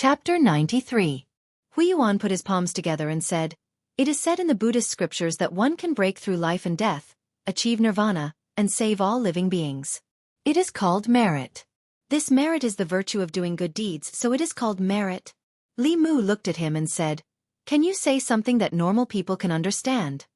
Chapter 93. Huiyuan put his palms together and said, "It is said in the Buddhist scriptures that one can break through life and death, achieve nirvana, and save all living beings. It is called merit. This merit is the virtue of doing good deeds, so it is called merit." Li Mu looked at him and said, "Can you say something that normal people can understand?"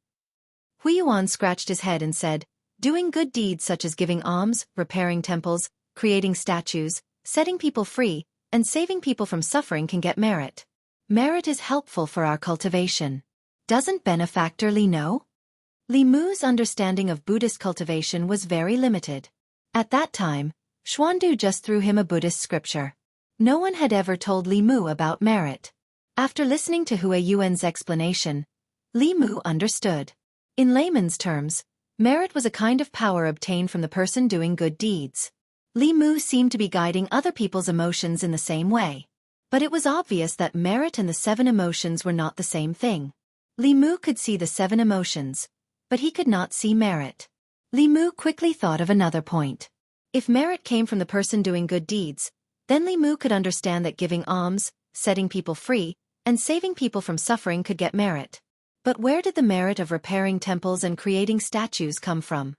Huiyuan scratched his head and said, "Doing good deeds such as giving alms, repairing temples, creating statues, setting people free, and saving people from suffering can get merit. Merit is helpful for our cultivation. Doesn't Benefactor Li know?" Li Mu's understanding of Buddhist cultivation was very limited. At that time, Xuandu just threw him a Buddhist scripture. No one had ever told Li Mu about merit. After listening to Huiyuan's explanation, Li Mu understood. In layman's terms, merit was a kind of power obtained from the person doing good deeds. Li Mu seemed to be guiding other people's emotions in the same way. But it was obvious that merit and the 7 emotions were not the same thing. Li Mu could see the 7 emotions, but he could not see merit. Li Mu quickly thought of another point. If merit came from the person doing good deeds, then Li Mu could understand that giving alms, setting people free, and saving people from suffering could get merit. But where did the merit of repairing temples and creating statues come from?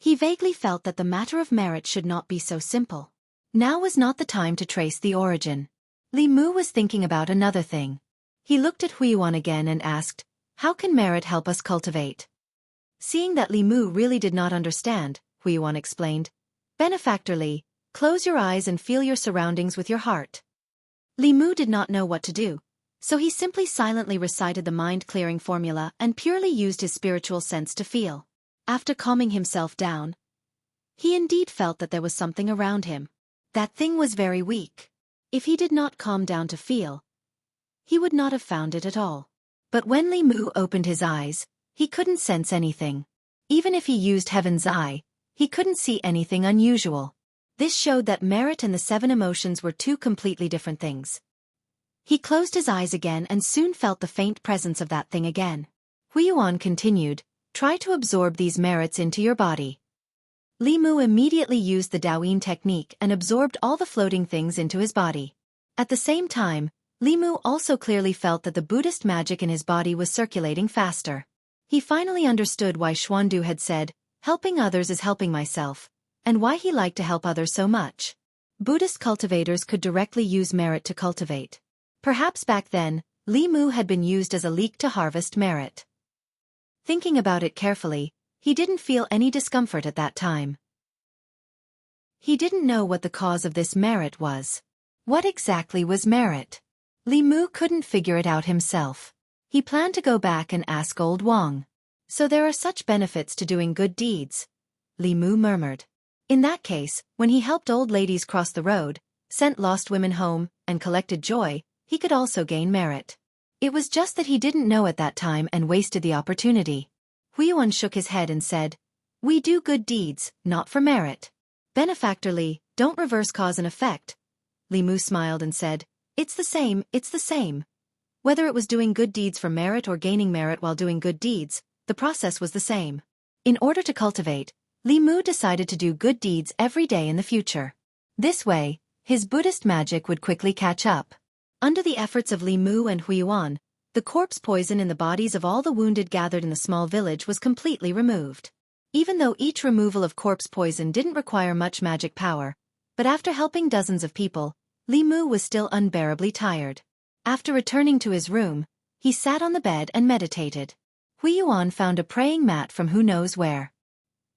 He vaguely felt that the matter of merit should not be so simple. Now was not the time to trace the origin. Li Mu was thinking about another thing. He looked at Huiyuan again and asked, "How can merit help us cultivate?" Seeing that Li Mu really did not understand, Huiyuan explained, "Benefactor Li, close your eyes and feel your surroundings with your heart." Li Mu did not know what to do, so he simply silently recited the mind-clearing formula and purely used his spiritual sense to feel. After calming himself down, he indeed felt that there was something around him. That thing was very weak. If he did not calm down to feel, he would not have found it at all. But when Li Mu opened his eyes, he couldn't sense anything. Even if he used Heaven's Eye, he couldn't see anything unusual. This showed that merit and the 7 emotions were 2 completely different things. He closed his eyes again and soon felt the faint presence of that thing again. Huiyuan continued, "Try to absorb these merits into your body." Li Mu immediately used the Daoyin technique and absorbed all the floating things into his body. At the same time, Li Mu also clearly felt that the Buddhist magic in his body was circulating faster. He finally understood why Xuandu had said, "Helping others is helping myself," and why he liked to help others so much. Buddhist cultivators could directly use merit to cultivate. Perhaps back then, Li Mu had been used as a leek to harvest merit. Thinking about it carefully, he didn't feel any discomfort at that time. He didn't know what the cause of this merit was. What exactly was merit? Li Mu couldn't figure it out himself. He planned to go back and ask Old Wang. "So there are such benefits to doing good deeds," Li Mu murmured. In that case, when he helped old ladies cross the road, sent lost women home, and collected joy, he could also gain merit. It was just that he didn't know at that time and wasted the opportunity. Huiyuan shook his head and said, "We do good deeds, not for merit. Benefactor Li, don't reverse cause and effect." Li Mu smiled and said, it's the same. Whether it was doing good deeds for merit or gaining merit while doing good deeds, the process was the same. In order to cultivate, Li Mu decided to do good deeds every day in the future. This way, his Buddhist magic would quickly catch up. Under the efforts of Li Mu and Huiyuan, the corpse poison in the bodies of all the wounded gathered in the small village was completely removed. Even though each removal of corpse poison didn't require much magic power, but after helping dozens of people, Li Mu was still unbearably tired. After returning to his room, he sat on the bed and meditated. Huiyuan found a praying mat from who knows where.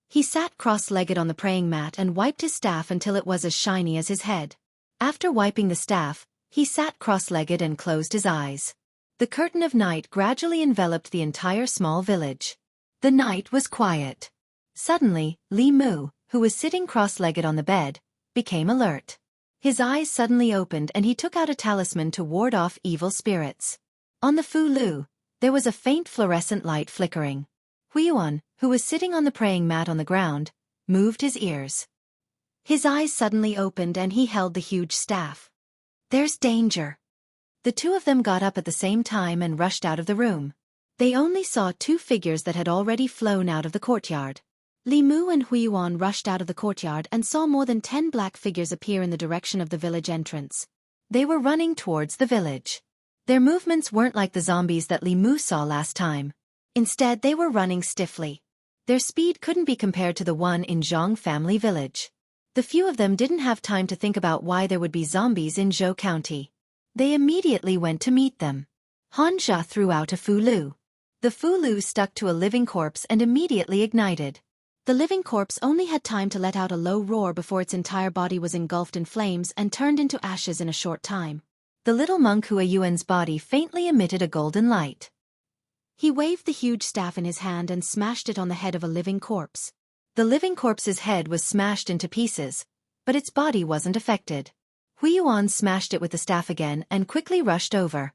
He sat cross-legged on the praying mat and wiped his staff until it was as shiny as his head. After wiping the staff, he sat cross-legged and closed his eyes. The curtain of night gradually enveloped the entire small village. The night was quiet. Suddenly, Li Mu, who was sitting cross-legged on the bed, became alert. His eyes suddenly opened and he took out a talisman to ward off evil spirits. On the Fu Lu, there was a faint fluorescent light flickering. Huiyuan, who was sitting on the praying mat on the ground, moved his ears. His eyes suddenly opened and he held the huge staff. "There's danger." The 2 of them got up at the same time and rushed out of the room. They only saw 2 figures that had already flown out of the courtyard. Li Mu and Huiyuan rushed out of the courtyard and saw more than 10 black figures appear in the direction of the village entrance. They were running towards the village. Their movements weren't like the zombies that Li Mu saw last time. Instead, they were running stiffly. Their speed couldn't be compared to the one in Zhang family village. The few of them didn't have time to think about why there would be zombies in Zhou County. They immediately went to meet them. Xianxia threw out a fulu. The fulu stuck to a living corpse and immediately ignited. The living corpse only had time to let out a low roar before its entire body was engulfed in flames and turned into ashes in a short time. The little monk Hua Yuan's body faintly emitted a golden light. He waved the huge staff in his hand and smashed it on the head of a living corpse. The living corpse's head was smashed into pieces, but its body wasn't affected. Hua Yuan smashed it with the staff again and quickly rushed over.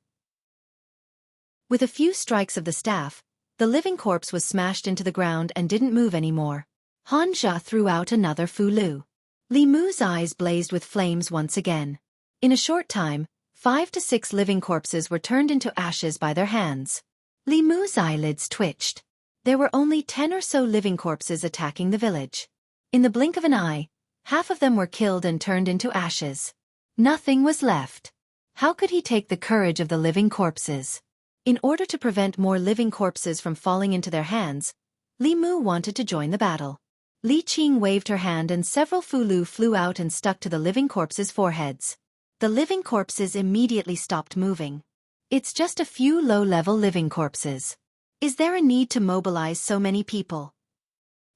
With a few strikes of the staff, the living corpse was smashed into the ground and didn't move anymore. Xianxia threw out another fulu. Li Mu's eyes blazed with flames once again. In a short time, 5 to 6 living corpses were turned into ashes by their hands. Li Mu's eyelids twitched. There were only 10 or so living corpses attacking the village. In the blink of an eye, half of them were killed and turned into ashes. Nothing was left. How could he take the courage of the living corpses? In order to prevent more living corpses from falling into their hands, Li Mu wanted to join the battle. Li Qing waved her hand and several fulu flew out and stuck to the living corpses' foreheads. The living corpses immediately stopped moving. It's just a few low-level living corpses. Is there a need to mobilize so many people?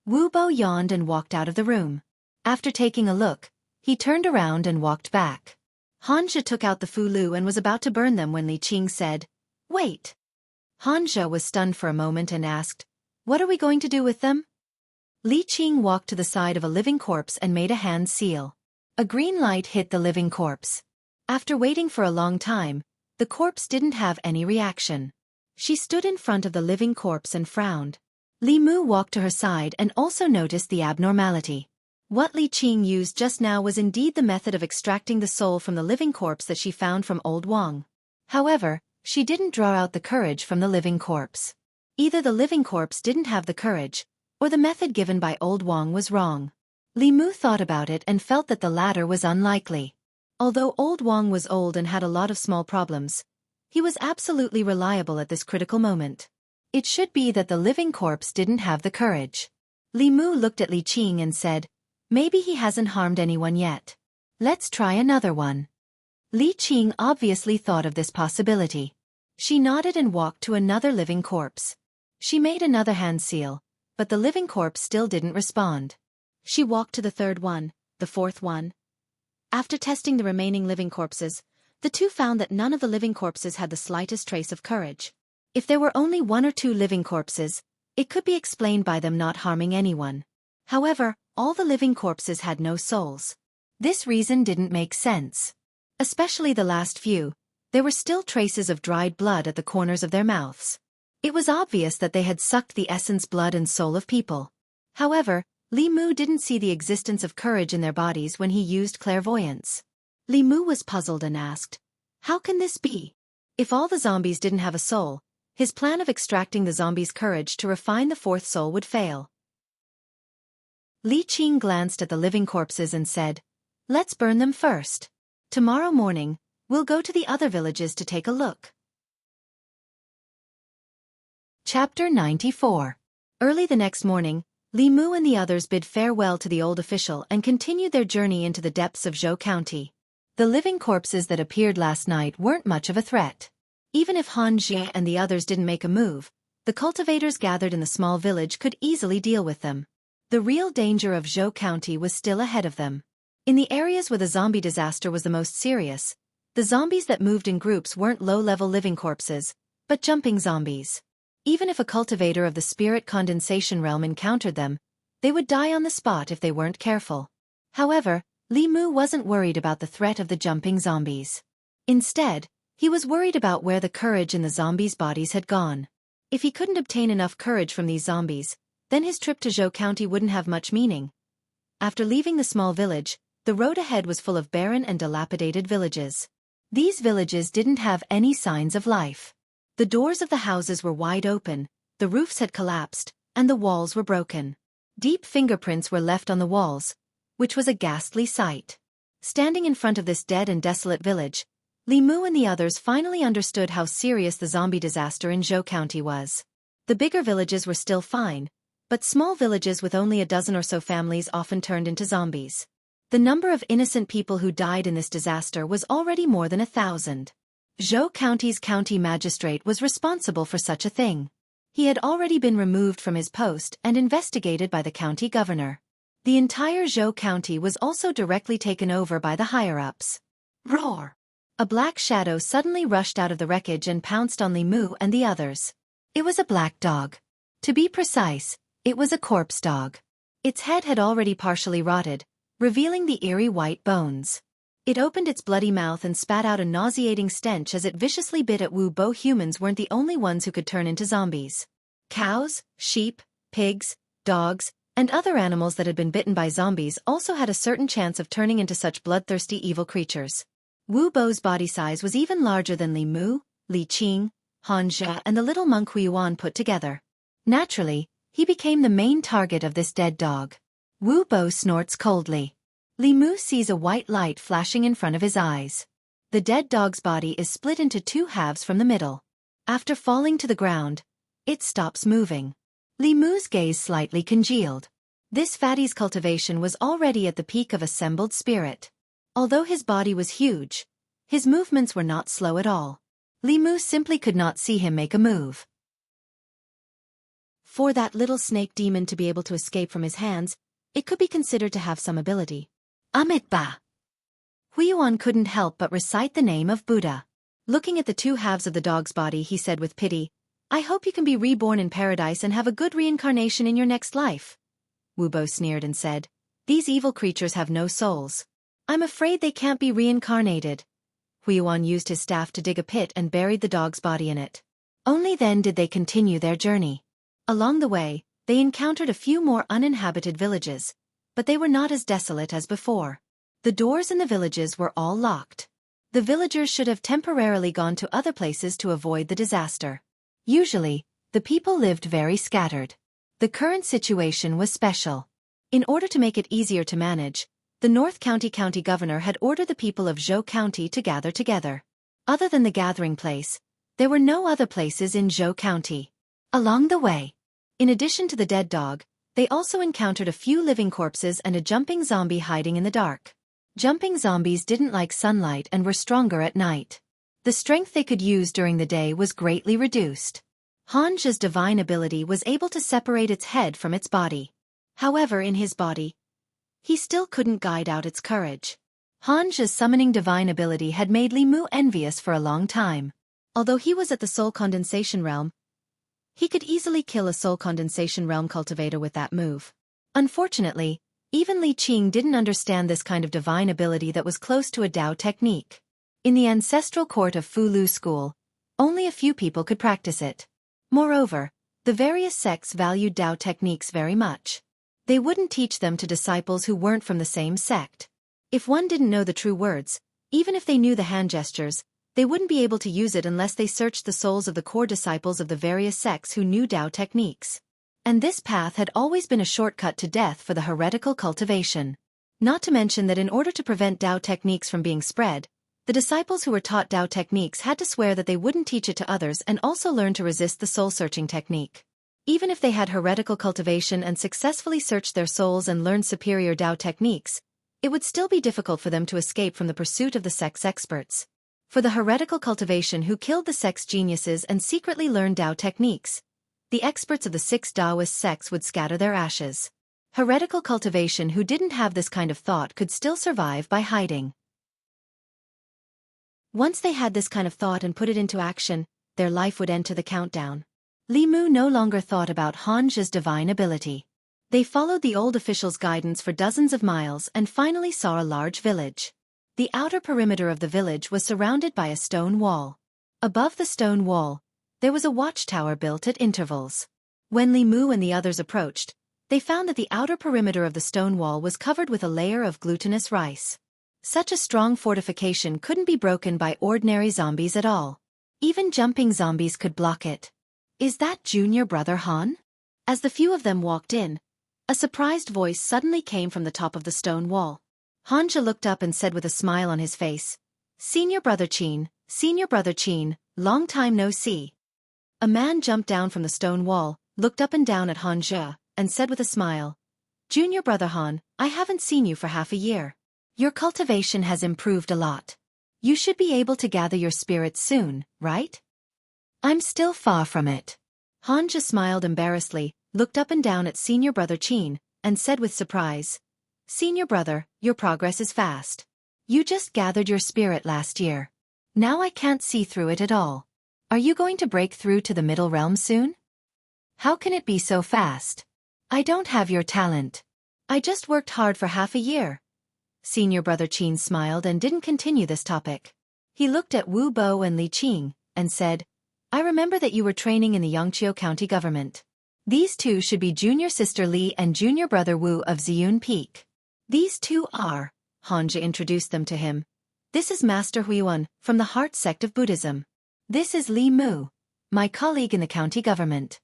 Wu Bo yawned and walked out of the room. After taking a look, he turned around and walked back. Xianxia took out the fulu and was about to burn them when Li Qing said, "Wait." Xianxia was stunned for a moment and asked, "What are we going to do with them?" Li Qing walked to the side of a living corpse and made a hand seal. A green light hit the living corpse. After waiting for a long time, the corpse didn't have any reaction. She stood in front of the living corpse and frowned. Li Mu walked to her side and also noticed the abnormality. What Li Qing used just now was indeed the method of extracting the soul from the living corpse that she found from Old Wang. However, she didn't draw out the courage from the living corpse. Either the living corpse didn't have the courage, or the method given by Old Wang was wrong. Li Mu thought about it and felt that the latter was unlikely. Although Old Wang was old and had a lot of small problems, he was absolutely reliable at this critical moment. It should be that the living corpse didn't have the courage. Li Mu looked at Li Qing and said, "Maybe he hasn't harmed anyone yet. Let's try another one." Li Qing obviously thought of this possibility. She nodded and walked to another living corpse. She made another hand seal, but the living corpse still didn't respond. She walked to the third one, the fourth one. After testing the remaining living corpses, the two found that none of the living corpses had the slightest trace of courage. If there were only 1 or 2 living corpses, it could be explained by them not harming anyone. However, all the living corpses had no souls. This reason didn't make sense. Especially the last few, there were still traces of dried blood at the corners of their mouths. It was obvious that they had sucked the essence, blood and soul of people. However, Li Mu didn't see the existence of courage in their bodies when he used clairvoyance. Li Mu was puzzled and asked, "How can this be? If all the zombies didn't have a soul, his plan of extracting the zombies' courage to refine the 4th soul would fail." Li Qing glanced at the living corpses and said, "Let's burn them first. Tomorrow morning, we'll go to the other villages to take a look." Chapter 94. Early the next morning, Li Mu and the others bid farewell to the old official and continued their journey into the depths of Zhou County. The living corpses that appeared last night weren't much of a threat. Even if Han Jie and the others didn't make a move, the cultivators gathered in the small village could easily deal with them. The real danger of Zhou County was still ahead of them. In the areas where the zombie disaster was the most serious, the zombies that moved in groups weren't low-level living corpses, but jumping zombies. Even if a cultivator of the spirit condensation realm encountered them, they would die on the spot if they weren't careful. However, Li Mu wasn't worried about the threat of the jumping zombies. Instead, he was worried about where the courage in the zombies' bodies had gone. If he couldn't obtain enough courage from these zombies, then his trip to Zhou County wouldn't have much meaning. After leaving the small village, the road ahead was full of barren and dilapidated villages. These villages didn't have any signs of life. The doors of the houses were wide open, the roofs had collapsed, and the walls were broken. Deep fingerprints were left on the walls, which was a ghastly sight. Standing in front of this dead and desolate village, Li Mu and the others finally understood how serious the zombie disaster in Zhou County was. The bigger villages were still fine, but small villages with only a dozen or so families often turned into zombies. The number of innocent people who died in this disaster was already more than 1,000. Zhou County's county magistrate was responsible for such a thing. He had already been removed from his post and investigated by the county governor. The entire Zhou County was also directly taken over by the higher-ups. Roar! A black shadow suddenly rushed out of the wreckage and pounced on Li Mu and the others. It was a black dog. To be precise, it was a corpse dog. Its head had already partially rotted, revealing the eerie white bones. It opened its bloody mouth and spat out a nauseating stench as it viciously bit at Wu Bo. Humans weren't the only ones who could turn into zombies. Cows, sheep, pigs, dogs, and other animals that had been bitten by zombies also had a certain chance of turning into such bloodthirsty evil creatures. Wu Bo's body size was even larger than Li Mu, Li Qing, Xianxia, and the little monk Huiyuan put together. Naturally, he became the main target of this dead dog. Wu Bo snorts coldly. Li Mu sees a white light flashing in front of his eyes. The dead dog's body is split into two halves from the middle. After falling to the ground, it stops moving. Li Mu's gaze slightly congealed. This fatty's cultivation was already at the peak of assembled spirit. Although his body was huge, his movements were not slow at all. Li Mu simply could not see him make a move. For that little snake demon to be able to escape from his hands, it could be considered to have some ability. Amitba! Huiyuan couldn't help but recite the name of Buddha. Looking at the two halves of the dog's body, he said with pity, "I hope you can be reborn in paradise and have a good reincarnation in your next life." Wu Bo sneered and said, "These evil creatures have no souls. I'm afraid they can't be reincarnated." Huiyuan used his staff to dig a pit and buried the dog's body in it. Only then did they continue their journey. Along the way, they encountered a few more uninhabited villages, but they were not as desolate as before. The doors in the villages were all locked. The villagers should have temporarily gone to other places to avoid the disaster. Usually, the people lived very scattered. The current situation was special. In order to make it easier to manage, the North County County Governor had ordered the people of Zhou County to gather together. Other than the gathering place, there were no other places in Zhou County. Along the way, in addition to the dead dog, they also encountered a few living corpses and a jumping zombie hiding in the dark. Jumping zombies didn't like sunlight and were stronger at night. The strength they could use during the day was greatly reduced. Hanja's divine ability was able to separate its head from its body. However, in his body, he still couldn't guide out its courage. Hanja's summoning divine ability had made Li Mu envious for a long time. Although he was at the soul condensation realm, he could easily kill a soul condensation realm cultivator with that move. Unfortunately, even Li Qing didn't understand this kind of divine ability that was close to a Dao technique. In the ancestral court of Fu Lu School, only a few people could practice it. Moreover, the various sects valued Dao techniques very much. They wouldn't teach them to disciples who weren't from the same sect. If one didn't know the true words, even if they knew the hand gestures, they wouldn't be able to use it unless they searched the souls of the core disciples of the various sects who knew Dao techniques. And this path had always been a shortcut to death for the heretical cultivation. Not to mention that in order to prevent Dao techniques from being spread, the disciples who were taught Dao techniques had to swear that they wouldn't teach it to others and also learn to resist the soul-searching technique. Even if they had heretical cultivation and successfully searched their souls and learned superior Dao techniques, it would still be difficult for them to escape from the pursuit of the sect's experts. For the heretical cultivation who killed the sect's geniuses and secretly learned Dao techniques, the experts of the 6 Taoist sects would scatter their ashes. Heretical cultivation who didn't have this kind of thought could still survive by hiding. Once they had this kind of thought and put it into action, their life would enter the countdown. Li Mu no longer thought about Hanja's divine ability. They followed the old official's guidance for dozens of miles and finally saw a large village. The outer perimeter of the village was surrounded by a stone wall. Above the stone wall, there was a watchtower built at intervals. When Li Mu and the others approached, they found that the outer perimeter of the stone wall was covered with a layer of glutinous rice. Such a strong fortification couldn't be broken by ordinary zombies at all. Even jumping zombies could block it. "Is that Junior Brother Han?" As the few of them walked in, a surprised voice suddenly came from the top of the stone wall. Xianxia looked up and said with a smile on his face, Senior Brother Qin, long time no see. A man jumped down from the stone wall, looked up and down at Xianxia, and said with a smile, Junior Brother Han, I haven't seen you for half a year. Your cultivation has improved a lot. You should be able to gather your spirits soon, right? I'm still far from it. Xianxia smiled embarrassedly, looked up and down at Senior Brother Qin, and said with surprise, Senior Brother, your progress is fast. You just gathered your spirit last year. Now I can't see through it at all. Are you going to break through to the middle realm soon? How can it be so fast? I don't have your talent. I just worked hard for half a year. Senior Brother Qin smiled and didn't continue this topic. He looked at Wu Bo and Li Qing, and said, I remember that you were training in the Yangqiu County government. These two should be junior sister Li and junior brother Wu of Ziyun Peak. These two are, Xianxia introduced them to him. This is Master Huiyuan, from the Heart sect of Buddhism. This is Li Mu, my colleague in the county government.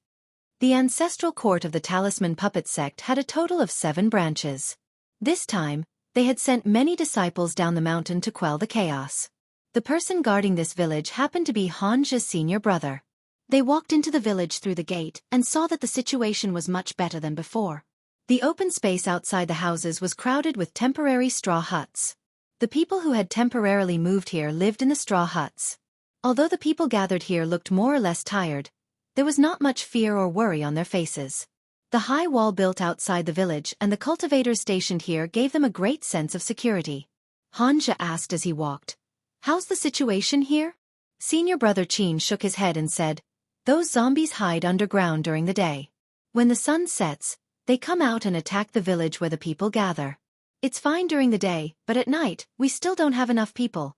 The ancestral court of the Talisman Puppet sect had a total of 7 branches. This time, they had sent many disciples down the mountain to quell the chaos. The person guarding this village happened to be Xianxia's senior brother. They walked into the village through the gate and saw that the situation was much better than before. The open space outside the houses was crowded with temporary straw huts. The people who had temporarily moved here lived in the straw huts. Although the people gathered here looked more or less tired, there was not much fear or worry on their faces. The high wall built outside the village and the cultivators stationed here gave them a great sense of security. Xianxia asked as he walked, How's the situation here? Senior Brother Qin shook his head and said, Those zombies hide underground during the day. When the sun sets, they come out and attack the village where the people gather. It's fine during the day, but at night, we still don't have enough people.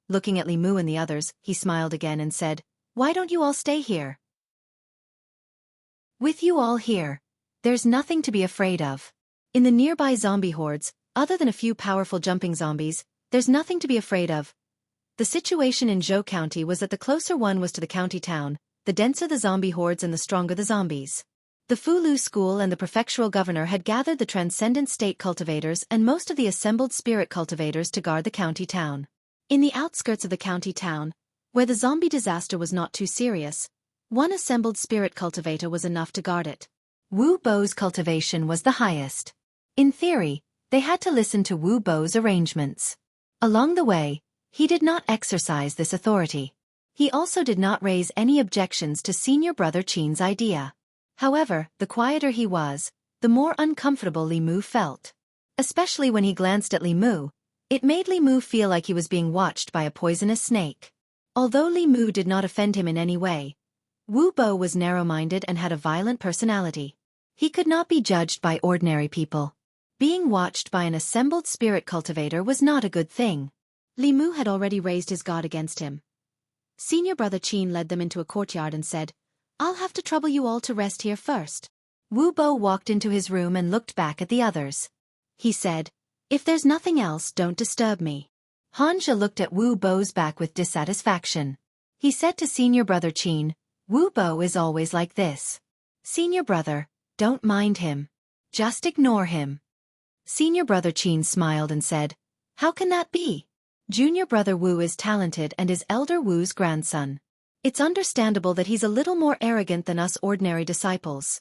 Looking at Li Mu and the others, he smiled again and said, Why don't you all stay here? With you all here, there's nothing to be afraid of. In the nearby zombie hordes, other than a few powerful jumping zombies, there's nothing to be afraid of. The situation in Zhou County was that the closer one was to the county town, the denser the zombie hordes and the stronger the zombies. The Fulu school and the prefectural governor had gathered the transcendent state cultivators and most of the assembled spirit cultivators to guard the county town. In the outskirts of the county town, where the zombie disaster was not too serious, one assembled spirit cultivator was enough to guard it. Wu Bo's cultivation was the highest. In theory, they had to listen to Wu Bo's arrangements. Along the way, he did not exercise this authority. He also did not raise any objections to Senior Brother Qin's idea. However, the quieter he was, the more uncomfortable Li Mu felt. Especially when he glanced at Li Mu, it made Li Mu feel like he was being watched by a poisonous snake. Although Li Mu did not offend him in any way, Wu Bo was narrow-minded and had a violent personality. He could not be judged by ordinary people. Being watched by an assembled spirit cultivator was not a good thing. Li Mu had already raised his god against him. Senior Brother Qin led them into a courtyard and said, I'll have to trouble you all to rest here first. Wu Bo walked into his room and looked back at the others. He said, If there's nothing else, don't disturb me. Xianxia looked at Wu Bo's back with dissatisfaction. He said to Senior Brother Qin, Wu Bo is always like this. Senior Brother, don't mind him. Just ignore him. Senior Brother Qin smiled and said, How can that be? Junior Brother Wu is talented and is Elder Wu's grandson. It's understandable that he's a little more arrogant than us ordinary disciples.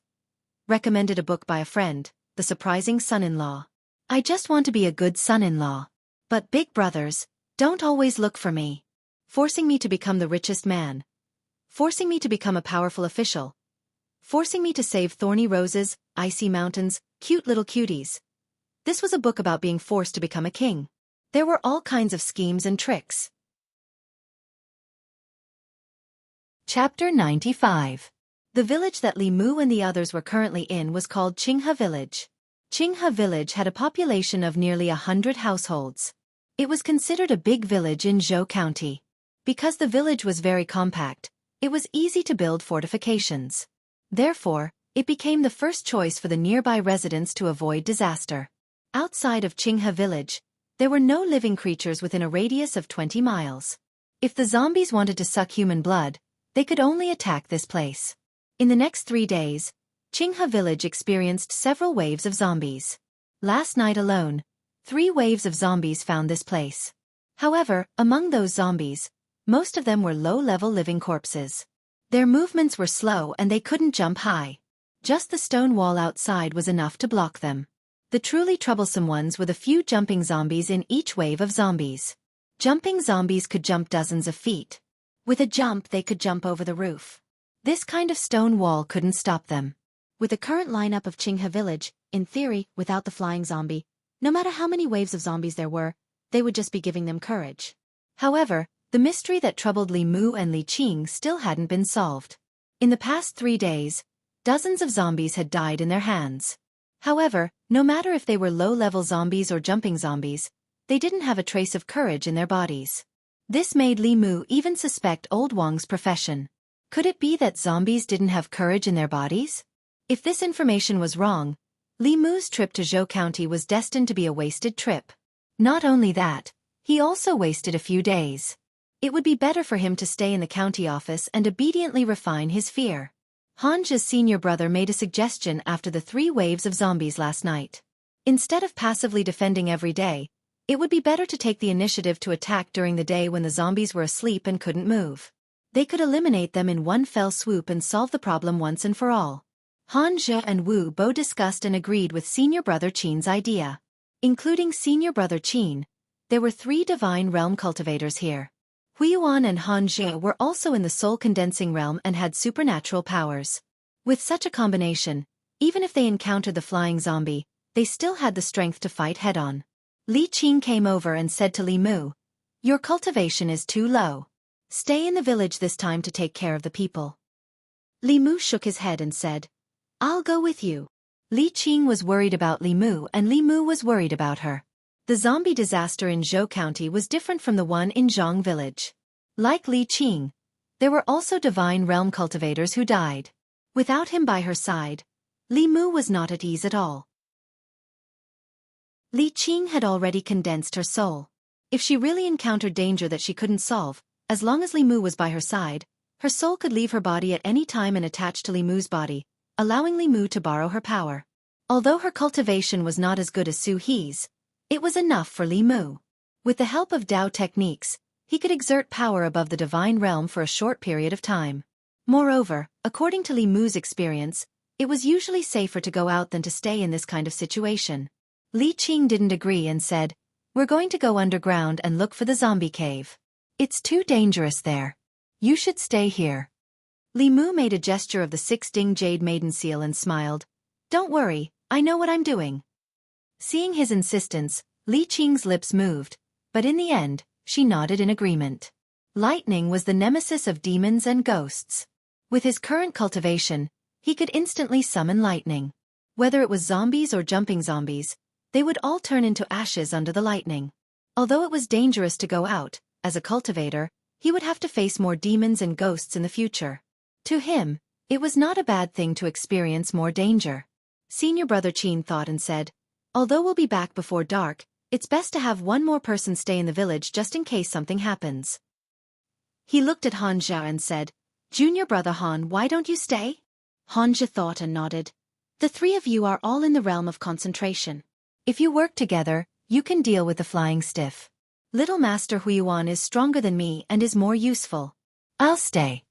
Recommended a book by a friend, The Surprising Son-in-Law. I just want to be a good son-in-law. But big brothers, don't always look for me. Forcing me to become the richest man. Forcing me to become a powerful official. Forcing me to save thorny roses, icy mountains, cute little cuties. This was a book about being forced to become a king. There were all kinds of schemes and tricks. Chapter 95. The village that Li Mu and the others were currently in was called Jianghu Village. Jianghu Village had a population of nearly 100 households. It was considered a big village in Zhou County. Because the village was very compact, it was easy to build fortifications. Therefore, it became the first choice for the nearby residents to avoid disaster. Outside of Jianghu Village, there were no living creatures within a radius of 20 miles. If the zombies wanted to suck human blood, they could only attack this place. In the next 3 days, Jianghu Village experienced several waves of zombies. Last night alone, 3 waves of zombies found this place. However, among those zombies, most of them were low-level living corpses. Their movements were slow and they couldn't jump high. Just the stone wall outside was enough to block them. The truly troublesome ones were the few jumping zombies in each wave of zombies. Jumping zombies could jump dozens of feet. With a jump they could jump over the roof. This kind of stone wall couldn't stop them. With the current lineup of Jianghu village, in theory, without the flying zombie, no matter how many waves of zombies there were, they would just be giving them courage. However, the mystery that troubled Li Mu and Li Qing still hadn't been solved. In the past 3 days, dozens of zombies had died in their hands. However, no matter if they were low-level zombies or jumping zombies, they didn't have a trace of courage in their bodies. This made Li Mu even suspect Old Wang's profession. Could it be that zombies didn't have courage in their bodies? If this information was wrong, Li Mu's trip to Zhou County was destined to be a wasted trip. Not only that, he also wasted a few days. It would be better for him to stay in the county office and obediently refine his fear. Hanja's senior brother made a suggestion after the 3 waves of zombies last night. Instead of passively defending every day, it would be better to take the initiative to attack during the day when the zombies were asleep and couldn't move. They could eliminate them in one fell swoop and solve the problem once and for all. Hanja and Wu Bo discussed and agreed with senior brother Qin's idea. Including senior brother Qin, there were 3 divine realm cultivators here. Huiyuan and Hanja were also in the soul condensing realm and had supernatural powers. With such a combination, even if they encountered the flying zombie, they still had the strength to fight head-on. Li Qing came over and said to Li Mu, "Your cultivation is too low. Stay in the village this time to take care of the people." Li Mu shook his head and said, "I'll go with you." Li Qing was worried about Li Mu and Li Mu was worried about her. The zombie disaster in Zhou County was different from the one in Jianghu village. Like Li Qing, there were also divine realm cultivators who died. Without him by her side, Li Mu was not at ease at all. Li Qing had already condensed her soul. If she really encountered danger that she couldn't solve, as long as Li Mu was by her side, her soul could leave her body at any time and attach to Li Mu's body, allowing Li Mu to borrow her power. Although her cultivation was not as good as Su He's, it was enough for Li Mu. With the help of Dao techniques, he could exert power above the divine realm for a short period of time. Moreover, according to Li Mu's experience, it was usually safer to go out than to stay in this kind of situation. Li Qing didn't agree and said, "We're going to go underground and look for the zombie cave. It's too dangerous there. You should stay here." Li Mu made a gesture of the 6-ding jade maiden seal and smiled. "Don't worry, I know what I'm doing." Seeing his insistence, Li Qing's lips moved, but in the end, she nodded in agreement. Lightning was the nemesis of demons and ghosts. With his current cultivation, he could instantly summon lightning. Whether it was zombies or jumping zombies, they would all turn into ashes under the lightning. Although it was dangerous to go out, as a cultivator, he would have to face more demons and ghosts in the future. To him, it was not a bad thing to experience more danger. Senior brother Qin thought and said, "Although we'll be back before dark, it's best to have one more person stay in the village just in case something happens." He looked at Hanja and said, "Junior brother Han, why don't you stay?" Hanja thought and nodded. "The 3 of you are all in the realm of concentration. If you work together, you can deal with the flying stiff. Little Master Huiyuan is stronger than me and is more useful. I'll stay."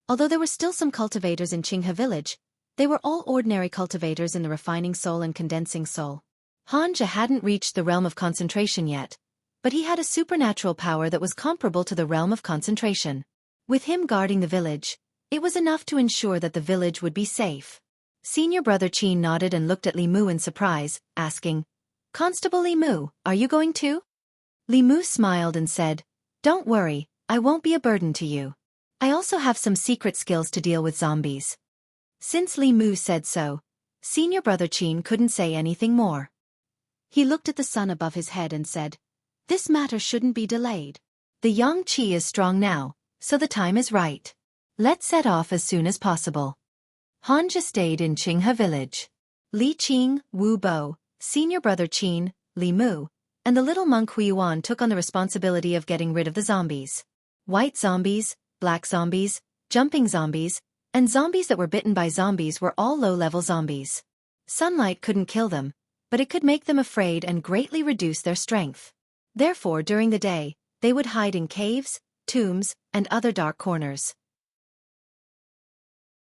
Although there were still some cultivators in Jianghu village, they were all ordinary cultivators in the refining soul and condensing soul. Hanja hadn't reached the realm of concentration yet, but he had a supernatural power that was comparable to the realm of concentration. With him guarding the village, it was enough to ensure that the village would be safe. Senior brother Qin nodded and looked at Li Mu in surprise, asking, "Constable Li Mu, are you going too?" Li Mu smiled and said, "Don't worry, I won't be a burden to you. I also have some secret skills to deal with zombies." Since Li Mu said so, senior brother Qin couldn't say anything more. He looked at the sun above his head and said, "This matter shouldn't be delayed. The Yang Qi is strong now, so the time is right. Let's set off as soon as possible." Hanja stayed in Jianghu village. Li Qing, Wu Bo, senior brother Qin, Li Mu, and the little monk Huiyuan took on the responsibility of getting rid of the zombies. White zombies, black zombies, jumping zombies, and zombies that were bitten by zombies were all low-level zombies. Sunlight couldn't kill them, but it could make them afraid and greatly reduce their strength. Therefore, during the day, they would hide in caves, tombs, and other dark corners.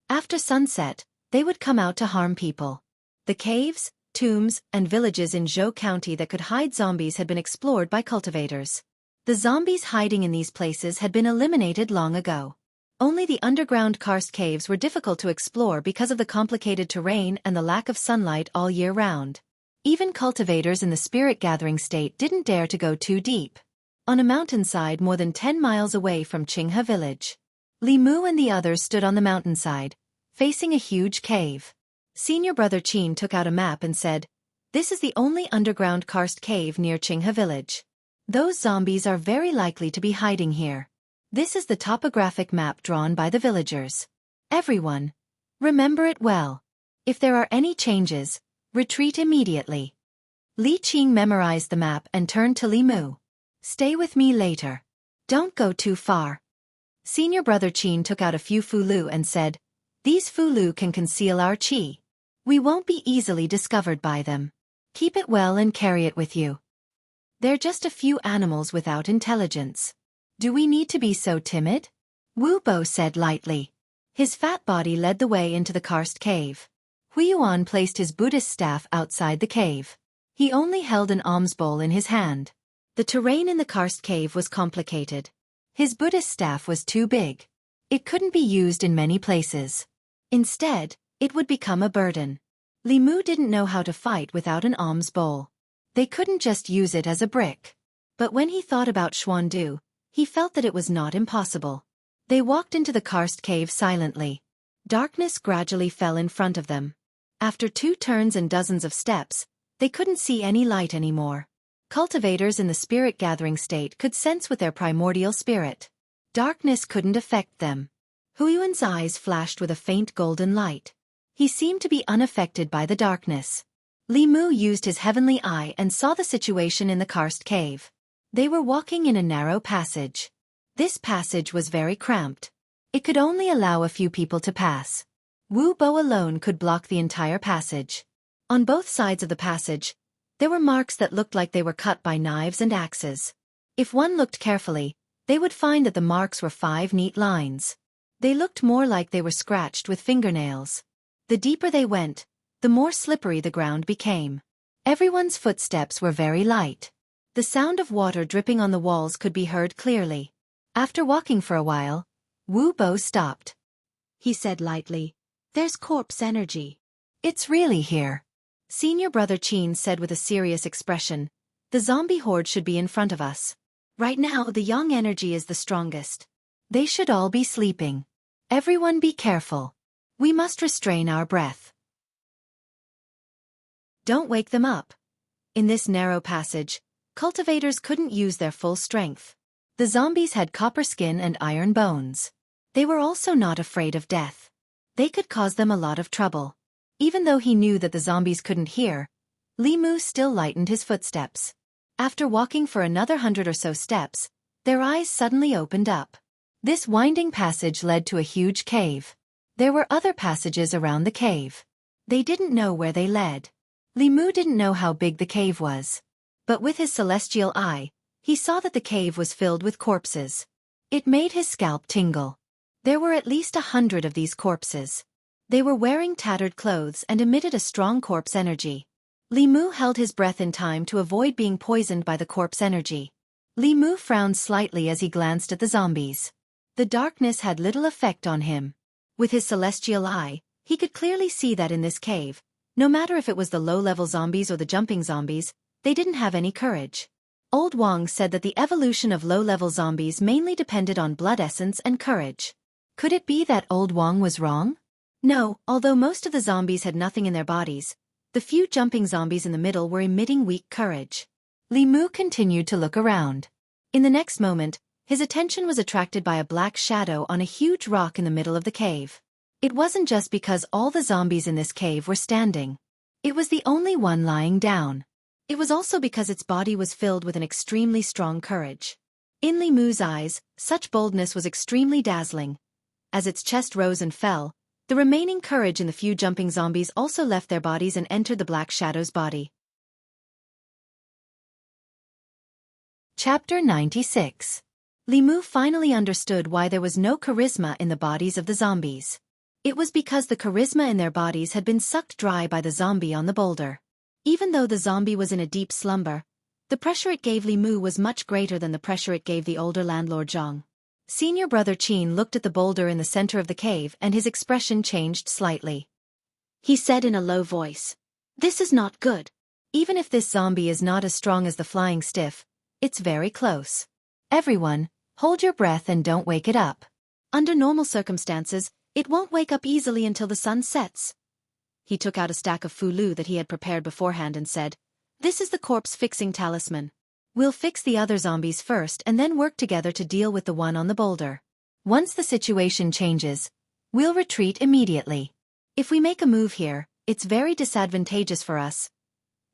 After sunset, they would come out to harm people. The caves, tombs, and villages in Zhou County that could hide zombies had been explored by cultivators. The zombies hiding in these places had been eliminated long ago. Only the underground karst caves were difficult to explore because of the complicated terrain and the lack of sunlight all year round. Even cultivators in the spirit-gathering state didn't dare to go too deep. On a mountainside more than 10 miles away from Jianghu village, Li Mu and the others stood on the mountainside, facing a huge cave. Senior brother Qin took out a map and said, "This is the only underground karst cave near Jianghu village. Those zombies are very likely to be hiding here. This is the topographic map drawn by the villagers. Everyone, remember it well. If there are any changes, retreat immediately." Li Qing memorized the map and turned to Li Mu. "Stay with me later. Don't go too far." Senior brother Qin took out a few fulu and said, "These fulu can conceal our qi. We won't be easily discovered by them. Keep it well and carry it with you. They're just a few animals without intelligence. Do we need to be so timid?" Wu Bo said lightly. His fat body led the way into the karst cave. Huiyuan placed his Buddhist staff outside the cave. He only held an alms bowl in his hand. The terrain in the karst cave was complicated. His Buddhist staff was too big. It couldn't be used in many places. Instead, it would become a burden. Li Mu didn't know how to fight without an alms bowl. They couldn't just use it as a brick. But when he thought about Xuandu, he felt that it was not impossible. They walked into the karst cave silently. Darkness gradually fell in front of them. After 2 turns and dozens of steps, they couldn't see any light anymore. Cultivators in the spirit-gathering state could sense with their primordial spirit. Darkness couldn't affect them. Huiyuan's eyes flashed with a faint golden light. He seemed to be unaffected by the darkness. Li Mu used his heavenly eye and saw the situation in the karst cave. They were walking in a narrow passage. This passage was very cramped. It could only allow a few people to pass. Wu Bo alone could block the entire passage. On both sides of the passage, there were marks that looked like they were cut by knives and axes. If one looked carefully, they would find that the marks were 5 neat lines. They looked more like they were scratched with fingernails. The deeper they went, the more slippery the ground became. Everyone's footsteps were very light. The sound of water dripping on the walls could be heard clearly. After walking for a while, Wu Bo stopped. He said lightly, "There's corpse energy. It's really here." Senior brother Qin said with a serious expression, "The zombie horde should be in front of us. Right now the yang energy is the strongest. They should all be sleeping. Everyone be careful. We must restrain our breath. Don't wake them up." In this narrow passage, cultivators couldn't use their full strength. The zombies had copper skin and iron bones. They were also not afraid of death. They could cause them a lot of trouble. Even though he knew that the zombies couldn't hear, Li Mu still lightened his footsteps. After walking for another 100 or so steps, their eyes suddenly opened up. This winding passage led to a huge cave. There were other passages around the cave. They didn't know where they led. Li Mu didn't know how big the cave was. But with his celestial eye, he saw that the cave was filled with corpses. It made his scalp tingle. There were at least 100 of these corpses. They were wearing tattered clothes and emitted a strong corpse energy. Li Mu held his breath in time to avoid being poisoned by the corpse energy. Li Mu frowned slightly as he glanced at the zombies. The darkness had little effect on him. With his celestial eye, he could clearly see that in this cave, no matter if it was the low-level zombies or the jumping zombies, they didn't have any courage. Old Wang said that the evolution of low-level zombies mainly depended on blood essence and courage. Could it be that Old Wang was wrong? No, although most of the zombies had nothing in their bodies, the few jumping zombies in the middle were emitting weak courage. Li Mu continued to look around. In the next moment, his attention was attracted by a black shadow on a huge rock in the middle of the cave. It wasn't just because all the zombies in this cave were standing. It was the only one lying down. It was also because its body was filled with an extremely strong courage. In Li Mu's eyes, such boldness was extremely dazzling. As its chest rose and fell, the remaining courage in the few jumping zombies also left their bodies and entered the black shadow's body. Chapter 96. Li Mu finally understood why there was no charisma in the bodies of the zombies. It was because the charisma in their bodies had been sucked dry by the zombie on the boulder. Even though the zombie was in a deep slumber, the pressure it gave Li Mu was much greater than the pressure it gave the older landlord Jiang. Senior brother Qin looked at the boulder in the center of the cave and his expression changed slightly. He said in a low voice, "This is not good. Even if this zombie is not as strong as the flying stiff, it's very close. Everyone, hold your breath and don't wake it up. Under normal circumstances, it won't wake up easily until the sun sets." He took out a stack of fulu that he had prepared beforehand and said, "This is the corpse-fixing talisman. We'll fix the other zombies first and then work together to deal with the one on the boulder. Once the situation changes, we'll retreat immediately. If we make a move here, it's very disadvantageous for us."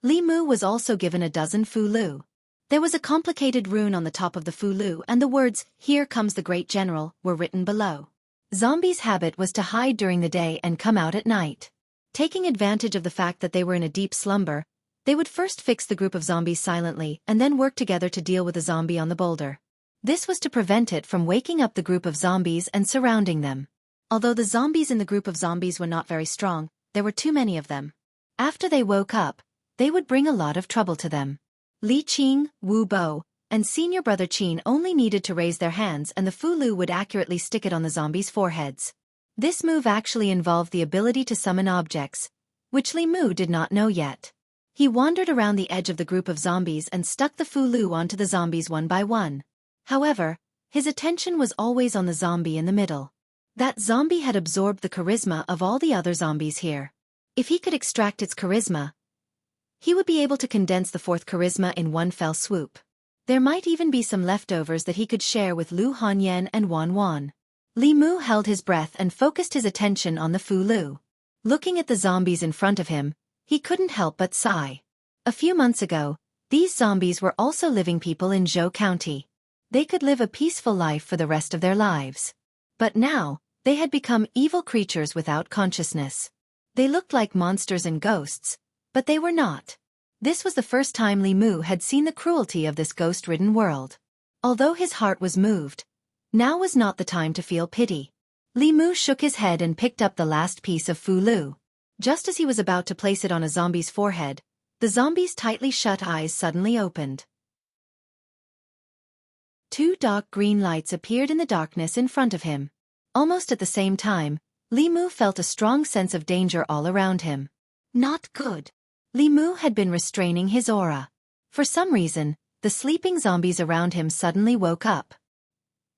Li Mu was also given a dozen fulu. There was a complicated rune on the top of the fulu and the words, "Here comes the great general," were written below. Zombies' habit was to hide during the day and come out at night. Taking advantage of the fact that they were in a deep slumber, they would first fix the group of zombies silently and then work together to deal with the zombie on the boulder. This was to prevent it from waking up the group of zombies and surrounding them. Although the zombies in the group of zombies were not very strong, there were too many of them. After they woke up, they would bring a lot of trouble to them. Li Qing, Wu Bo, and senior brother Qin only needed to raise their hands and the fulu would accurately stick it on the zombies' foreheads. This move actually involved the ability to summon objects, which Li Mu did not know yet. He wandered around the edge of the group of zombies and stuck the fulu onto the zombies one by one. However, his attention was always on the zombie in the middle. That zombie had absorbed the charisma of all the other zombies here. If he could extract its charisma, he would be able to condense the fourth charisma in one fell swoop. There might even be some leftovers that he could share with Lu Hanyan and Wan Wan. Li Mu held his breath and focused his attention on the fulu. Looking at the zombies in front of him, he couldn't help but sigh. A few months ago, these zombies were also living people in Zhou County. They could live a peaceful life for the rest of their lives. But now, they had become evil creatures without consciousness. They looked like monsters and ghosts, but they were not. This was the first time Li Mu had seen the cruelty of this ghost-ridden world. Although his heart was moved, now was not the time to feel pity. Li Mu shook his head and picked up the last piece of fulu. Just as he was about to place it on a zombie's forehead, the zombie's tightly shut eyes suddenly opened. Two dark green lights appeared in the darkness in front of him. Almost at the same time, Li Mu felt a strong sense of danger all around him. Not good. Li Mu had been restraining his aura. For some reason, the sleeping zombies around him suddenly woke up.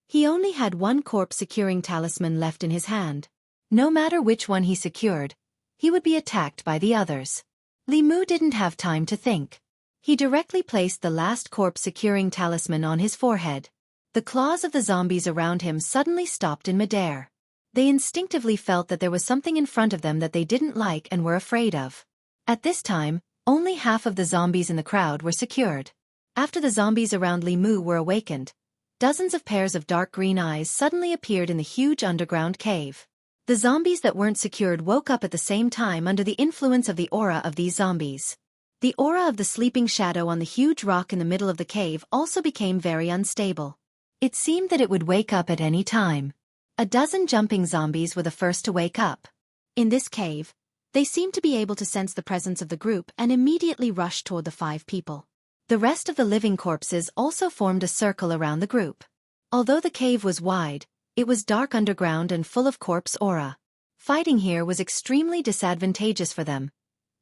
He only had one corpse-securing talisman left in his hand. No matter which one he secured, he would be attacked by the others. Li Mu didn't have time to think. He directly placed the last corpse-securing talisman on his forehead. The claws of the zombies around him suddenly stopped in midair. They instinctively felt that there was something in front of them that they didn't like and were afraid of. At this time, only half of the zombies in the crowd were secured. After the zombies around Li Mu were awakened, dozens of pairs of dark green eyes suddenly appeared in the huge underground cave. The zombies that weren't secured woke up at the same time under the influence of the aura of these zombies. The aura of the sleeping shadow on the huge rock in the middle of the cave also became very unstable. It seemed that it would wake up at any time. A dozen jumping zombies were the first to wake up. In this cave, they seemed to be able to sense the presence of the group and immediately rushed toward the 5 people. The rest of the living corpses also formed a circle around the group. Although the cave was wide, it was dark underground and full of corpse aura. Fighting here was extremely disadvantageous for them,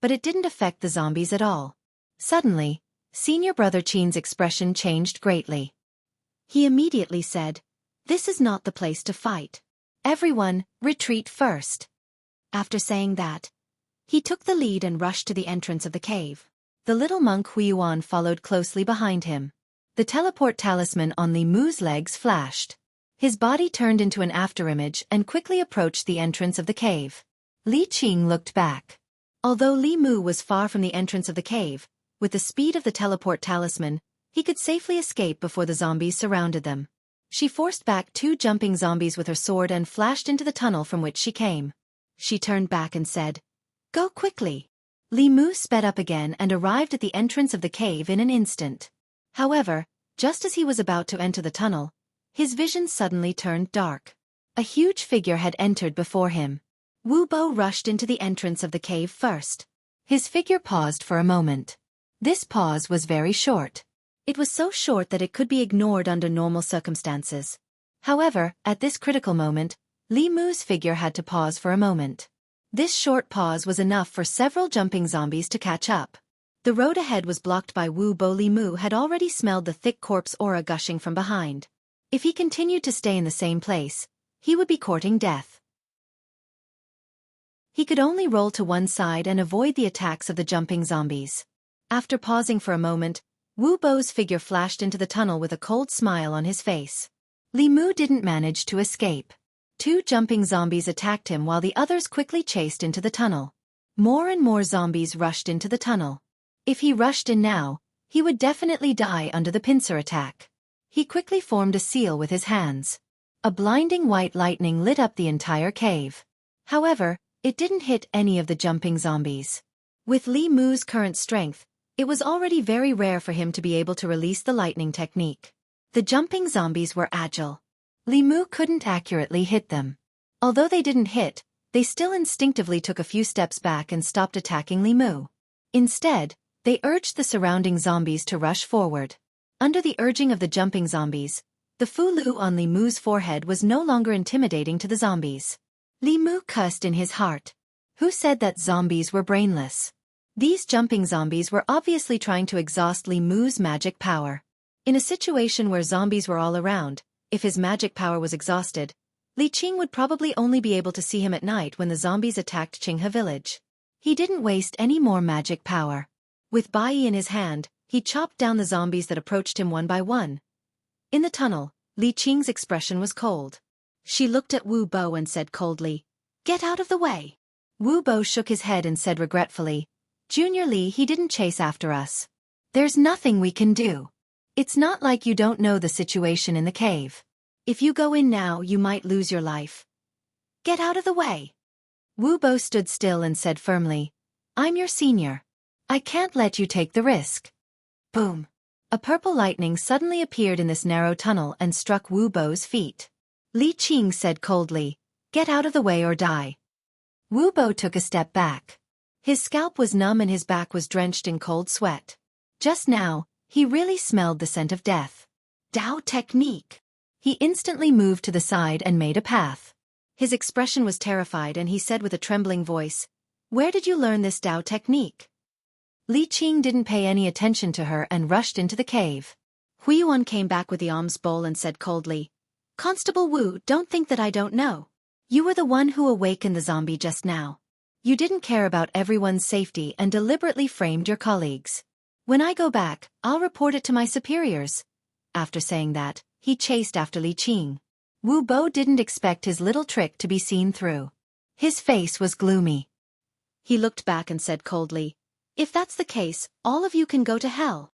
but it didn't affect the zombies at all. Suddenly, senior brother Qin's expression changed greatly. He immediately said, "This is not the place to fight. Everyone, retreat first." After saying that, he took the lead and rushed to the entrance of the cave. The little monk Huiyuan followed closely behind him. The teleport talisman on Li Mu's legs flashed. His body turned into an afterimage and quickly approached the entrance of the cave. Li Qing looked back. Although Li Mu was far from the entrance of the cave, with the speed of the teleport talisman, he could safely escape before the zombies surrounded them. She forced back 2 jumping zombies with her sword and flashed into the tunnel from which she came. She turned back and said, "Go quickly." Li Mu sped up again and arrived at the entrance of the cave in an instant. However, Just as he was about to enter the tunnel, his vision suddenly turned dark. A huge figure had entered before him. Wu Bo rushed into the entrance of the cave first. His figure paused for a moment. This pause was very short. It was so short that it could be ignored under normal circumstances. However, at this critical moment, Li Mu's figure had to pause for a moment. This short pause was enough for several jumping zombies to catch up. The road ahead was blocked by Wu Bo. Li Mu had already smelled the thick corpse aura gushing from behind. If he continued to stay in the same place, he would be courting death. He could only roll to one side and avoid the attacks of the jumping zombies. After pausing for a moment, Wu Bo's figure flashed into the tunnel with a cold smile on his face. Li Mu didn't manage to escape. Two jumping zombies attacked him while the others quickly chased into the tunnel. More and more zombies rushed into the tunnel. If he rushed in now, he would definitely die under the pincer attack. He quickly formed a seal with his hands. A blinding white lightning lit up the entire cave. However, it didn't hit any of the jumping zombies. With Li Mu's current strength, it was already very rare for him to be able to release the lightning technique. The jumping zombies were agile. Li Mu couldn't accurately hit them. Although they didn't hit, they still instinctively took a few steps back and stopped attacking Li Mu. Instead, they urged the surrounding zombies to rush forward. Under the urging of the jumping zombies, the Fu-Lu on Li Mu's forehead was no longer intimidating to the zombies. Li Mu cussed in his heart. Who said that zombies were brainless? These jumping zombies were obviously trying to exhaust Li Mu's magic power. In a situation where zombies were all around, if his magic power was exhausted, Li Qing would probably only be able to see him at night when the zombies attacked Qinghe village. He didn't waste any more magic power. With Bai in his hand, he chopped down the zombies that approached him one by one. In the tunnel, Li Qing's expression was cold. She looked at Wu Bo and said coldly, "Get out of the way." Wu Bo shook his head and said regretfully, "Junior Li, he didn't chase after us. There's nothing we can do. It's not like you don't know the situation in the cave. If you go in now, you might lose your life. Get out of the way." Wu Bo stood still and said firmly, "I'm your senior. I can't let you take the risk." Boom! A purple lightning suddenly appeared in this narrow tunnel and struck Wu Bo's feet. Li Qing said coldly, "Get out of the way or die." Wu Bo took a step back. His scalp was numb and his back was drenched in cold sweat. Just now, he really smelled the scent of death. Dao technique! He instantly moved to the side and made a path. His expression was terrified and he said with a trembling voice, "Where did you learn this Dao technique?" Li Qing didn't pay any attention to her and rushed into the cave. Huiyuan came back with the alms bowl and said coldly, "Constable Wu, don't think that I don't know. You were the one who awakened the zombie just now. You didn't care about everyone's safety and deliberately framed your colleagues. When I go back, I'll report it to my superiors." After saying that, he chased after Li Qing. Wu Bo didn't expect his little trick to be seen through. His face was gloomy. He looked back and said coldly, "If that's the case, all of you can go to hell."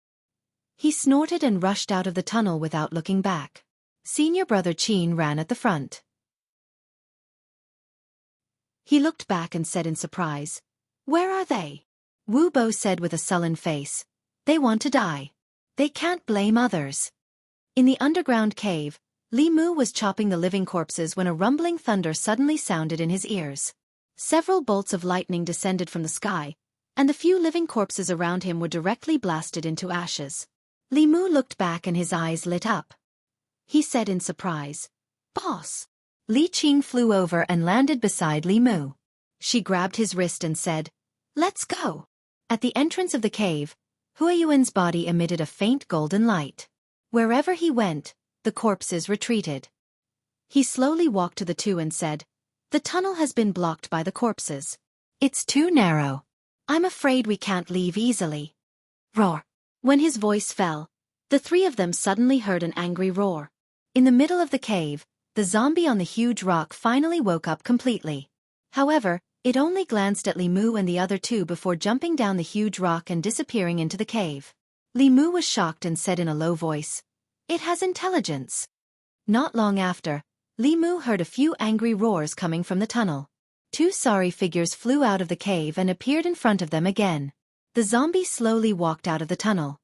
He snorted and rushed out of the tunnel without looking back. Senior brother Qin ran at the front. He looked back and said in surprise, "Where are they?" Wu Bo said with a sullen face, "They want to die. They can't blame others." In the underground cave, Li Mu was chopping the living corpses when a rumbling thunder suddenly sounded in his ears. Several bolts of lightning descended from the sky, and the few living corpses around him were directly blasted into ashes. Li Mu looked back and his eyes lit up. He said in surprise, "Boss." Li Qing flew over and landed beside Li Mu. She grabbed his wrist and said, "Let's go." At the entrance of the cave, Huiyuan's body emitted a faint golden light. Wherever he went, the corpses retreated. He slowly walked to the two and said, "The tunnel has been blocked by the corpses. It's too narrow. I'm afraid we can't leave easily." Roar! When his voice fell, the three of them suddenly heard an angry roar. In the middle of the cave, the zombie on the huge rock finally woke up completely. However, it only glanced at Li Mu and the other two before jumping down the huge rock and disappearing into the cave. Li Mu was shocked and said in a low voice, "It has intelligence." Not long after, Li Mu heard a few angry roars coming from the tunnel. Two sorry figures flew out of the cave and appeared in front of them again. The zombie slowly walked out of the tunnel.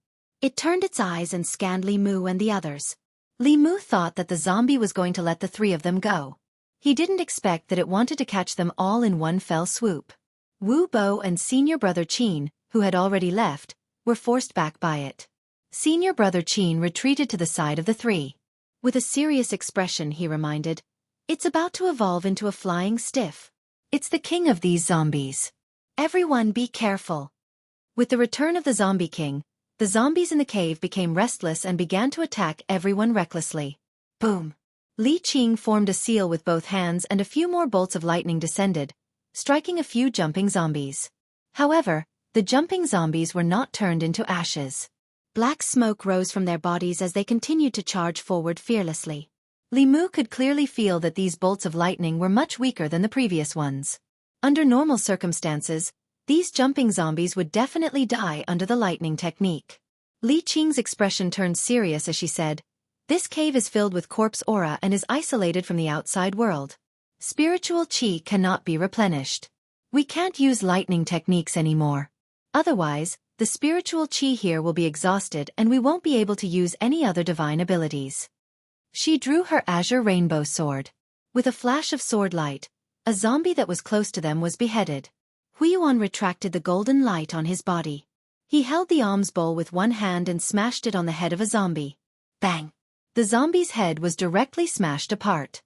It turned its eyes and scanned Li Mu and the others. Li Mu thought that the zombie was going to let the three of them go. He didn't expect that it wanted to catch them all in one fell swoop. Wu Bo and senior brother Qin, who had already left, were forced back by it. Senior brother Qin retreated to the side of the three. With a serious expression he reminded, "It's about to evolve into a flying stiff. It's the king of these zombies. Everyone be careful." With the return of the zombie king, the zombies in the cave became restless and began to attack everyone recklessly. Boom! Li Qing formed a seal with both hands and a few more bolts of lightning descended, striking a few jumping zombies. However, the jumping zombies were not turned into ashes. Black smoke rose from their bodies as they continued to charge forward fearlessly. Li Mu could clearly feel that these bolts of lightning were much weaker than the previous ones. Under normal circumstances, these jumping zombies would definitely die under the lightning technique. Li Qing's expression turned serious as she said, "This cave is filled with corpse aura and is isolated from the outside world. Spiritual qi cannot be replenished. We can't use lightning techniques anymore. Otherwise, the spiritual qi here will be exhausted and we won't be able to use any other divine abilities." She drew her azure rainbow sword. With a flash of sword light, a zombie that was close to them was beheaded. Huiyuan retracted the golden light on his body. He held the alms bowl with one hand and smashed it on the head of a zombie. Bang! The zombie's head was directly smashed apart.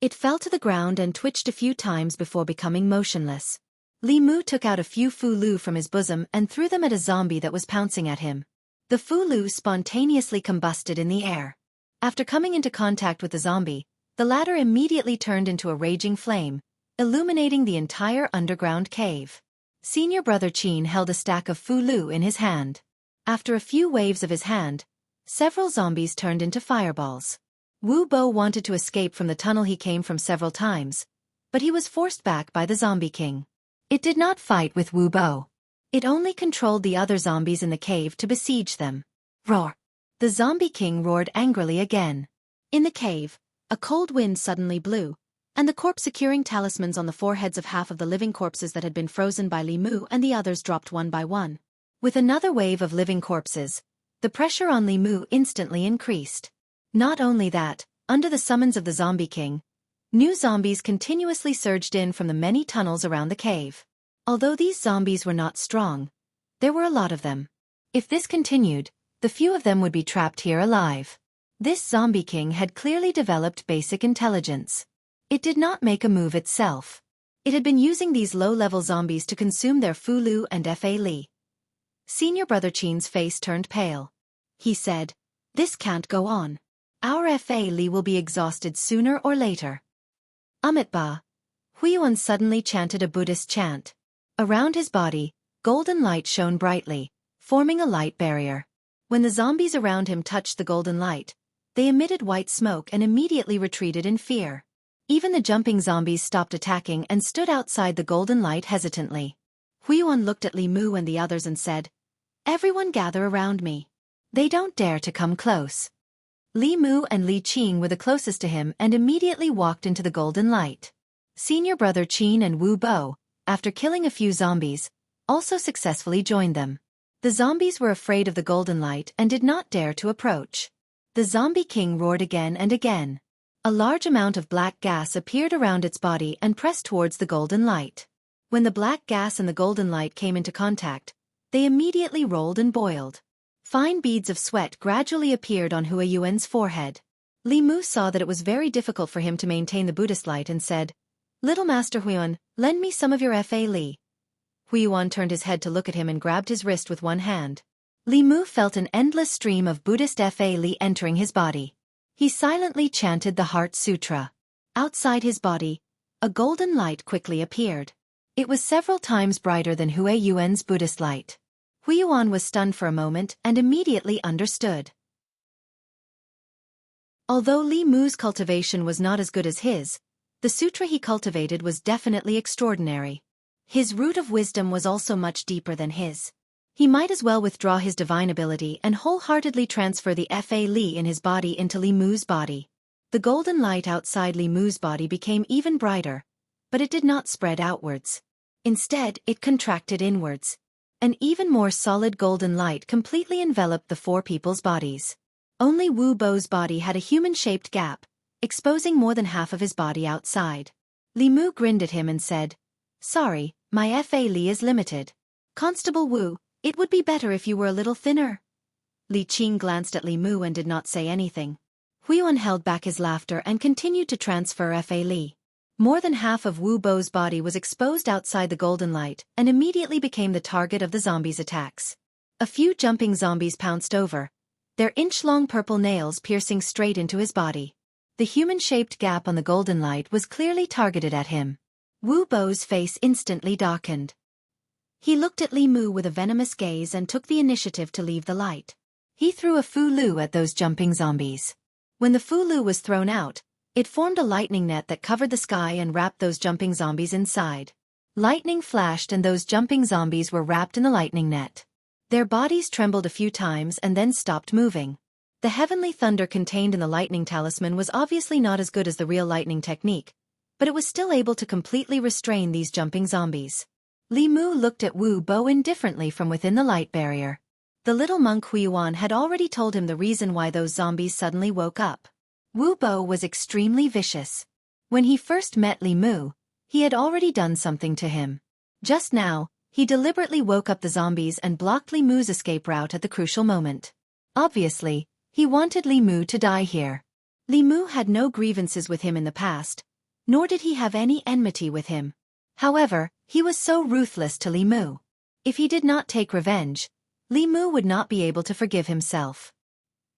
It fell to the ground and twitched a few times before becoming motionless. Li Mu took out a few fulu from his bosom and threw them at a zombie that was pouncing at him. The fulu spontaneously combusted in the air. After coming into contact with the zombie, the latter immediately turned into a raging flame, illuminating the entire underground cave. Senior brother Qin held a stack of fulu in his hand. After a few waves of his hand, several zombies turned into fireballs. Wu Bo wanted to escape from the tunnel he came from several times, but he was forced back by the zombie king. It did not fight with Wu Bo. It only controlled the other zombies in the cave to besiege them. Roar! The zombie king roared angrily again. In the cave, a cold wind suddenly blew, and the corpse-securing talismans on the foreheads of half of the living corpses that had been frozen by Li Mu and the others dropped one by one. With another wave of living corpses, the pressure on Li Mu instantly increased. Not only that, under the summons of the zombie king, new zombies continuously surged in from the many tunnels around the cave. Although these zombies were not strong, there were a lot of them. If this continued, the few of them would be trapped here alive. This zombie king had clearly developed basic intelligence. It did not make a move itself. It had been using these low-level zombies to consume their fulu and fa li. Senior brother Qin's face turned pale. He said, "This can't go on. Our fa li will be exhausted sooner or later." Ba. Huiyuan suddenly chanted a Buddhist chant. Around his body, golden light shone brightly, forming a light barrier. When the zombies around him touched the golden light, they emitted white smoke and immediately retreated in fear. Even the jumping zombies stopped attacking and stood outside the golden light hesitantly. Huiyuan looked at Li Mu and the others and said, "Everyone gather around me. They don't dare to come close." Li Mu and Li Qing were the closest to him and immediately walked into the golden light. Senior brother Qin and Wu Bo, after killing a few zombies, also successfully joined them. The zombies were afraid of the golden light and did not dare to approach. The zombie king roared again and again. A large amount of black gas appeared around its body and pressed towards the golden light. When the black gas and the golden light came into contact, they immediately rolled and boiled. Fine beads of sweat gradually appeared on Huiyuan's forehead. Li Mu saw that it was very difficult for him to maintain the Buddhist light and said, "Little Master Huiyuan, lend me some of your fa li." Huiyuan turned his head to look at him and grabbed his wrist with one hand. Li Mu felt an endless stream of Buddhist fa li entering his body. He silently chanted the Heart Sutra. Outside his body, a golden light quickly appeared. It was several times brighter than Huiyuan's Buddhist light. Huiyuan was stunned for a moment and immediately understood. Although Li Mu's cultivation was not as good as his, the sutra he cultivated was definitely extraordinary. His root of wisdom was also much deeper than his. He might as well withdraw his divine ability and wholeheartedly transfer the fa li in his body into Li Mu's body. The golden light outside Li Mu's body became even brighter, but it did not spread outwards. Instead, it contracted inwards. An even more solid golden light completely enveloped the four people's bodies. Only Wu Bo's body had a human-shaped gap, exposing more than half of his body outside. Li Mu grinned at him and said, "Sorry, my FA Li is limited. Constable Wu, it would be better if you were a little thinner." Li Qing glanced at Li Mu and did not say anything. Huiyuan held back his laughter and continued to transfer FA Li. More than half of Wu Bo's body was exposed outside the golden light and immediately became the target of the zombies' attacks. A few jumping zombies pounced over, their inch-long purple nails piercing straight into his body. The human-shaped gap on the golden light was clearly targeted at him. Wu Bo's face instantly darkened. He looked at Li Mu with a venomous gaze and took the initiative to leave the light. He threw a Fu Lu at those jumping zombies. When the Fu Lu was thrown out, it formed a lightning net that covered the sky and wrapped those jumping zombies inside. Lightning flashed and those jumping zombies were wrapped in the lightning net. Their bodies trembled a few times and then stopped moving. The heavenly thunder contained in the lightning talisman was obviously not as good as the real lightning technique, but it was still able to completely restrain these jumping zombies. Li Mu looked at Wu Bo indifferently from within the light barrier. The little monk Huiyuan had already told him the reason why those zombies suddenly woke up. Wu Bo was extremely vicious. When he first met Li Mu, he had already done something to him. Just now, he deliberately woke up the zombies and blocked Li Mu's escape route at the crucial moment. Obviously, he wanted Li Mu to die here. Li Mu had no grievances with him in the past, nor did he have any enmity with him. However, he was so ruthless to Li Mu. If he did not take revenge, Li Mu would not be able to forgive himself.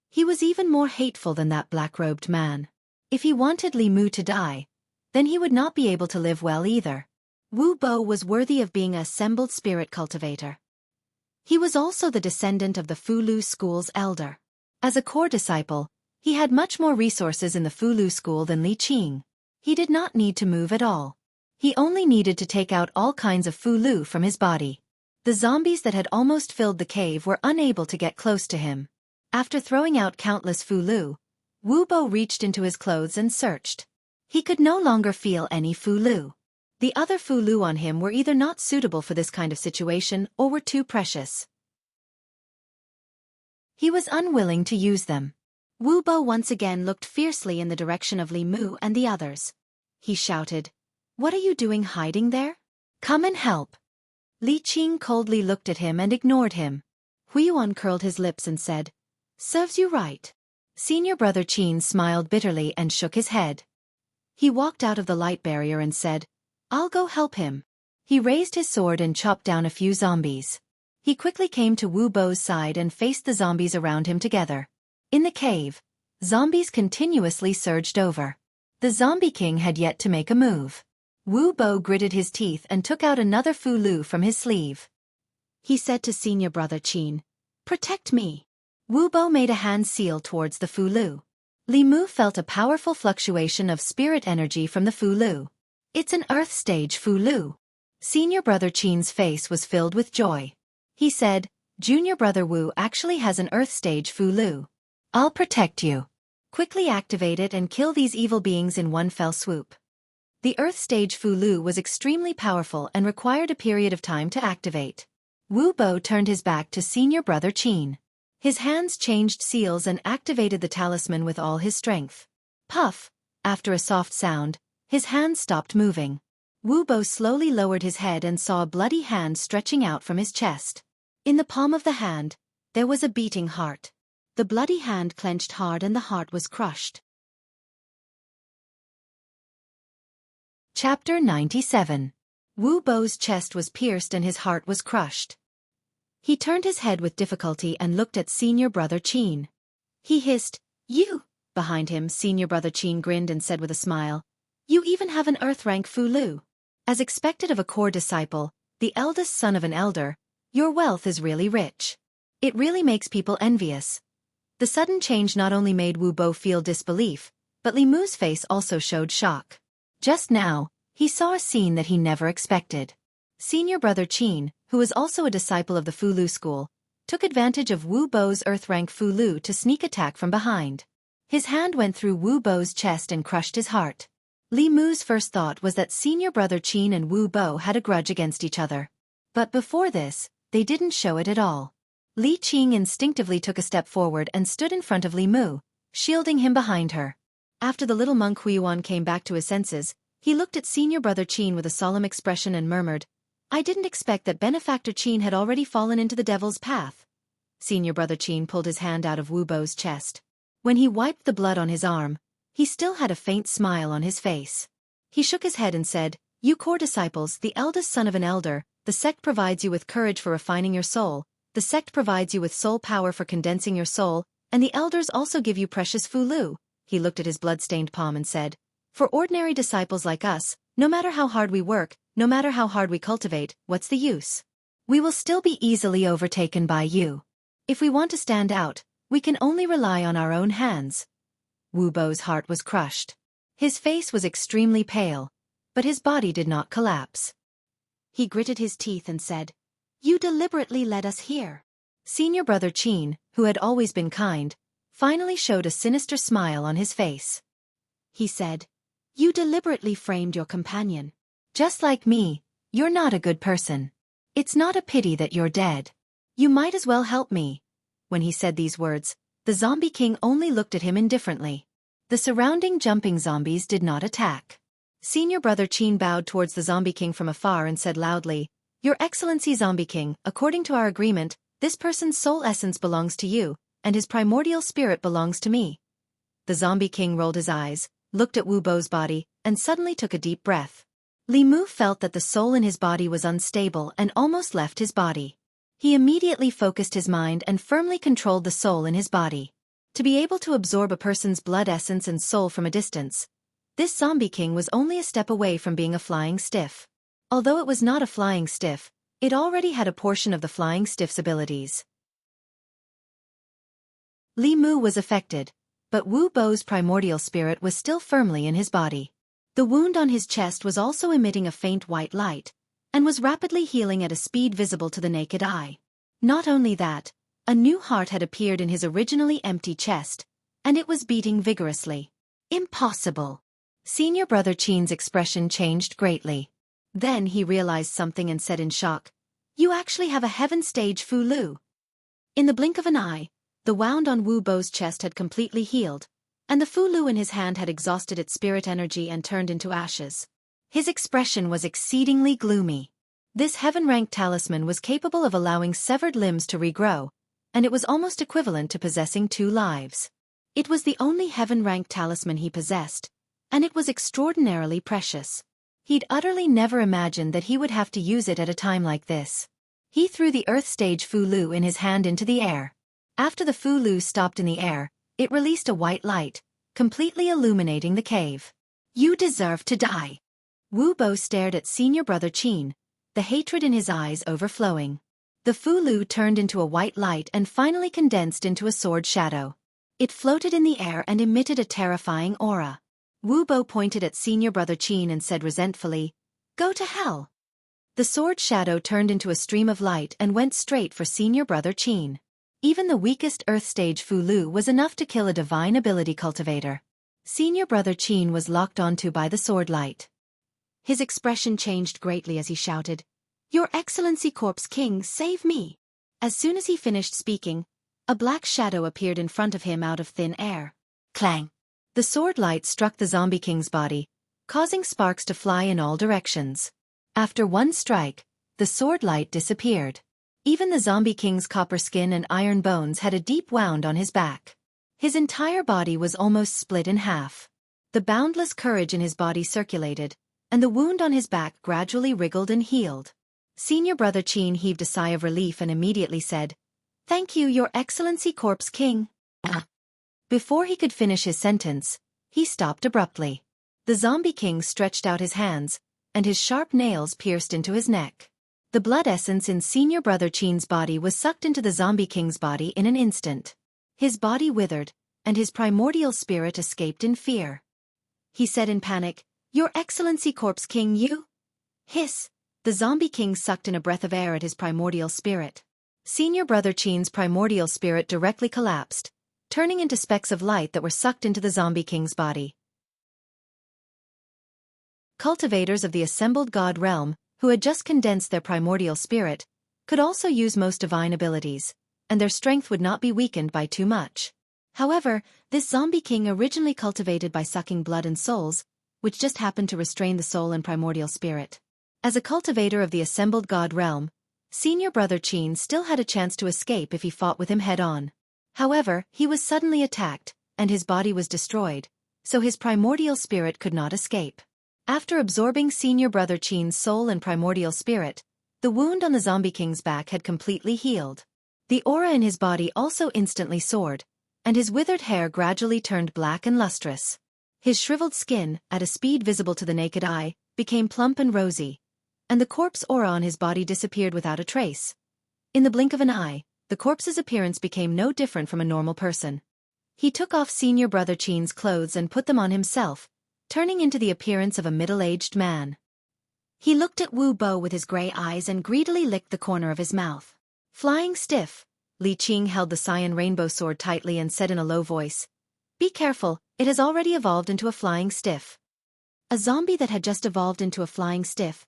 He was even more hateful than that black-robed man. If he wanted Li Mu to die, then he would not be able to live well either. Wu Bo was worthy of being a assembled spirit cultivator. He was also the descendant of the Fu Lu school's elder. As a core disciple, he had much more resources in the Fu Lu school than Li Qing. He did not need to move at all. He only needed to take out all kinds of Fu Lu from his body. The zombies that had almost filled the cave were unable to get close to him. After throwing out countless Fu Lu, Wu Bo reached into his clothes and searched. He could no longer feel any Fu Lu. The other Fu Lu on him were either not suitable for this kind of situation or were too precious. He was unwilling to use them. Wu Bo once again looked fiercely in the direction of Li Mu and the others. He shouted, "What are you doing hiding there? Come and help." Li Qing coldly looked at him and ignored him. Huiyuan curled his lips and said, "Serves you right." Senior brother Qin smiled bitterly and shook his head. He walked out of the light barrier and said, "I'll go help him." He raised his sword and chopped down a few zombies. He quickly came to Wu Bo's side and faced the zombies around him together. In the cave, zombies continuously surged over. The Zombie King had yet to make a move. Wu Bo gritted his teeth and took out another Fu Lu from his sleeve. He said to senior brother Qin, "Protect me." Wu Bo made a hand seal towards the Fu Lu. Li Mu felt a powerful fluctuation of spirit energy from the Fu Lu. "It's an Earth Stage Fu Lu." Senior brother Qin's face was filled with joy. He said, "Junior brother Wu actually has an Earth Stage Fu Lu. I'll protect you. Quickly activate it and kill these evil beings in one fell swoop." The Earth Stage Fu Lu was extremely powerful and required a period of time to activate. Wu Bo turned his back to senior brother Qin. His hands changed seals and activated the talisman with all his strength. Puff! After a soft sound, his hands stopped moving. Wu Bo slowly lowered his head and saw a bloody hand stretching out from his chest. In the palm of the hand, there was a beating heart. The bloody hand clenched hard and the heart was crushed. Chapter 97. Wu Bo's chest was pierced and his heart was crushed. He turned his head with difficulty and looked at senior brother Qin. He hissed, "You!" Behind him, senior brother Qin grinned and said with a smile, "You even have an Earth rank Fu Lu. As expected of a core disciple, the eldest son of an elder, your wealth is really rich. It really makes people envious." The sudden change not only made Wu Bo feel disbelief, but Li Mu's face also showed shock. Just now, he saw a scene that he never expected. Senior brother Qin, who was also a disciple of the Fu Lu school, took advantage of Wu Bo's Earth rank Fu Lu to sneak attack from behind. His hand went through Wu Bo's chest and crushed his heart. Li Mu's first thought was that senior brother Qin and Wu Bo had a grudge against each other. But before this, they didn't show it at all. Li Qing instinctively took a step forward and stood in front of Li Mu, shielding him behind her. After the little monk Huiyuan came back to his senses, he looked at senior brother Qin with a solemn expression and murmured, "I didn't expect that benefactor Qin had already fallen into the devil's path." Senior brother Qin pulled his hand out of Wu Bo's chest. When he wiped the blood on his arm, he still had a faint smile on his face. He shook his head and said, "You core disciples, the eldest son of an elder, the sect provides you with courage for refining your soul, the sect provides you with soul power for condensing your soul, and the elders also give you precious Fu Lu." He looked at his blood-stained palm and said, "For ordinary disciples like us, no matter how hard we work, no matter how hard we cultivate, what's the use? We will still be easily overtaken by you. If we want to stand out, we can only rely on our own hands." Wu Bo's heart was crushed. His face was extremely pale, but his body did not collapse. He gritted his teeth and said, "You deliberately led us here." Senior brother Qin, who had always been kind, finally showed a sinister smile on his face. He said, "You deliberately framed your companion. Just like me, you're not a good person. It's not a pity that you're dead. You might as well help me." When he said these words, the zombie king only looked at him indifferently. The surrounding jumping zombies did not attack. Senior brother Qin bowed towards the zombie king from afar and said loudly, "Your Excellency Zombie King, according to our agreement, this person's soul essence belongs to you, and his primordial spirit belongs to me." The zombie king rolled his eyes, looked at Wu Bo's body, and suddenly took a deep breath. Li Mu felt that the soul in his body was unstable and almost left his body. He immediately focused his mind and firmly controlled the soul in his body. To be able to absorb a person's blood essence and soul from a distance, this zombie king was only a step away from being a flying stiff. Although it was not a flying stiff, it already had a portion of the flying stiff's abilities. Li Mu was affected, but Wu Bo's primordial spirit was still firmly in his body. The wound on his chest was also emitting a faint white light, and was rapidly healing at a speed visible to the naked eye. Not only that, a new heart had appeared in his originally empty chest, and it was beating vigorously. "Impossible!" Senior brother Qin's expression changed greatly. Then he realized something and said in shock, "You actually have a heaven stage Fu Lu." In the blink of an eye, the wound on Wu Bo's chest had completely healed, and the Fu Lu in his hand had exhausted its spirit energy and turned into ashes. His expression was exceedingly gloomy. This heaven-ranked talisman was capable of allowing severed limbs to regrow, and it was almost equivalent to possessing 2 lives. It was the only heaven-ranked talisman he possessed, and it was extraordinarily precious. He'd utterly never imagined that he would have to use it at a time like this. He threw the earth stage Fu Lu in his hand into the air. After the Fu Lu stopped in the air, it released a white light, completely illuminating the cave. "You deserve to die." Wu Bo stared at senior brother Qin, the hatred in his eyes overflowing. The Fu Lu turned into a white light and finally condensed into a sword shadow. It floated in the air and emitted a terrifying aura. Wu Bo pointed at senior brother Qin and said resentfully, "Go to hell." The sword shadow turned into a stream of light and went straight for senior brother Qin. Even the weakest earth stage Fu Lu was enough to kill a divine ability cultivator. Senior brother Qin was locked onto by the sword light. His expression changed greatly as he shouted, "Your Excellency Corpse King, save me!" As soon as he finished speaking, a black shadow appeared in front of him out of thin air. Clang! The sword light struck the zombie king's body, causing sparks to fly in all directions. After one strike, the sword light disappeared. Even the zombie king's copper skin and iron bones had a deep wound on his back. His entire body was almost split in half. The boundless courage in his body circulated, and the wound on his back gradually wriggled and healed. Senior brother Qin heaved a sigh of relief and immediately said, "Thank you, Your Excellency Corpse King." Before he could finish his sentence, he stopped abruptly. The zombie king stretched out his hands, and his sharp nails pierced into his neck. The blood essence in senior brother Qin's body was sucked into the zombie king's body in an instant. His body withered, and his primordial spirit escaped in fear. He said in panic, "Your Excellency Corpse King, you?" Hiss! The zombie king sucked in a breath of air at his primordial spirit. Senior brother Qin's primordial spirit directly collapsed, turning into specks of light that were sucked into the zombie king's body. Cultivators of the assembled god realm, who had just condensed their primordial spirit, could also use most divine abilities, and their strength would not be weakened by too much. However, this zombie king originally cultivated by sucking blood and souls, which just happened to restrain the soul and primordial spirit. As a cultivator of the assembled god realm, senior brother Qin still had a chance to escape if he fought with him head-on. However, he was suddenly attacked, and his body was destroyed, so his primordial spirit could not escape. After absorbing senior brother Qin's soul and primordial spirit, the wound on the zombie king's back had completely healed. The aura in his body also instantly soared, and his withered hair gradually turned black and lustrous. His shriveled skin, at a speed visible to the naked eye, became plump and rosy, and the corpse aura on his body disappeared without a trace. In the blink of an eye, the corpse's appearance became no different from a normal person. He took off senior brother Qin's clothes and put them on himself, turning into the appearance of a middle-aged man. He looked at Wu Bo with his gray eyes and greedily licked the corner of his mouth. Flying stiff, Li Qing held the cyan rainbow sword tightly and said in a low voice, "Be careful, it has already evolved into a flying stiff." A zombie that had just evolved into a flying stiff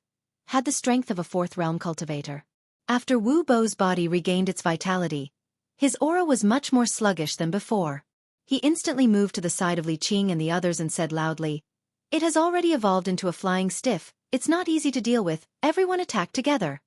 had the strength of a fourth realm cultivator. After Wu Bo's body regained its vitality, his aura was much more sluggish than before. He instantly moved to the side of Li Qing and the others and said loudly, "It has already evolved into a flying stiff, it's not easy to deal with, everyone attack together."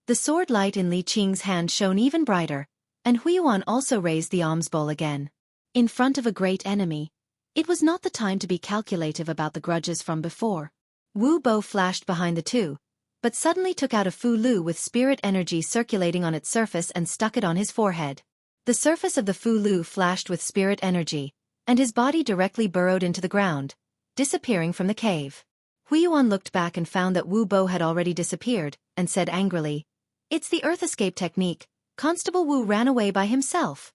The sword light in Li Qing's hand shone even brighter, and Huiyuan also raised the alms bowl again. In front of a great enemy, it was not the time to be calculative about the grudges from before. Wu Bo flashed behind the two, but suddenly took out a Fu Lu with spirit energy circulating on its surface and stuck it on his forehead. The surface of the Fu Lu flashed with spirit energy, and his body directly burrowed into the ground, disappearing from the cave. Huiyuan looked back and found that Wu Bo had already disappeared, and said angrily, "It's the earth escape technique, Constable Wu ran away by himself."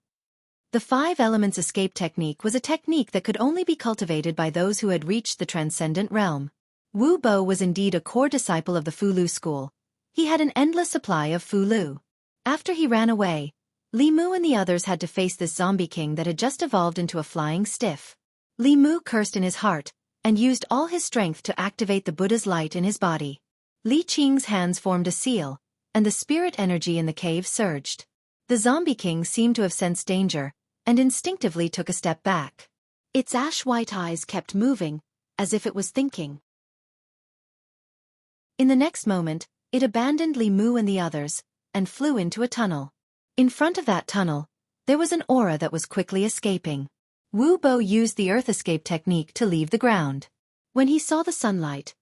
The five elements escape technique was a technique that could only be cultivated by those who had reached the transcendent realm. Wu Bo was indeed a core disciple of the Fu Lu school. He had an endless supply of Fu Lu. After he ran away, Li Mu and the others had to face this zombie king that had just evolved into a flying stiff. Li Mu cursed in his heart, and used all his strength to activate the Buddha's light in his body. Li Qing's hands formed a seal, and the spirit energy in the cave surged. The zombie king seemed to have sensed danger, and instinctively took a step back. Its ash-white eyes kept moving, as if it was thinking. In the next moment, it abandoned Li Mu and the others, and flew into a tunnel. In front of that tunnel, there was an aura that was quickly escaping. Wu Bo used the earth escape technique to leave the ground. When he saw the sunlight,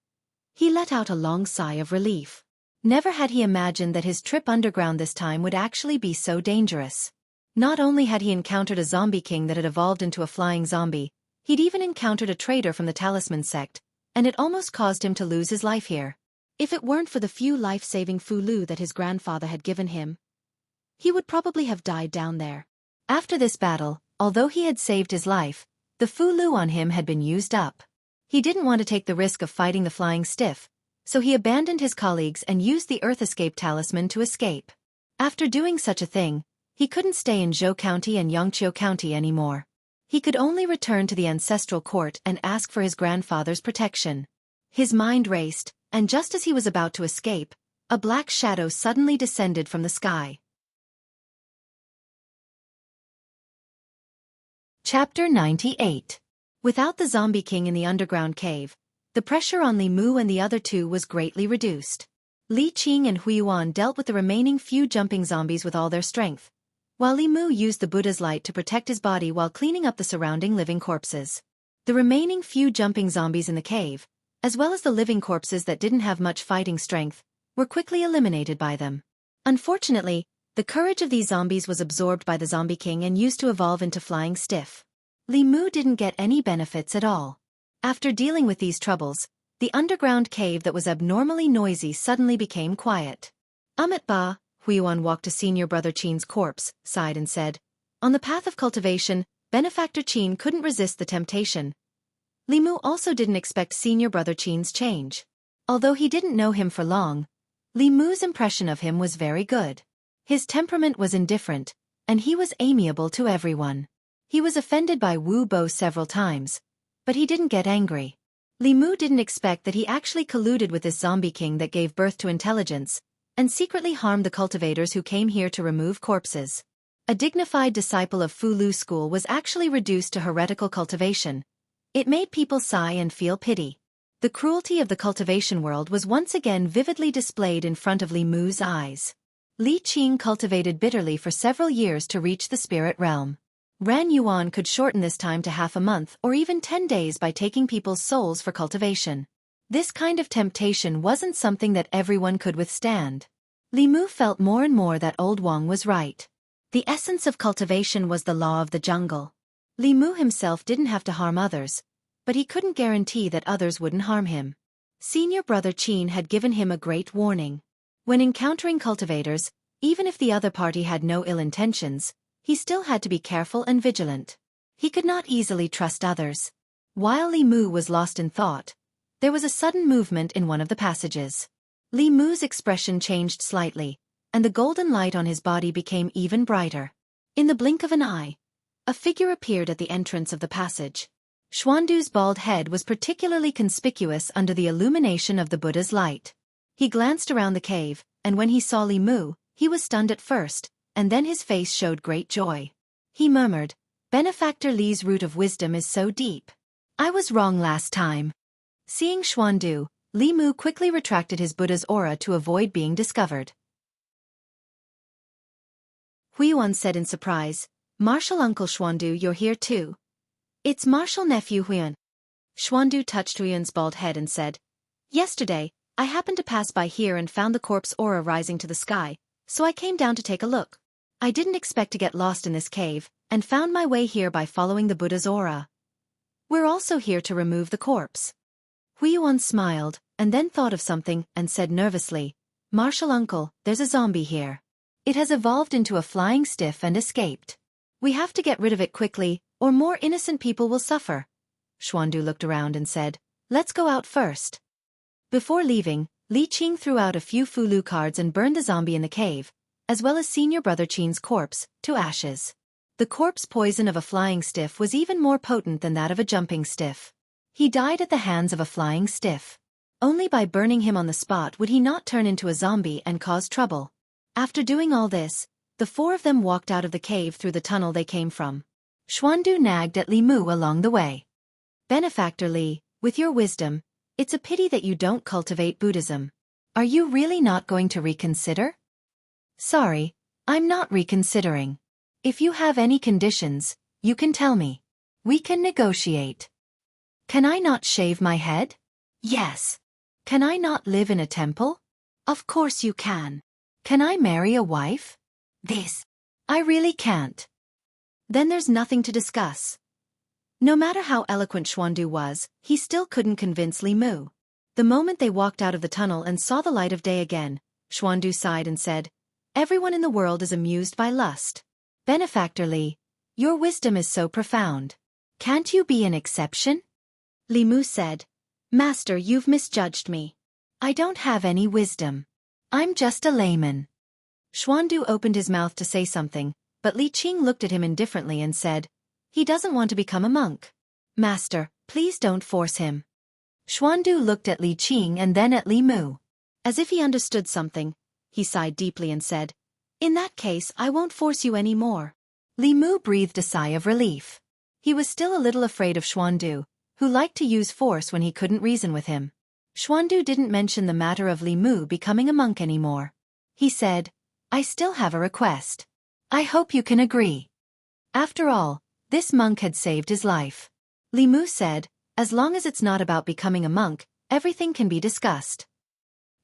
he let out a long sigh of relief. Never had he imagined that his trip underground this time would actually be so dangerous. Not only had he encountered a zombie king that had evolved into a flying zombie, he'd even encountered a traitor from the Talisman sect, and it almost caused him to lose his life here. If it weren't for the few life-saving Fu Lu that his grandfather had given him, he would probably have died down there. After this battle, although he had saved his life, the Fu Lu on him had been used up. He didn't want to take the risk of fighting the flying stiff, so he abandoned his colleagues and used the Earth Escape Talisman to escape. After doing such a thing, he couldn't stay in Zhou County and Yangqiu County anymore. He could only return to the ancestral court and ask for his grandfather's protection. His mind raced, and just as he was about to escape, a black shadow suddenly descended from the sky. Chapter 98. Without the zombie king in the underground cave, the pressure on Li Mu and the other two was greatly reduced. Li Qing and Huiyuan dealt with the remaining few jumping zombies with all their strength, while Li Mu used the Buddha's light to protect his body while cleaning up the surrounding living corpses. The remaining few jumping zombies in the cave, as well as the living corpses that didn't have much fighting strength, were quickly eliminated by them. Unfortunately, the courage of these zombies was absorbed by the zombie king and used to evolve into flying stiff. Li Mu didn't get any benefits at all. After dealing with these troubles, the underground cave that was abnormally noisy suddenly became quiet. Ba, Huiyuan walked to senior brother Qin's corpse, sighed and said, "On the path of cultivation, benefactor Qin couldn't resist the temptation." Li Mu also didn't expect senior brother Qin's change. Although he didn't know him for long, Li Mu's impression of him was very good. His temperament was indifferent, and he was amiable to everyone. He was offended by Wu Bo several times, but he didn't get angry. Li Mu didn't expect that he actually colluded with this zombie king that gave birth to intelligence, and secretly harmed the cultivators who came here to remove corpses. A dignified disciple of Fu Lu school was actually reduced to heretical cultivation. It made people sigh and feel pity. The cruelty of the cultivation world was once again vividly displayed in front of Li Mu's eyes. Li Qing cultivated bitterly for several years to reach the spirit realm. Ran Yuan could shorten this time to half a month or even 10 days by taking people's souls for cultivation. This kind of temptation wasn't something that everyone could withstand. Li Mu felt more and more that old Wang was right. The essence of cultivation was the law of the jungle. Li Mu himself didn't have to harm others, but he couldn't guarantee that others wouldn't harm him. Senior brother Qin had given him a great warning. When encountering cultivators, even if the other party had no ill intentions, he still had to be careful and vigilant. He could not easily trust others. While Li Mu was lost in thought, there was a sudden movement in one of the passages. Li Mu's expression changed slightly, and the golden light on his body became even brighter. In the blink of an eye, a figure appeared at the entrance of the passage. Xuandu's bald head was particularly conspicuous under the illumination of the Buddha's light. He glanced around the cave, and when he saw Li Mu, he was stunned at first, and then his face showed great joy. He murmured, "Benefactor Li's root of wisdom is so deep. I was wrong last time." Seeing Xuandu, Li Mu quickly retracted his Buddha's aura to avoid being discovered. Huiyuan said in surprise, "Martial Uncle Xuandu, you're here too." "It's Martial Nephew Huiyuan." Xuandu touched Huiyuan's bald head and said, "Yesterday, I happened to pass by here and found the corpse aura rising to the sky, so I came down to take a look. I didn't expect to get lost in this cave, and found my way here by following the Buddha's aura. We're also here to remove the corpse." Huiyuan smiled, and then thought of something, and said nervously, "Martial Uncle, there's a zombie here. It has evolved into a flying stiff and escaped. We have to get rid of it quickly, or more innocent people will suffer." Xuandu looked around and said, "Let's go out first." Before leaving, Li Qing threw out a few Fu Lu cards and burned the zombie in the cave, as well as senior brother Qin's corpse, to ashes. The corpse poison of a flying stiff was even more potent than that of a jumping stiff. He died at the hands of a flying stiff. Only by burning him on the spot would he not turn into a zombie and cause trouble. After doing all this, the four of them walked out of the cave through the tunnel they came from. Xuandu nagged at Li Mu along the way. "Benefactor Li, with your wisdom, it's a pity that you don't cultivate Buddhism. Are you really not going to reconsider?" "Sorry, I'm not reconsidering. If you have any conditions, you can tell me. We can negotiate." "Can I not shave my head?" "Yes." "Can I not live in a temple?" "Of course you can." "Can I marry a wife?" "This. I really can't." Then there's nothing to discuss. No matter how eloquent Xuandu was, he still couldn't convince Li Mu. The moment they walked out of the tunnel and saw the light of day again, Xuandu sighed and said, "Everyone in the world is amused by lust. Benefactor Li, your wisdom is so profound. Can't you be an exception?" Li Mu said, "Master, you've misjudged me. I don't have any wisdom. I'm just a layman." Xuandu opened his mouth to say something, but Li Qing looked at him indifferently and said, "He doesn't want to become a monk. Master, please don't force him." Xuandu looked at Li Qing and then at Li Mu. As if he understood something, he sighed deeply and said, "In that case I won't force you any more." Li Mu breathed a sigh of relief. He was still a little afraid of Xuandu, who liked to use force when he couldn't reason with him. Xuandu didn't mention the matter of Li Mu becoming a monk anymore. He said, "I still have a request. I hope you can agree." After all, this monk had saved his life. Li Mu said, "As long as it's not about becoming a monk, everything can be discussed."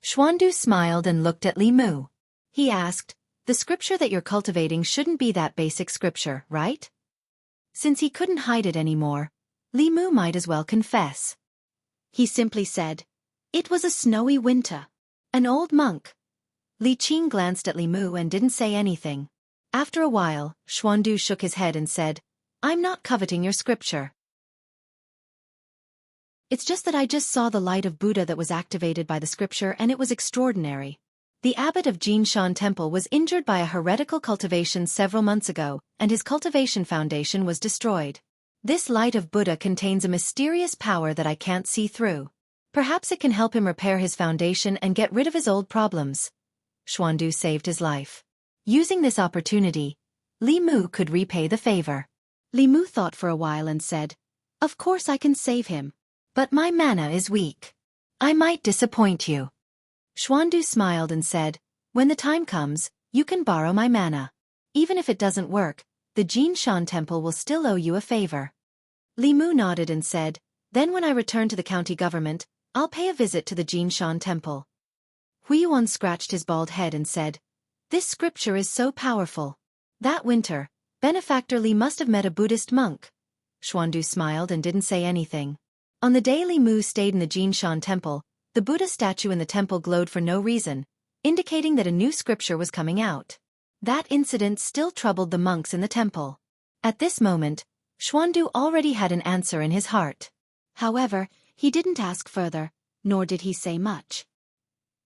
Xuandu smiled and looked at Li Mu. He asked, "The scripture that you're cultivating shouldn't be that basic scripture, right?" Since he couldn't hide it anymore, Li Mu might as well confess. He simply said, "It was a snowy winter. An old monk." Li Qing glanced at Li Mu and didn't say anything. After a while, Xuandu shook his head and said, "I'm not coveting your scripture. It's just that I just saw the light of Buddha that was activated by the scripture and it was extraordinary. The abbot of Jinshan Temple was injured by a heretical cultivation several months ago, and his cultivation foundation was destroyed. This light of Buddha contains a mysterious power that I can't see through. Perhaps it can help him repair his foundation and get rid of his old problems. Xuandu saved his life. Using this opportunity, Li Mu could repay the favor. Li Mu thought for a while and said, "Of course I can save him. But my mana is weak. I might disappoint you." Xuandu smiled and said, "When the time comes, you can borrow my mana. Even if it doesn't work, the Jinshan temple will still owe you a favor." Li Mu nodded and said, "Then when I return to the county government, I'll pay a visit to the Jinshan temple." Huiyuan scratched his bald head and said, "This scripture is so powerful. That winter, benefactor Li must have met a Buddhist monk." Xuandu smiled and didn't say anything. On the day Li Mu stayed in the Jinshan temple, the Buddha statue in the temple glowed for no reason, indicating that a new scripture was coming out. That incident still troubled the monks in the temple. At this moment, Xuandu already had an answer in his heart. However, he didn't ask further, nor did he say much.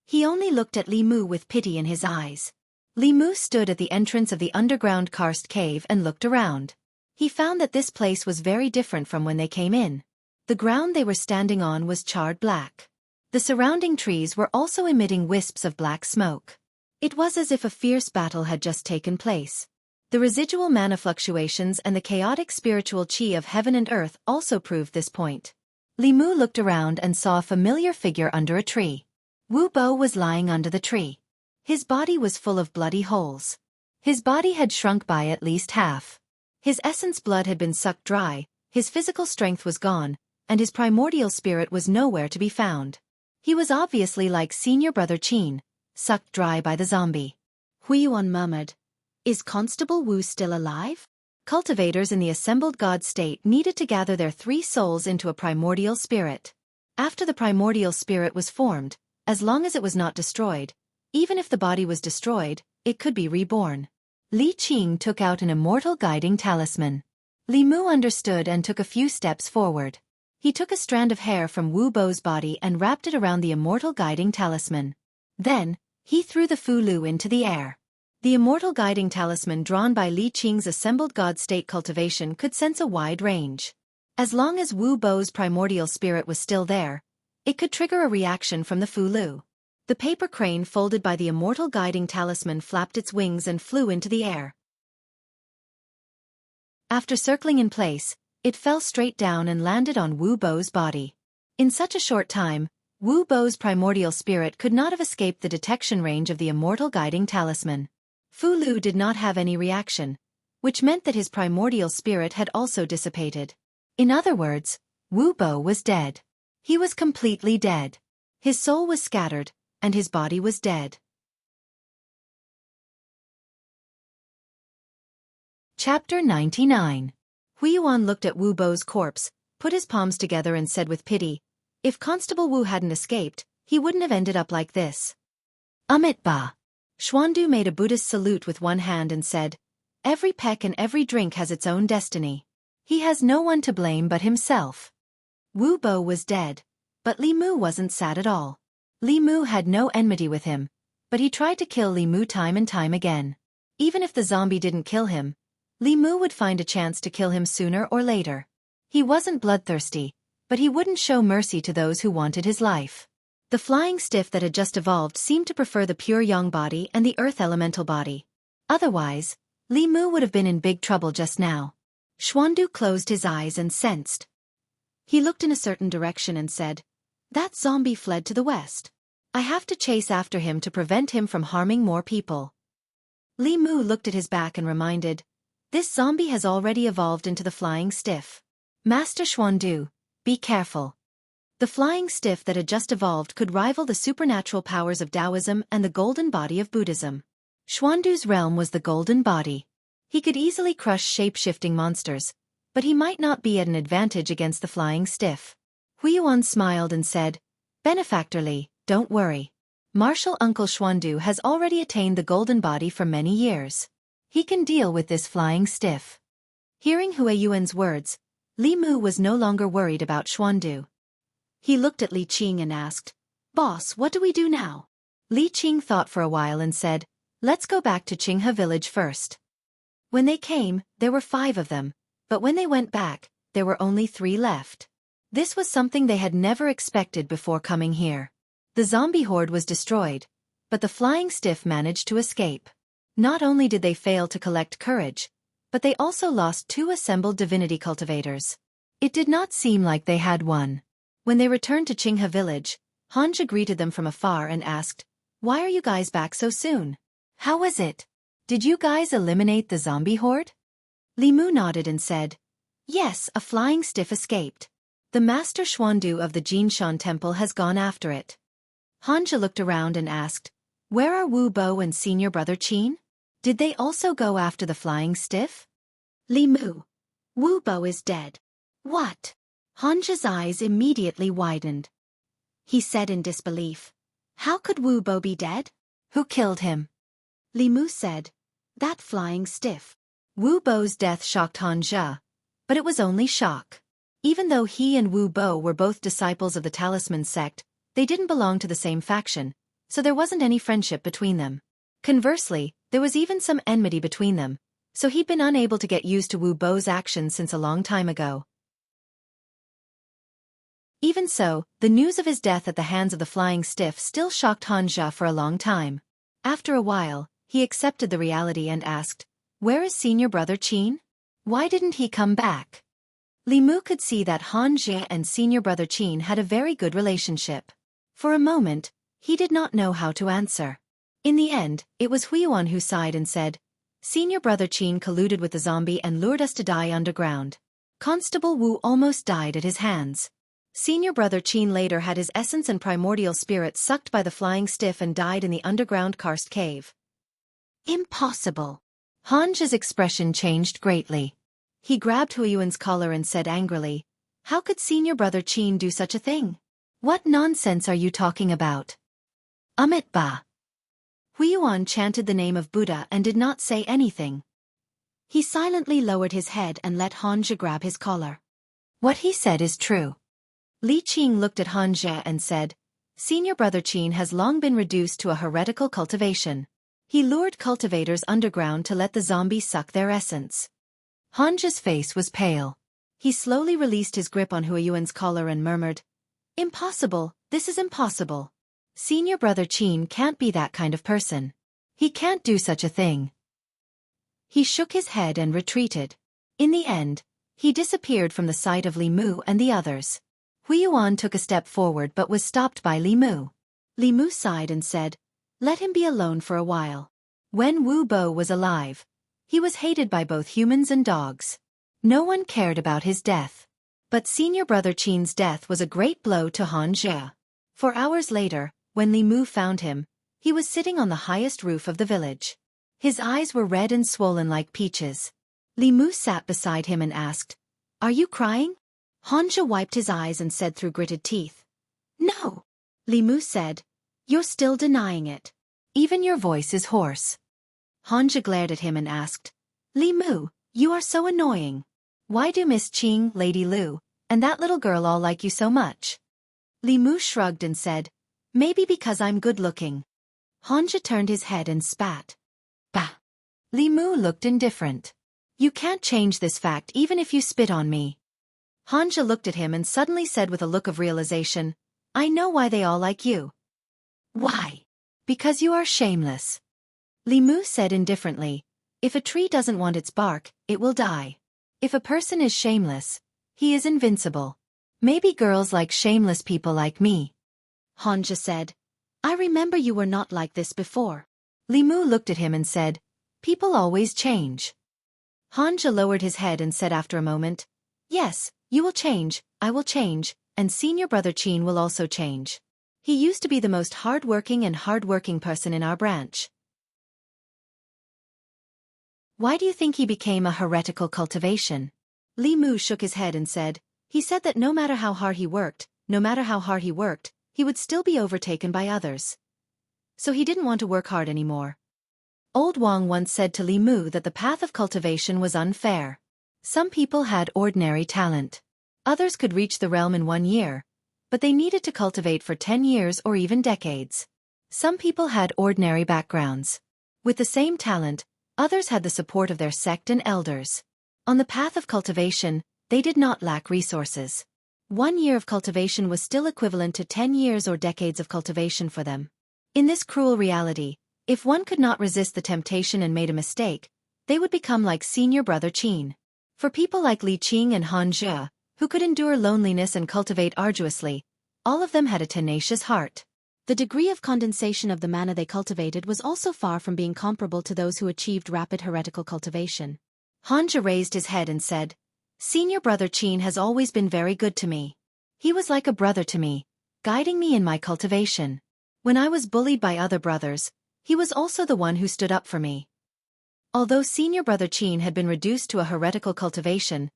He only looked at Li Mu with pity in his eyes. Li Mu stood at the entrance of the underground karst cave and looked around. He found that this place was very different from when they came in. The ground they were standing on was charred black. The surrounding trees were also emitting wisps of black smoke. It was as if a fierce battle had just taken place. The residual mana fluctuations and the chaotic spiritual qi of heaven and earth also proved this point. Li Mu looked around and saw a familiar figure under a tree. Wu Bo was lying under the tree. His body was full of bloody holes. His body had shrunk by at least half. His essence blood had been sucked dry, his physical strength was gone, and his primordial spirit was nowhere to be found. He was obviously like senior brother Qin, sucked dry by the zombie. Huiyuan murmured, "Is Constable Wu still alive?" Cultivators in the assembled god state needed to gather their 3 souls into a primordial spirit. After the primordial spirit was formed, as long as it was not destroyed, even if the body was destroyed, it could be reborn. Li Qing took out an immortal guiding talisman. Li Mu understood and took a few steps forward. He took a strand of hair from Wu Bo's body and wrapped it around the immortal guiding talisman. Then, he threw the Fu Lu into the air. The immortal guiding talisman drawn by Li Qing's assembled god state cultivation could sense a wide range. As long as Wu Bo's primordial spirit was still there, it could trigger a reaction from the Fu Lu. The paper crane folded by the immortal guiding talisman flapped its wings and flew into the air. After circling in place, it fell straight down and landed on Wu Bo's body. In such a short time, Wu Bo's primordial spirit could not have escaped the detection range of the immortal guiding talisman. Fu Lu did not have any reaction, which meant that his primordial spirit had also dissipated. In other words, Wu Bo was dead. He was completely dead. His soul was scattered, and his body was dead. Chapter 99. Huiyuan looked at Wu Bo's corpse, put his palms together and said with pity, "If Constable Wu hadn't escaped, he wouldn't have ended up like this." Amit Ba. Xuandu made a Buddhist salute with one hand and said, "Every peck and every drink has its own destiny. He has no one to blame but himself." Wu Bo was dead, but Li Mu wasn't sad at all. Li Mu had no enmity with him, but he tried to kill Li Mu time and time again. Even if the zombie didn't kill him, Li Mu would find a chance to kill him sooner or later. He wasn't bloodthirsty, but he wouldn't show mercy to those who wanted his life. The flying stiff that had just evolved seemed to prefer the pure yang body and the earth elemental body. Otherwise, Li Mu would have been in big trouble just now. Xuandu closed his eyes and sensed. He looked in a certain direction and said, "That zombie fled to the west. I have to chase after him to prevent him from harming more people." Li Mu looked at his back and reminded, "This zombie has already evolved into the flying stiff. Master Xuandu, be careful." The flying stiff that had just evolved could rival the supernatural powers of Taoism and the golden body of Buddhism. Xuandu's realm was the golden body. He could easily crush shape-shifting monsters, but he might not be at an advantage against the flying stiff. Huiyuan smiled and said, "Benefactor Li, don't worry. Martial Uncle Xuandu has already attained the golden body for many years. He can deal with this flying stiff." Hearing Huiyuan's words, Li Mu was no longer worried about Xuandu. He looked at Li Qing and asked, "Boss, what do we do now?" Li Qing thought for a while and said, "Let's go back to Qinghe village first." When they came, there were 5 of them, but when they went back, there were only 3 left. This was something they had never expected before coming here. The zombie horde was destroyed, but the flying stiff managed to escape. Not only did they fail to collect courage, but they also lost 2 assembled divinity cultivators. It did not seem like they had won. When they returned to Jianghu village, Xianxia greeted them from afar and asked, "Why are you guys back so soon? How was it? Did you guys eliminate the zombie horde?" Li Mu nodded and said, "Yes, a flying stiff escaped. The master Xuandu of the Jinshan temple has gone after it." Xianxia looked around and asked, "Where are Wu Bo and senior brother Qin? Did they also go after the flying stiff?" "Li Mu, Wu Bo is dead." "What?" Xianxia's eyes immediately widened. He said in disbelief, "How could Wu Bo be dead? Who killed him?" Li Mu said, "That flying stiff." Wu Bo's death shocked Xianxia, but it was only shock. Even though he and Wu Bo were both disciples of the Talisman sect, they didn't belong to the same faction, so there wasn't any friendship between them. Conversely, there was even some enmity between them, so he'd been unable to get used to Wu Bo's actions since a long time ago. Even so, the news of his death at the hands of the flying stiff still shocked Xianxia for a long time. After a while, he accepted the reality and asked, "Where is senior brother Qin? Why didn't he come back?" Li Mu could see that Xianxia and senior brother Qin had a very good relationship. For a moment, he did not know how to answer. In the end, it was Huiyuan who sighed and said, "Senior brother Qin colluded with the zombie and lured us to die underground. Constable Wu almost died at his hands. Senior brother Qin later had his essence and primordial spirit sucked by the flying stiff and died in the underground karst cave." "Impossible." Xianxia's expression changed greatly. He grabbed Huiyuan's collar and said angrily, "How could senior brother Qin do such a thing? What nonsense are you talking about?" "Amit Ba." Huiyuan chanted the name of Buddha and did not say anything. He silently lowered his head and let Xianxia grab his collar. "What he said is true." Li Qing looked at Xianxia and said, "Senior brother Qin has long been reduced to a heretical cultivation. He lured cultivators underground to let the zombies suck their essence." Xianxia's face was pale. He slowly released his grip on Huiyuan's collar and murmured, "Impossible, this is impossible. Senior brother Qin can't be that kind of person. He can't do such a thing." He shook his head and retreated. In the end, he disappeared from the sight of Li Mu and the others. Huiyuan took a step forward but was stopped by Li Mu. Li Mu sighed and said, "Let him be alone for a while." When Wu Bo was alive, he was hated by both humans and dogs. No one cared about his death. But senior brother Qin's death was a great blow to Xianxia. 4 hours later, when Li Mu found him, he was sitting on the highest roof of the village. His eyes were red and swollen like peaches. Li Mu sat beside him and asked, "Are you crying?" Xianxia wiped his eyes and said through gritted teeth, "No." Li Mu said, "You're still denying it. Even your voice is hoarse." Xianxia glared at him and asked, "Li Mu, you are so annoying. Why do Miss Qing, Lady Lu, and that little girl all like you so much?" Li Mu shrugged and said, "Maybe because I'm good-looking." Xianxia turned his head and spat. "Bah!" Li Mu looked indifferent. "You can't change this fact even if you spit on me." Xianxia looked at him and suddenly said with a look of realization, "I know why they all like you." "Why?" "Because you are shameless." Li Mu said indifferently, "If a tree doesn't want its bark, it will die. If a person is shameless, he is invincible. Maybe girls like shameless people like me." Xianxia said, "I remember you were not like this before." Li Mu looked at him and said, "People always change." Xianxia lowered his head and said after a moment, "Yes, you will change, I will change, and senior brother Qin will also change. He used to be the most hard-working person in our branch." "Why do you think he became a heretical cultivation?" Li Mu shook his head and said, "He said that no matter how hard he worked, he would still be overtaken by others. So he didn't want to work hard anymore." Old Wang once said to Li Mu that the path of cultivation was unfair. Some people had ordinary talent. Others could reach the realm in 1 year, but they needed to cultivate for 10 years or even decades. Some people had ordinary backgrounds. With the same talent, others had the support of their sect and elders. On the path of cultivation, they did not lack resources. 1 year of cultivation was still equivalent to 10 years or decades of cultivation for them. In this cruel reality, if one could not resist the temptation and made a mistake, they would become like senior brother Qin. For people like Li Qing and Han Jie, who could endure loneliness and cultivate arduously, all of them had a tenacious heart. The degree of condensation of the mana they cultivated was also far from being comparable to those who achieved rapid heretical cultivation. Han Jie raised his head and said, "Senior brother Qin has always been very good to me. He was like a brother to me, guiding me in my cultivation. When I was bullied by other brothers, he was also the one who stood up for me." Although senior brother Qin had been reduced to a heretical cultivation,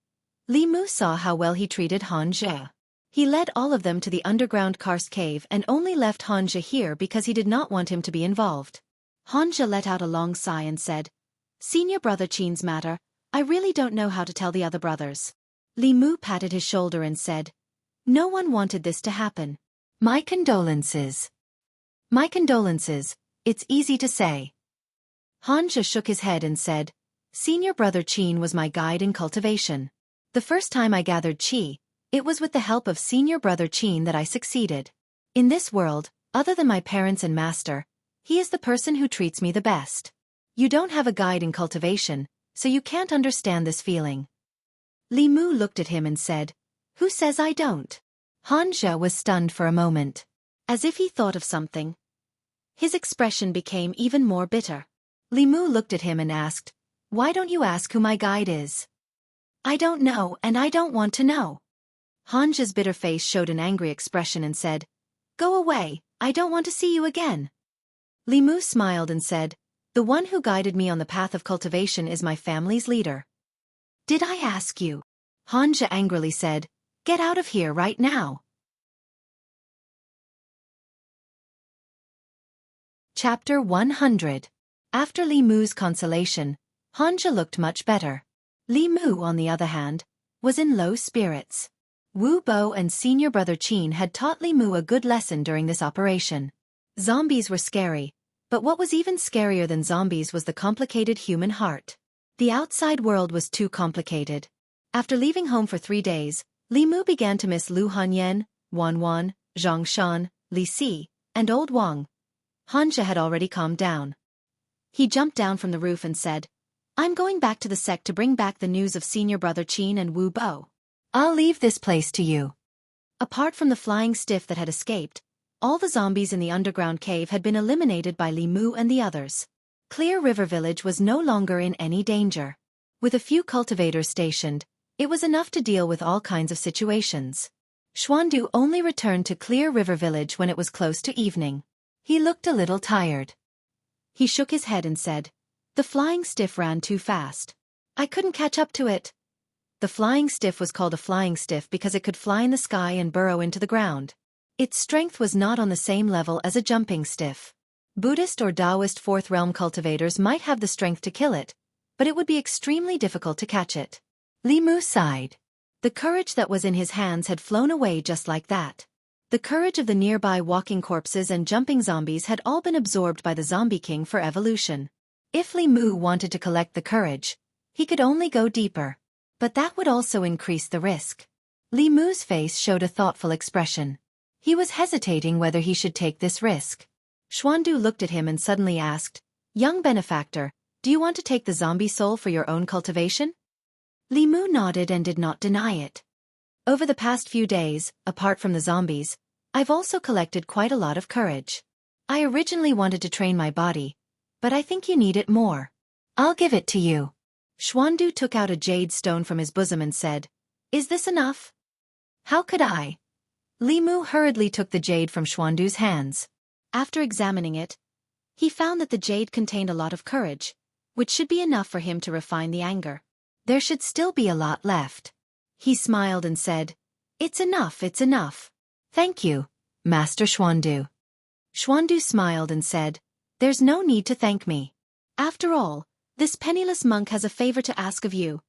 Li Mu saw how well he treated Han Jie. He led all of them to the underground karst cave and only left Han Jie here because he did not want him to be involved. Han Jie let out a long sigh and said, "Senior brother Qin's matter, I really don't know how to tell the other brothers." Li Mu patted his shoulder and said, "No one wanted this to happen. My condolences." "My condolences, it's easy to say." Han Jie shook his head and said, "Senior brother Qin was my guide in cultivation. The first time I gathered qi, it was with the help of senior brother Qin that I succeeded. In this world, other than my parents and master, he is the person who treats me the best. You don't have a guide in cultivation, so you can't understand this feeling." Li Mu looked at him and said, "Who says I don't?" Han Jie was stunned for a moment. As if he thought of something, his expression became even more bitter. Li Mu looked at him and asked, "Why don't you ask who my guide is?" "I don't know and I don't want to know." Han Jie's bitter face showed an angry expression and said, "Go away, I don't want to see you again." Li Mu smiled and said, "The one who guided me on the path of cultivation is my family's leader." "Did I ask you?" Han Jie angrily said, "Get out of here right now." Chapter 100. After Li Mu's consolation, Han Jie looked much better. Li Mu, on the other hand, was in low spirits. Wu Bo and senior brother Qin had taught Li Mu a good lesson during this operation. Zombies were scary, but what was even scarier than zombies was the complicated human heart. The outside world was too complicated. After leaving home for 3 days, Li Mu began to miss Lu Hanyan, Wan Wan, Zhang Shan, Li Si, and Old Wang. Han Jie had already calmed down. He jumped down from the roof and said, "I'm going back to the sect to bring back the news of senior brother Qin and Wu Bo. I'll leave this place to you." Apart from the flying stiff that had escaped, all the zombies in the underground cave had been eliminated by Li Mu and the others. Clear River Village was no longer in any danger. With a few cultivators stationed, it was enough to deal with all kinds of situations. Xuandu only returned to Clear River Village when it was close to evening. He looked a little tired. He shook his head and said, "The flying stiff ran too fast. I couldn't catch up to it." The flying stiff was called a flying stiff because it could fly in the sky and burrow into the ground. Its strength was not on the same level as a jumping stiff. Buddhist or Taoist fourth realm cultivators might have the strength to kill it, but it would be extremely difficult to catch it. Li Mu sighed. The courage that was in his hands had flown away just like that. The courage of the nearby walking corpses and jumping zombies had all been absorbed by the Zombie King for evolution. If Li Mu wanted to collect the courage, he could only go deeper. But that would also increase the risk. Li Mu's face showed a thoughtful expression. He was hesitating whether he should take this risk. Xuandu looked at him and suddenly asked, "Young benefactor, do you want to take the zombie soul for your own cultivation?" Li Mu nodded and did not deny it. "Over the past few days, apart from the zombies, I've also collected quite a lot of courage. I originally wanted to train my body, but I think you need it more. I'll give it to you." Xuandu took out a jade stone from his bosom and said, "Is this enough?" "How could I?" Li Mu hurriedly took the jade from Xuandu's hands. After examining it, he found that the jade contained a lot of courage, which should be enough for him to refine the anger. There should still be a lot left. He smiled and said, "It's enough, it's enough. Thank you, Master Xuandu." Xuandu smiled and said, "There's no need to thank me. After all, this penniless monk has a favor to ask of you."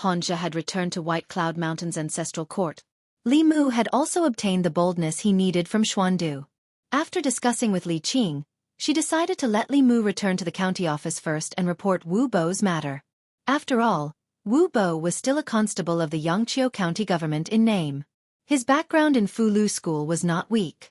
Han Jie had returned to White Cloud Mountain's ancestral court. Li Mu had also obtained the boldness he needed from Xuandu. After discussing with Li Qing, she decided to let Li Mu return to the county office first and report Wu Bo's matter. After all, Wu Bo was still a constable of the Yangqiu County government in name. His background in Fulu school was not weak.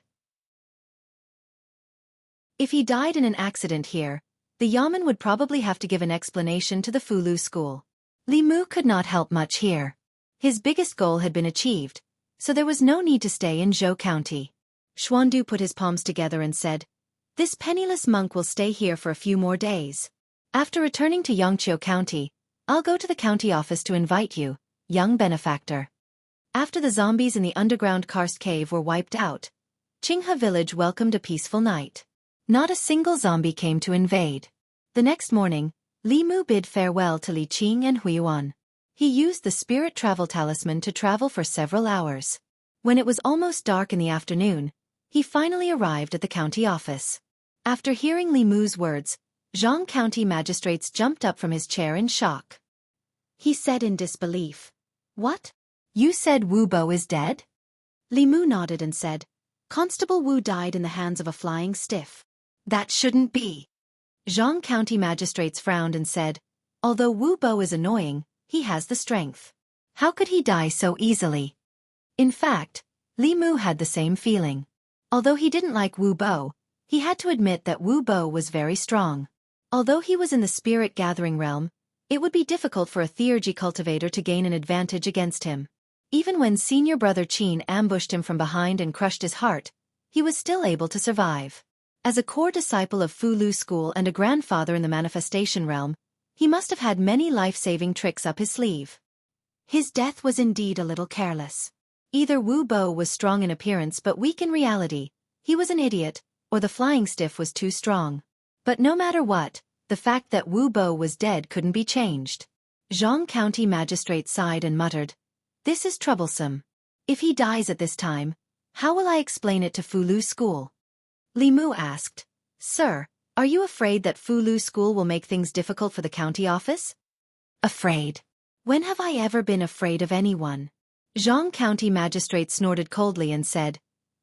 If he died in an accident here, the Yamen would probably have to give an explanation to the Fulu school. Li Mu could not help much here. His biggest goal had been achieved, so there was no need to stay in Zhou County. Xuandu put his palms together and said, "This penniless monk will stay here for a few more days. After returning to Yangqiu County, I'll go to the county office to invite you, young benefactor." After the zombies in the underground karst cave were wiped out, Qinghe village welcomed a peaceful night. Not a single zombie came to invade. The next morning, Li Mu bid farewell to Li Qing and Huiyuan. He used the spirit travel talisman to travel for several hours. When it was almost dark in the afternoon, he finally arrived at the county office. After hearing Li Mu's words, Jianghu County magistrates jumped up from his chair in shock. He said in disbelief, "What? You said Wu Bo is dead?" Li Mu nodded and said, "Constable Wu died in the hands of a flying stiff." "That shouldn't be." Jianghu County magistrates frowned and said, "Although Wu Bo is annoying, he has the strength. How could he die so easily?" In fact, Li Mu had the same feeling. Although he didn't like Wu Bo, he had to admit that Wu Bo was very strong. Although he was in the spirit gathering realm, it would be difficult for a theurgy cultivator to gain an advantage against him. Even when senior brother Qin ambushed him from behind and crushed his heart, he was still able to survive. As a core disciple of Fu Lu School and a grandfather in the manifestation realm, he must have had many life-saving tricks up his sleeve. His death was indeed a little careless. Either Wu Bo was strong in appearance but weak in reality, he was an idiot, or the flying stiff was too strong. But no matter what, the fact that Wu Bo was dead couldn't be changed. Jianghu County magistrate sighed and muttered, "This is troublesome. If he dies at this time, how will I explain it to Fu Lu School?" Li Mu asked, "Sir, are you afraid that Fu Lu School will make things difficult for the county office?" "Afraid? When have I ever been afraid of anyone?" Jianghu County magistrate snorted coldly and said,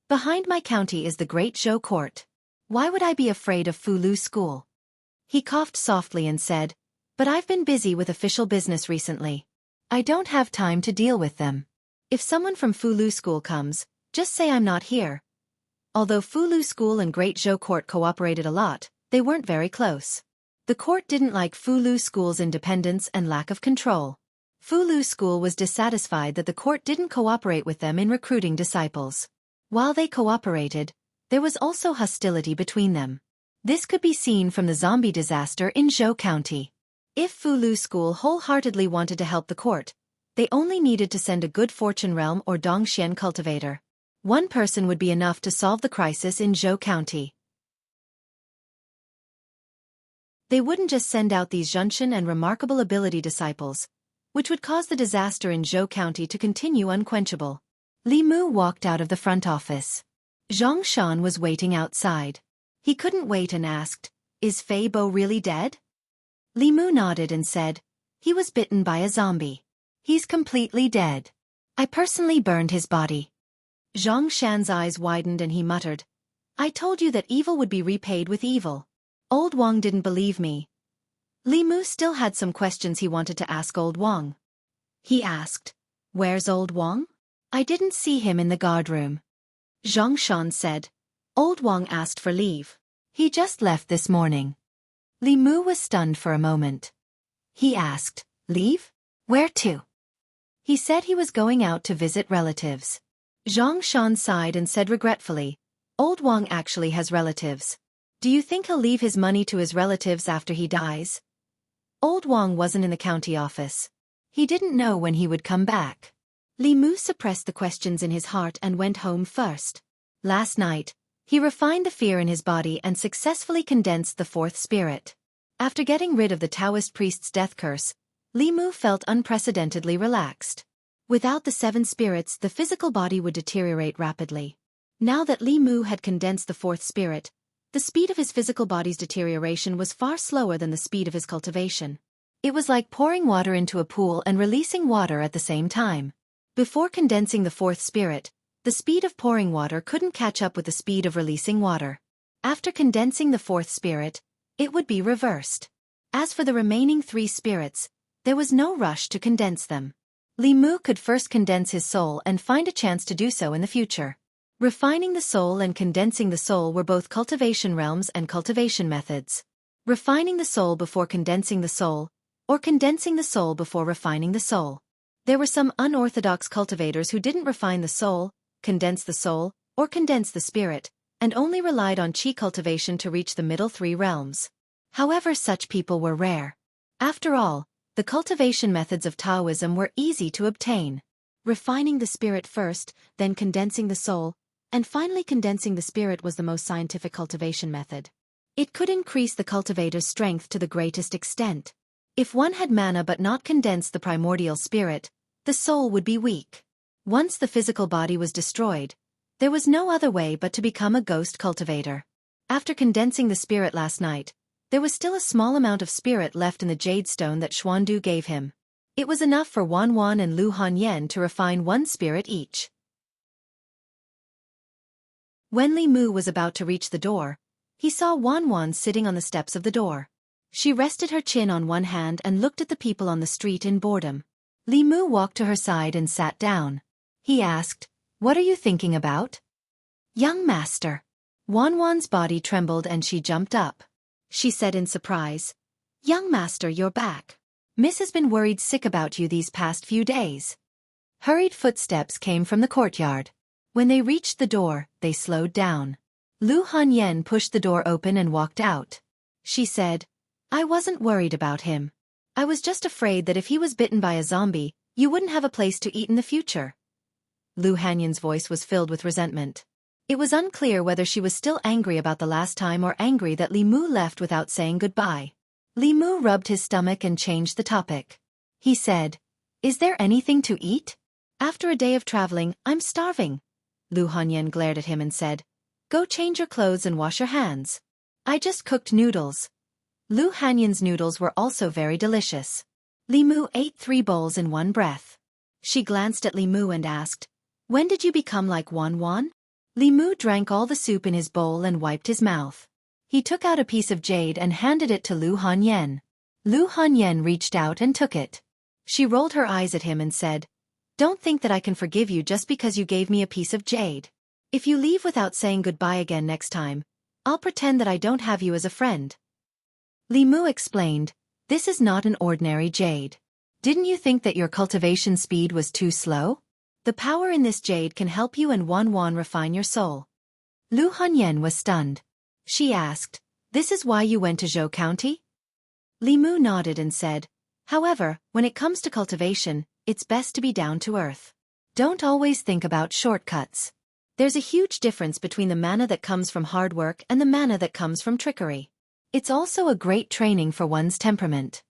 "Behind my county is the Great Zhou Court. Why would I be afraid of Fu Lu School?" He coughed softly and said, "But I've been busy with official business recently. I don't have time to deal with them. If someone from Fu Lu School comes, just say I'm not here." Although Fu Lu School and Great Zhou Court cooperated a lot, they weren't very close. The court didn't like Fu Lu School's independence and lack of control. Fu Lu School was dissatisfied that the court didn't cooperate with them in recruiting disciples. While they cooperated, there was also hostility between them. This could be seen from the zombie disaster in Zhou County. If Fu Lu School wholeheartedly wanted to help the court, they only needed to send a good fortune realm or Dongxian cultivator. One person would be enough to solve the crisis in Zhou County. They wouldn't just send out these Xianxia and remarkable ability disciples, which would cause the disaster in Zhou County to continue unquenchable. Li Mu walked out of the front office. Zhang Shan was waiting outside. He couldn't wait and asked, "Is Fei Bo really dead?" Li Mu nodded and said, "He was bitten by a zombie. He's completely dead. I personally burned his body." Zhang Shan's eyes widened and he muttered, "I told you that evil would be repaid with evil. Old Wang didn't believe me." Li Mu still had some questions he wanted to ask Old Wang. He asked, "Where's Old Wang? I didn't see him in the guard room." Zhang Shan said, "Old Wang asked for leave. He just left this morning." Li Mu was stunned for a moment. He asked, "Leave? Where to?" He said he was going out to visit relatives. Zhang Shan sighed and said regretfully, "Old Wang actually has relatives. Do you think he'll leave his money to his relatives after he dies?" Old Wang wasn't in the county office. He didn't know when he would come back. Li Mu suppressed the questions in his heart and went home first. Last night, he refined the fear in his body and successfully condensed the fourth spirit. After getting rid of the Taoist priest's death curse, Li Mu felt unprecedentedly relaxed. Without the seven spirits, the physical body would deteriorate rapidly. Now that Li Mu had condensed the fourth spirit, the speed of his physical body's deterioration was far slower than the speed of his cultivation. It was like pouring water into a pool and releasing water at the same time. Before condensing the fourth spirit, the speed of pouring water couldn't catch up with the speed of releasing water. After condensing the fourth spirit, it would be reversed. As for the remaining three spirits, there was no rush to condense them. Li Mu could first condense his soul and find a chance to do so in the future. Refining the soul and condensing the soul were both cultivation realms and cultivation methods. Refining the soul before condensing the soul, or condensing the soul before refining the soul. There were some unorthodox cultivators who didn't refine the soul, condense the soul, or condense the spirit, and only relied on qi cultivation to reach the middle three realms. However, such people were rare. After all, the cultivation methods of Taoism were easy to obtain. Refining the spirit first, then condensing the soul, and finally condensing the spirit was the most scientific cultivation method. It could increase the cultivator's strength to the greatest extent. If one had mana but not condensed the primordial spirit, the soul would be weak. Once the physical body was destroyed, there was no other way but to become a ghost cultivator. After condensing the spirit last night, there was still a small amount of spirit left in the jade stone that Xuandu gave him. It was enough for Wanwan and Lu Hanyan to refine one spirit each. When Li Mu was about to reach the door, he saw Wanwan sitting on the steps of the door. She rested her chin on one hand and looked at the people on the street in boredom. Li Mu walked to her side and sat down. He asked, "What are you thinking about?" "Young master." Wanwan's body trembled and she jumped up. She said in surprise, "Young master, you're back. Miss has been worried sick about you these past few days." Hurried footsteps came from the courtyard. When they reached the door, they slowed down. Lu Hanyan pushed the door open and walked out. She said, "I wasn't worried about him. I was just afraid that if he was bitten by a zombie, you wouldn't have a place to eat in the future." Lu Hanyan's voice was filled with resentment. It was unclear whether she was still angry about the last time or angry that Li Mu left without saying goodbye. Li Mu rubbed his stomach and changed the topic. He said, "Is there anything to eat? After a day of traveling, I'm starving." Lu Hanyan glared at him and said, "Go change your clothes and wash your hands. I just cooked noodles." Lu Hanyan's noodles were also very delicious. Li Mu ate 3 bowls in one breath. She glanced at Li Mu and asked, "When did you become like Wanwan?" Li Mu drank all the soup in his bowl and wiped his mouth. He took out a piece of jade and handed it to Lu Hanyan. Lu Hanyan reached out and took it. She rolled her eyes at him and said, "Don't think that I can forgive you just because you gave me a piece of jade. If you leave without saying goodbye again next time, I'll pretend that I don't have you as a friend." Li Mu explained, "This is not an ordinary jade. Didn't you think that your cultivation speed was too slow? The power in this jade can help you and Wanwan refine your soul." Lu Hanyan was stunned. She asked, "This is why you went to Zhou County?" Li Mu nodded and said, "However, when it comes to cultivation, it's best to be down to earth. Don't always think about shortcuts. There's a huge difference between the mana that comes from hard work and the mana that comes from trickery. It's also a great training for one's temperament."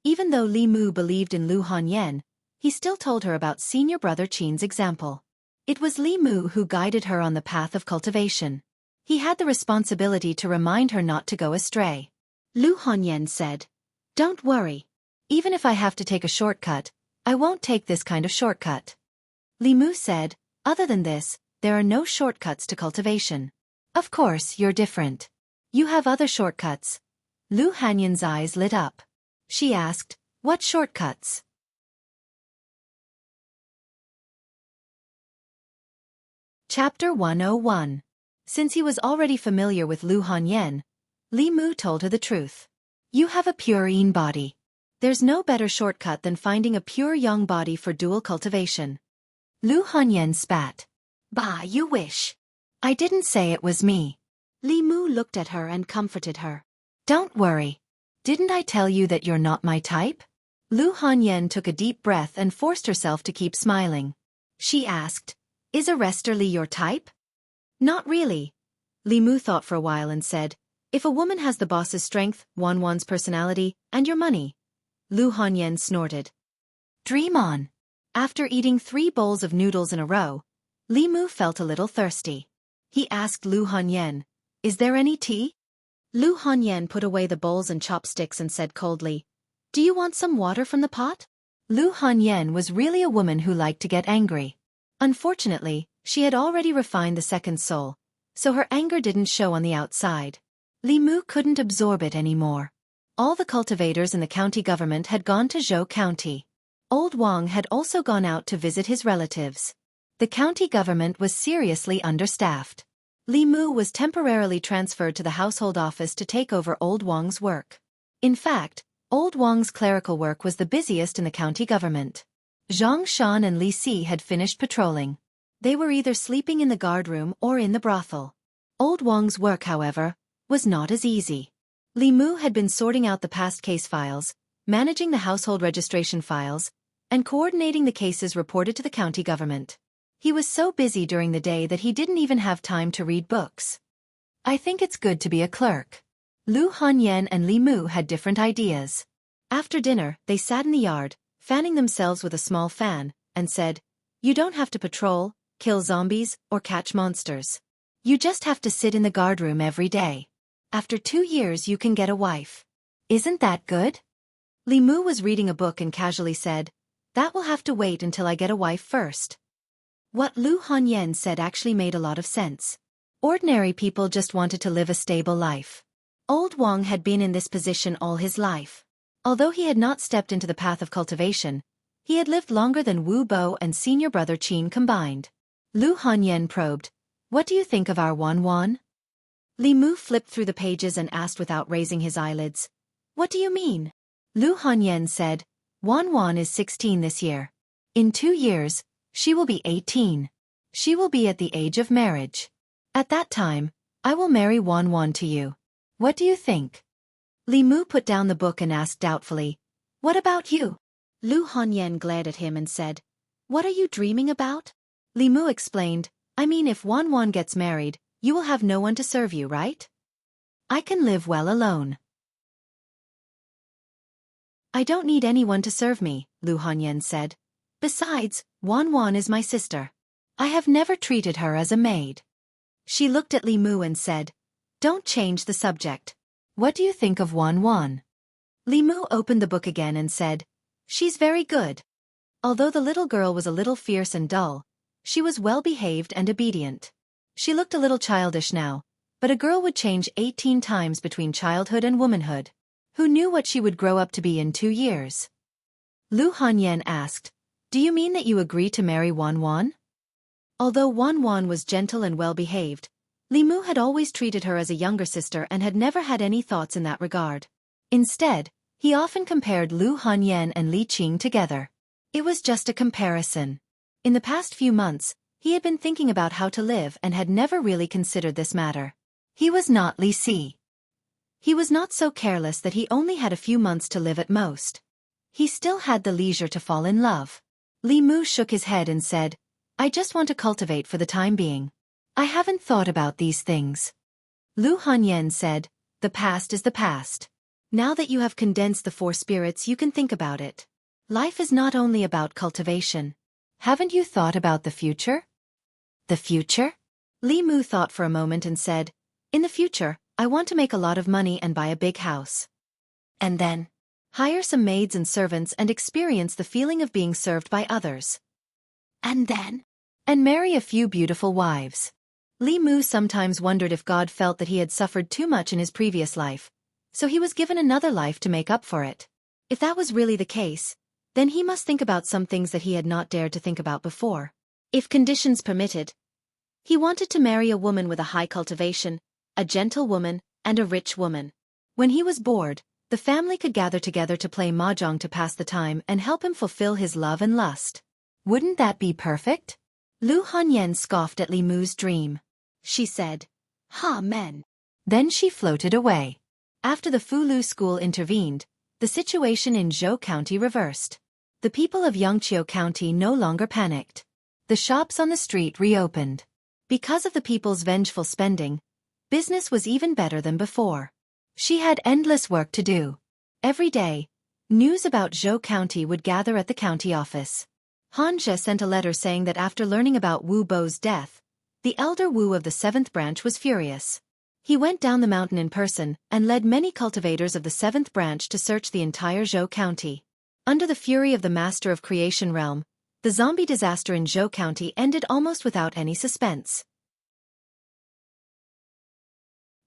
Even though Li Mu believed in Lu Hanyan, he still told her about senior brother Qin's example. It was Li Mu who guided her on the path of cultivation. He had the responsibility to remind her not to go astray. Lu Hanyan said, "Don't worry. Even if I have to take a shortcut, I won't take this kind of shortcut." Li Mu said, "Other than this, there are no shortcuts to cultivation. Of course, you're different. You have other shortcuts." Lu Hanyan's eyes lit up. She asked, "What shortcuts?" Chapter 101. Since he was already familiar with Lu Hanyan, Li Mu told her the truth. "You have a pure yin body. There's no better shortcut than finding a pure yang body for dual cultivation." Lu Hanyan spat. "Bah, you wish. I didn't say it was me." Li Mu looked at her and comforted her. "Don't worry. Didn't I tell you that you're not my type?" Lu Hanyan took a deep breath and forced herself to keep smiling. She asked, "Is a Resterly your type?" "Not really." Li Mu thought for a while and said, "If a woman has the boss's strength, Wanwan's personality, and your money." Lu Hanyan snorted. "Dream on." After eating 3 bowls of noodles in a row, Li Mu felt a little thirsty. He asked Lu Hanyan, "Is there any tea?" Lu Hanyan put away the bowls and chopsticks and said coldly, "Do you want some water from the pot?" Lu Hanyan was really a woman who liked to get angry. Unfortunately, she had already refined the second soul, so her anger didn't show on the outside. Li Mu couldn't absorb it anymore. All the cultivators in the county government had gone to Zhou County. Old Wang had also gone out to visit his relatives. The county government was seriously understaffed. Li Mu was temporarily transferred to the household office to take over Old Wang's work. In fact, Old Wang's clerical work was the busiest in the county government. Zhang Shan and Li Si had finished patrolling. They were either sleeping in the guardroom or in the brothel. Old Wang's work, however, was not as easy. Li Mu had been sorting out the past case files, managing the household registration files, and coordinating the cases reported to the county government. He was so busy during the day that he didn't even have time to read books. I think it's good to be a clerk. Lu Hanyan and Li Mu had different ideas. After dinner, they sat in the yard, fanning themselves with a small fan, and said, "You don't have to patrol, kill zombies, or catch monsters. You just have to sit in the guardroom every day. After 2 years you can get a wife. Isn't that good?" Li Mu was reading a book and casually said, "That will have to wait until I get a wife first." What Lu Hanyan said actually made a lot of sense. Ordinary people just wanted to live a stable life. Old Wang had been in this position all his life. Although he had not stepped into the path of cultivation, he had lived longer than Wu Bo and senior brother Qin combined. Lu Hanyan probed, "What do you think of our Wan Wan?" Li Mu flipped through the pages and asked without raising his eyelids, "What do you mean?" Lu Hanyan said, "Wan Wan is 16 this year. In 2 years, she will be 18. She will be at the age of marriage. At that time, I will marry Wan Wan to you. What do you think?" Li Mu put down the book and asked doubtfully, "What about you?" Lu Hanyan glared at him and said, "What are you dreaming about?" Li Mu explained, "I mean, if Wan Wan gets married, you will have no one to serve you, right? I can live well alone." "I don't need anyone to serve me," Lu Hanyan said. "Besides, Wan Wan is my sister. I have never treated her as a maid." She looked at Li Mu and said, "Don't change the subject. What do you think of Wan Wan?" Li Mu opened the book again and said, "She's very good." Although the little girl was a little fierce and dull, she was well-behaved and obedient. She looked a little childish now, but a girl would change 18 times between childhood and womanhood. Who knew what she would grow up to be in 2 years? Lu Hanyan asked, "Do you mean that you agree to marry Wan Wan?" Although Wan Wan was gentle and well-behaved, Li Mu had always treated her as a younger sister and had never had any thoughts in that regard. Instead, he often compared Lu Hanyan and Li Qing together. It was just a comparison. In the past few months, he had been thinking about how to live and had never really considered this matter. He was not Li Si. He was not so careless that he only had a few months to live at most. He still had the leisure to fall in love. Li Mu shook his head and said, "I just want to cultivate for the time being. I haven't thought about these things." Lu Hanyan said, "The past is the past. Now that you have condensed the 4 spirits, you can think about it. Life is not only about cultivation. Haven't you thought about the future?" "The future?" Li Mu thought for a moment and said, "In the future, I want to make a lot of money and buy a big house. And then, hire some maids and servants and experience the feeling of being served by others. And then, and marry a few beautiful wives." Li Mu sometimes wondered if God felt that he had suffered too much in his previous life, so he was given another life to make up for it. If that was really the case, then he must think about some things that he had not dared to think about before. If conditions permitted, he wanted to marry a woman with a high cultivation, a gentle woman, and a rich woman. When he was bored, the family could gather together to play mahjong to pass the time and help him fulfill his love and lust. Wouldn't that be perfect? Lu Hanyan scoffed at Li Mu's dream. She said, "Ha men." Then she floated away. After the Fulu school intervened, the situation in Zhou County reversed. The people of Xianxia County no longer panicked. The shops on the street reopened. Because of the people's vengeful spending, business was even better than before. She had endless work to do. Every day, news about Zhou County would gather at the county office. Hanja sent a letter saying that after learning about Wu Bo's death, the elder Wu of the 7th branch was furious. He went down the mountain in person and led many cultivators of the 7th branch to search the entire Zhou County. Under the fury of the Master of Creation realm, the zombie disaster in Zhou County ended almost without any suspense.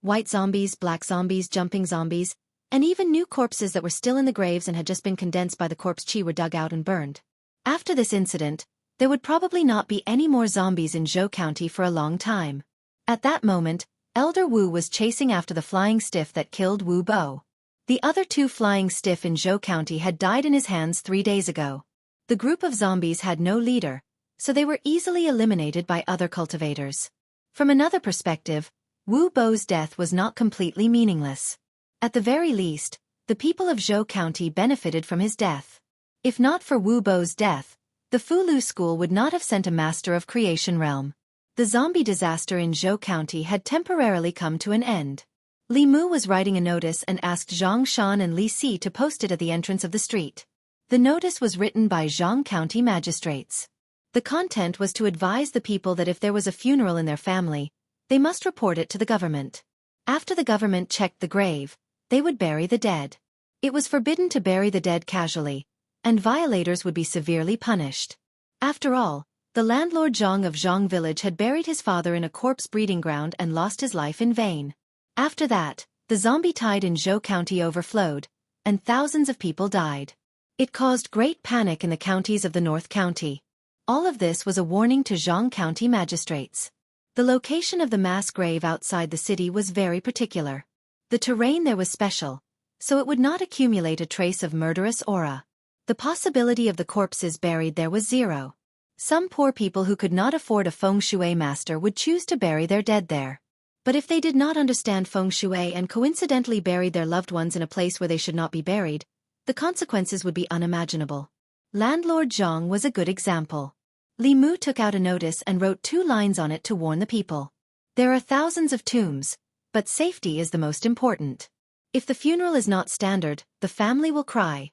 White zombies, black zombies, jumping zombies, and even new corpses that were still in the graves and had just been condensed by the corpse chi were dug out and burned. After this incident, there would probably not be any more zombies in Zhou County for a long time. At that moment, Elder Wu was chasing after the flying stiff that killed Wu Bo. The other two flying stiff in Zhou County had died in his hands 3 days ago. The group of zombies had no leader, so they were easily eliminated by other cultivators. From another perspective, Wu Bo's death was not completely meaningless. At the very least, the people of Zhou County benefited from his death. If not for Wu Bo's death, the Fulu school would not have sent a master of creation realm. The zombie disaster in Zhou County had temporarily come to an end. Li Mu was writing a notice and asked Zhang Shan and Li Si to post it at the entrance of the street. The notice was written by Jianghu County magistrates. The content was to advise the people that if there was a funeral in their family, they must report it to the government. After the government checked the grave, they would bury the dead. It was forbidden to bury the dead casually, and violators would be severely punished. After all, the landlord Zhang of Zhang village had buried his father in a corpse breeding ground and lost his life in vain. After that, the zombie tide in Zhou County overflowed, and thousands of people died. It caused great panic in the counties of the North County. All of this was a warning to Jianghu County magistrates. The location of the mass grave outside the city was very particular. The terrain there was special, so it would not accumulate a trace of murderous aura. The possibility of the corpses buried there was zero. Some poor people who could not afford a feng shui master would choose to bury their dead there. But if they did not understand feng shui and coincidentally buried their loved ones in a place where they should not be buried, the consequences would be unimaginable. Landlord Zhang was a good example. Li Mu took out a notice and wrote 2 lines on it to warn the people. There are thousands of tombs, but safety is the most important. If the funeral is not standard, the family will cry.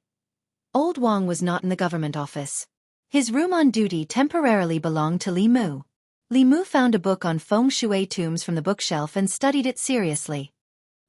Old Wang was not in the government office. His room on duty temporarily belonged to Li Mu. Li Mu found a book on feng shui tombs from the bookshelf and studied it seriously.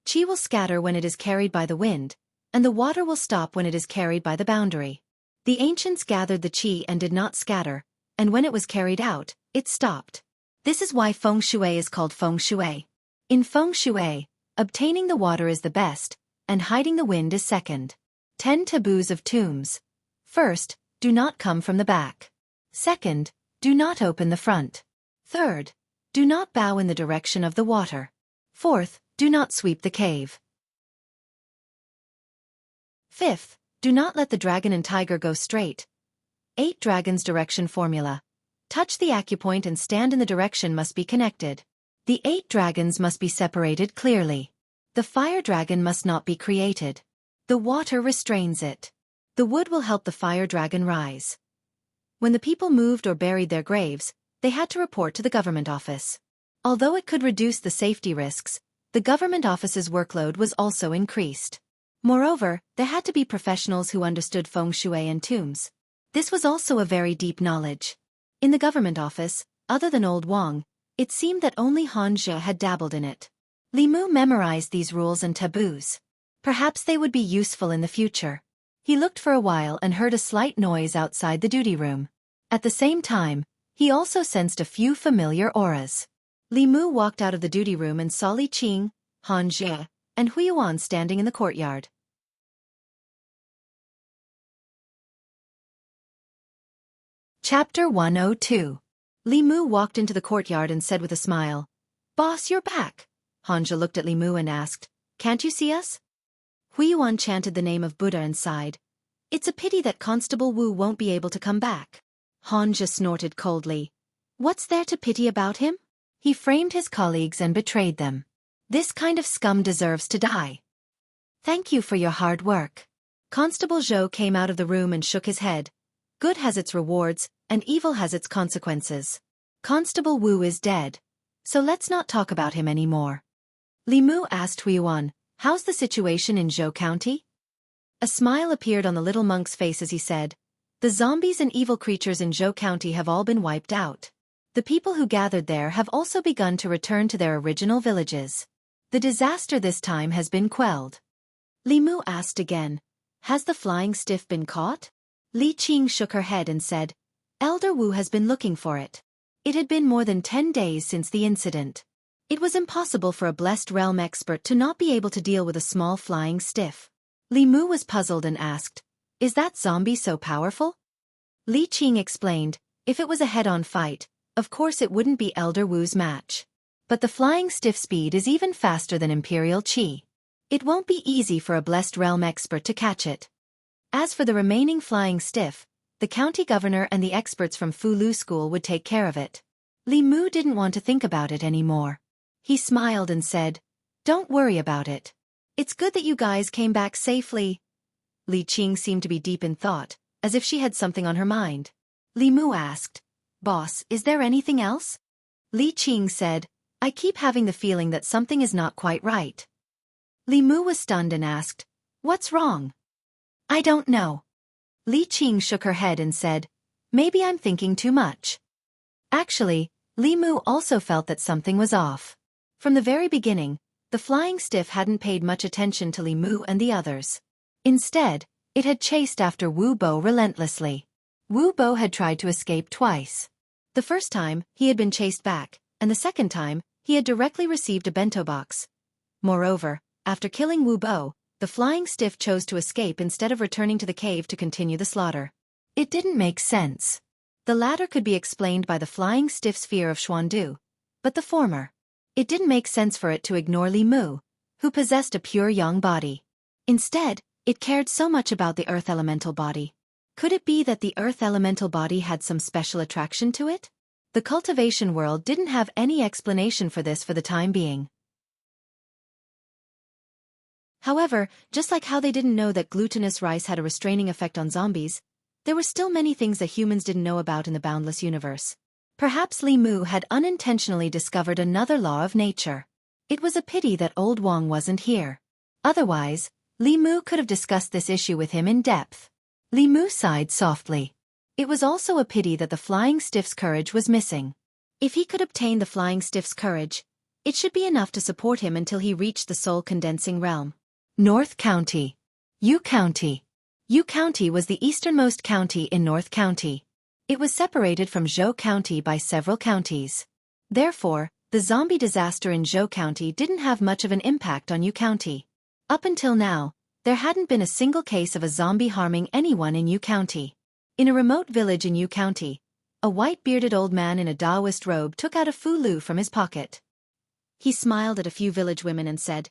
Qi will scatter when it is carried by the wind, and the water will stop when it is carried by the boundary. The ancients gathered the qi and did not scatter, and when it was carried out, it stopped. This is why feng shui is called feng shui. In feng shui, obtaining the water is the best, and hiding the wind is second. 10 taboos of tombs. First, do not come from the back. Second, do not open the front. Third, do not bow in the direction of the water. Fourth, do not sweep the cave. Fifth, do not let the dragon and tiger go straight. 8 dragons direction formula. Touch the acupoint and stand in the direction must be connected. The 8 dragons must be separated clearly. The fire dragon must not be created. The water restrains it. The wood will help the fire dragon rise. When the people moved or buried their graves, they had to report to the government office. Although it could reduce the safety risks, the government office's workload was also increased. Moreover, there had to be professionals who understood feng shui and tombs. This was also a very deep knowledge. In the government office, other than old Wang, it seemed that only Xianxia had dabbled in it. Li Mu memorized these rules and taboos. Perhaps they would be useful in the future. He looked for a while and heard a slight noise outside the duty room. At the same time, he also sensed a few familiar auras. Li Mu walked out of the duty room and saw Li Qing, Han Jie, and Huiyuan standing in the courtyard. Chapter 102. Li Mu walked into the courtyard and said with a smile, "Boss, you're back." Han Jie looked at Li Mu and asked, "Can't you see us?" Huiyuan chanted the name of Buddha and sighed. "It's a pity that Constable Wu won't be able to come back." Han Jie snorted coldly. "What's there to pity about him? He framed his colleagues and betrayed them. This kind of scum deserves to die. Thank you for your hard work." Constable Zhou came out of the room and shook his head. Good has its rewards, and evil has its consequences. Constable Wu is dead, so let's not talk about him anymore. Li Mu asked Huiyuan, "How's the situation in Zhou County?" A smile appeared on the little monk's face as he said, "The zombies and evil creatures in Zhou County have all been wiped out. The people who gathered there have also begun to return to their original villages. The disaster this time has been quelled." Li Mu asked again, "Has the flying stiff been caught?" Li Qing shook her head and said, "Elder Wu has been looking for it. It had been more than 10 days since the incident. It was impossible for a blessed realm expert to not be able to deal with a small flying stiff." Li Mu was puzzled and asked, "Is that zombie so powerful?" Li Qing explained, If it was a head-on fight, of course it wouldn't be Elder Wu's match. But the flying stiff speed is even faster than Imperial Qi. It won't be easy for a Blessed Realm expert to catch it. As for the remaining flying stiff, the county governor and the experts from Fu Lu School would take care of it. Li Mu didn't want to think about it anymore. He smiled and said, "Don't worry about it. It's good that you guys came back safely." Li Qing seemed to be deep in thought, as if she had something on her mind. Li Mu asked, "Boss, is there anything else?" Li Qing said, "I keep having the feeling that something is not quite right." Li Mu was stunned and asked, "What's wrong?" "I don't know." Li Qing shook her head and said, "Maybe I'm thinking too much." Actually, Li Mu also felt that something was off. From the very beginning, the flying stiff hadn't paid much attention to Li Mu and the others. Instead, it had chased after Wu Bo relentlessly. Wu Bo had tried to escape twice. The first time, he had been chased back, and the second time, he had directly received a bento box. Moreover, after killing Wu Bo, the flying stiff chose to escape instead of returning to the cave to continue the slaughter. It didn't make sense. The latter could be explained by the flying stiff's fear of Xuandu, but the former. It didn't make sense for it to ignore Li Mu, who possessed a pure yang body. Instead, it cared so much about the earth elemental body. Could it be that the earth elemental body had some special attraction to it? The cultivation world didn't have any explanation for this for the time being. However, just like how they didn't know that glutinous rice had a restraining effect on zombies, there were still many things that humans didn't know about in the boundless universe. Perhaps Li Mu had unintentionally discovered another law of nature. It was a pity that old Wang wasn't here. Otherwise, Li Mu could have discussed this issue with him in depth. Li Mu sighed softly. It was also a pity that the flying stiff's courage was missing. If he could obtain the flying stiff's courage, it should be enough to support him until he reached the soul condensing realm. North County. Yu County. Yu County was the easternmost county in North County. It was separated from Zhou County by several counties. Therefore, the zombie disaster in Zhou County didn't have much of an impact on Yu County. Up until now, there hadn't been a single case of a zombie harming anyone in Yu County. In a remote village in Yu County, a white-bearded old man in a Taoist robe took out a fu lu from his pocket. He smiled at a few village women and said,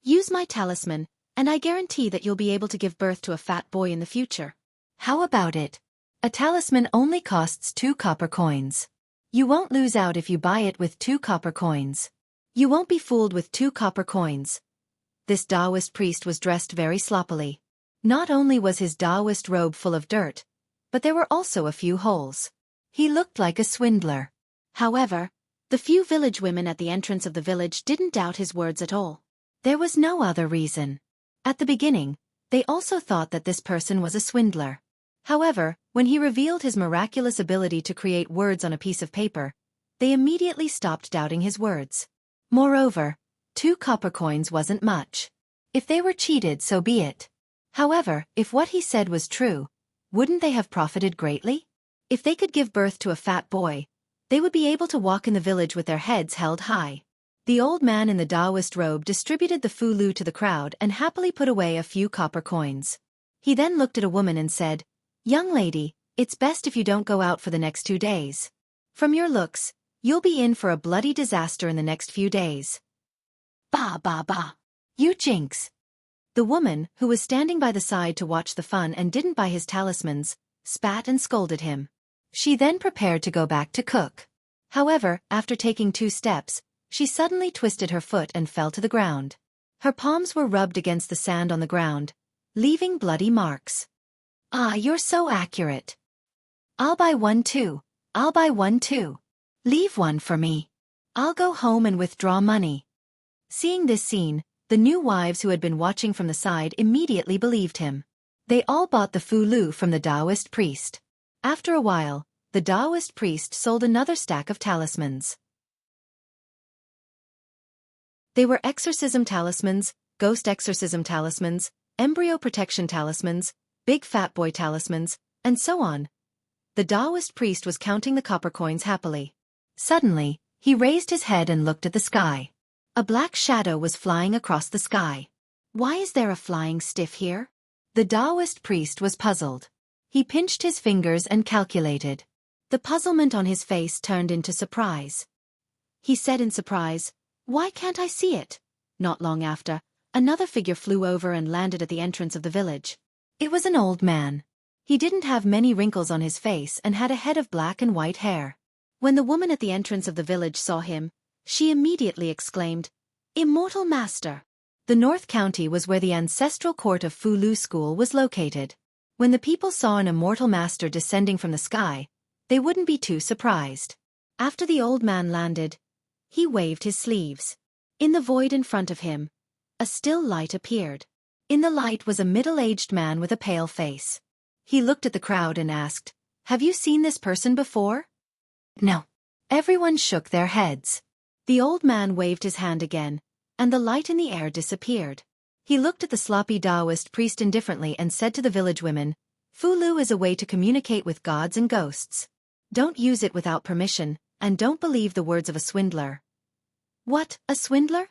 "Use my talisman, and I guarantee that you'll be able to give birth to a fat boy in the future." "How about it? A talisman only costs 2 copper coins. You won't lose out if you buy it with 2 copper coins. You won't be fooled with 2 copper coins." This Taoist priest was dressed very sloppily. Not only was his Taoist robe full of dirt, but there were also a few holes. He looked like a swindler. However, the few village women at the entrance of the village didn't doubt his words at all. There was no other reason. At the beginning, they also thought that this person was a swindler. However, when he revealed his miraculous ability to create words on a piece of paper, they immediately stopped doubting his words. Moreover, 2 copper coins wasn't much. If they were cheated, so be it. However, if what he said was true, wouldn't they have profited greatly? If they could give birth to a fat boy, they would be able to walk in the village with their heads held high. The old man in the Taoist robe distributed the fu lu to the crowd and happily put away a few copper coins. He then looked at a woman and said, "Young lady, it's best if you don't go out for the next 2 days. From your looks, you'll be in for a bloody disaster in the next few days." "Bah bah bah. You jinx." The woman, who was standing by the side to watch the fun and didn't buy his talismans, spat and scolded him. She then prepared to go back to cook. However, after taking 2 steps, she suddenly twisted her foot and fell to the ground. Her palms were rubbed against the sand on the ground, leaving bloody marks. "Ah, you're so accurate. I'll buy one too. I'll buy one too. Leave one for me. I'll go home and withdraw money." Seeing this scene, the new wives who had been watching from the side immediately believed him. They all bought the fu lu from the Taoist priest. After a while, the Taoist priest sold another stack of talismans. They were exorcism talismans, ghost exorcism talismans, embryo protection talismans, big fat boy talismans, and so on. The Taoist priest was counting the copper coins happily. Suddenly, he raised his head and looked at the sky. A black shadow was flying across the sky. "Why is there a flying stiff here?" The Taoist priest was puzzled. He pinched his fingers and calculated. The puzzlement on his face turned into surprise. He said in surprise, "Why can't I see it?" Not long after, another figure flew over and landed at the entrance of the village. It was an old man. He didn't have many wrinkles on his face and had a head of black and white hair. When the woman at the entrance of the village saw him, she immediately exclaimed, "Immortal Master!" The North County was where the ancestral court of Fulu School was located. When the people saw an immortal master descending from the sky, they wouldn't be too surprised. After the old man landed, he waved his sleeves. In the void in front of him, a still light appeared. In the light was a middle-aged man with a pale face. He looked at the crowd and asked, "Have you seen this person before?" "No." Everyone shook their heads. The old man waved his hand again, and the light in the air disappeared. He looked at the sloppy Taoist priest indifferently and said to the village women, "Fulu is a way to communicate with gods and ghosts. Don't use it without permission, and don't believe the words of a swindler." "What, a swindler?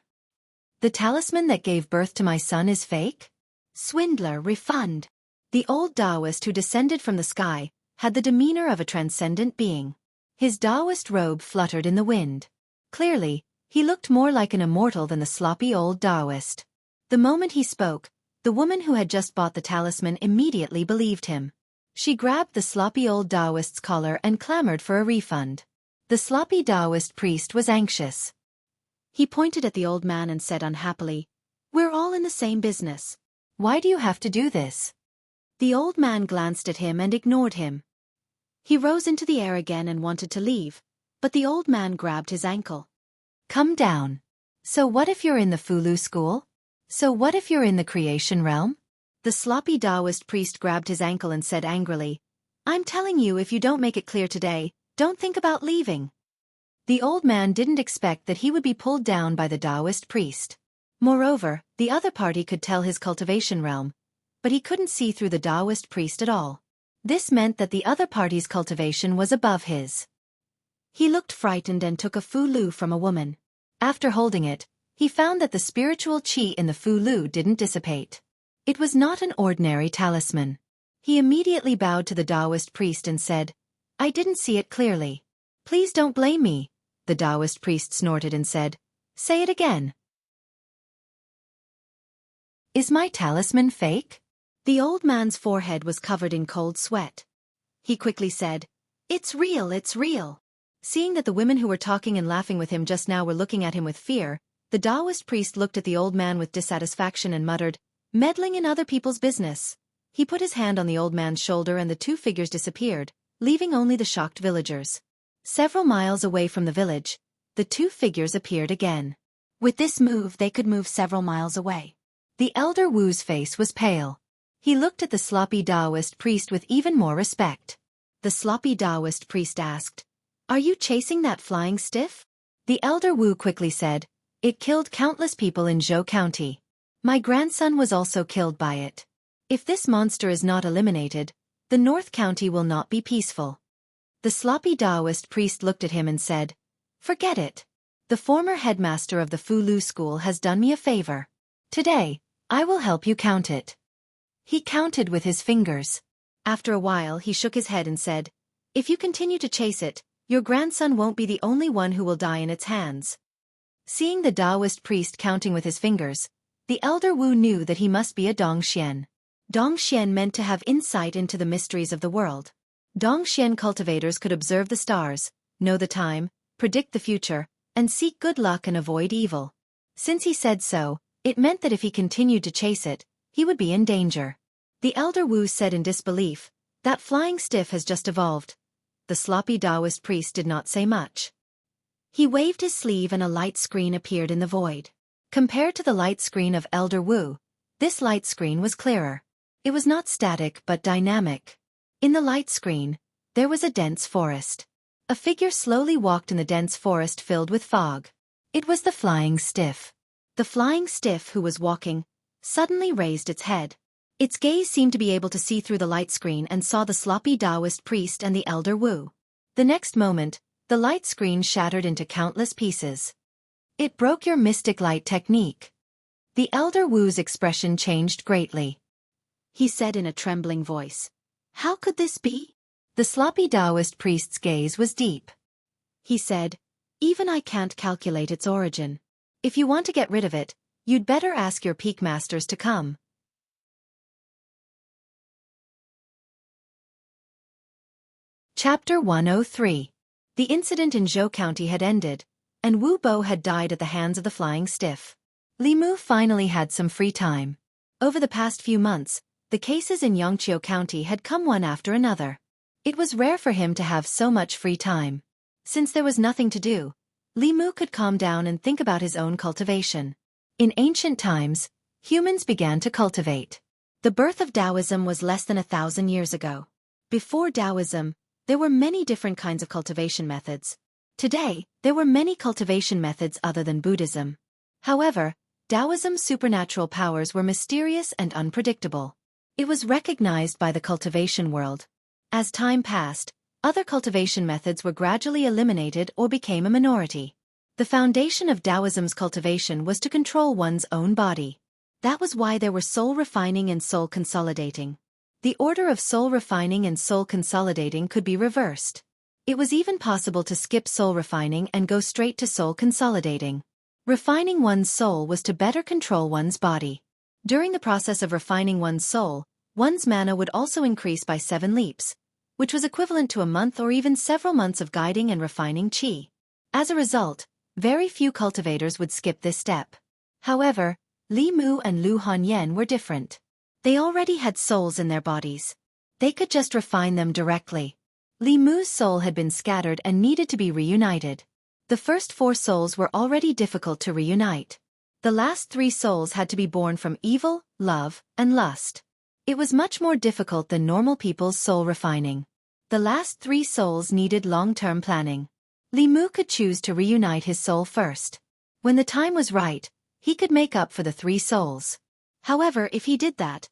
The talisman that gave birth to my son is fake?" "Swindler, refund." The old Taoist who descended from the sky had the demeanor of a transcendent being. His Taoist robe fluttered in the wind. Clearly, he looked more like an immortal than the sloppy old Taoist. The moment he spoke, the woman who had just bought the talisman immediately believed him. She grabbed the sloppy old Taoist's collar and clamored for a refund. The sloppy Taoist priest was anxious. He pointed at the old man and said unhappily, "We're all in the same business. Why do you have to do this?" The old man glanced at him and ignored him. He rose into the air again and wanted to leave, but the old man grabbed his ankle. "Come down. So what if you're in the Fulu school? So what if you're in the creation realm?" The sloppy Taoist priest grabbed his ankle and said angrily, "I'm telling you, if you don't make it clear today, don't think about leaving." The old man didn't expect that he would be pulled down by the Taoist priest. Moreover, the other party could tell his cultivation realm, but he couldn't see through the Taoist priest at all. This meant that the other party's cultivation was above his. He looked frightened and took a Fulu from a woman. After holding it, he found that the spiritual qi in the Fulu didn't dissipate. It was not an ordinary talisman. He immediately bowed to the Taoist priest and said, "I didn't see it clearly. Please don't blame me." The Taoist priest snorted and said, "Say it again." "Is my talisman fake?" The old man's forehead was covered in cold sweat. He quickly said, "It's real, it's real." Seeing that the women who were talking and laughing with him just now were looking at him with fear, the Taoist priest looked at the old man with dissatisfaction and muttered, "Meddling in other people's business." He put his hand on the old man's shoulder and the two figures disappeared, leaving only the shocked villagers. Several miles away from the village, the two figures appeared again. With this move they could move several miles away. The elder Wu's face was pale. He looked at the sloppy Taoist priest with even more respect. The sloppy Taoist priest asked, "Are you chasing that flying stiff?" The elder Wu quickly said, "It killed countless people in Zhou County. My grandson was also killed by it. If this monster is not eliminated, the North County will not be peaceful." The sloppy Taoist priest looked at him and said, "Forget it. The former headmaster of the Fulu school has done me a favor. Today, I will help you count it." He counted with his fingers. After a while he shook his head and said, "If you continue to chase it, your grandson won't be the only one who will die in its hands." Seeing the Taoist priest counting with his fingers, the elder Wu knew that he must be a Dongxian. Dongxian meant to have insight into the mysteries of the world. Dongxian cultivators could observe the stars, know the time, predict the future, and seek good luck and avoid evil. Since he said so, it meant that if he continued to chase it, he would be in danger. The elder Wu said in disbelief, "That flying stiff has just evolved." The sloppy Taoist priest did not say much. He waved his sleeve and a light screen appeared in the void. Compared to the light screen of elder Wu, this light screen was clearer. It was not static but dynamic. In the light screen, there was a dense forest. A figure slowly walked in the dense forest filled with fog. It was the flying stiff. The flying stiff who was walking suddenly raised its head. Its gaze seemed to be able to see through the light screen and saw the sloppy Taoist priest and the elder Wu. The next moment, the light screen shattered into countless pieces. "It broke your mystic light technique." The elder Wu's expression changed greatly. He said in a trembling voice, "How could this be?" The sloppy Taoist priest's gaze was deep. He said, "Even I can't calculate its origin. If you want to get rid of it, you'd better ask your peak masters to come." Chapter 103. The incident in Zhou County had ended, and Wu Bo had died at the hands of the Flying Stiff. Li Mu finally had some free time. Over the past few months, the cases in Xianxia County had come one after another. It was rare for him to have so much free time. Since there was nothing to do, Li Mu could calm down and think about his own cultivation. In ancient times, humans began to cultivate. The birth of Taoism was less than 1,000 years ago. Before Taoism, there were many different kinds of cultivation methods. Today, there were many cultivation methods other than Buddhism. However, Taoism's supernatural powers were mysterious and unpredictable. It was recognized by the cultivation world. As time passed, other cultivation methods were gradually eliminated or became a minority. The foundation of Taoism's cultivation was to control one's own body. That was why there were soul refining and soul consolidating. The order of soul refining and soul consolidating could be reversed. It was even possible to skip soul refining and go straight to soul consolidating. Refining one's soul was to better control one's body. During the process of refining one's soul, one's mana would also increase by 7 leaps, which was equivalent to a month or even several months of guiding and refining qi. As a result, very few cultivators would skip this step. However, Li Mu and Lu Hanyan were different. They already had souls in their bodies. They could just refine them directly. Li Mu's soul had been scattered and needed to be reunited. The first 4 souls were already difficult to reunite. The last 3 souls had to be born from evil, love, and lust. It was much more difficult than normal people's soul refining. The last 3 souls needed long-term planning. Li Mu could choose to reunite his soul first. When the time was right, he could make up for the 3 souls. However, if he did that,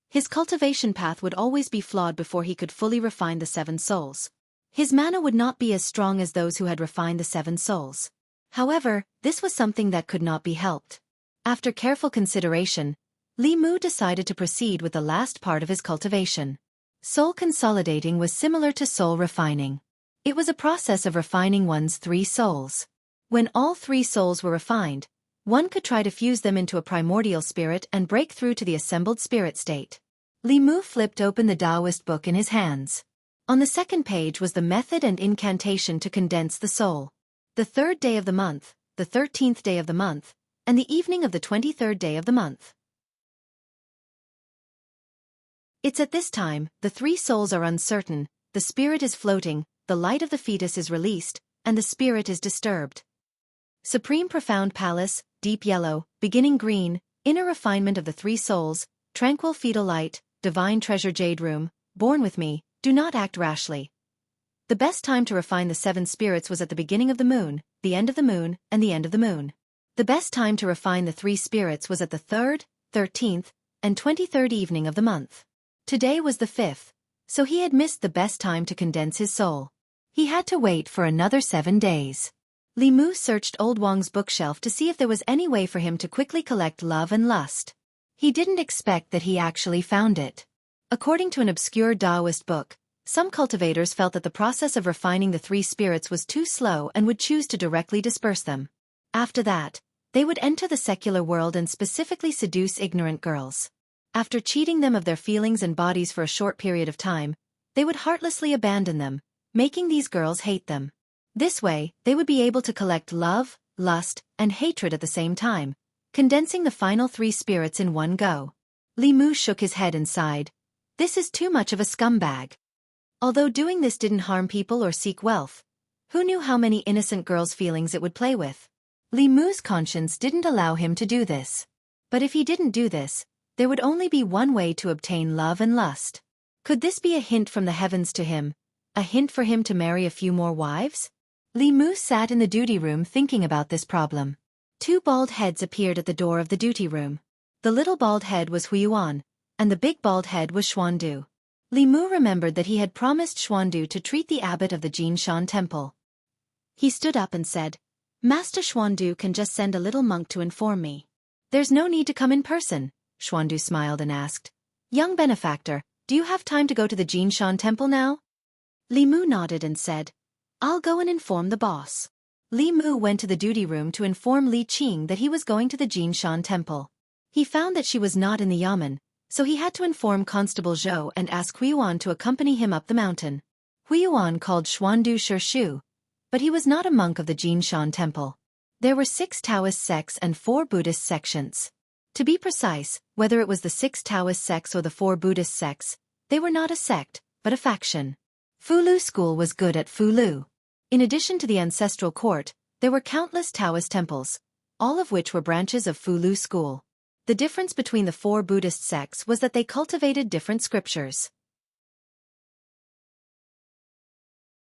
his cultivation path would always be flawed before he could fully refine the 7 souls. His mana would not be as strong as those who had refined the 7 souls. However, this was something that could not be helped. After careful consideration, Li Mu decided to proceed with the last part of his cultivation. Soul consolidating was similar to soul refining. It was a process of refining one's 3 souls. When all 3 souls were refined, one could try to fuse them into a primordial spirit and break through to the assembled spirit state. Li Mu flipped open the Taoist book in his hands. On the second page was the method and incantation to condense the soul. The 3rd day of the month, the 13th day of the month, and the evening of the 23rd day of the month. It's at this time, the 3 souls are uncertain, the spirit is floating, the light of the fetus is released, and the spirit is disturbed. Supreme profound palace, deep yellow, beginning green, inner refinement of the 3 souls, tranquil fetal light, divine treasure jade room, born with me, do not act rashly. The best time to refine the 7 spirits was at the beginning of the moon, the end of the moon, and the end of the moon. The best time to refine the 3 spirits was at the 3rd, 13th, and 23rd evening of the month. Today was the 5th, so he had missed the best time to condense his soul. He had to wait for another 7 days. Li Mu searched Old Wang's bookshelf to see if there was any way for him to quickly collect love and lust. He didn't expect that he actually found it. According to an obscure Taoist book, some cultivators felt that the process of refining the 3 spirits was too slow and would choose to directly disperse them. After that, they would enter the secular world and specifically seduce ignorant girls. After cheating them of their feelings and bodies for a short period of time, they would heartlessly abandon them, making these girls hate them. This way, they would be able to collect love, lust, and hatred at the same time, condensing the final 3 spirits in one go. Li Mu shook his head and sighed. This is too much of a scumbag. Although doing this didn't harm people or seek wealth, who knew how many innocent girls' feelings it would play with? Li Mu's conscience didn't allow him to do this. But if he didn't do this, there would only be one way to obtain love and lust. Could this be a hint from the heavens to him? A hint for him to marry a few more wives? Li Mu sat in the duty room thinking about this problem. 2 bald heads appeared at the door of the duty room. The little bald head was Huiyuan, and the big bald head was Xuandu. Li Mu remembered that he had promised Xuandu to treat the abbot of the Jinshan temple. He stood up and said, Master Xuandu can just send a little monk to inform me. There's no need to come in person, Xuandu smiled and asked. Young benefactor, do you have time to go to the Jinshan temple now? Li Mu nodded and said, "I'll go and inform the boss." Li Mu went to the duty room to inform Li Qing that he was going to the Jinshan temple. He found that she was not in the yamen, so he had to inform Constable Zhou and ask Huiyuan to accompany him up the mountain. Huiyuan called Xuandu Shishu, but he was not a monk of the Jinshan temple. There were 6 Taoist sects and 4 Buddhist sections. To be precise, whether it was the 6 Taoist sects or the 4 Buddhist sects, they were not a sect, but a faction. Fulu school was good at Fulu. In addition to the ancestral court, there were countless Taoist temples, all of which were branches of Fulu school. The difference between the 4 Buddhist sects was that they cultivated different scriptures.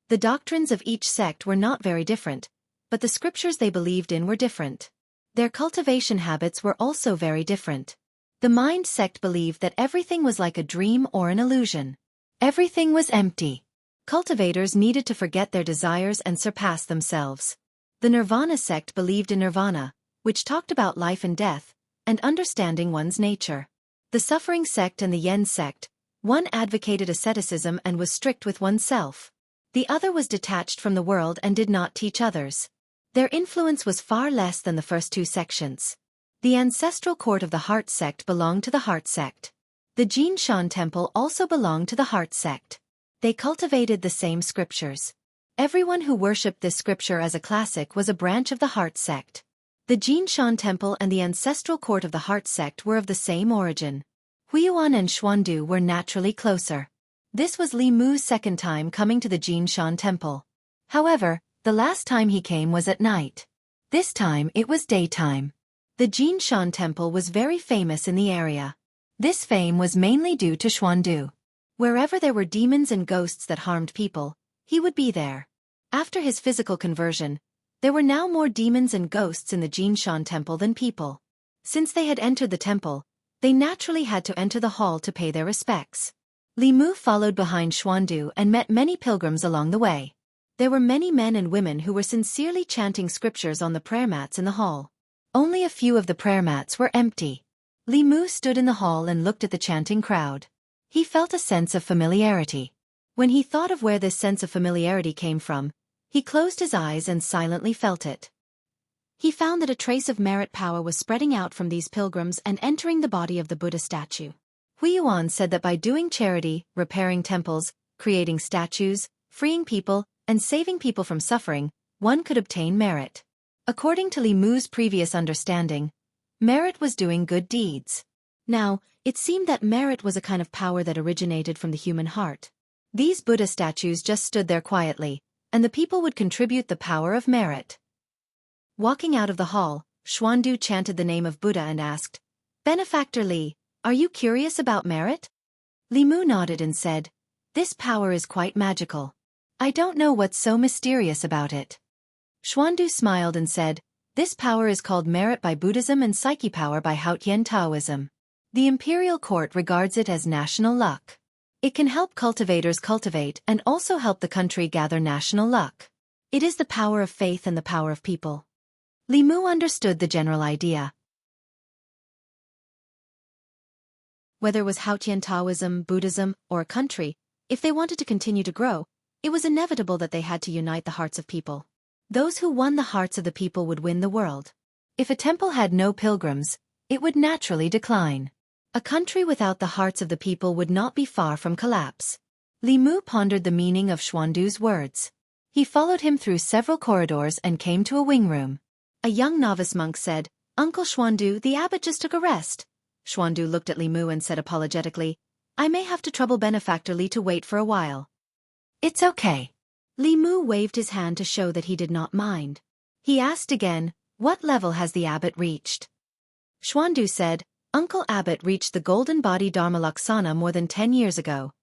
The doctrines of each sect were not very different, but the scriptures they believed in were different. Their cultivation habits were also very different. The Mind sect believed that everything was like a dream or an illusion. Everything was empty. Cultivators needed to forget their desires and surpass themselves. The Nirvana sect believed in nirvana, which talked about life and death, and understanding one's nature. The Suffering sect and the Yen sect, one advocated asceticism and was strict with oneself. The other was detached from the world and did not teach others. Their influence was far less than the first 2 sections. The ancestral court of the Heart sect belonged to the Heart sect. The Jinshan temple also belonged to the Heart sect. They cultivated the same scriptures. Everyone who worshipped this scripture as a classic was a branch of the Heart sect. The Jinshan temple and the ancestral court of the Heart sect were of the same origin. Huiyuan and Xuandu were naturally closer. This was Li Mu's second time coming to the Jinshan temple. However, the last time he came was at night. This time it was daytime. The Jinshan temple was very famous in the area. This fame was mainly due to Xuandu. Wherever there were demons and ghosts that harmed people, he would be there. After his physical conversion, there were now more demons and ghosts in the Jinshan temple than people. Since they had entered the temple, they naturally had to enter the hall to pay their respects. Li Mu followed behind Xuandu and met many pilgrims along the way. There were many men and women who were sincerely chanting scriptures on the prayer mats in the hall. Only a few of the prayer mats were empty. Li Mu stood in the hall and looked at the chanting crowd. He felt a sense of familiarity. When he thought of where this sense of familiarity came from, he closed his eyes and silently felt it. He found that a trace of merit power was spreading out from these pilgrims and entering the body of the Buddha statue. Huiyuan said that by doing charity, repairing temples, creating statues, freeing people, and saving people from suffering, one could obtain merit. According to Li Mu's previous understanding, merit was doing good deeds. Now, it seemed that merit was a kind of power that originated from the human heart. These Buddha statues just stood there quietly, and the people would contribute the power of merit. Walking out of the hall, Xuandu chanted the name of Buddha and asked, "Benefactor Li, are you curious about merit?" Li Mu nodded and said, "This power is quite magical. I don't know what's so mysterious about it." Xuandu smiled and said, "This power is called merit by Buddhism and psyche power by Haotian Taoism. The imperial court regards it as national luck. It can help cultivators cultivate and also help the country gather national luck. It is the power of faith and the power of people." Li Mu understood the general idea. Whether it was Haotian Taoism, Buddhism, or a country, if they wanted to continue to grow, it was inevitable that they had to unite the hearts of people. Those who won the hearts of the people would win the world. If a temple had no pilgrims, it would naturally decline. A country without the hearts of the people would not be far from collapse. Li Mu pondered the meaning of Xuandu's words. He followed him through several corridors and came to a wing room. A young novice monk said, "Uncle Xuandu, the abbot just took a rest." Xuandu looked at Li Mu and said apologetically, "I may have to trouble Benefactor Li to wait for a while." "It's okay." Li Mu waved his hand to show that he did not mind. He asked again, "What level has the abbot reached?" Xuandu said, "Uncle Abbot reached the golden body Dharma Laksana more than 10 years ago."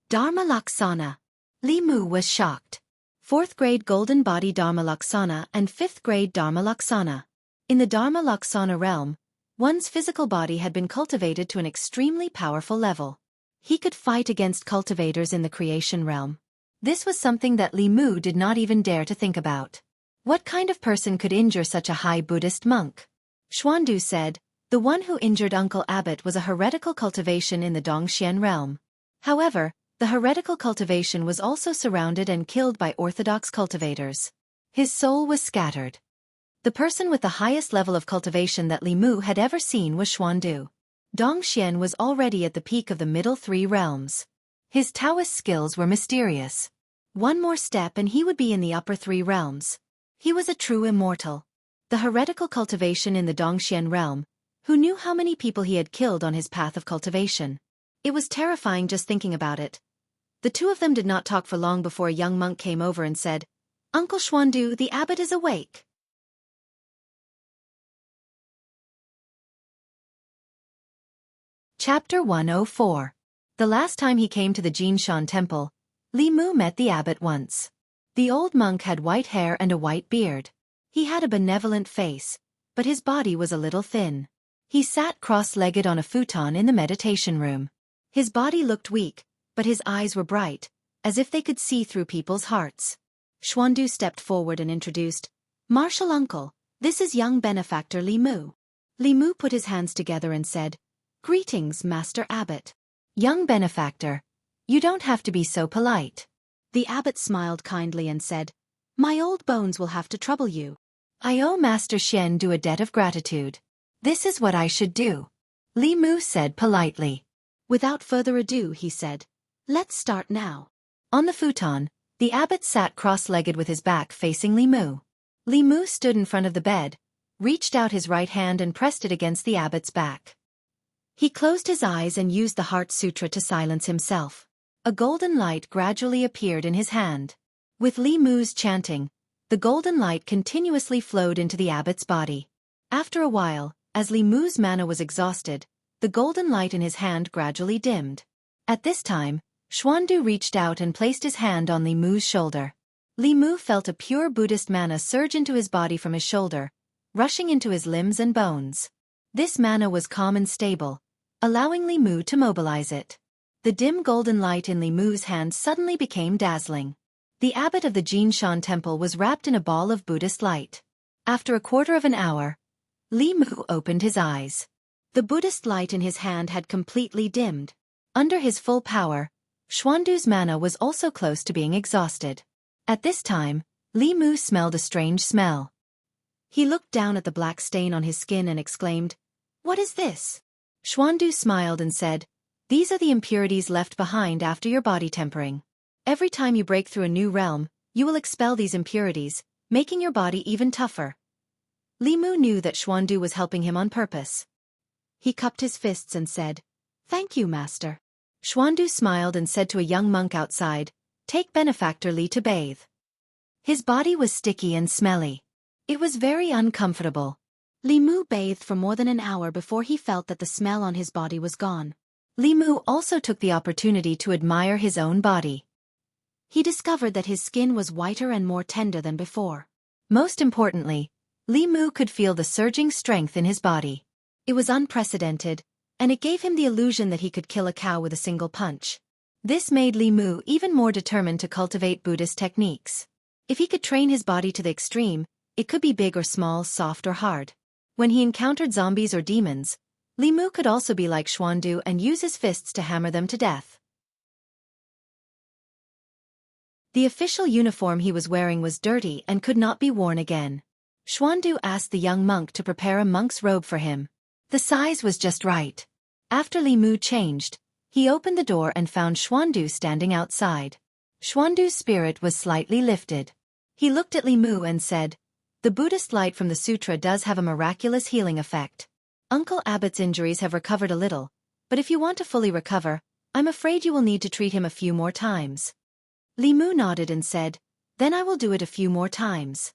Dharma Laksana. Li Mu was shocked. 4th grade golden body Dharma Laksana and 5th grade Dharma Laksana. In the Dharma Laksana realm, one's physical body had been cultivated to an extremely powerful level. He could fight against cultivators in the creation realm. This was something that Li Mu did not even dare to think about. What kind of person could injure such a high Buddhist monk? Xuandu said, "The one who injured Uncle Abbot was a heretical cultivation in the Dongxian realm. However, The heretical Cultivation was also surrounded and killed by orthodox cultivators. His soul was scattered. The person with the highest level of cultivation that Li Mu had ever seen was Xuandu. Dongxian was already at the peak of the middle three realms. His Taoist skills were mysterious. One more step and he would be in the upper three realms. He was a true immortal. The heretical Cultivation in the Dongxian realm, who knew how many people he had killed on his path of cultivation. It was terrifying just thinking about it. The two of them did not talk for long before a young monk came over and said, "Uncle Xuandu, the abbot is awake." Chapter 104. The last time he came to the Jinshan temple, Li Mu met the abbot once. The old monk had white hair and a white beard. He had a benevolent face, but his body was a little thin. He sat cross-legged on a futon in the meditation room. His body looked weak, but his eyes were bright, as if they could see through people's hearts. Xuandu stepped forward and introduced, "Martial uncle, this is young benefactor Li Mu." Li Mu put his hands together and said, "Greetings, Master Abbot." "Young benefactor, you don't have to be so polite." The abbot smiled kindly and said, "My old bones will have to trouble you. I owe Master Xianxia a debt of gratitude. This is what I should do." Li Mu said politely. "Without further ado," he said, "let's start now." On the futon, the abbot sat cross-legged with his back facing Li Mu. Li Mu stood in front of the bed, reached out his right hand and pressed it against the abbot's back. He closed his eyes and used the Heart Sutra to silence himself. A golden light gradually appeared in his hand. With Li Mu's chanting, the golden light continuously flowed into the abbot's body. After a while, as Li Mu's mana was exhausted, the golden light in his hand gradually dimmed. At this time, Xuandu reached out and placed his hand on Li Mu's shoulder. Li Mu felt a pure Buddhist mana surge into his body from his shoulder, rushing into his limbs and bones. This mana was calm and stable, allowing Li Mu to mobilize it. The dim golden light in Li Mu's hand suddenly became dazzling. The abbot of the Jinshan temple was wrapped in a ball of Buddhist light. After a quarter of an hour, Li Mu opened his eyes. The Buddhist light in his hand had completely dimmed. Under his full power, Xuandu's mana was also close to being exhausted. At this time, Li Mu smelled a strange smell. He looked down at the black stain on his skin and exclaimed, "What is this?" Xuandu smiled and said, "These are the impurities left behind after your body tempering. Every time you break through a new realm, you will expel these impurities, making your body even tougher." Li Mu knew that Xuandu was helping him on purpose. He cupped his fists and said, "Thank you, Master." Xuandu smiled and said to a young monk outside, "Take benefactor Li to bathe." His body was sticky and smelly. It was very uncomfortable. Li Mu bathed for more than an hour before he felt that the smell on his body was gone. Li Mu also took the opportunity to admire his own body. He discovered that his skin was whiter and more tender than before. Most importantly, Li Mu could feel the surging strength in his body. It was unprecedented, and it gave him the illusion that he could kill a cow with a single punch. This made Li Mu even more determined to cultivate Buddhist techniques. If he could train his body to the extreme, it could be big or small, soft or hard. When he encountered zombies or demons, Li Mu could also be like Xuandu and use his fists to hammer them to death. The official uniform he was wearing was dirty and could not be worn again. Xuandu asked the young monk to prepare a monk's robe for him. The size was just right. After Li Mu changed, he opened the door and found Xuandu standing outside. Xuandu's spirit was slightly lifted. He looked at Li Mu and said, "The Buddhist light from the sutra does have a miraculous healing effect. Uncle Abbot's injuries have recovered a little, but if you want to fully recover, I'm afraid you will need to treat him a few more times." Li Mu nodded and said, "Then I will do it a few more times."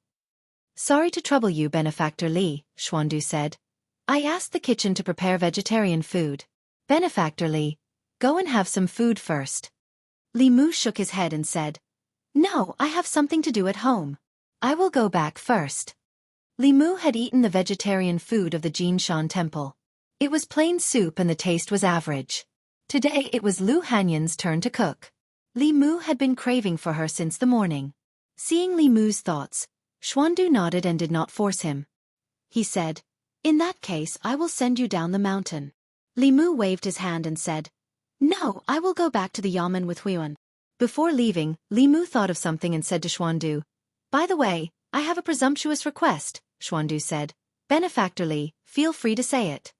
"Sorry to trouble you, Benefactor Li," Xuandu said. "I asked the kitchen to prepare vegetarian food. Benefactor Li, go and have some food first." Li Mu shook his head and said, "No, I have something to do at home. I will go back first." Li Mu had eaten the vegetarian food of the Jinshan temple. It was plain soup and the taste was average. Today it was Lu Hanyan's turn to cook. Li Mu had been craving for her since the morning. Seeing Li Mu's thoughts, Xuandu nodded and did not force him. He said, "In that case I will send you down the mountain." Li Mu waved his hand and said, No, I will go back to the yamen with Huiyuan. Before leaving, Li Mu thought of something and said to Xuandu, "By the way, I have a presumptuous request," Xuandu said. "Benefactor Li, feel free to say it."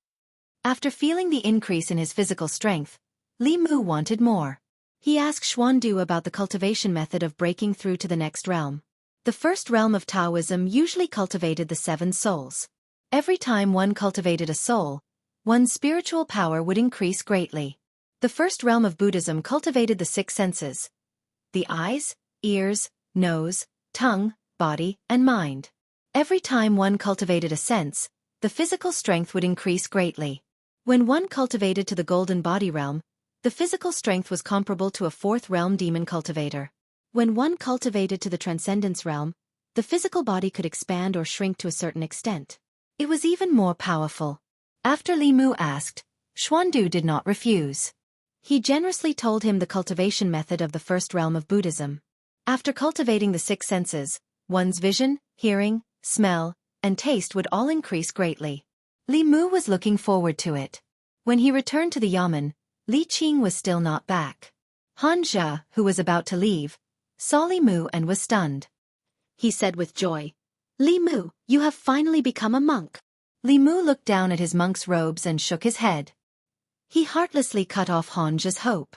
After feeling the increase in his physical strength, Li Mu wanted more. He asked Xuandu about the cultivation method of breaking through to the next realm. The first realm of Taoism usually cultivated the 7 souls. Every time one cultivated a soul, one's spiritual power would increase greatly. The first realm of Buddhism cultivated the 6 senses: the eyes, ears, nose, tongue, body, and mind. Every time one cultivated a sense, the physical strength would increase greatly. When one cultivated to the golden body realm, the physical strength was comparable to a 4th realm demon cultivator. When one cultivated to the transcendence realm, the physical body could expand or shrink to a certain extent. It was even more powerful. After Li Mu asked, Xuandu did not refuse. He generously told him the cultivation method of the first realm of Buddhism. After cultivating the 6 senses, one's vision, hearing, smell, and taste would all increase greatly. Li Mu was looking forward to it. When he returned to the yamen, Li Qing was still not back. Xianxia, who was about to leave, saw Li Mu and was stunned. He said with joy, "Li Mu, you have finally become a monk." Li Mu looked down at his monk's robes and shook his head. He heartlessly cut off Xianxia's hope.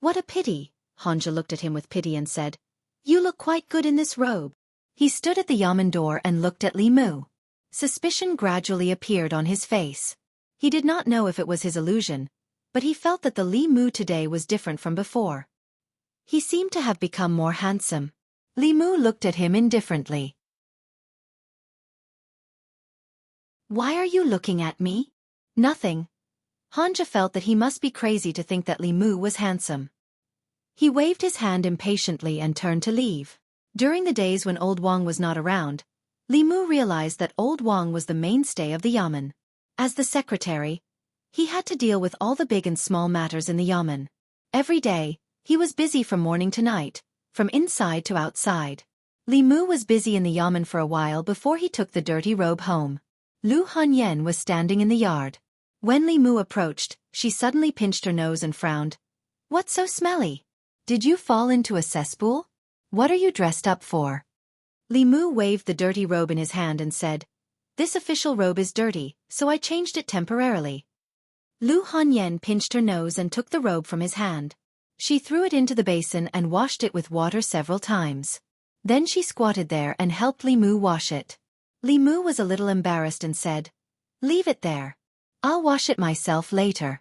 "What a pity," Xianxia looked at him with pity and said, "You look quite good in this robe." He stood at the yamen door and looked at Li Mu. Suspicion gradually appeared on his face. He did not know if it was his illusion, but he felt that the Li Mu today was different from before. He seemed to have become more handsome. Li Mu looked at him indifferently. "Why are you looking at me?" "Nothing." Xianxia felt that he must be crazy to think that Li Mu was handsome. He waved his hand impatiently and turned to leave. During the days when Old Wang was not around, Li Mu realized that Old Wang was the mainstay of the yamen. As the secretary, he had to deal with all the big and small matters in the yamen. Every day, he was busy from morning to night, from inside to outside. Li Mu was busy in the yamen for a while before he took the dirty robe home. Lu Hanyan was standing in the yard. When Li Mu approached, she suddenly pinched her nose and frowned. "What's so smelly? Did you fall into a cesspool? What are you dressed up for?" Li Mu waved the dirty robe in his hand and said, "This official robe is dirty, so I changed it temporarily." Lu Hanyan pinched her nose and took the robe from his hand. She threw it into the basin and washed it with water several times. Then she squatted there and helped Li Mu wash it. Li Mu was a little embarrassed and said, "Leave it there. I'll wash it myself later."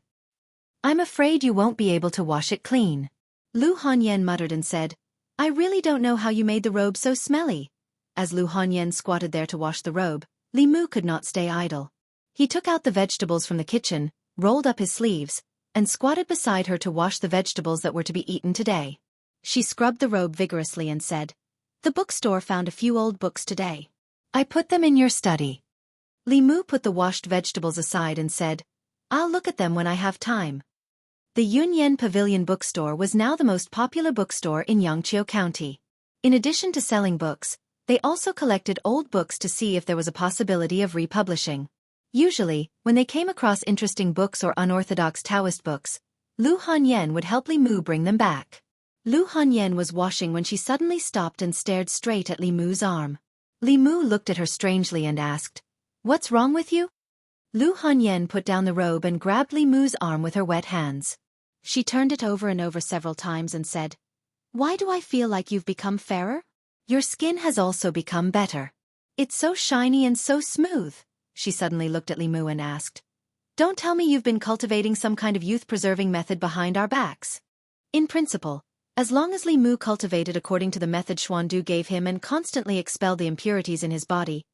"I'm afraid you won't be able to wash it clean." Lu Hanyan muttered and said, "I really don't know how you made the robe so smelly." As Lu Hanyan squatted there to wash the robe, Li Mu could not stay idle. He took out the vegetables from the kitchen, rolled up his sleeves, and squatted beside her to wash the vegetables that were to be eaten today. She scrubbed the robe vigorously and said, "The bookstore found a few old books today. I put them in your study." Li Mu put the washed vegetables aside and said, "I'll look at them when I have time." The Yunyan Pavilion bookstore was now the most popular bookstore in Yangqiu County. In addition to selling books, they also collected old books to see if there was a possibility of republishing. Usually, when they came across interesting books or unorthodox Taoist books, Lu Hanyan would help Li Mu bring them back. Lu Hanyan was washing when she suddenly stopped and stared straight at Li Mu's arm. Li Mu looked at her strangely and asked, "What's wrong with you?" Lu Hanyan put down the robe and grabbed Li Mu's arm with her wet hands. She turned it over and over several times and said, "Why do I feel like you've become fairer? Your skin has also become better. It's so shiny and so smooth." She suddenly looked at Li Mu and asked, "Don't tell me you've been cultivating some kind of youth-preserving method behind our backs." In principle, as long as Li Mu cultivated according to the method Xuandu gave him and constantly expelled the impurities in his body,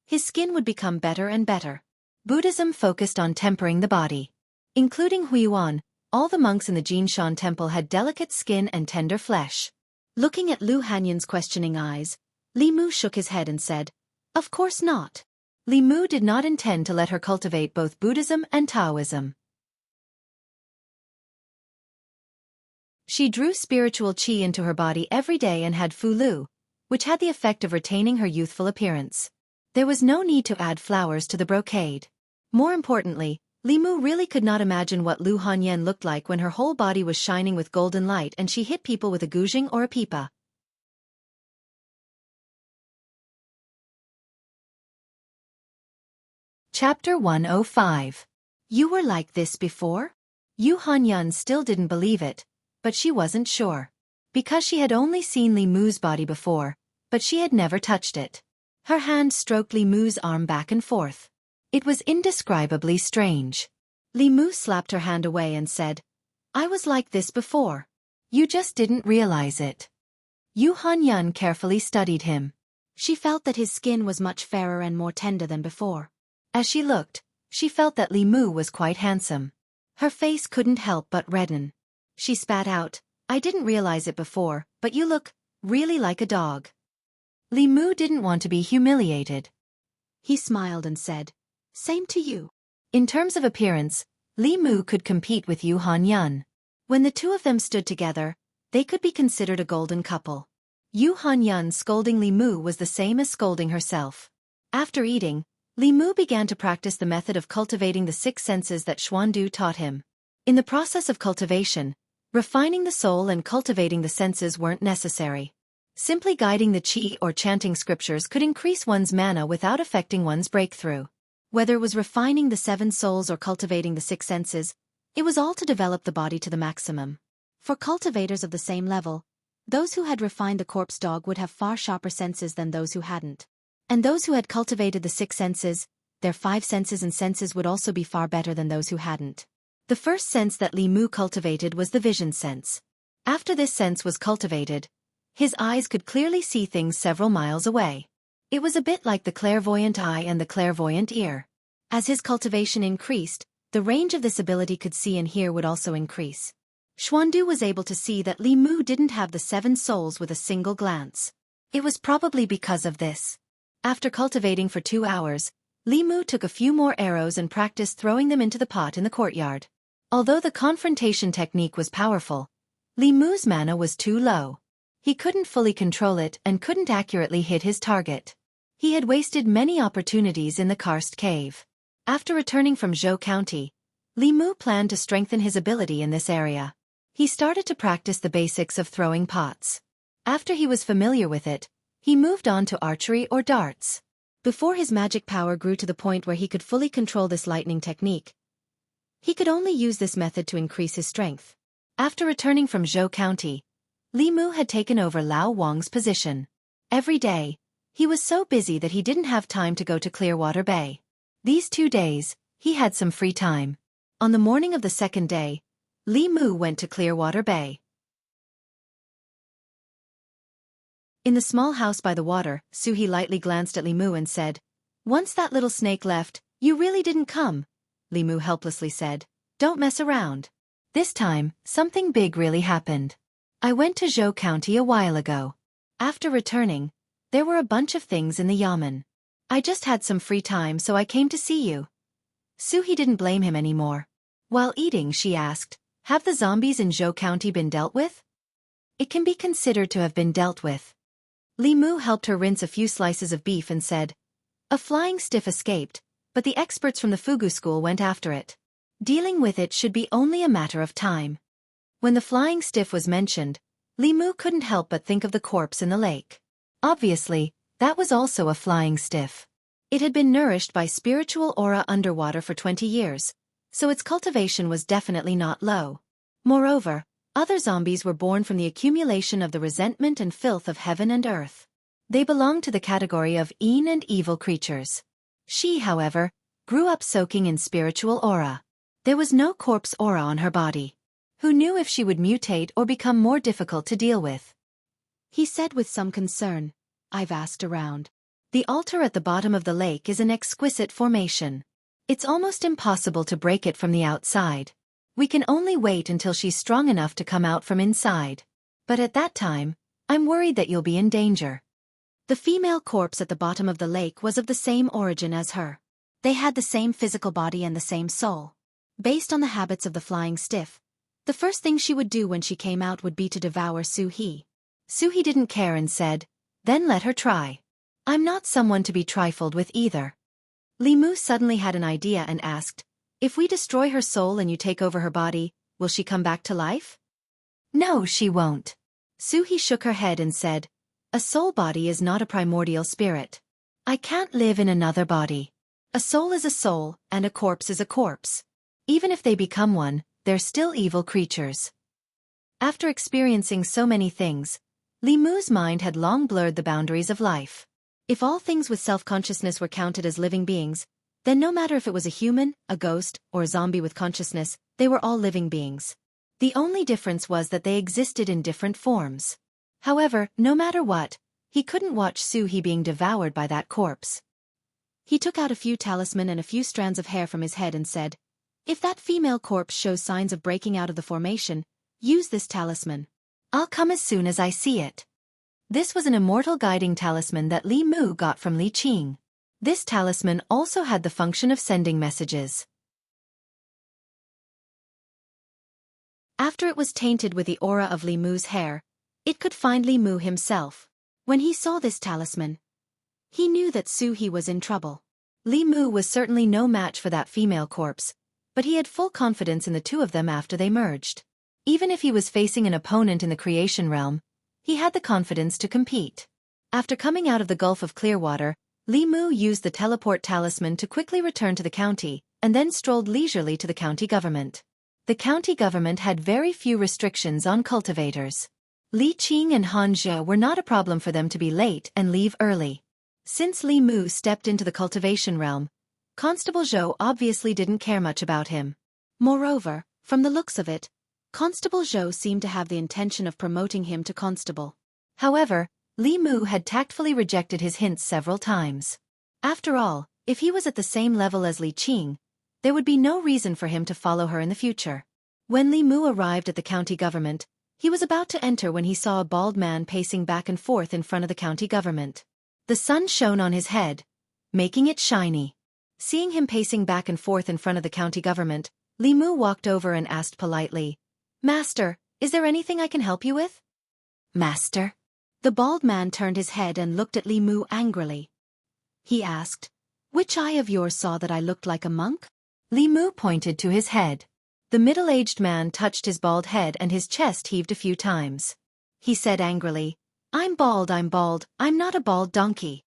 his skin would become better and better. Buddhism focused on tempering the body. Including Huiyuan, all the monks in the Jinshan temple had delicate skin and tender flesh. Looking at Lu Hanyan's questioning eyes, Li Mu shook his head and said, "Of course not." Li Mu did not intend to let her cultivate both Buddhism and Taoism. She drew spiritual qi into her body every day and had fu lu, which had the effect of retaining her youthful appearance. There was no need to add flowers to the brocade. More importantly, Li Mu really could not imagine what Lu Hanyan looked like when her whole body was shining with golden light and she hit people with a guzheng or a pipa. Chapter 105. You were like this before? Yu Hanyan still didn't believe it, but she wasn't sure. Because she had only seen Li Mu's body before, but she had never touched it. Her hand stroked Li Mu's arm back and forth. It was indescribably strange. Li Mu slapped her hand away and said, I was like this before. You just didn't realize it. Yu Hanyan carefully studied him. She felt that his skin was much fairer and more tender than before. As she looked, she felt that Li Mu was quite handsome. Her face couldn't help but redden. She spat out, I didn't realize it before, but you look really like a dog. Li Mu didn't want to be humiliated. He smiled and said, Same to you. In terms of appearance, Li Mu could compete with Yu Hanyan. When the two of them stood together, they could be considered a golden couple. Yu Hanyan scolding Li Mu was the same as scolding herself. After eating, Li Mu began to practice the method of cultivating the 6 senses that Xuandu taught him. In the process of cultivation, refining the soul and cultivating the senses weren't necessary. Simply guiding the qi or chanting scriptures could increase one's mana without affecting one's breakthrough. Whether it was refining the 7 souls or cultivating the 6 senses, it was all to develop the body to the maximum. For cultivators of the same level, those who had refined the corpse dog would have far sharper senses than those who hadn't. And those who had cultivated the 6 senses, their 5 senses and senses would also be far better than those who hadn't. The first sense that Li Mu cultivated was the vision sense. After this sense was cultivated, his eyes could clearly see things several miles away. It was a bit like the clairvoyant eye and the clairvoyant ear. As his cultivation increased, the range of this ability could see and hear would also increase. Xuandu was able to see that Li Mu didn't have the 7 souls with a single glance. It was probably because of this. After cultivating for 2 hours, Li Mu took a few more arrows and practiced throwing them into the pot in the courtyard. Although the confrontation technique was powerful, Li Mu's mana was too low. He couldn't fully control it and couldn't accurately hit his target. He had wasted many opportunities in the karst cave. After returning from Zhou County, Li Mu planned to strengthen his ability in this area. He started to practice the basics of throwing pots. After he was familiar with it, he moved on to archery or darts. Before his magic power grew to the point where he could fully control this lightning technique, he could only use this method to increase his strength. After returning from Zhou County, Li Mu had taken over Lao Wang's position. Every day, he was so busy that he didn't have time to go to Clearwater Bay. These 2 days, he had some free time. On the morning of the 2nd day, Li Mu went to Clearwater Bay. In the small house by the water, Suhi lightly glanced at Li Mu and said, Once that little snake left, you really didn't come. Li Mu helplessly said, Don't mess around. This time, something big really happened. I went to Zhou County a while ago. After returning, there were a bunch of things in the yamen. I just had some free time so I came to see you. Suhi didn't blame him anymore. While eating, she asked, Have the zombies in Zhou County been dealt with? It can be considered to have been dealt with. Li Mu helped her rinse a few slices of beef and said, A flying stiff escaped, but the experts from the Fugu school went after it. Dealing with it should be only a matter of time. When the flying stiff was mentioned, Li Mu couldn't help but think of the corpse in the lake. Obviously, that was also a flying stiff. It had been nourished by spiritual aura underwater for 20 years, so its cultivation was definitely not low. Moreover, other zombies were born from the accumulation of the resentment and filth of heaven and earth. They belonged to the category of mean and evil creatures. She, however, grew up soaking in spiritual aura. There was no corpse aura on her body. Who knew if she would mutate or become more difficult to deal with? He said with some concern, I've asked around. The altar at the bottom of the lake is an exquisite formation. It's almost impossible to break it from the outside. We can only wait until she's strong enough to come out from inside. But at that time, I'm worried that you'll be in danger. The female corpse at the bottom of the lake was of the same origin as her. They had the same physical body and the same soul. Based on the habits of the flying stiff, the first thing she would do when she came out would be to devour Suhi. Suhi didn't care and said, Then let her try. I'm not someone to be trifled with either. Li Mu suddenly had an idea and asked, If we destroy her soul and you take over her body, will she come back to life? No, she won't. Suhi shook her head and said, a soul body is not a primordial spirit. I can't live in another body. A soul is a soul, and a corpse is a corpse. Even if they become one, they're still evil creatures. After experiencing so many things, Li Mu's mind had long blurred the boundaries of life. If all things with self-consciousness were counted as living beings, then no matter if it was a human, a ghost, or a zombie with consciousness, they were all living beings. The only difference was that they existed in different forms. However, no matter what, he couldn't watch Suhi being devoured by that corpse. He took out a few talisman and a few strands of hair from his head and said, if that female corpse shows signs of breaking out of the formation, use this talisman. I'll come as soon as I see it. This was an immortal guiding talisman that Li Mu got from Li Qing. This talisman also had the function of sending messages. After it was tainted with the aura of Li Mu's hair, it could find Li Mu himself. When he saw this talisman, he knew that Suhi was in trouble. Li Mu was certainly no match for that female corpse, but he had full confidence in the two of them after they merged. Even if he was facing an opponent in the creation realm, he had the confidence to compete. After coming out of the Gulf of Clearwater, Li Mu used the teleport talisman to quickly return to the county, and then strolled leisurely to the county government. The county government had very few restrictions on cultivators. Li Qing and Han Zhe were not a problem for them to be late and leave early. Since Li Mu stepped into the cultivation realm, Constable Zhou obviously didn't care much about him. Moreover, from the looks of it, Constable Zhou seemed to have the intention of promoting him to constable. However, Li Mu had tactfully rejected his hints several times. After all, if he was at the same level as Li Qing, there would be no reason for him to follow her in the future. When Li Mu arrived at the county government, he was about to enter when he saw a bald man pacing back and forth in front of the county government. The sun shone on his head, making it shiny. Seeing him pacing back and forth in front of the county government, Li Mu walked over and asked politely, Master, is there anything I can help you with? Master? The bald man turned his head and looked at Li Mu angrily. He asked, which eye of yours saw that I looked like a monk? Li Mu pointed to his head. The middle-aged man touched his bald head and his chest heaved a few times. He said angrily, I'm bald, I'm not a bald donkey.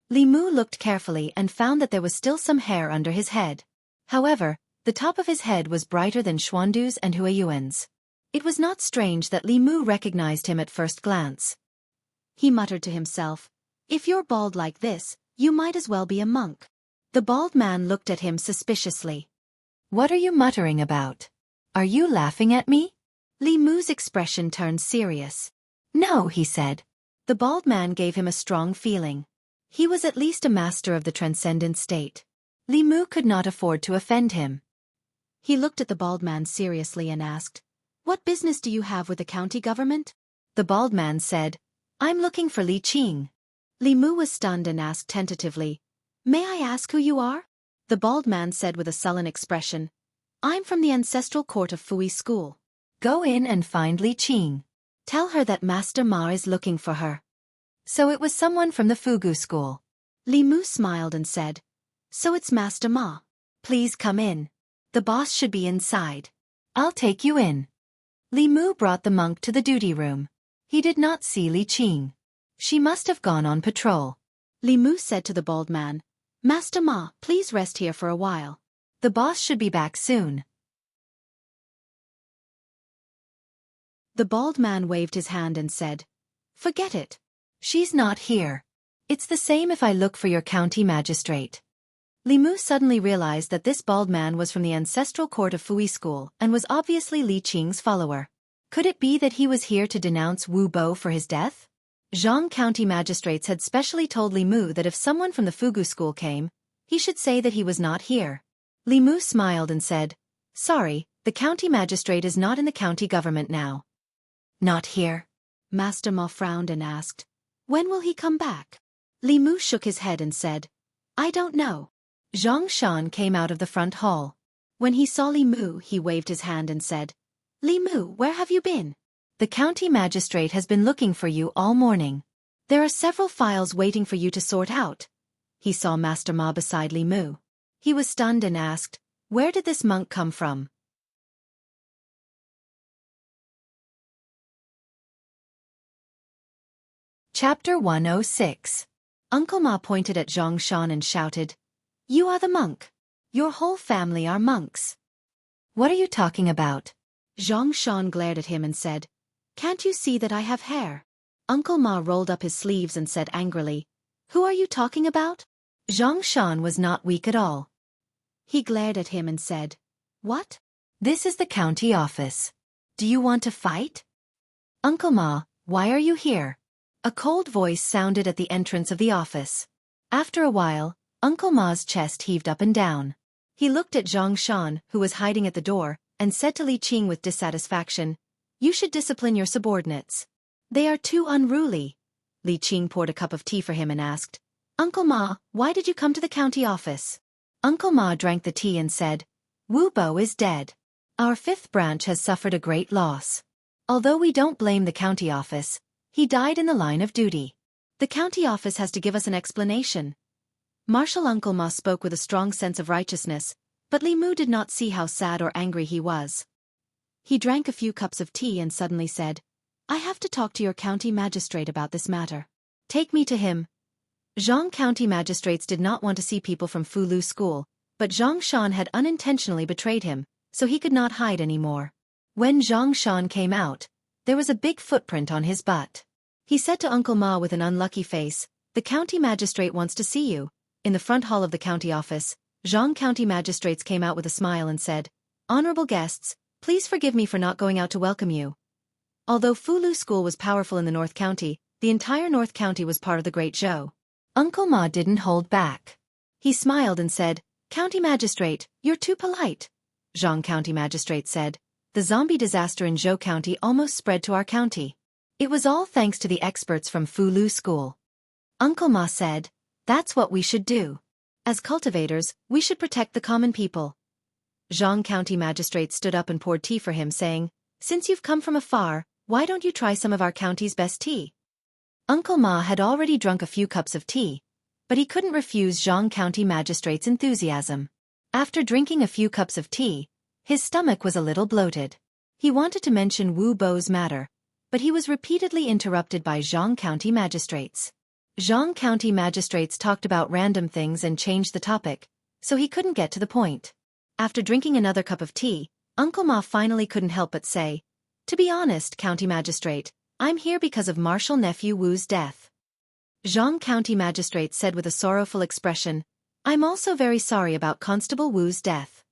Li Mu looked carefully and found that there was still some hair under his head. However, the top of his head was brighter than Xuandu's and Huayuan's. It was not strange that Li Mu recognized him at first glance. He muttered to himself, if you're bald like this, you might as well be a monk. The bald man looked at him suspiciously. What are you muttering about? Are you laughing at me? Li Mu's expression turned serious. No, he said. The bald man gave him a strong feeling. He was at least a master of the transcendent state. Li Mu could not afford to offend him. He looked at the bald man seriously and asked, what business do you have with the county government? The bald man said, I'm looking for Li Qing. Li Mu was stunned and asked tentatively, may I ask who you are? The bald man said with a sullen expression, I'm from the ancestral court of Fui School. Go in and find Li Qing. Tell her that Master Ma is looking for her. So it was someone from the Fugu school. Li Mu smiled and said, so it's Master Ma. Please come in. The boss should be inside. I'll take you in. Li Mu brought the monk to the duty room. He did not see Li Qing. She must have gone on patrol. Li Mu said to the bald man, Master Ma, please rest here for a while. The boss should be back soon. The bald man waved his hand and said, forget it. She's not here. It's the same if I look for your county magistrate. Li Mu suddenly realized that this bald man was from the ancestral court of Fui School and was obviously Li Qing's follower. Could it be that he was here to denounce Wu Bo for his death? Jianghu county magistrates had specially told Li Mu that if someone from the Fugu school came, he should say that he was not here. Li Mu smiled and said, sorry, the county magistrate is not in the county government now. Not here? Master Ma frowned and asked, when will he come back? Li Mu shook his head and said, I don't know. Zhang Shan came out of the front hall. When he saw Li Mu, he waved his hand and said, Li Mu, where have you been? The county magistrate has been looking for you all morning. There are several files waiting for you to sort out. He saw Master Ma beside Li Mu. He was stunned and asked, Where did this monk come from? Chapter 106. Uncle Ma pointed at Xianxia and shouted, "You are the monk. Your whole family are monks." "What are you talking about?" Xianxia glared at him and said, "Can't you see that I have hair?" Uncle Ma rolled up his sleeves and said angrily, "Who are you talking about?" Xianxia was not weak at all. He glared at him and said, "What? This is the county office. Do you want to fight?" "Uncle Ma, why are you here?" A cold voice sounded at the entrance of the office. After a while, Uncle Ma's chest heaved up and down. He looked at Xianxia, who was hiding at the door, and said to Li Qing with dissatisfaction, "You should discipline your subordinates. They are too unruly." Li Qing poured a cup of tea for him and asked, "Uncle Ma, why did you come to the county office?" Uncle Ma drank the tea and said, "Wu Bo is dead. Our fifth branch has suffered a great loss. Although we don't blame the county office, he died in the line of duty. The county office has to give us an explanation." Martial Uncle Ma spoke with a strong sense of righteousness, but Li Mu did not see how sad or angry he was. He drank a few cups of tea and suddenly said, "I have to talk to your county magistrate about this matter. Take me to him." Zhang county magistrates did not want to see people from Fulu school, but Zhang Shan had unintentionally betrayed him, so he could not hide anymore. When Zhang Shan came out, there was a big footprint on his butt. He said to Uncle Ma with an unlucky face, "The county magistrate wants to see you." In the front hall of the county office, Zhang county magistrates came out with a smile and said, "Honorable guests, please forgive me for not going out to welcome you." Although Fulu school was powerful in the North County, the entire North County was part of the Great Zhou. Uncle Ma didn't hold back. He smiled and said, "County magistrate, you're too polite." Zhang county magistrate said, "The zombie disaster in Zhou County almost spread to our county. It was all thanks to the experts from Fulu school." Uncle Ma said, "That's what we should do. As cultivators, we should protect the common people." Zhang county magistrate stood up and poured tea for him, saying, "Since you've come from afar, why don't you try some of our county's best tea?" Uncle Ma had already drunk a few cups of tea, but he couldn't refuse Zhang county magistrate's enthusiasm. After drinking a few cups of tea, his stomach was a little bloated. He wanted to mention Wu Bo's matter, but he was repeatedly interrupted by Zhang county magistrates. Zhang county magistrates talked about random things and changed the topic, so he couldn't get to the point. After drinking another cup of tea, Uncle Ma finally couldn't help but say, "To be honest, county magistrate, I'm here because of Martial Nephew Wu's death." Zhang county magistrate said with a sorrowful expression, "I'm also very sorry about Constable Wu's death.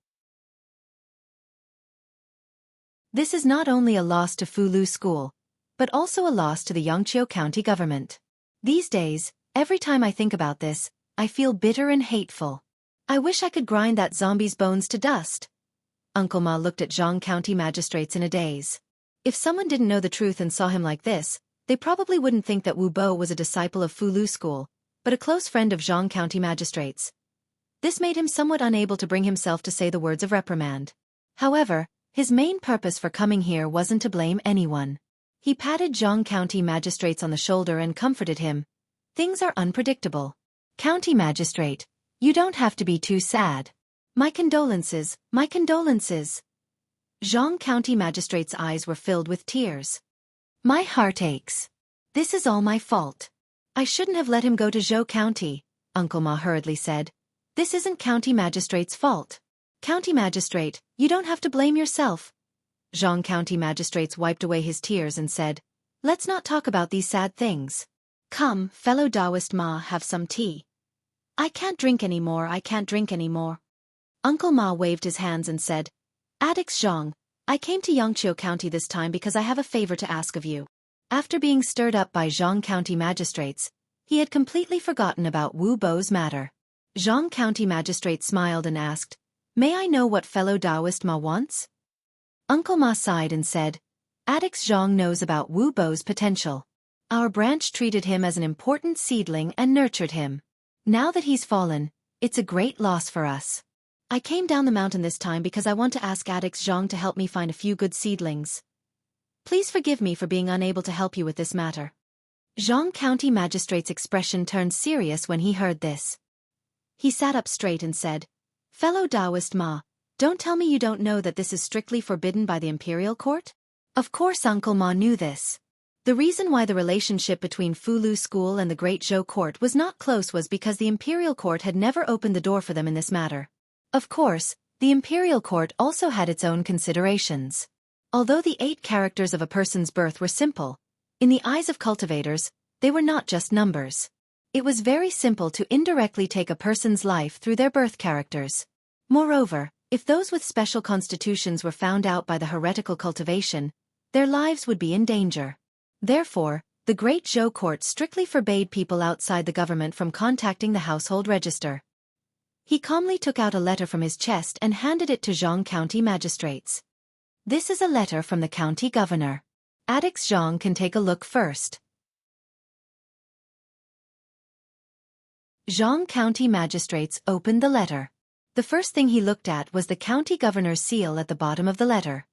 This is not only a loss to Fulu school, but also a loss to the Yangqiu County government. These days, every time I think about this, I feel bitter and hateful. I wish I could grind that zombie's bones to dust." Uncle Ma looked at Zhang county magistrates in a daze. If someone didn't know the truth and saw him like this, they probably wouldn't think that Wu Bo was a disciple of Fulu school, but a close friend of Zhang county magistrates. This made him somewhat unable to bring himself to say the words of reprimand. However, his main purpose for coming here wasn't to blame anyone. He patted Zhang county magistrates on the shoulder and comforted him. "Things are unpredictable. County magistrate, you don't have to be too sad. My condolences, my condolences." Zhang county magistrate's eyes were filled with tears. "My heart aches. This is all my fault. I shouldn't have let him go to Zhou County," Uncle Ma hurriedly said. "This isn't county magistrate's fault. County magistrate, you don't have to blame yourself." Zhang county magistrates wiped away his tears and said, "Let's not talk about these sad things. Come, fellow Taoist Ma, have some tea." "I can't drink anymore, I can't drink anymore." Uncle Ma waved his hands and said, "Addicts Zhang, I came to Yangqiu County this time because I have a favor to ask of you." After being stirred up by Zhang county magistrates, he had completely forgotten about Wu Bo's matter. Zhang county magistrate smiled and asked, "May I know what fellow Taoist Ma wants?" Uncle Ma sighed and said, "Addicts Zhang knows about Wu Bo's potential. Our branch treated him as an important seedling and nurtured him. Now that he's fallen, it's a great loss for us. I came down the mountain this time because I want to ask Addicts Zhang to help me find a few good seedlings. Please forgive me for being unable to help you with this matter." Zhang county magistrate's expression turned serious when he heard this. He sat up straight and said, "Fellow Taoist Ma, Don't tell me you don't know that this is strictly forbidden by the imperial court? Of course Uncle Ma knew this. The reason why the relationship between Fulu School and the Great Zhou Court was not close was because the imperial court had never opened the door for them in this matter. Of course, the imperial court also had its own considerations. Although the 8 characters of a person's birth were simple, in the eyes of cultivators, they were not just numbers. It was very simple to indirectly take a person's life through their birth characters. Moreover, if those with special constitutions were found out by the heretical cultivation, their lives would be in danger. Therefore, the Great Zhou Court strictly forbade people outside the government from contacting the household register. He calmly took out a letter from his chest and handed it to Jianghu County magistrates. This is a letter from the county governor. At Jianghu can take a look first. Jianghu County magistrates opened the letter. The first thing he looked at was the county governor's seal at the bottom of the letter.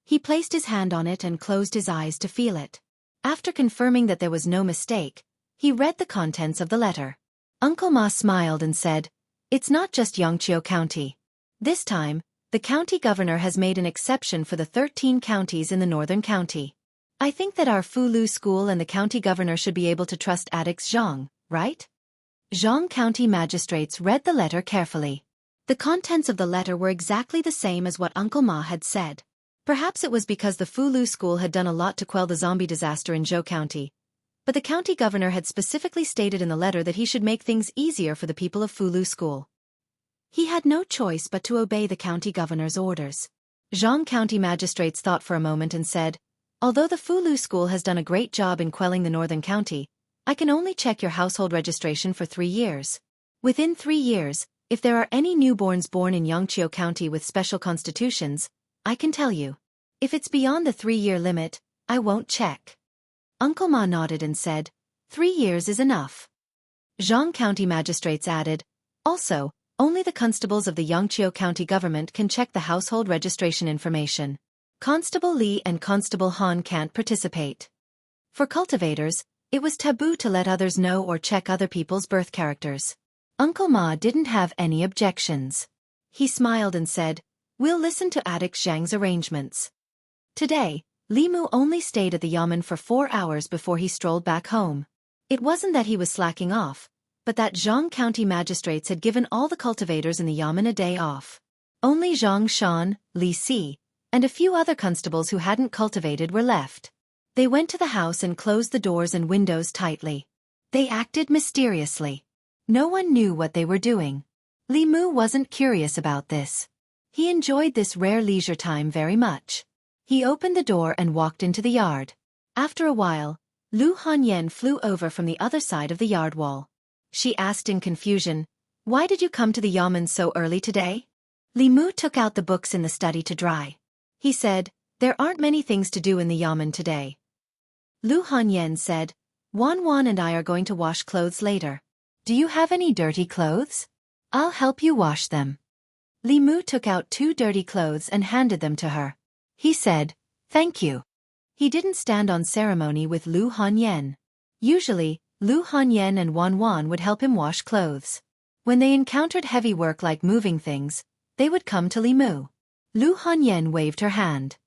He placed his hand on it and closed his eyes to feel it. After confirming that there was no mistake, he read the contents of the letter. Uncle Ma smiled and said, "It's not just Xianxia County. This time, the county governor has made an exception for the 13 counties in the northern county. I think that our Fulu School and the county governor should be able to trust At Jianghu, right?" Jianghu County magistrates read the letter carefully. The contents of the letter were exactly the same as what Uncle Ma had said. Perhaps it was because the Fulu School had done a lot to quell the zombie disaster in Zhou County. But the county governor had specifically stated in the letter that he should make things easier for the people of Fulu School. He had no choice but to obey the county governor's orders. Jianghu County magistrates thought for a moment and said, "Although the Fulu School has done a great job in quelling the northern county, I can only check your household registration for 3 years. Within 3 years, if there are any newborns born in Xianxia County with special constitutions, I can tell you. If it's beyond the 3-year limit, I won't check." Uncle Ma nodded and said, 3 years is enough. Jianghu County magistrates added, "Also, only the constables of the Xianxia County government can check the household registration information. Constable Li and Constable Han can't participate." For cultivators, it was taboo to let others know or check other people's birth characters. Uncle Ma didn't have any objections. He smiled and said, "We'll listen to At Jianghu's arrangements." Today, Li Mu only stayed at the yamen for 4 hours before he strolled back home. It wasn't that he was slacking off, but that Jianghu County magistrates had given all the cultivators in the yamen a day off. Only Zhang Shan, Li Si, and a few other constables who hadn't cultivated were left. They went to the house and closed the doors and windows tightly. They acted mysteriously. No one knew what they were doing. Li Mu wasn't curious about this. He enjoyed this rare leisure time very much. He opened the door and walked into the yard. After a while, Lu Hanyan flew over from the other side of the yard wall. She asked in confusion, "Why did you come to the yamen so early today?" Li Mu took out the books in the study to dry. He said, "There aren't many things to do in the yamen today." Lu Hanyan said, "Wan Wan and I are going to wash clothes later. Do you have any dirty clothes? I'll help you wash them." Li Mu took out 2 dirty clothes and handed them to her. He said, "Thank you." He didn't stand on ceremony with Lu Hanyan. Usually, Lu Hanyan and Wan Wan would help him wash clothes. When they encountered heavy work like moving things, they would come to Li Mu. Lu Hanyan waved her hand.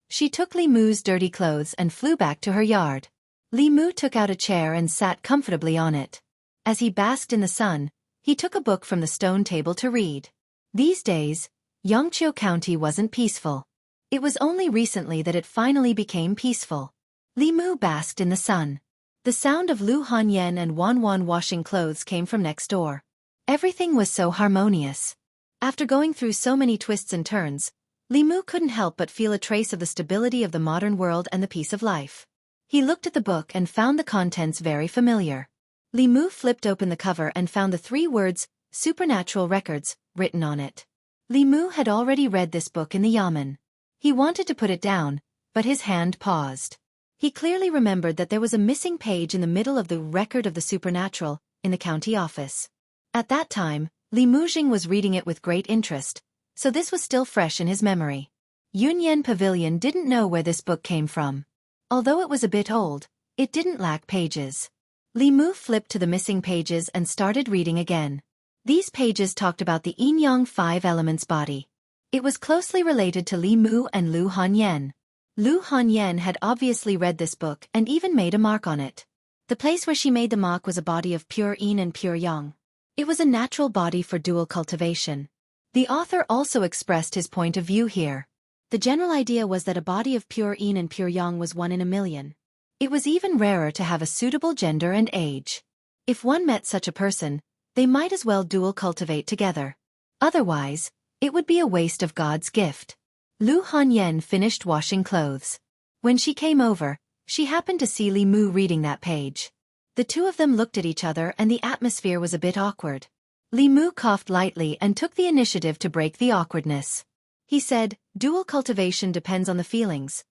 She took Li Mu's dirty clothes and flew back to her yard. Li Mu took out a chair and sat comfortably on it. As he basked in the sun, he took a book from the stone table to read. These days, Xianxia County wasn't peaceful. It was only recently that it finally became peaceful. Li Mu basked in the sun. The sound of Lu Hanyan and Wan Wan washing clothes came from next door. Everything was so harmonious. After going through so many twists and turns, Li Mu couldn't help but feel a trace of the stability of the modern world and the peace of life. He looked at the book and found the contents very familiar. Li Mu flipped open the cover and found the 3 words, "Supernatural Records," written on it. Li Mu had already read this book in the yamen. He wanted to put it down, but his hand paused. He clearly remembered that there was a missing page in the middle of the record of the supernatural, in the county office. At that time, Li Mujing was reading it with great interest, so this was still fresh in his memory. Yunyan Pavilion didn't know where this book came from. Although it was a bit old, it didn't lack pages. Li Mu flipped to the missing pages and started reading again. These pages talked about the yin-yang five elements body. It was closely related to Li Mu and Lu Hanyan. Lu Hanyan had obviously read this book and even made a mark on it. The place where she made the mark was a body of pure yin and pure yang. It was a natural body for dual cultivation. The author also expressed his point of view here. The general idea was that a body of pure yin and pure yang was 1 in a million. It was even rarer to have a suitable gender and age. If one met such a person, they might as well dual cultivate together. Otherwise, it would be a waste of God's gift. Lu Hanyan finished washing clothes. When she came over, she happened to see Li Mu reading that page. The two of them looked at each other and the atmosphere was a bit awkward. Li Mu coughed lightly and took the initiative to break the awkwardness. He said, "Dual cultivation depends on the feelings."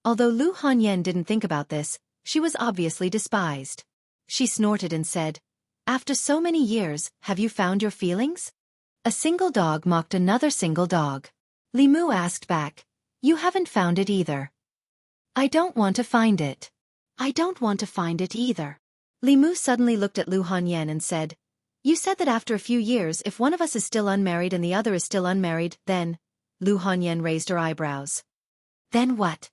Although Lu Hanyan didn't think about this, she was obviously despised. She snorted and said, "After so many years, have you found your feelings?" A single dog mocked another single dog. Li Mu asked back, "You haven't found it either." "I don't want to find it." "I don't want to find it either." Li Mu suddenly looked at Lu Hanyan and said, "You said that after a few years if one of us is still unmarried and the other is still unmarried, then..." Lu Hanyan raised her eyebrows. "Then what?"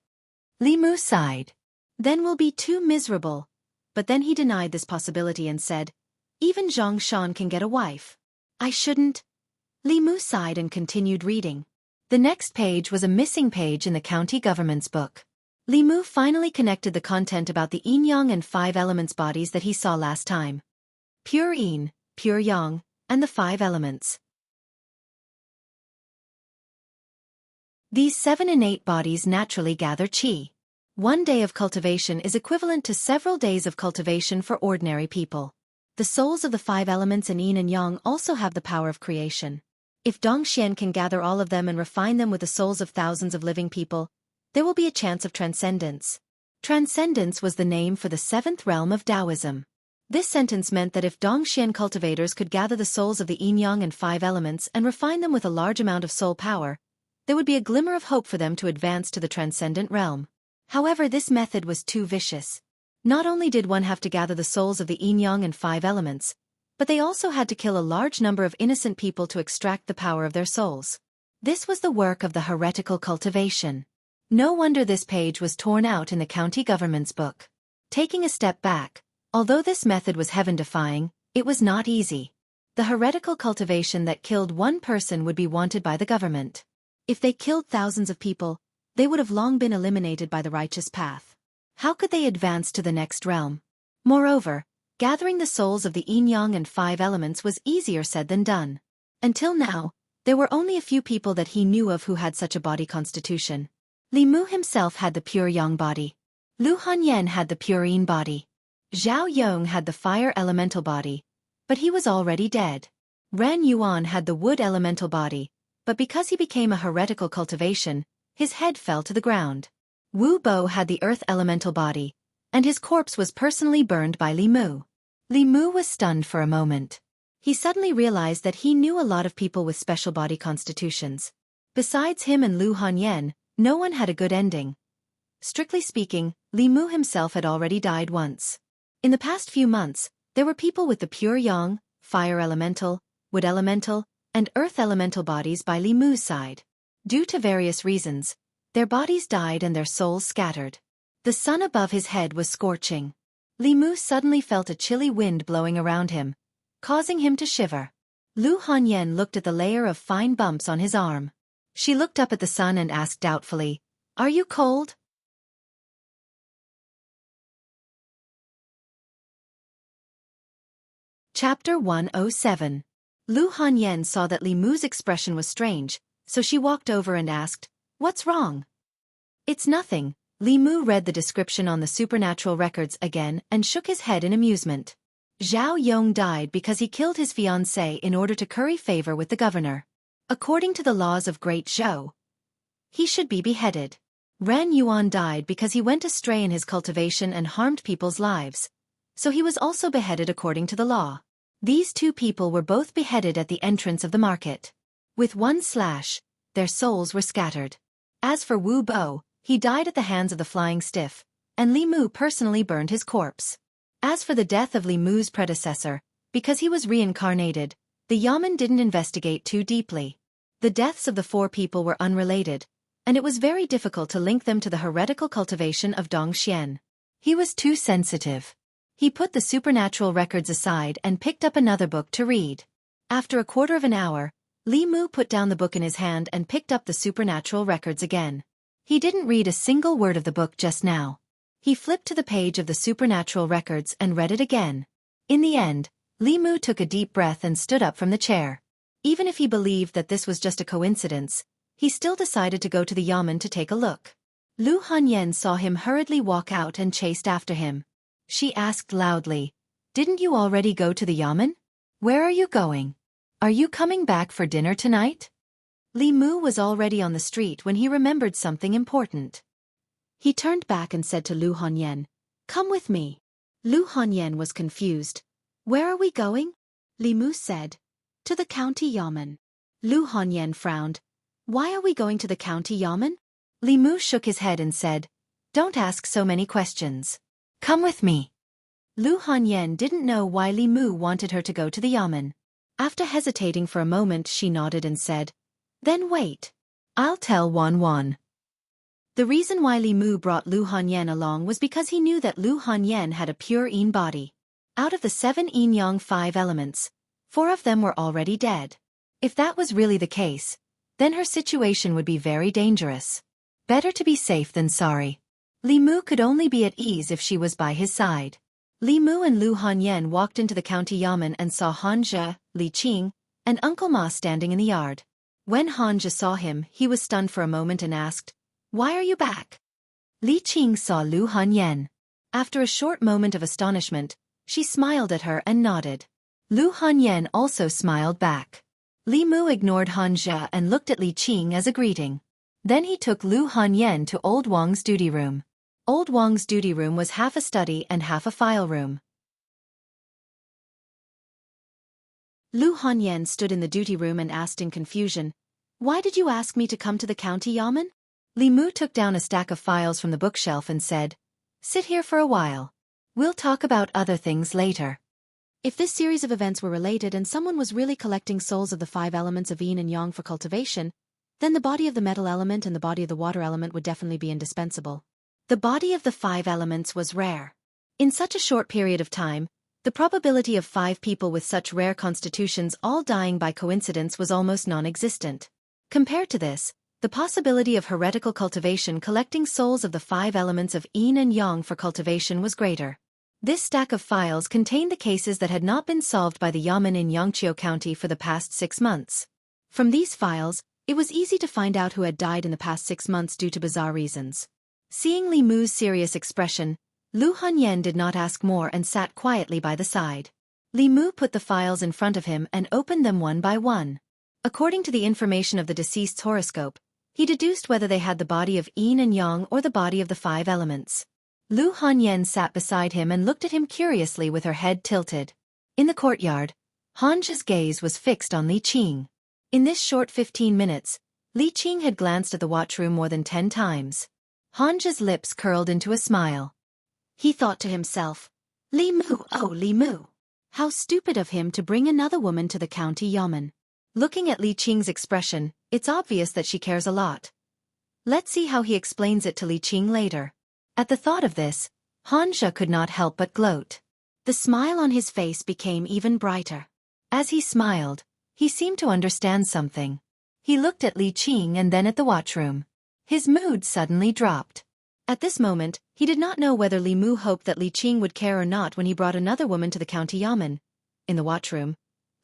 Li Mu sighed. "Then we'll be too miserable." But then he denied this possibility and said, "Even Zhang Shan can get a wife." "I shouldn't." Li Mu sighed and continued reading. The next page was a missing page in the county government's book. Li Mu finally connected the content about the yin-yang and 5 elements bodies that he saw last time. Pure yin, pure yang, and the 5 elements. These 7 innate bodies naturally gather qi. 1 day of cultivation is equivalent to several days of cultivation for ordinary people. The souls of the 5 elements in yin and yang also have the power of creation. If Dongxian can gather all of them and refine them with the souls of thousands of living people, there will be a chance of transcendence. Transcendence was the name for the 7th realm of Taoism. This sentence meant that if Dongxian cultivators could gather the souls of the yin-yang and 5 elements and refine them with a large amount of soul power, there would be a glimmer of hope for them to advance to the transcendent realm. However, this method was too vicious. Not only did one have to gather the souls of the yin-yang and 5 elements, but they also had to kill a large number of innocent people to extract the power of their souls. This was the work of the heretical cultivation. No wonder this page was torn out in the county government's book. Taking a step back, although this method was heaven-defying, it was not easy. The heretical cultivation that killed one person would be wanted by the government. If they killed thousands of people, they would have long been eliminated by the righteous path. How could they advance to the next realm? Moreover, gathering the souls of the yin-yang and 5 elements was easier said than done. Until now, there were only a few people that he knew of who had such a body constitution. Li Mu himself had the pure yang body. Lu Hanyan had the pure yin body. Zhao Yong had the fire elemental body, but he was already dead. Ran Yuan had the wood elemental body, but because he became a heretical cultivation, his head fell to the ground. Wu Bo had the earth elemental body, and his corpse was personally burned by Li Mu. Li Mu was stunned for a moment. He suddenly realized that he knew a lot of people with special body constitutions. Besides him and Lu Hanyan, no one had a good ending. Strictly speaking, Li Mu himself had already died once. In the past few months, there were people with the pure yang, fire elemental, wood elemental, and earth elemental bodies by Li Mu's side. Due to various reasons, their bodies died and their souls scattered. The sun above his head was scorching. Li Mu suddenly felt a chilly wind blowing around him, causing him to shiver. Lu Hanyan looked at the layer of fine bumps on his arm. She looked up at the sun and asked doubtfully, "Are you cold?" Chapter 107. Lu Hanyan saw that Li Mu's expression was strange, so she walked over and asked, "What's wrong?" "It's nothing." Li Mu read the description on the supernatural records again and shook his head in amusement. Zhao Yong died because he killed his fiancée in order to curry favor with the governor. According to the laws of Great Zhou, he should be beheaded. Ran Yuan died because he went astray in his cultivation and harmed people's lives, so he was also beheaded according to the law. These 2 people were both beheaded at the entrance of the market. With one slash, their souls were scattered. As for Wu Bo, he died at the hands of the flying stiff, and Li Mu personally burned his corpse. As for the death of Li Mu's predecessor, because he was reincarnated, The Yamen didn't investigate too deeply. The deaths of the 4 people were unrelated, and it was very difficult to link them to the heretical cultivation of Dongxian. He was too sensitive. He put the supernatural records aside and picked up another book to read. After a quarter of an hour, Li Mu put down the book in his hand and picked up the supernatural records again. He didn't read a single word of the book just now. He flipped to the page of the supernatural records and read it again. In the end, Li Mu took a deep breath and stood up from the chair. Even if he believed that this was just a coincidence, he still decided to go to the Yamen to take a look. Lu Hanyan saw him hurriedly walk out and chased after him. She asked loudly, "Didn't you already go to the Yamen? Where are you going? Are you coming back for dinner tonight?" Li Mu was already on the street when he remembered something important. He turned back and said to Lu Hanyan, "Come with me." Lu Hanyan was confused. "Where are we going?" Li Mu said, "To the county Yamen." Lu Hanyan frowned. "Why are we going to the county Yamen?" Li Mu shook his head and said, "Don't ask so many questions. Come with me." Lu Hanyan didn't know why Li Mu wanted her to go to the Yamen. After hesitating for a moment, she nodded and said, "Then wait. I'll tell Wan. The reason why Li Mu brought Lu Hanyan along was because he knew that Lu Hanyan had a pure yin body. Out of the 7 yin-yang 5 elements, 4 of them were already dead. If that was really the case, then her situation would be very dangerous. Better to be safe than sorry. Li Mu could only be at ease if she was by his side. Li Mu and Lu Hanyan walked into the county Yamen and saw Xianxia, Li Qing, and Uncle Ma standing in the yard. When Xianxia saw him, he was stunned for a moment and asked, "Why are you back?" Li Qing saw Lu Hanyan. After a short moment of astonishment, she smiled at her and nodded. Lu Hanyan also smiled back. Li Mu ignored Xianxia and looked at Li Qing as a greeting. Then he took Lu Hanyan to Old Wang's duty room. Old Wang's duty room was half a study and half a file room. Lu Hanyan stood in the duty room and asked in confusion, "Why did you ask me to come to the county Yamen?" Li Mu took down a stack of files from the bookshelf and said, "Sit here for a while. We'll talk about other things later." If this series of events were related and someone was really collecting souls of the 5 elements of yin and yang for cultivation, then the body of the metal element and the body of the water element would definitely be indispensable. The body of the 5 elements was rare. In such a short period of time, the probability of 5 people with such rare constitutions all dying by coincidence was almost non-existent. Compared to this, the possibility of heretical cultivation collecting souls of the 5 elements of yin and yang for cultivation was greater. This stack of files contained the cases that had not been solved by the Yamen in Yangqiu County for the past 6 months. From these files, it was easy to find out who had died in the past 6 months due to bizarre reasons. Seeing Li Mu's serious expression, Lu Hanyan did not ask more and sat quietly by the side. Li Mu put the files in front of him and opened them one by one. According to the information of the deceased's horoscope, he deduced whether they had the body of yin and yang or the body of the 5 elements. Lu Hanyan sat beside him and looked at him curiously with her head tilted. In the courtyard, Han's gaze was fixed on Li Qing. In this short 15 minutes, Li Qing had glanced at the watchroom more than 10 times. Han's lips curled into a smile. He thought to himself, "Li Mu, oh Li Mu. How stupid of him to bring another woman to the county Yamen." Looking at Li Qing's expression, it's obvious that she cares a lot. Let's see how he explains it to Li Qing later. At the thought of this, Xianxia could not help but gloat. The smile on his face became even brighter. As he smiled, he seemed to understand something. He looked at Li Qing and then at the watchroom. His mood suddenly dropped. At this moment, he did not know whether Li Mu hoped that Li Qing would care or not when he brought another woman to the county Yamen. In the watchroom,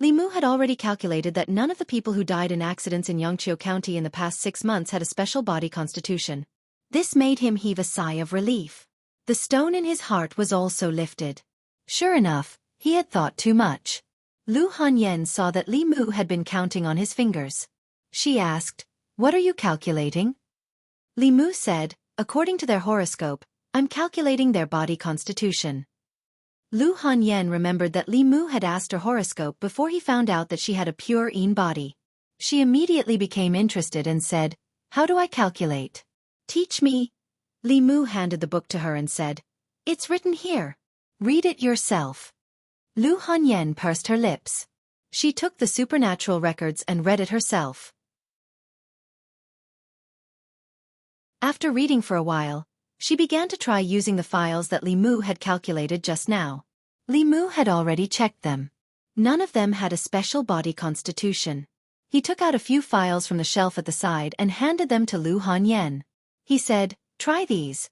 Li Mu had already calculated that none of the people who died in accidents in Yangqiu County in the past 6 months had a special body constitution. This made him heave a sigh of relief. The stone in his heart was also lifted. Sure enough, he had thought too much. Lu Hanyan saw that Li Mu had been counting on his fingers. She asked, "What are you calculating?" Li Mu said, "According to their horoscope, I'm calculating their body constitution." Lu Hanyan remembered that Li Mu had asked her horoscope before he found out that she had a pure yin body. She immediately became interested and said, "How do I calculate?" "Teach me." Li Mu handed the book to her and said, "It's written here. Read it yourself." Lu Hanyan pursed her lips. She took the supernatural records and read it herself. After reading for a while, she began to try using the files that Li Mu had calculated just now. Li Mu had already checked them. None of them had a special body constitution. He took out a few files from the shelf at the side and handed them to Lu Hanyan. He said, "Try these."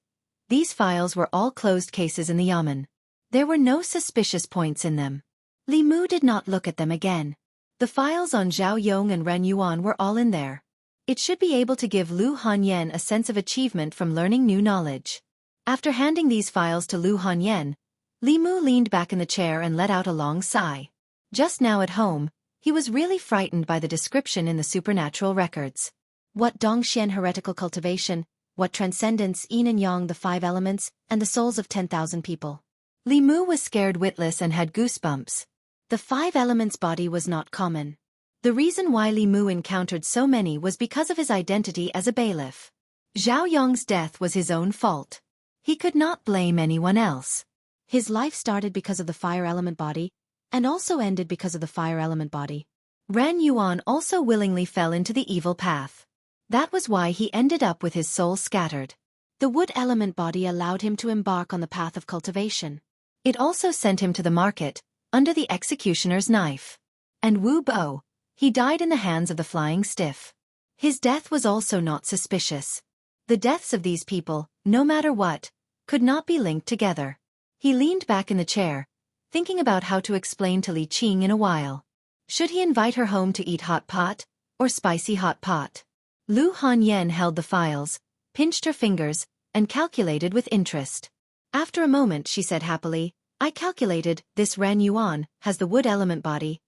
These files were all closed cases in the yamen. There were no suspicious points in them. Li Mu did not look at them again. The files on Zhao Yong and Ren Yuan were all in there. It should be able to give Lu Hanyan a sense of achievement from learning new knowledge. After handing these files to Lu Hanyan, Li Mu leaned back in the chair and let out a long sigh. Just now at home, he was really frightened by the description in the supernatural records. What Dongxian heretical cultivation, what transcendence yin and yang, the 5 elements, and the souls of 10,000 people. Li Mu was scared witless and had goosebumps. The 5 elements body was not common. The reason why Li Mu encountered so many was because of his identity as a bailiff. Zhao Yong's death was his own fault. He could not blame anyone else. His life started because of the fire element body, and also ended because of the fire element body. Ren Yuan also willingly fell into the evil path. That was why he ended up with his soul scattered. The wood element body allowed him to embark on the path of cultivation. It also sent him to the market, under the executioner's knife. And Wu Bo, he died in the hands of the flying stiff. His death was also not suspicious. The deaths of these people, no matter what, could not be linked together. He leaned back in the chair, thinking about how to explain to Li Qing in a while. Should he invite her home to eat hot pot, or spicy hot pot? Lu Hanyan held the files, pinched her fingers, and calculated with interest. After a moment she said happily, "I calculated, this Ren Yuan has the wood element body.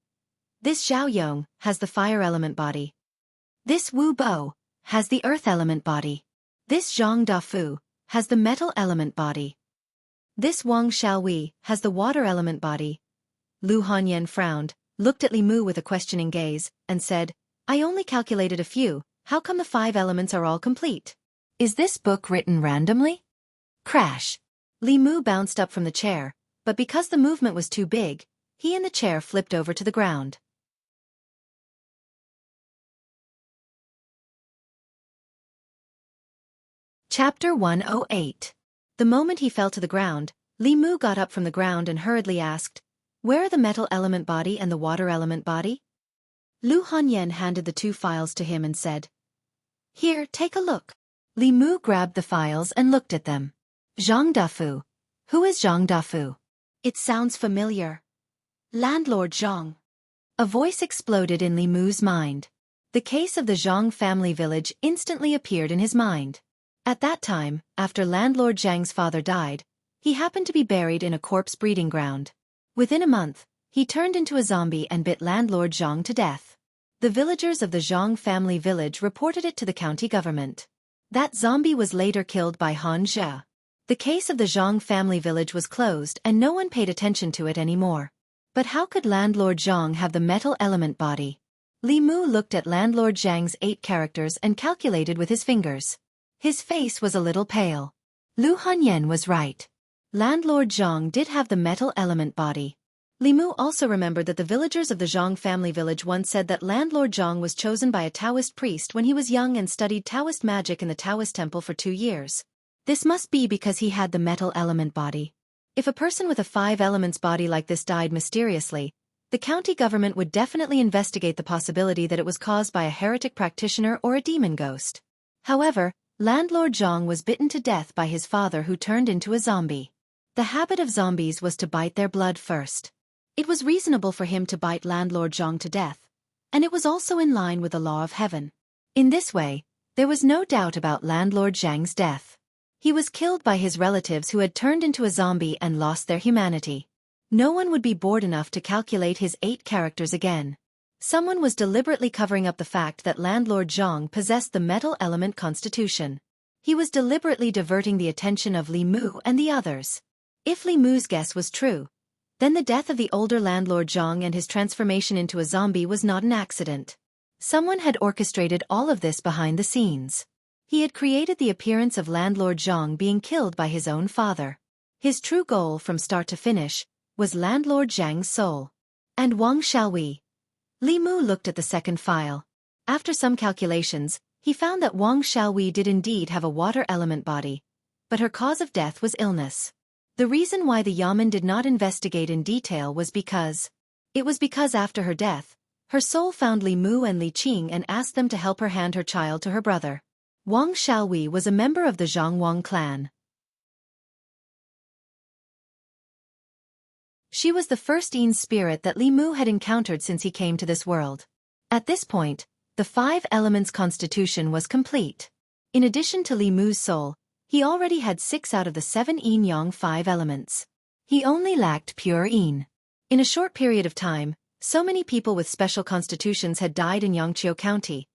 This Zhao Yong has the fire element body. This Wu Bo has the earth element body. This Zhang Dafu has the metal element body. This Wang Xiaowei has the water element body." Lu Hanyan frowned, looked at Li Mu with a questioning gaze, and said, "I only calculated a few, how come the 5 elements are all complete? Is this book written randomly?" Crash! Li Mu bounced up from the chair, but because the movement was too big, he and the chair flipped over to the ground. Chapter 108. The moment he fell to the ground, Li Mu got up from the ground and hurriedly asked, "Where are the metal element body and the water element body?" Lu Hanyan handed the 2 files to him and said, "Here, take a look." Li Mu grabbed the files and looked at them. Zhang Dafu. Who is Zhang Dafu? It sounds familiar. Landlord Zhang. A voice exploded in Li Mu's mind. The case of the Zhang family village instantly appeared in his mind. At that time, after Landlord Zhang's father died, he happened to be buried in a corpse breeding ground. Within a month, he turned into a zombie and bit Landlord Zhang to death. The villagers of the Zhang family village reported it to the county government. That zombie was later killed by Han Zhe. The case of the Zhang family village was closed and no one paid attention to it anymore. But how could Landlord Zhang have the metal element body? Li Mu looked at Landlord Zhang's 8 characters and calculated with his fingers. His face was a little pale. Lu Hanyan was right. Landlord Zhang did have the metal element body. Li Mu also remembered that the villagers of the Zhang family village once said that Landlord Zhang was chosen by a Taoist priest when he was young and studied Taoist magic in the Taoist temple for 2 years. This must be because he had the metal element body. If a person with a 5 elements body like this died mysteriously, the county government would definitely investigate the possibility that it was caused by a heretic practitioner or a demon ghost. However, Landlord Zhang was bitten to death by his father who turned into a zombie. The habit of zombies was to bite their blood first. It was reasonable for him to bite Landlord Zhang to death, and it was also in line with the law of heaven. In this way, there was no doubt about Landlord Zhang's death. He was killed by his relatives who had turned into a zombie and lost their humanity. No one would be bored enough to calculate his 8 characters again. Someone was deliberately covering up the fact that Landlord Zhang possessed the metal element constitution. He was deliberately diverting the attention of Li Mu and the others. If Li Mu's guess was true, then the death of the older Landlord Zhang and his transformation into a zombie was not an accident. Someone had orchestrated all of this behind the scenes. He had created the appearance of Landlord Zhang being killed by his own father. His true goal from start to finish was Landlord Zhang's soul. And Wang Xiaowei, Li Mu looked at the second file. After some calculations, he found that Wang Xiaowei did indeed have a water element body, but her cause of death was illness. The reason why the Yamen did not investigate in detail was because after her death, her soul found Li Mu and Li Qing and asked them to help her hand her child to her brother. Wang Xiaowei was a member of the Jianghu clan. She was the first Yin spirit that Li Mu had encountered since he came to this world. At this point, the 5 elements constitution was complete. In addition to Li Mu's soul, he already had 6 out of the 7 Yin-Yang 5 elements. He only lacked pure Yin. In a short period of time, so many people with special constitutions had died in Yangqiu County,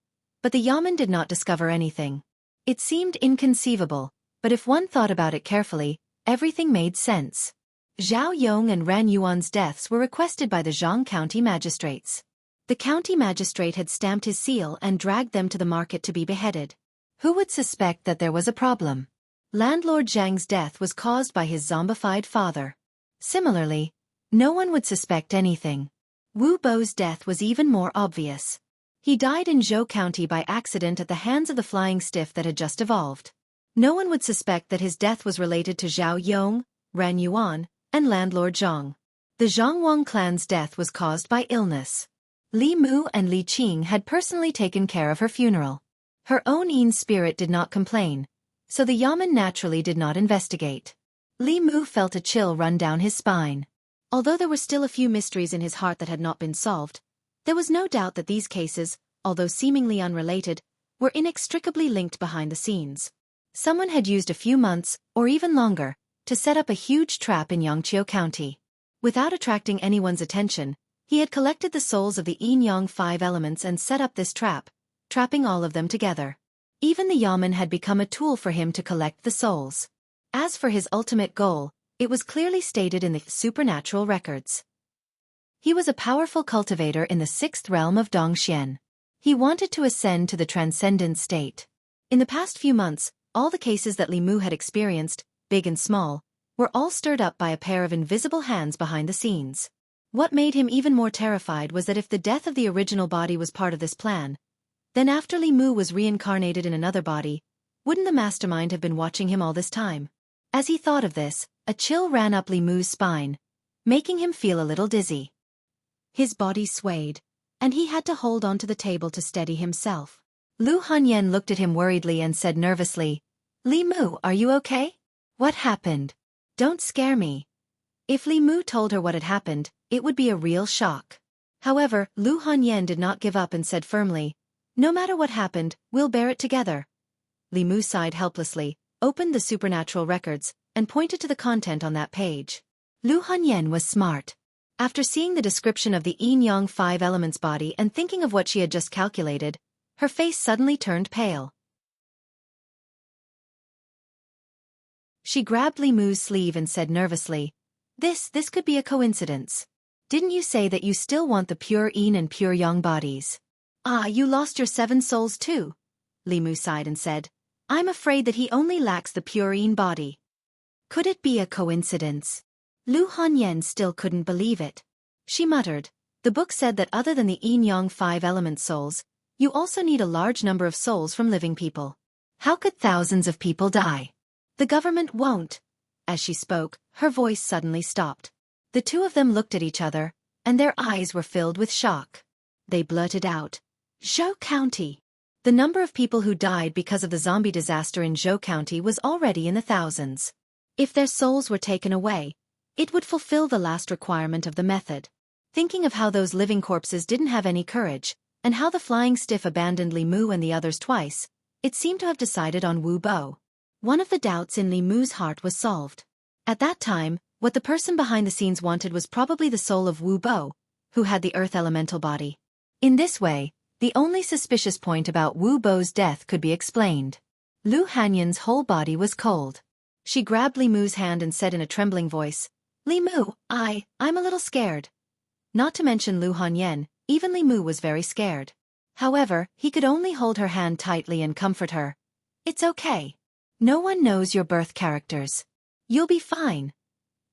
but the Yamen did not discover anything. It seemed inconceivable, but if one thought about it carefully, everything made sense. Zhao Yong and Ran Yuan's deaths were requested by the Jianghu County magistrates. The county magistrate had stamped his seal and dragged them to the market to be beheaded. Who would suspect that there was a problem? Landlord Zhang's death was caused by his zombified father. Similarly, no one would suspect anything. Wu Bo's death was even more obvious. He died in Zhou County by accident at the hands of the flying stiff that had just evolved. No one would suspect that his death was related to Zhao Yong, Ran Yuan, and Landlord Zhang. The Zhangwang clan's death was caused by illness. Li Mu and Li Qing had personally taken care of her funeral. Her own Yin spirit did not complain, so the Yamen naturally did not investigate. Li Mu felt a chill run down his spine. Although there were still a few mysteries in his heart that had not been solved, there was no doubt that these cases, although seemingly unrelated, were inextricably linked behind the scenes. Someone had used a few months, or even longer, to set up a huge trap in Yangqiu County. Without attracting anyone's attention, he had collected the souls of the Yin-Yang 5 elements and set up this trap, trapping all of them together. Even the Yamen had become a tool for him to collect the souls. As for his ultimate goal, it was clearly stated in the supernatural records. He was a powerful cultivator in the 6th realm of Dongxian. He wanted to ascend to the transcendent state. In the past few months, all the cases that Li Mu had experienced, big and small, were all stirred up by a pair of invisible hands behind the scenes. What made him even more terrified was that if the death of the original body was part of this plan, then after Li Mu was reincarnated in another body, wouldn't the mastermind have been watching him all this time? As he thought of this, a chill ran up Li Mu's spine, making him feel a little dizzy. His body swayed, and he had to hold onto the table to steady himself. Lu Hanyan looked at him worriedly and said nervously, "Li Mu, are you okay? What happened? Don't scare me." If Li Mu told her what had happened, it would be a real shock. However, Lu Hanyan did not give up and said firmly, "No matter what happened, we'll bear it together." Li Mu sighed helplessly, opened the supernatural records, and pointed to the content on that page. Lu Hanyan was smart. After seeing the description of the Yin-Yang 5 elements body and thinking of what she had just calculated, her face suddenly turned pale. She grabbed Li Mu's sleeve and said nervously, This could be a coincidence. Didn't you say that you still want the pure Yin and pure Yang bodies?" "Ah, you lost your 7 souls too," Li Mu sighed and said. "I'm afraid that he only lacks the pure Yin body." Could it be a coincidence? Lu Hanyan still couldn't believe it. She muttered, "The book said that other than the Yin-Yang 5 element souls, you also need a large number of souls from living people. How could thousands of people die? The government won't." As she spoke, her voice suddenly stopped. The two of them looked at each other, and their eyes were filled with shock. They blurted out, "Zhou County." The number of people who died because of the zombie disaster in Zhou County was already in the thousands. If their souls were taken away, it would fulfill the last requirement of the method. Thinking of how those living corpses didn't have any courage, and how the flying stiff abandoned Li Mu and the others twice, it seemed to have decided on Wu Bo. One of the doubts in Li Mu's heart was solved. At that time, what the person behind the scenes wanted was probably the soul of Wu Bo, who had the earth elemental body. In this way, the only suspicious point about Wu Bo's death could be explained. Lu Hanyan's whole body was cold. She grabbed Li Mu's hand and said in a trembling voice, "Li Mu, I'm a little scared." Not to mention Lu Hanyan, even Li Mu was very scared. However, he could only hold her hand tightly and comfort her. "It's okay. No one knows your birth characters. You'll be fine."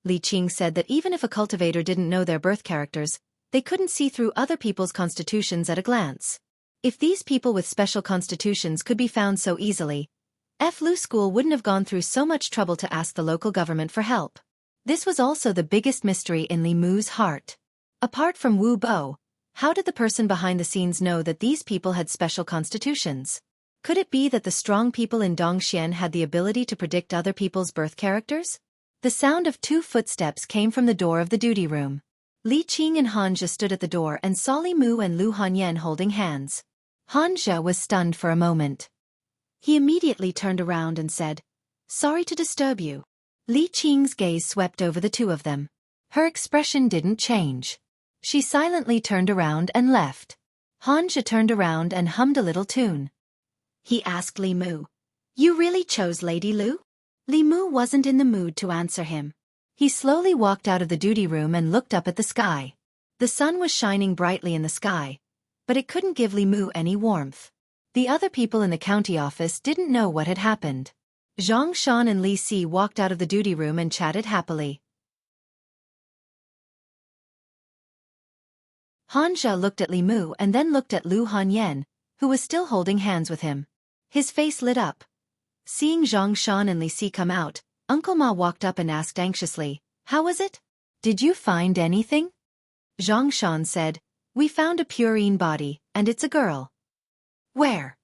Li Qing said that even if a cultivator didn't know their birth characters, They couldn't see through other people's constitutions at a glance. If these people with special constitutions could be found so easily, Lu School wouldn't have gone through so much trouble to ask the local government for help. This was also the biggest mystery in Li Mu's heart. Apart from Wu Bo, how did the person behind the scenes know that these people had special constitutions? Could it be that the strong people in Dongxian had the ability to predict other people's birth characters? The sound of 2 footsteps came from the door of the duty room. Li Qing and Xianxia stood at the door and saw Li Mu and Lu Hanyan holding hands. Xianxia was stunned for a moment. He immediately turned around and said, "Sorry to disturb you." Li Qing's gaze swept over the two of them. Her expression didn't change. She silently turned around and left. Xianxia turned around and hummed a little tune. He asked Li Mu, "You really chose Lady Lu?" Li Mu wasn't in the mood to answer him. He slowly walked out of the duty room and looked up at the sky. The sun was shining brightly in the sky, but it couldn't give Li Mu any warmth. The other people in the county office didn't know what had happened. Zhang Shan and Li Si walked out of the duty room and chatted happily. Xianxia looked at Li Mu and then looked at Lu Hanyan, who was still holding hands with him. His face lit up. Seeing Zhang Shan and Li Si come out, Uncle Ma walked up and asked anxiously, "How was it? Did you find anything?" Zhang Shan said, "We found a purine body, and it's a girl." "Where?"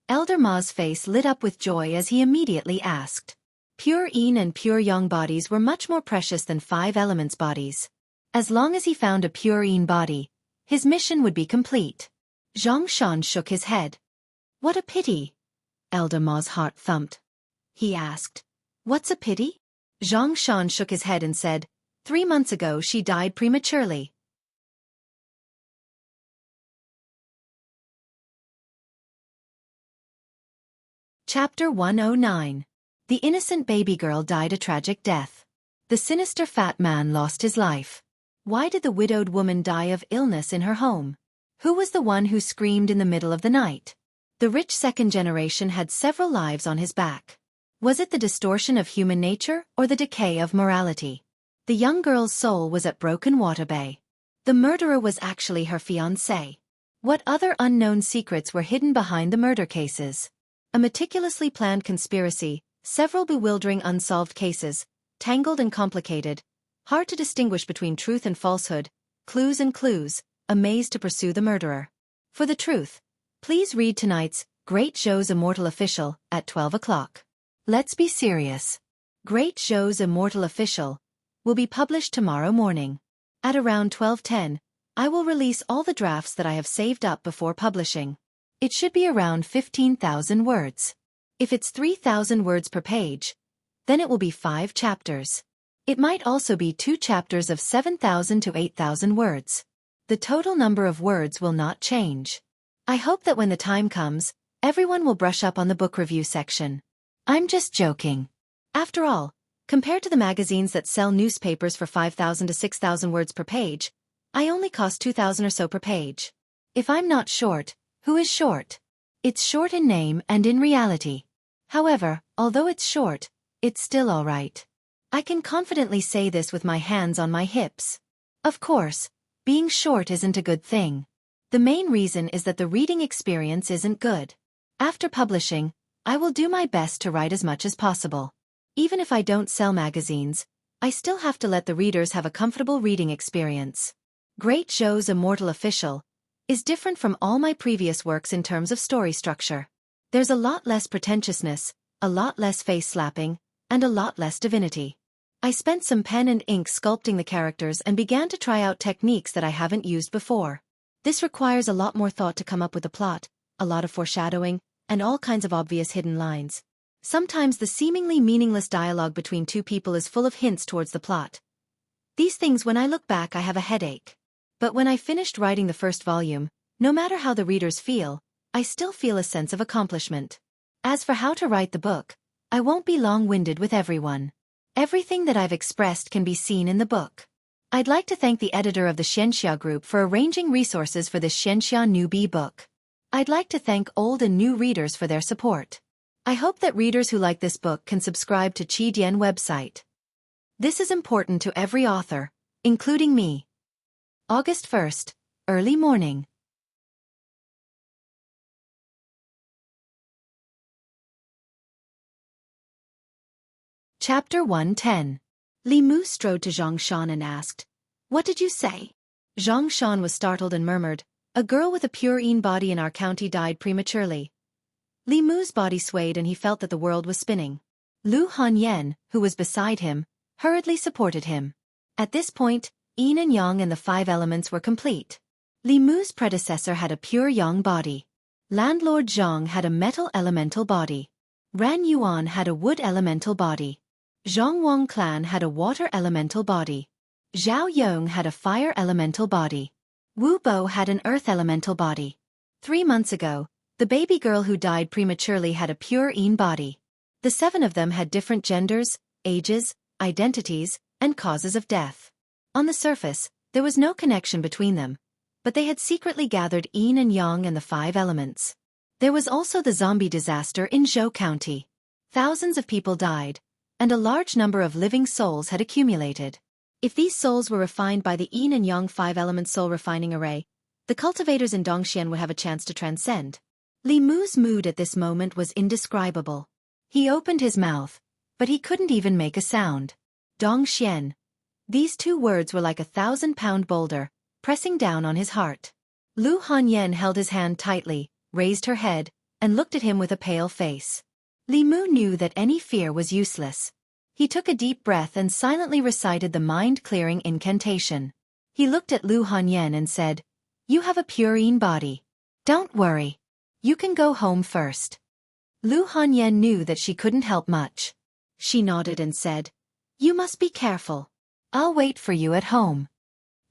Elder Ma's face lit up with joy as he immediately asked. Pure Yin and pure Yang bodies were much more precious than 5 elements bodies. As long as he found a pure Yin body, his mission would be complete. Zhang Shan shook his head. "What a pity." Elder Ma's heart thumped. He asked, "What's a pity?" Zhang Shan shook his head and said, 3 months ago she died prematurely. Chapter 109. The innocent baby girl died a tragic death. The sinister fat man lost his life. Why did the widowed woman die of illness in her home? Who was the one who screamed in the middle of the night? The rich second generation had several lives on his back. Was it the distortion of human nature or the decay of morality? The young girl's soul was at Broken Water Bay. The murderer was actually her fiancé. What other unknown secrets were hidden behind the murder cases? A meticulously planned conspiracy, several bewildering unsolved cases, tangled and complicated, hard to distinguish between truth and falsehood, clues and clues, a maze to pursue the murderer. For the truth, please read tonight's Great Zhou's Immortal Official at 12 o'clock. Let's be serious. Great Zhou's Immortal Official will be published tomorrow morning. At around 12:10, I will release all the drafts that I have saved up before publishing. It should be around 15,000 words. If it's 3,000 words per page, then it will be 5 chapters. It might also be 2 chapters of 7,000 to 8,000 words. The total number of words will not change. I hope that when the time comes, everyone will brush up on the book review section. I'm just joking. After all, compared to the magazines that sell newspapers for 5,000 to 6,000 words per page, I only cost 2,000 or so per page. If I'm not short, who is short? It's short in name and in reality. However, although it's short, it's still all right. I can confidently say this with my hands on my hips. Of course, being short isn't a good thing. The main reason is that the reading experience isn't good. After publishing, I will do my best to write as much as possible. Even if I don't sell magazines, I still have to let the readers have a comfortable reading experience. Great Zhou's Immortal Official is different from all my previous works in terms of story structure. There's a lot less pretentiousness, a lot less face-slapping, and a lot less divinity. I spent some pen and ink sculpting the characters and began to try out techniques that I haven't used before. This requires a lot more thought to come up with a plot, a lot of foreshadowing, and all kinds of obvious hidden lines. Sometimes the seemingly meaningless dialogue between 2 people is full of hints towards the plot. These things, when I look back, I have a headache. But when I finished writing the first volume, no matter how the readers feel, I still feel a sense of accomplishment. As for how to write the book, I won't be long-winded with everyone. Everything that I've expressed can be seen in the book. I'd like to thank the editor of the Xianxia group for arranging resources for this Xianxia newbie book. I'd like to thank old and new readers for their support. I hope that readers who like this book can subscribe to Qidian website. This is important to every author, including me. August 1st, early morning. Chapter 110. Li Mu strode to Xianxia and asked, "What did you say?" Xianxia was startled and murmured, "A girl with a pure body in our county died prematurely." Li Mu's body swayed and he felt that the world was spinning. Lu Hanyan, who was beside him, hurriedly supported him. At this point, yin and yang and the 5 elements were complete. Li Mu's predecessor had a pure yang body. Landlord Zhang had a metal elemental body. Ran Yuan had a wood elemental body. Zhang Wang clan had a water elemental body. Zhao Yong had a fire elemental body. Wu Bo had an earth elemental body. 3 months ago, the baby girl who died prematurely had a pure yin body. The 7 of them had different genders, ages, identities, and causes of death. On the surface, there was no connection between them, but they had secretly gathered yin and yang and the 5 elements. There was also the zombie disaster in Zhou County. Thousands of people died, and a large number of living souls had accumulated. If these souls were refined by the yin and yang 5-element soul refining array, the cultivators in Dongxian would have a chance to transcend. Li Mu's mood at this moment was indescribable. He opened his mouth, but he couldn't even make a sound. Dongxian. These 2 words were like a 1,000-pound boulder, pressing down on his heart. Lu Hanyan held his hand tightly, raised her head, and looked at him with a pale face. Li Mu knew that any fear was useless. He took a deep breath and silently recited the mind-clearing incantation. He looked at Lu Hanyan and said, "You have a pure yin body. Don't worry. You can go home first." Lu Hanyan knew that she couldn't help much. She nodded and said, "You must be careful. I'll wait for you at home."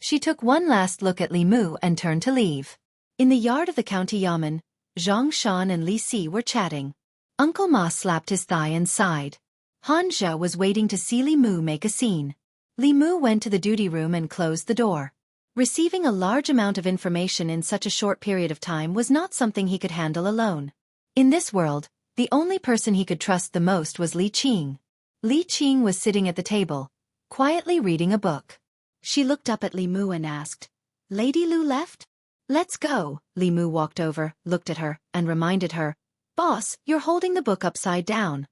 She took one last look at Li Mu and turned to leave. In the yard of the county yamen, Zhang Shan and Li Si were chatting. Uncle Ma slapped his thigh and sighed. Han Zhe was waiting to see Li Mu make a scene. Li Mu went to the duty room and closed the door. Receiving a large amount of information in such a short period of time was not something he could handle alone. In this world, the only person he could trust the most was Li Qing. Li Qing was sitting at the table, quietly reading a book. She looked up at Li Mu and asked, "Lady Lu left?" "Let's go." Li Mu walked over, looked at her, and reminded her, "Boss, you're holding the book upside down."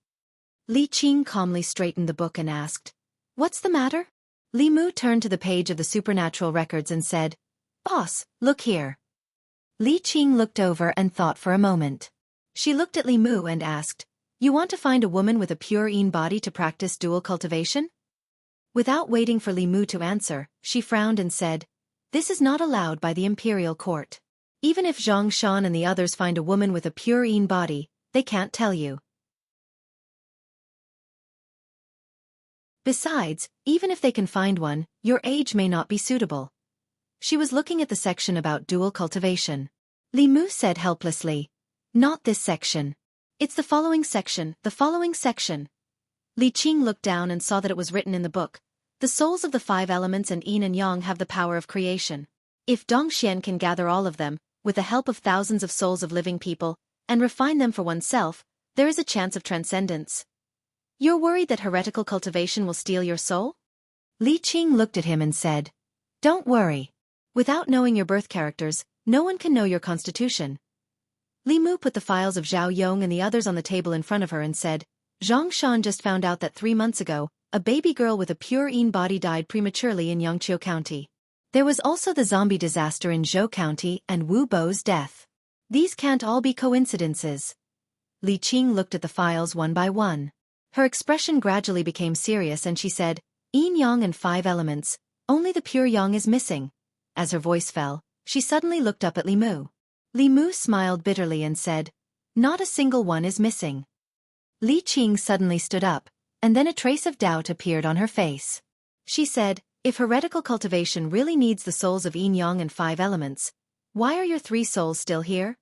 Li Qing calmly straightened the book and asked, "What's the matter?" Li Mu turned to the page of the supernatural records and said, "Boss, look here." Li Qing looked over and thought for a moment. She looked at Li Mu and asked, "You want to find a woman with a pure yin body to practice dual cultivation?" Without waiting for Li Mu to answer, she frowned and said, "This is not allowed by the imperial court. Even if Zhang Shan and the others find a woman with a pure yin body, they can't tell you. Besides, even if they can find one, your age may not be suitable." She was looking at the section about dual cultivation. Li Mu said helplessly, "Not this section. It's the following section, the following section." Li Qing looked down and saw that it was written in the book. The souls of the 5 elements and yin and yang have the power of creation. If Dongxian can gather all of them, with the help of thousands of souls of living people, and refine them for oneself, there is a chance of transcendence. You're worried that heretical cultivation will steal your soul? Li Qing looked at him and said, "Don't worry. Without knowing your birth characters, no one can know your constitution." Li Mu put the files of Zhao Yong and the others on the table in front of her and said, "Zhang Shan just found out that 3 months ago, a baby girl with a pure yin body died prematurely in Yangqiu County. There was also the zombie disaster in Zhou County and Wu Bo's death. These can't all be coincidences." Li Qing looked at the files one by one. Her expression gradually became serious and she said, "Yin yang and 5 elements, only the pure yang is missing." As her voice fell, she suddenly looked up at Li Mu. Li Mu smiled bitterly and said, "Not a single one is missing." Li Qing suddenly stood up, and then a trace of doubt appeared on her face. She said, "If heretical cultivation really needs the souls of yin yang and 5 elements, why are your 3 souls still here?"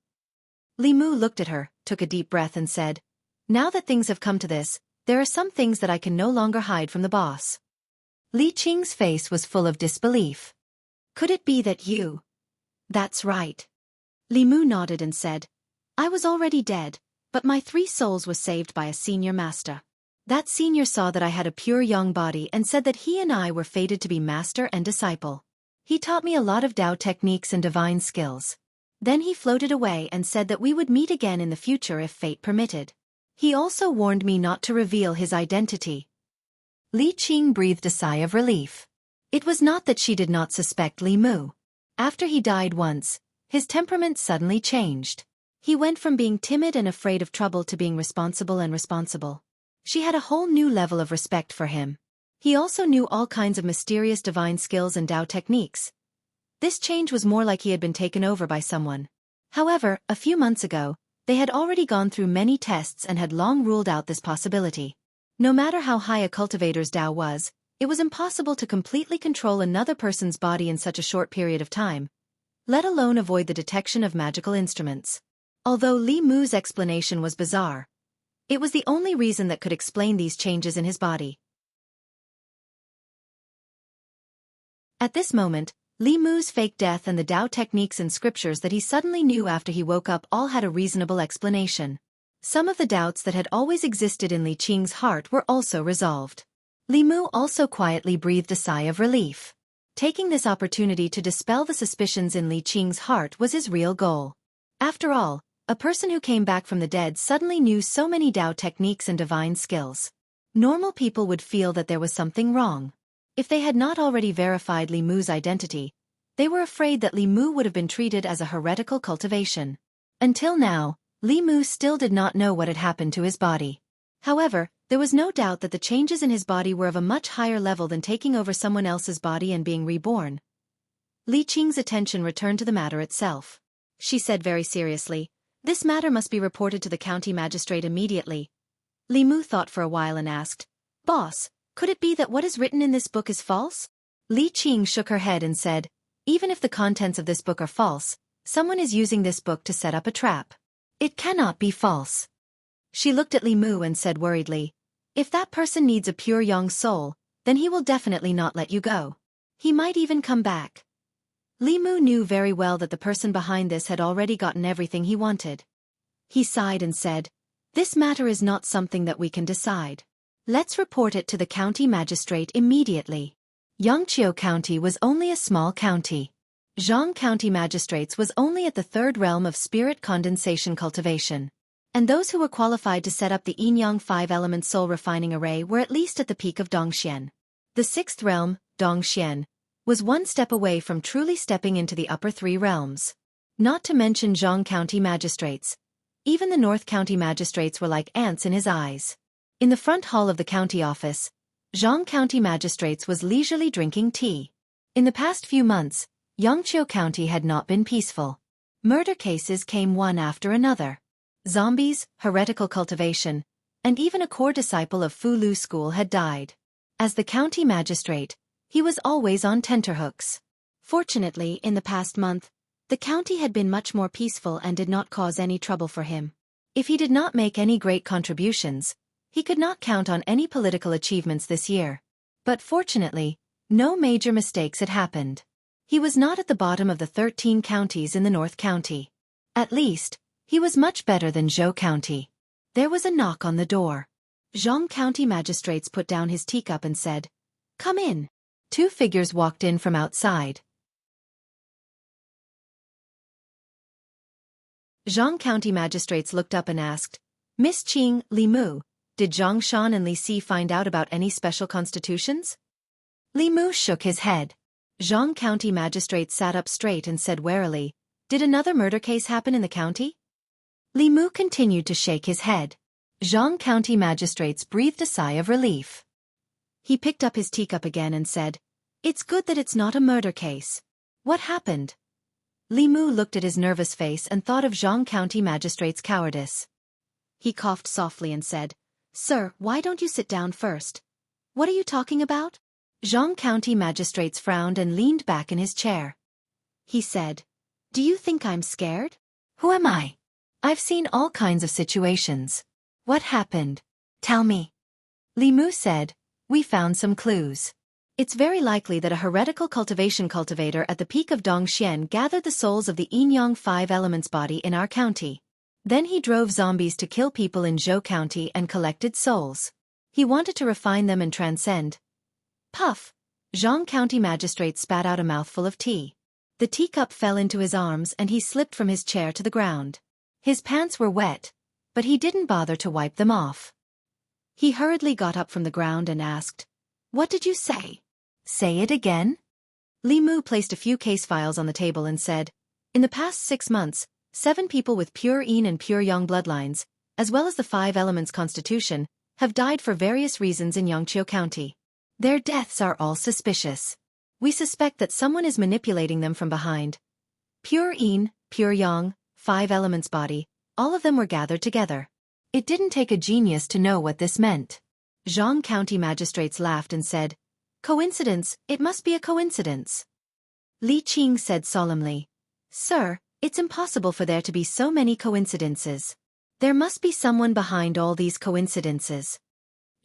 Li Mu looked at her, took a deep breath and said, "Now that things have come to this, there are some things that I can no longer hide from the boss." Li Qing's face was full of disbelief. "Could it be that you—" "That's right." Li Mu nodded and said, "I was already dead, but my 3 souls were saved by a senior master. That senior saw that I had a pure yang body and said that he and I were fated to be master and disciple. He taught me a lot of Tao techniques and divine skills. Then he floated away and said that we would meet again in the future if fate permitted. He also warned me not to reveal his identity. Li Qing breathed a sigh of relief. It was not that she did not suspect Li Mu. After he died once, his temperament suddenly changed. He went from being timid and afraid of trouble to being responsible and responsible. She had a whole new level of respect for him. He also knew all kinds of mysterious divine skills and Tao techniques. This change was more like he had been taken over by someone. However, a few months ago, they had already gone through many tests and had long ruled out this possibility. No matter how high a cultivator's Tao was, it was impossible to completely control another person's body in such a short period of time, let alone avoid the detection of magical instruments. Although Li Mu's explanation was bizarre, it was the only reason that could explain these changes in his body. At this moment, Li Mu's fake death and the Tao techniques and scriptures that he suddenly knew after he woke up all had a reasonable explanation. Some of the doubts that had always existed in Li Qing's heart were also resolved. Li Mu also quietly breathed a sigh of relief. Taking this opportunity to dispel the suspicions in Li Qing's heart was his real goal. After all, a person who came back from the dead suddenly knew so many Tao techniques and divine skills. Normal people would feel that there was something wrong. If they had not already verified Li Mu's identity, they were afraid that Li Mu would have been treated as a heretical cultivation. Until now, Li Mu still did not know what had happened to his body. However, there was no doubt that the changes in his body were of a much higher level than taking over someone else's body and being reborn. Li Qing's attention returned to the matter itself. She said very seriously, "This matter must be reported to the county magistrate immediately." Li Mu thought for a while and asked, "Boss, could it be that what is written in this book is false?" Li Qing shook her head and said, "Even if the contents of this book are false, someone is using this book to set up a trap. It cannot be false." She looked at Li Mu and said worriedly, "If that person needs a pure young soul, then he will definitely not let you go. He might even come back." Li Mu knew very well that the person behind this had already gotten everything he wanted. He sighed and said, "This matter is not something that we can decide. Let's report it to the county magistrate immediately." Xianxia County was only a small county. Jianghu County magistrates was only at the third realm of spirit condensation cultivation. And those who were qualified to set up the Yin-Yang 5-element soul refining array were at least at the peak of Dongxian. The sixth realm, Dongxian, was one step away from truly stepping into the upper three realms. Not to mention Jianghu County magistrates. Even the North County magistrates were like ants in his eyes. In the front hall of the county office, Jianghu County magistrates was leisurely drinking tea. In the past few months, Xianxia County had not been peaceful. Murder cases came one after another. Zombies, heretical cultivation, and even a core disciple of Fu Lu school had died. As the county magistrate, he was always on tenterhooks. Fortunately, in the past month, the county had been much more peaceful and did not cause any trouble for him. If he did not make any great contributions, he could not count on any political achievements this year. But fortunately, no major mistakes had happened. He was not at the bottom of the 13 counties in the North County. At least, he was much better than Zhou County. There was a knock on the door. Jianghu County magistrates put down his teacup and said, "Come in." Two figures walked in from outside. Jianghu County magistrates looked up and asked, "Miss Qing, Li Mu, did Zhang Shan and Li Si find out about any special constitutions?" Li Mu shook his head. Jianghu County magistrate sat up straight and said warily, "Did another murder case happen in the county?" Li Mu continued to shake his head. Jianghu County magistrates breathed a sigh of relief. He picked up his teacup again and said, "It's good that it's not a murder case. What happened?" Li Mu looked at his nervous face and thought of Jianghu County magistrate's cowardice. He coughed softly and said, "Sir, why don't you sit down first? What are you talking about?" Jianghu County magistrates frowned and leaned back in his chair. He said, "Do you think I'm scared? Who am I? I've seen all kinds of situations. What happened? Tell me." Li Mu said, "We found some clues. It's very likely that a heretical cultivation cultivator at the peak of Dongxian gathered the souls of the Yin-Yang 5 elements body in our county. Then he drove zombies to kill people in Zhou County and collected souls. He wanted to refine them and transcend." Puff. Jianghu County Magistrate spat out a mouthful of tea. The teacup fell into his arms and he slipped from his chair to the ground. His pants were wet, but he didn't bother to wipe them off. He hurriedly got up from the ground and asked, "What did you say?" "Say it again?" Li Mu placed a few case files on the table and said, "In the past 6 months, 7 people with pure Yin and pure Yang bloodlines, as well as the 5 elements constitution, have died for various reasons in Xianxia County. Their deaths are all suspicious. We suspect that someone is manipulating them from behind. Pure Yin, pure Yang, 5 elements body, all of them were gathered together. It didn't take a genius to know what this meant." Jianghu County magistrates laughed and said, "Coincidence, it must be a coincidence." Li Qing said solemnly, "Sir, it's impossible for there to be so many coincidences. There must be someone behind all these coincidences."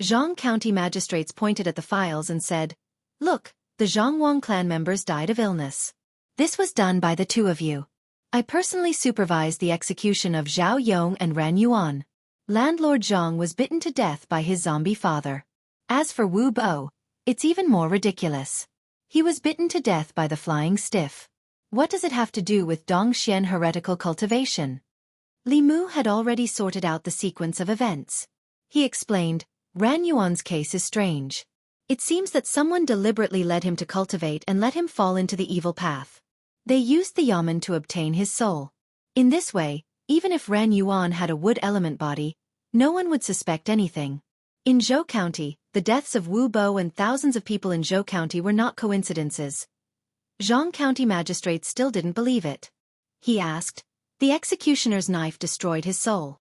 Jianghu County magistrates pointed at the files and said, "Look, the Zhangwang clan members died of illness. This was done by the 2 of you. I personally supervised the execution of Zhao Yong and Ran Yuan. Landlord Zhang was bitten to death by his zombie father. As for Wu Bo, it's even more ridiculous. He was bitten to death by the flying stiff. What does it have to do with Dongxian heretical cultivation?" Li Mu had already sorted out the sequence of events. He explained, "Ran Yuan's case is strange. It seems that someone deliberately led him to cultivate and let him fall into the evil path. They used the yamen to obtain his soul. In this way, even if Ran Yuan had a wood element body, no one would suspect anything. In Zhou County, the deaths of Wu Bo and thousands of people in Zhou County were not coincidences." Jianghu County magistrate still didn't believe it. He asked, "The executioner's knife destroyed his soul.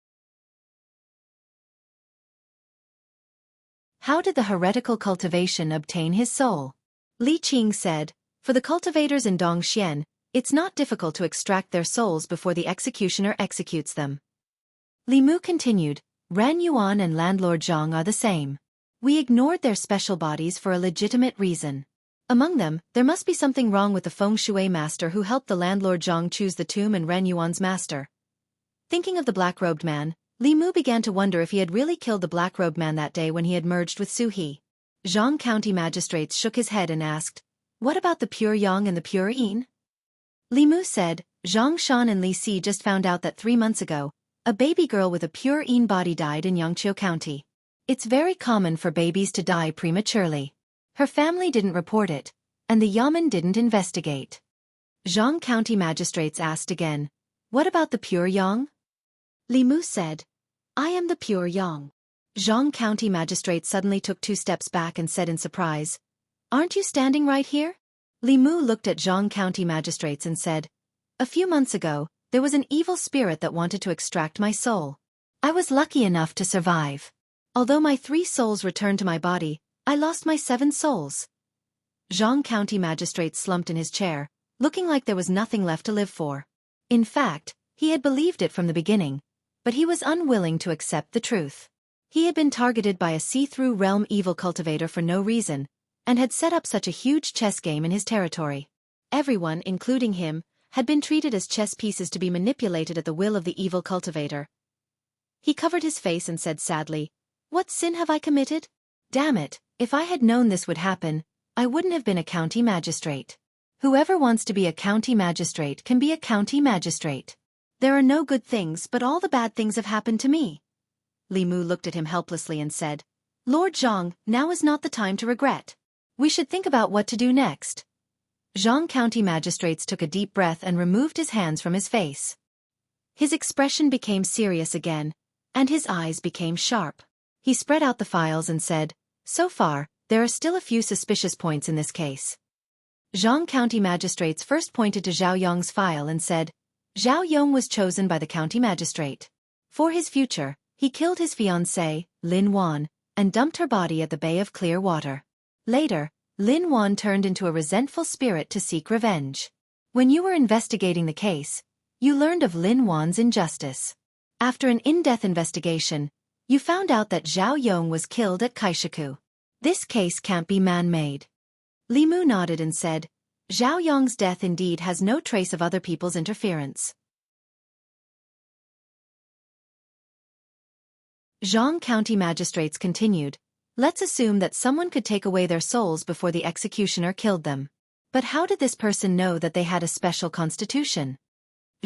How did the heretical cultivation obtain his soul?" Li Qing said, "For the cultivators in Dongxian, it's not difficult to extract their souls before the executioner executes them." Li Mu continued, "Ran Yuan and Landlord Zhang are the same. We ignored their special bodies for a legitimate reason. Among them, there must be something wrong with the feng shui master who helped the Landlord Zhang choose the tomb and Ran Yuan's master." Thinking of the black-robed man, Li Mu began to wonder if he had really killed the black-robed man that day when he had merged with Su He. Jianghu County magistrates shook his head and asked, "What about the pure Yang and the pure Yin?" Li Mu said, "Zhang Shan and Li Si just found out that 3 months ago, a baby girl with a pure Yin body died in Yangqiu County. It's very common for babies to die prematurely. Her family didn't report it, and the yamen didn't investigate." Jianghu County magistrates asked again, "What about the pure Yang?" Li Mu said, "I am the pure Yang." Jianghu County magistrate suddenly took 2 steps back and said in surprise, "Aren't you standing right here?" Li Mu looked at Jianghu County magistrates and said, "A few months ago, there was an evil spirit that wanted to extract my soul. I was lucky enough to survive. Although my 3 souls returned to my body, I lost my 7 souls." Jianghu County magistrate slumped in his chair, looking like there was nothing left to live for. In fact, he had believed it from the beginning, but he was unwilling to accept the truth. He had been targeted by a see-through realm evil cultivator for no reason, and had set up such a huge chess game in his territory. Everyone, including him, had been treated as chess pieces to be manipulated at the will of the evil cultivator. He covered his face and said sadly, "What sin have I committed? Damn it, if I had known this would happen, I wouldn't have been a county magistrate. Whoever wants to be a county magistrate can be a county magistrate. There are no good things, but all the bad things have happened to me." Li Mu looked at him helplessly and said, "Lord Zhang, now is not the time to regret. We should think about what to do next." Jianghu County magistrates took a deep breath and removed his hands from his face. His expression became serious again, and his eyes became sharp. He spread out the files and said, "So far, there are still a few suspicious points in this case." Jianghu County magistrates first pointed to Zhao Yong's file and said, "Zhao Yong was chosen by the county magistrate. For his future, he killed his fiancée, Lin Wan, and dumped her body at the Bay of Clear Water. Later, Lin Wan turned into a resentful spirit to seek revenge. When you were investigating the case, you learned of Lin Wan's injustice. After an in-depth investigation, you found out that Zhao Yong was killed at Kaishaku. This case can't be man-made." Li Mu nodded and said, "Zhao Yong's death indeed has no trace of other people's interference." Jianghu County magistrates continued, Let's assume that someone could take away their souls before the executioner killed them. But how did this person know that they had a special constitution?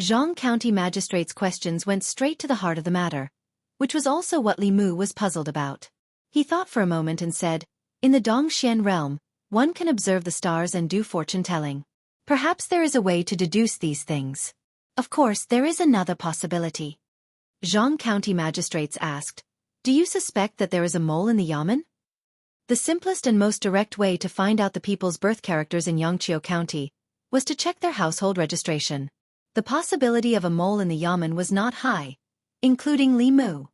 Jianghu County Magistrate's questions went straight to the heart of the matter, which was also what Li Mu was puzzled about. He thought for a moment and said, in the Dongxian realm, one can observe the stars and do fortune-telling. Perhaps there is a way to deduce these things. Of course, there is another possibility. Jianghu County Magistrates asked, do you suspect that there is a mole in the yamen? The simplest and most direct way to find out the people's birth characters in Xianxia County was to check their household registration. The possibility of a mole in the yamen was not high, including Li Mu.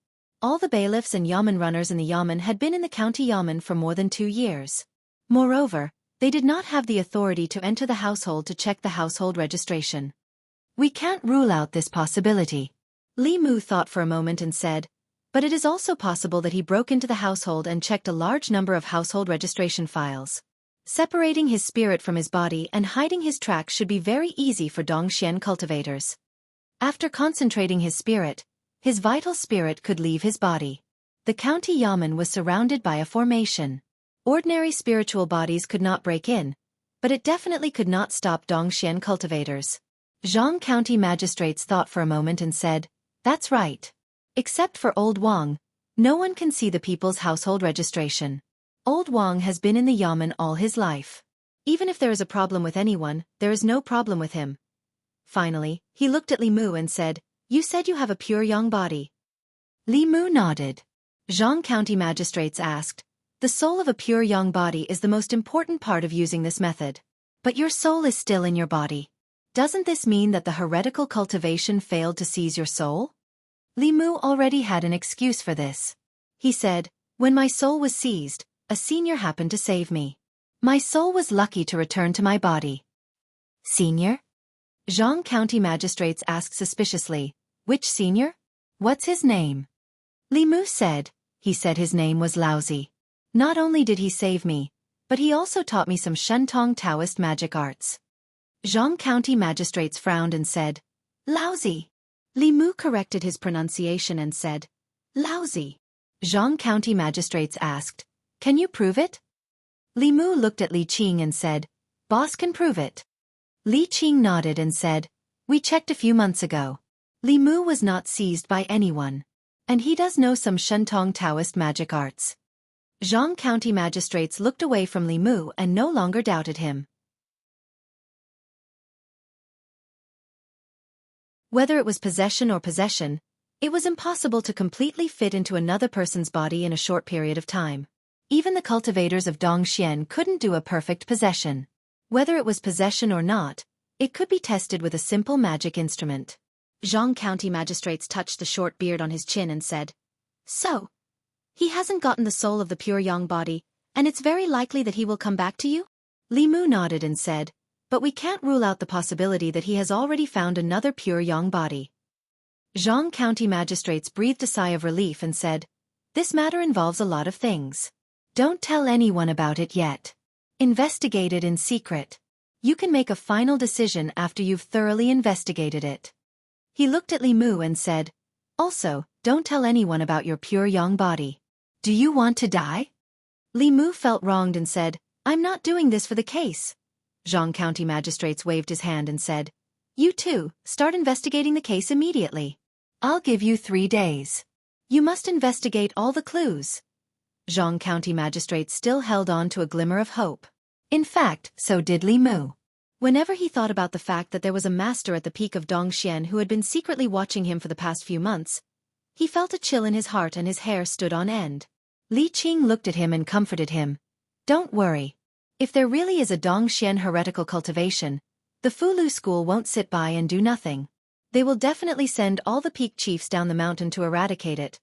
All the bailiffs and yamen runners in the yamen had been in the county yamen for more than 2 years. Moreover, they did not have the authority to enter the household to check the household registration. We can't rule out this possibility. Li Mu thought for a moment and said, but it is also possible that he broke into the household and checked a large number of household registration files. Separating his spirit from his body and hiding his tracks should be very easy for Dongxian cultivators. After concentrating his spirit, his vital spirit could leave his body. The county yamen was surrounded by a formation. Ordinary spiritual bodies could not break in, but it definitely could not stop Dongxian cultivators. Jianghu County Magistrates thought for a moment and said, that's right. Except for Old Wang, no one can see the people's household registration. Old Wang has been in the yamen all his life. Even if there is a problem with anyone, there is no problem with him. Finally, he looked at Li Mu and said, you said you have a pure yang body. Li Mu nodded. Jianghu County Magistrates asked, the soul of a pure yang body is the most important part of using this method. But your soul is still in your body. Doesn't this mean that the heretical cultivation failed to seize your soul? Li Mu already had an excuse for this. He said, when my soul was seized, a senior happened to save me. My soul was lucky to return to my body. Senior? Jianghu County Magistrates asked suspiciously, which senior? What's his name? Li Mu said, he said his name was Lousy. Not only did he save me, but he also taught me some Shentong Taoist magic arts. Jianghu County Magistrates frowned and said, Lousy. Li Mu corrected his pronunciation and said, Lousy. Jianghu County Magistrates asked, can you prove it? Li Mu looked at Li Qing and said, boss can prove it. Li Qing nodded and said, we checked a few months ago. Li Mu was not seized by anyone. And he does know some Shentong Taoist magic arts. Jianghu County Magistrates looked away from Li Mu and no longer doubted him. Whether it was possession or possession, it was impossible to completely fit into another person's body in a short period of time. Even the cultivators of Dongxian couldn't do a perfect possession. Whether it was possession or not, it could be tested with a simple magic instrument. Jianghu County Magistrates touched the short beard on his chin and said, so, he hasn't gotten the soul of the pure yang body, and it's very likely that he will come back to you? Li Mu nodded and said, but we can't rule out the possibility that he has already found another pure yang body. Jianghu County Magistrates breathed a sigh of relief and said, this matter involves a lot of things. Don't tell anyone about it yet. Investigate it in secret. You can make a final decision after you've thoroughly investigated it. He looked at Li Mu and said, also, don't tell anyone about your pure yang body. Do you want to die? Li Mu felt wronged and said, I'm not doing this for the case. Jianghu County Magistrates waved his hand and said, you too, start investigating the case immediately. I'll give you 3 days. You must investigate all the clues. Jianghu County Magistrates still held on to a glimmer of hope. In fact, so did Li Mu. Whenever he thought about the fact that there was a master at the peak of Dongxian who had been secretly watching him for the past few months, he felt a chill in his heart and his hair stood on end. Li Qing looked at him and comforted him. Don't worry. If there really is a Dongxian heretical cultivation, the Fulu school won't sit by and do nothing. They will definitely send all the peak chiefs down the mountain to eradicate it.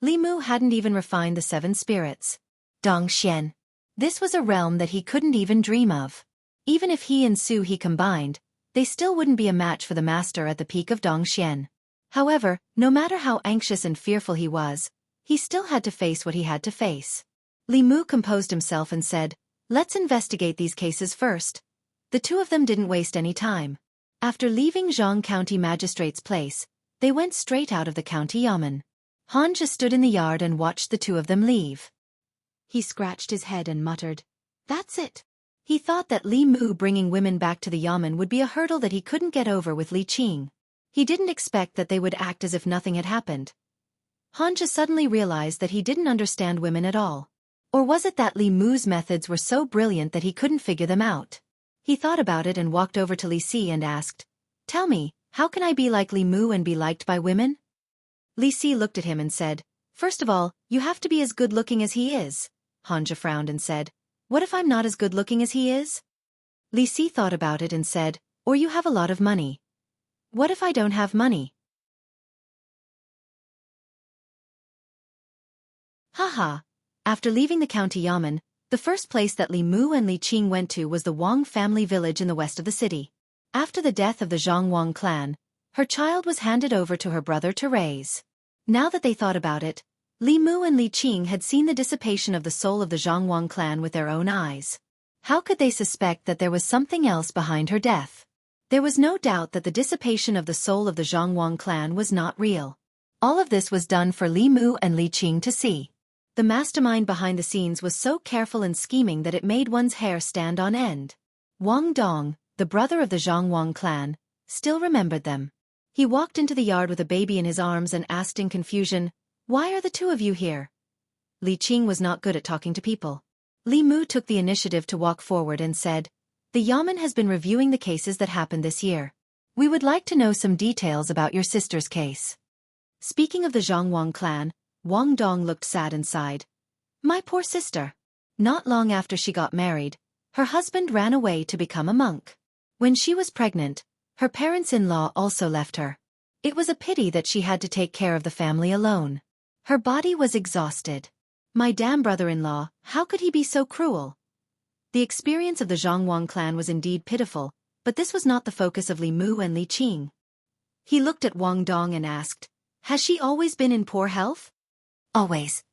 Li Mu hadn't even refined the 7 spirits. Dongxian. This was a realm that he couldn't even dream of. Even if he and Su He combined, they still wouldn't be a match for the master at the peak of Dongxian. However, no matter how anxious and fearful he was, he still had to face what he had to face. Li Mu composed himself and said, let's investigate these cases first. The 2 of them didn't waste any time. After leaving Jianghu County Magistrate's place, they went straight out of the county yamen. Hanja stood in the yard and watched the 2 of them leave. He scratched his head and muttered, "That's it." He thought that Li Mu bringing women back to the yamen would be a hurdle that he couldn't get over with Li Qing. He didn't expect that they would act as if nothing had happened. Xianxia suddenly realized that he didn't understand women at all. Or was it that Li Mu's methods were so brilliant that he couldn't figure them out? He thought about it and walked over to Li Si and asked, "Tell me, how can I be like Li Mu and be liked by women?" Li Si looked at him and said, "First of all, you have to be as good-looking as he is." Xianxia frowned and said, "What if I'm not as good-looking as he is?" Li Si thought about it and said, "Or you have a lot of money." "What if I don't have money?" Haha. After leaving the county yamen, the first place that Li Mu and Li Qing went to was the Wang family village in the west of the city. After the death of the Jianghu clan, her child was handed over to her brother to raise. Now that they thought about it, Li Mu and Li Qing had seen the dissipation of the soul of the Jianghu clan with their own eyes. How could they suspect that there was something else behind her death? There was no doubt that the dissipation of the soul of the Jianghu clan was not real. All of this was done for Li Mu and Li Qing to see. The mastermind behind the scenes was so careful and scheming that it made one's hair stand on end. Wang Dong, the brother of the Jianghu clan, still remembered them. He walked into the yard with a baby in his arms and asked in confusion, "Why are the two of you here?" Li Qing was not good at talking to people. Li Mu took the initiative to walk forward and said, "The yamen has been reviewing the cases that happened this year. We would like to know some details about your sister's case." Speaking of the Jianghu clan, Wang Dong looked sad and sighed. "My poor sister. Not long after she got married, her husband ran away to become a monk. When she was pregnant, her parents-in-law also left her. It was a pity that she had to take care of the family alone. Her body was exhausted. My damn brother-in-law, how could he be so cruel?" The experience of the Jianghu clan was indeed pitiful, but this was not the focus of Li Mu and Li Qing. He looked at Wang Dong and asked, "Has she always been in poor health?" "Always."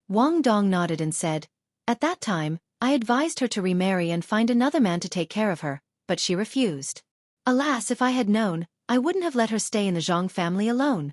Wang Dong nodded and said, "At that time, I advised her to remarry and find another man to take care of her, but she refused. Alas, if I had known, I wouldn't have let her stay in the Zhang family alone."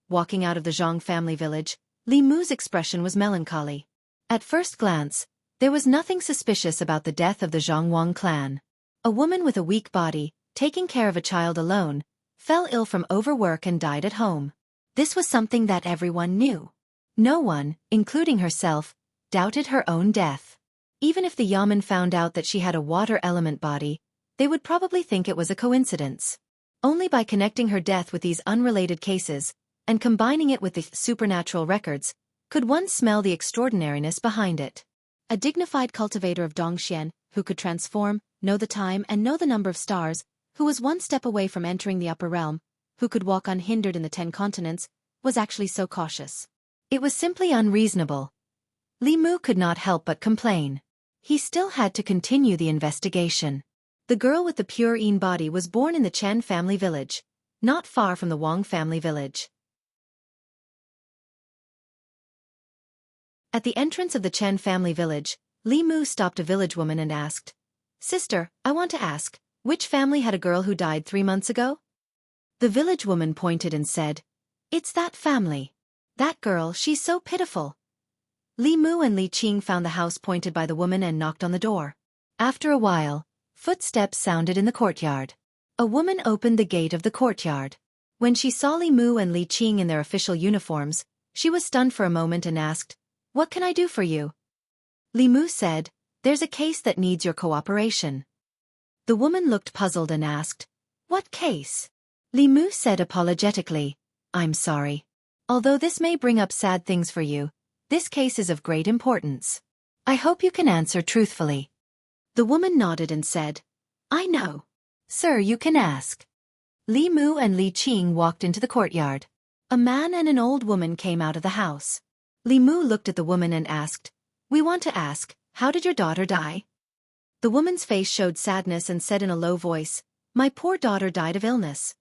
Walking out of the Zhang family village, Li Mu's expression was melancholy. At first glance, there was nothing suspicious about the death of the Jianghu clan. A woman with a weak body, taking care of a child alone, fell ill from overwork and died at home. This was something that everyone knew. No one, including herself, doubted her own death. Even if the yamen found out that she had a water element body, they would probably think it was a coincidence. Only by connecting her death with these unrelated cases, and combining it with the supernatural records, could one smell the extraordinariness behind it. A dignified cultivator of Dongxian, who could transform, know the time and know the number of stars, who was one step away from entering the upper realm, who could walk unhindered in the 10 continents, was actually so cautious. It was simply unreasonable. Li Mu could not help but complain. He still had to continue the investigation. The girl with the pure Yin body was born in the Chen family village, not far from the Wang family village. At the entrance of the Chen family village, Li Mu stopped a village woman and asked, "Sister, I want to ask, which family had a girl who died 3 months ago?" The village woman pointed and said, "It's that family. That girl, she's so pitiful." Li Mu and Li Qing found the house pointed by the woman and knocked on the door. After a while, footsteps sounded in the courtyard. A woman opened the gate of the courtyard. When she saw Li Mu and Li Qing in their official uniforms, she was stunned for a moment and asked, "What can I do for you?" Li Mu said, "There's a case that needs your cooperation." The woman looked puzzled and asked, "What case?" Li Mu said apologetically, "I'm sorry. Although this may bring up sad things for you, this case is of great importance. I hope you can answer truthfully." The woman nodded and said, "I know. Sir, you can ask." Li Mu and Li Qing walked into the courtyard. A man and an old woman came out of the house. Li Mu looked at the woman and asked, "We want to ask, how did your daughter die?" The woman's face showed sadness and said in a low voice, "My poor daughter died of illness."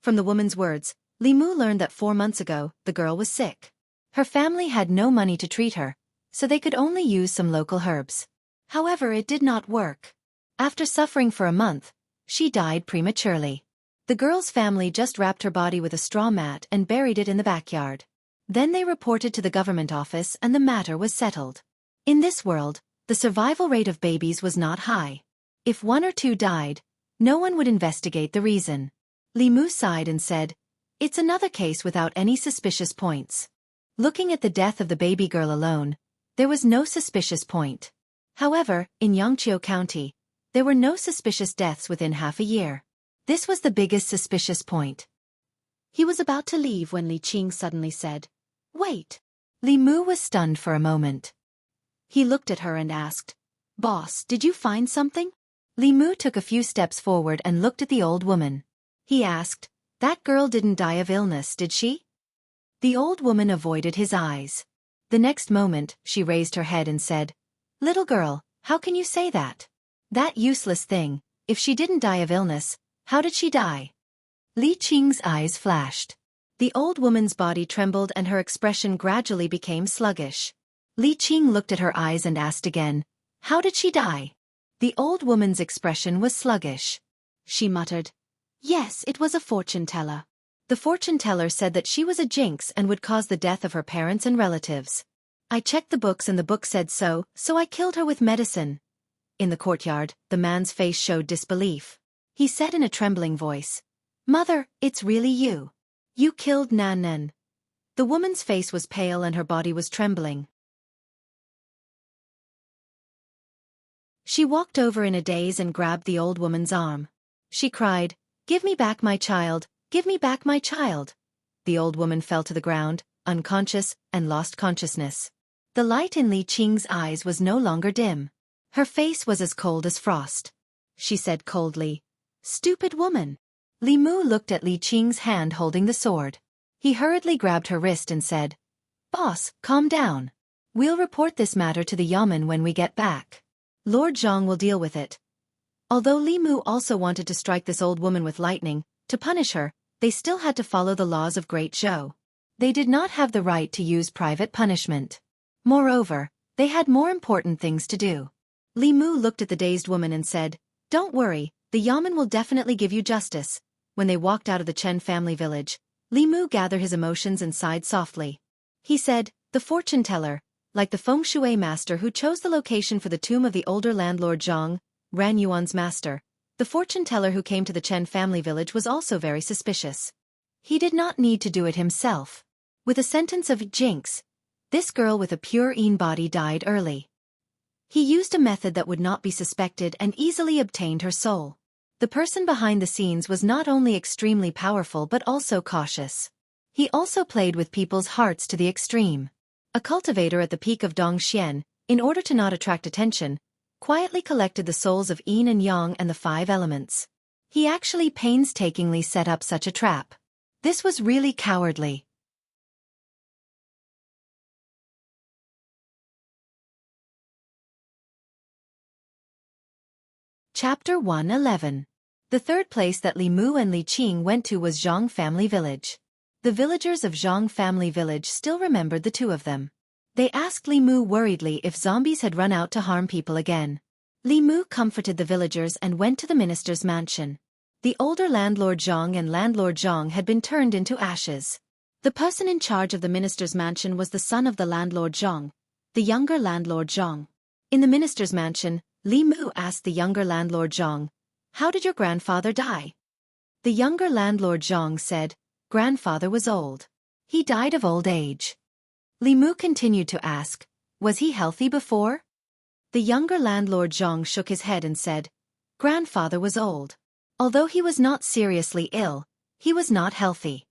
From the woman's words, Li Mu learned that 4 months ago, the girl was sick. Her family had no money to treat her, so they could only use some local herbs. However, it did not work. After suffering for a month, she died prematurely. The girl's family just wrapped her body with a straw mat and buried it in the backyard. Then they reported to the government office and the matter was settled. In this world, the survival rate of babies was not high. If one or two died, no one would investigate the reason. Li Mu sighed and said, "It's another case without any suspicious points." Looking at the death of the baby girl alone, there was no suspicious point. However, in Xianxia County, there were no suspicious deaths within half a year. This was the biggest suspicious point. He was about to leave when Li Qing suddenly said, "Wait." Li Mu was stunned for a moment. He looked at her and asked, "Boss, did you find something?" Li Mu took a few steps forward and looked at the old woman. He asked, "That girl didn't die of illness, did she?" The old woman avoided his eyes. The next moment, she raised her head and said, "Little girl, how can you say that? That useless thing, if she didn't die of illness, how did she die?" Li Qing's eyes flashed. The old woman's body trembled and her expression gradually became sluggish. Li Qing looked at her eyes and asked again, "How did she die?" The old woman's expression was sluggish. She muttered, "Yes, it was a fortune teller. The fortune teller said that she was a jinx and would cause the death of her parents and relatives. I checked the books and the book said so I killed her with medicine." In the courtyard, the man's face showed disbelief. He said in a trembling voice, "Mother, it's really you. You killed Nan Nan." The woman's face was pale and her body was trembling. She walked over in a daze and grabbed the old woman's arm. She cried, "Give me back my child, give me back my child." The old woman fell to the ground, unconscious, and lost consciousness. The light in Li Qing's eyes was no longer dim. Her face was as cold as frost. She said coldly, "Stupid woman." Li Mu looked at Li Qing's hand holding the sword. He hurriedly grabbed her wrist and said, "Boss, calm down. We'll report this matter to the yamen when we get back. Lord Zhang will deal with it." Although Li Mu also wanted to strike this old woman with lightning, to punish her, they still had to follow the laws of Great Zhou. They did not have the right to use private punishment. Moreover, they had more important things to do. Li Mu looked at the dazed woman and said, "Don't worry, the yamen will definitely give you justice." When they walked out of the Chen family village, Li Mu gathered his emotions and sighed softly. He said, "The fortune teller, like the feng shui master who chose the location for the tomb of the older landlord Zhang, Ran Yuan's master, the fortune teller who came to the Chen family village was also very suspicious. He did not need to do it himself. With a sentence of jinx, this girl with a pure Yin body died early. He used a method that would not be suspected and easily obtained her soul. The person behind the scenes was not only extremely powerful but also cautious. He also played with people's hearts to the extreme. A cultivator at the peak of Dongxian, in order to not attract attention, quietly collected the souls of Yin and Yang and the 5 elements. He actually painstakingly set up such a trap. This was really cowardly. Chapter 111. The third place that Li Mu and Li Qing went to was Zhang family village. The villagers of Zhang family village still remembered the two of them. They asked Li Mu worriedly if zombies had run out to harm people again. Li Mu comforted the villagers and went to the minister's mansion. The older landlord Zhang and landlord Zhang had been turned into ashes. The person in charge of the minister's mansion was the son of the landlord Zhang, the younger landlord Zhang. In the minister's mansion, Li Mu asked the younger landlord Zhang, "How did your grandfather die?" The younger landlord Zhang said, "Grandfather was old. He died of old age." Li Mu continued to ask, "Was he healthy before?" The younger landlord Zhang shook his head and said, "Grandfather was old. Although he was not seriously ill, he was not healthy."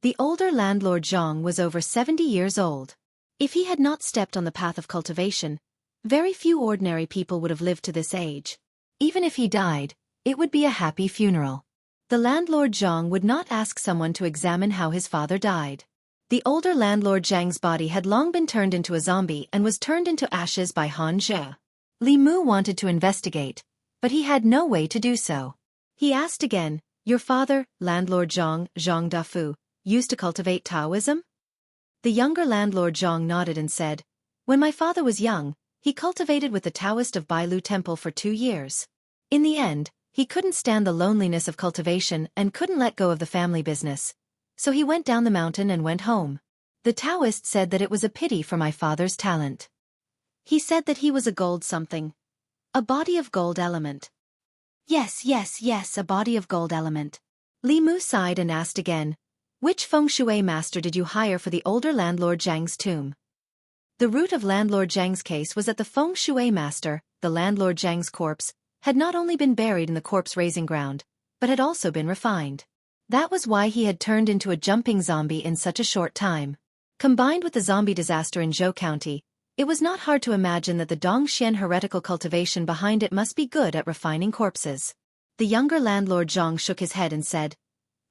The older landlord Zhang was over 70 years old. If he had not stepped on the path of cultivation, very few ordinary people would have lived to this age. Even if he died, it would be a happy funeral. The landlord Zhang would not ask someone to examine how his father died. The older landlord Zhang's body had long been turned into a zombie and was turned into ashes by Han Zhe. Li Mu wanted to investigate, but he had no way to do so. He asked again, "Your father, landlord Zhang, Zhang Dafu, used to cultivate Taoism?" The younger landlord Zhang nodded and said, "When my father was young, he cultivated with the Taoist of Bailu Temple for 2 years. In the end, he couldn't stand the loneliness of cultivation and couldn't let go of the family business. So he went down the mountain and went home. The Taoist said that it was a pity for my father's talent." He said that he was a gold something. A body of gold element. Yes, yes, yes, a body of gold element. Li Mu sighed and asked again, which feng shui master did you hire for the older landlord Zhang's tomb? The root of landlord Zhang's case was that the feng shui master, the landlord Zhang's corpse, had not only been buried in the corpse-raising ground, but had also been refined. That was why he had turned into a jumping zombie in such a short time. Combined with the zombie disaster in Zhou County, it was not hard to imagine that the Dongxian heretical cultivation behind it must be good at refining corpses. The younger landlord Zhang shook his head and said,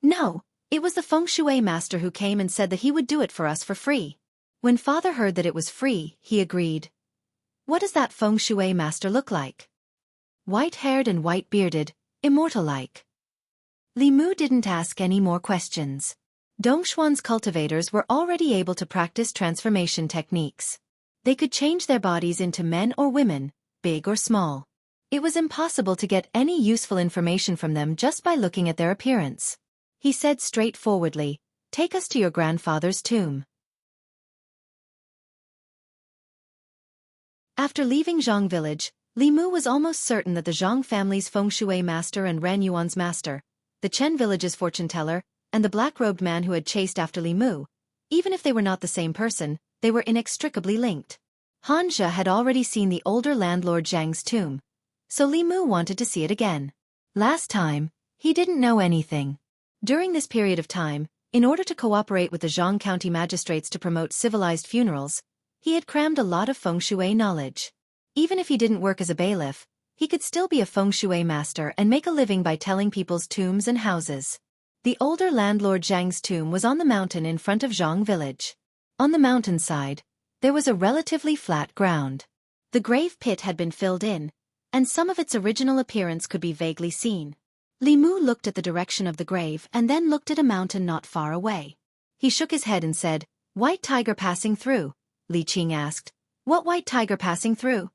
"No, it was the feng shui master who came and said that he would do it for us for free." When father heard that it was free, he agreed. "What does that feng shui master look like?" "White-haired and white-bearded, immortal-like." Li Mu didn't ask any more questions. Dongshuan's cultivators were already able to practice transformation techniques. They could change their bodies into men or women, big or small. It was impossible to get any useful information from them just by looking at their appearance. He said straightforwardly, "Take us to your grandfather's tomb." After leaving Zhang village, Li Mu was almost certain that the Zhang family's feng shui master and Ran Yuan's master, the Chen village's fortune-teller, and the black-robed man who had chased after Li Mu, even if they were not the same person, they were inextricably linked. Xianxia had already seen the older landlord Zhang's tomb, so Li Mu wanted to see it again. Last time, he didn't know anything. During this period of time, in order to cooperate with the Jianghu County magistrates to promote civilized funerals, he had crammed a lot of feng shui knowledge. Even if he didn't work as a bailiff, he could still be a feng shui master and make a living by telling people's tombs and houses. The older landlord Zhang's tomb was on the mountain in front of Zhang village. On the mountainside, there was a relatively flat ground. The grave pit had been filled in, and some of its original appearance could be vaguely seen. Li Mu looked at the direction of the grave and then looked at a mountain not far away. He shook his head and said, "White tiger passing through." Li Qing asked, "What white tiger passing through?"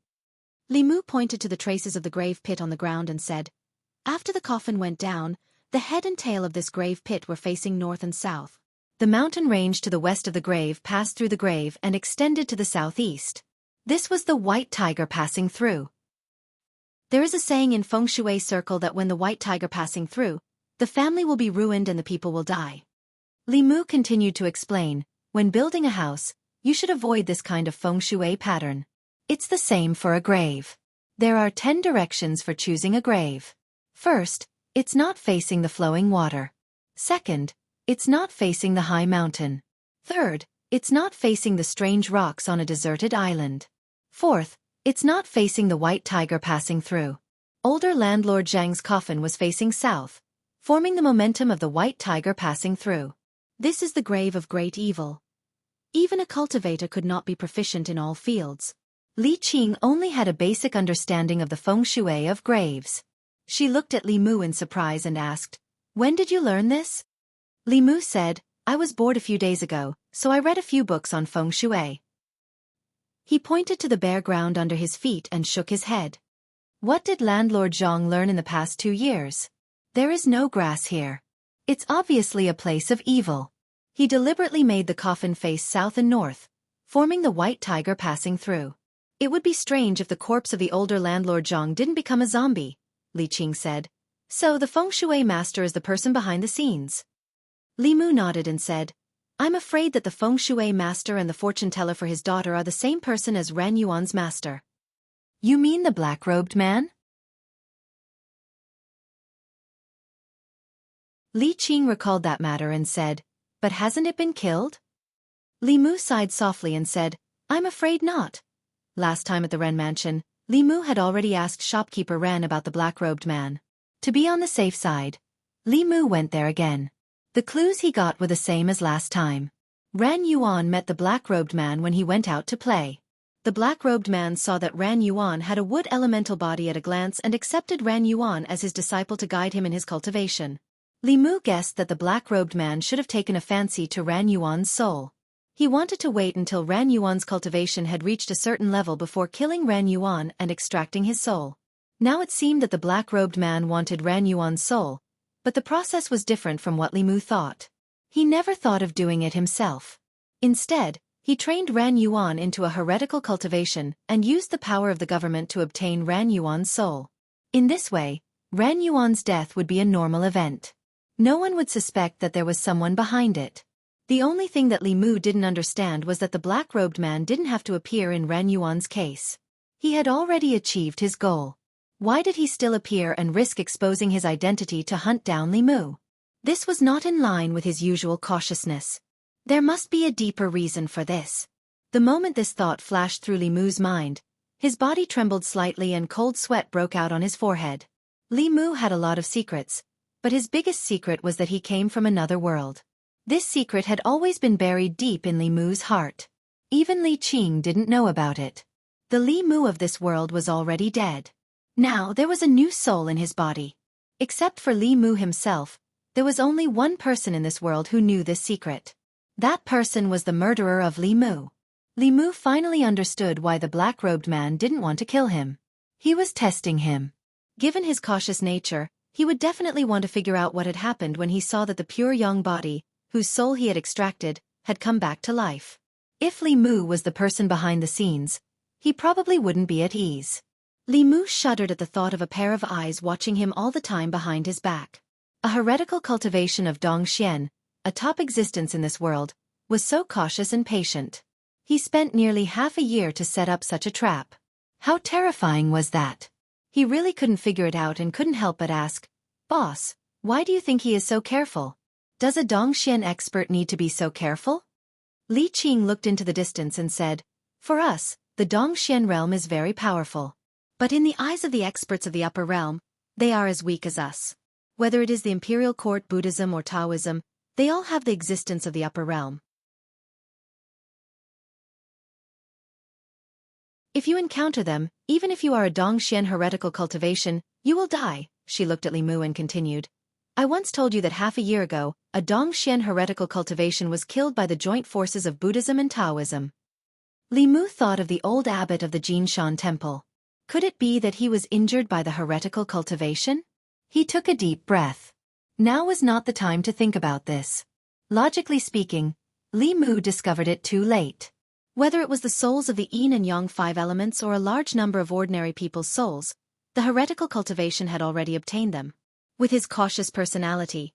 Li Mu pointed to the traces of the grave pit on the ground and said, "After the coffin went down, the head and tail of this grave pit were facing north and south. The mountain range to the west of the grave passed through the grave and extended to the southeast. This was the white tiger passing through. There is a saying in feng shui circle that when the white tiger passing through, the family will be ruined and the people will die." Li Mu continued to explain, "When building a house, you should avoid this kind of feng shui pattern. It's the same for a grave. There are 10 directions for choosing a grave. First, it's not facing the flowing water. Second, it's not facing the high mountain. Third, it's not facing the strange rocks on a deserted island. Fourth, it's not facing the white tiger passing through." Older landlord Zhang's coffin was facing south, forming the momentum of the white tiger passing through. This is the grave of great evil. Even a cultivator could not be proficient in all fields. Li Qing only had a basic understanding of the feng shui of graves. She looked at Li Mu in surprise and asked, "When did you learn this?" Li Mu said, "I was bored a few days ago, so I read a few books on feng shui." He pointed to the bare ground under his feet and shook his head. "What did landlord Zhang learn in the past 2 years? There is no grass here. It's obviously a place of evil." He deliberately made the coffin face south and north, forming the white tiger passing through. "It would be strange if the corpse of the older landlord Zhang didn't become a zombie," Li Qing said. "So the feng shui master is the person behind the scenes." Li Mu nodded and said, "I'm afraid that the feng shui master and the fortune-teller for his daughter are the same person as Ran Yuan's master." "You mean the black-robed man?" Li Qing recalled that matter and said, "But hasn't it been killed?" Li Mu sighed softly and said, "I'm afraid not." Last time at the Ren mansion, Li Mu had already asked shopkeeper Ren about the black-robed man. To be on the safe side, Li Mu went there again. The clues he got were the same as last time. Ran Yuan met the black-robed man when he went out to play. The black-robed man saw that Ran Yuan had a wood elemental body at a glance and accepted Ran Yuan as his disciple to guide him in his cultivation. Li Mu guessed that the black-robed man should have taken a fancy to Ran Yuan's soul. He wanted to wait until Ran Yuan's cultivation had reached a certain level before killing Ran Yuan and extracting his soul. Now it seemed that the black-robed man wanted Ran Yuan's soul, but the process was different from what Li Mu thought. He never thought of doing it himself. Instead, He trained Ran Yuan into a heretical cultivation and used the power of the government to obtain Ran Yuan's soul. In this way, Ran Yuan's death would be a normal event. No one would suspect that there was someone behind it. The only thing that Li Mu didn't understand was that the black-robed man didn't have to appear in Ran Yuan's case. He had already achieved his goal. Why did he still appear and risk exposing his identity to hunt down Li Mu? This was not in line with his usual cautiousness. There must be a deeper reason for this. The moment this thought flashed through Li Mu's mind, his body trembled slightly and cold sweat broke out on his forehead. Li Mu had a lot of secrets, but his biggest secret was that he came from another world. This secret had always been buried deep in Li Mu's heart. Even Li Qing didn't know about it. The Li Mu of this world was already dead. Now there was a new soul in his body. Except for Li Mu himself, there was only one person in this world who knew this secret. That person was the murderer of Li Mu. Li Mu finally understood why the black-robed man didn't want to kill him. He was testing him. Given his cautious nature, he would definitely want to figure out what had happened when he saw that the pure young body, whose soul he had extracted, had come back to life. If Li Mu was the person behind the scenes, he probably wouldn't be at ease. Li Mu shuddered at the thought of a pair of eyes watching him all the time behind his back. A heretical cultivation of Dongxian, a top existence in this world, was so cautious and patient. He spent nearly half a year to set up such a trap. How terrifying was that? He really couldn't figure it out and couldn't help but ask, "Boss, why do you think he is so careful? Does a Dongxian expert need to be so careful?" Li Qing looked into the distance and said, "For us, the Dongxian realm is very powerful. But in the eyes of the experts of the upper realm, they are as weak as us. Whether it is the imperial court Buddhism or Taoism, they all have the existence of the upper realm. If you encounter them, even if you are a Dongxian heretical cultivation, you will die." She looked at Li Mu and continued, "I once told you that half a year ago, a Dongxian heretical cultivation was killed by the joint forces of Buddhism and Taoism." Li Mu thought of the old abbot of the Jinshan temple. Could it be that he was injured by the heretical cultivation? He took a deep breath. Now was not the time to think about this. Logically speaking, Li Mu discovered it too late. Whether it was the souls of the yin and yang 5 elements or a large number of ordinary people's souls, the heretical cultivation had already obtained them. With his cautious personality,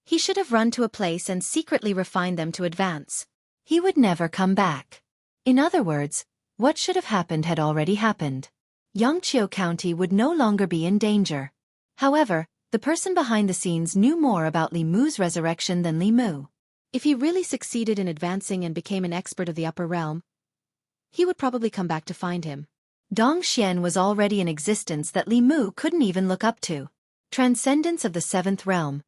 he should have run to a place and secretly refined them to advance. He would never come back. In other words, what should have happened had already happened. Yangqiu County would no longer be in danger. However, the person behind the scenes knew more about Li Mu's resurrection than Li Mu. If he really succeeded in advancing and became an expert of the upper realm, he would probably come back to find him. Dongxian was already in existence that Li Mu couldn't even look up to. Transcendence of the 7th realm.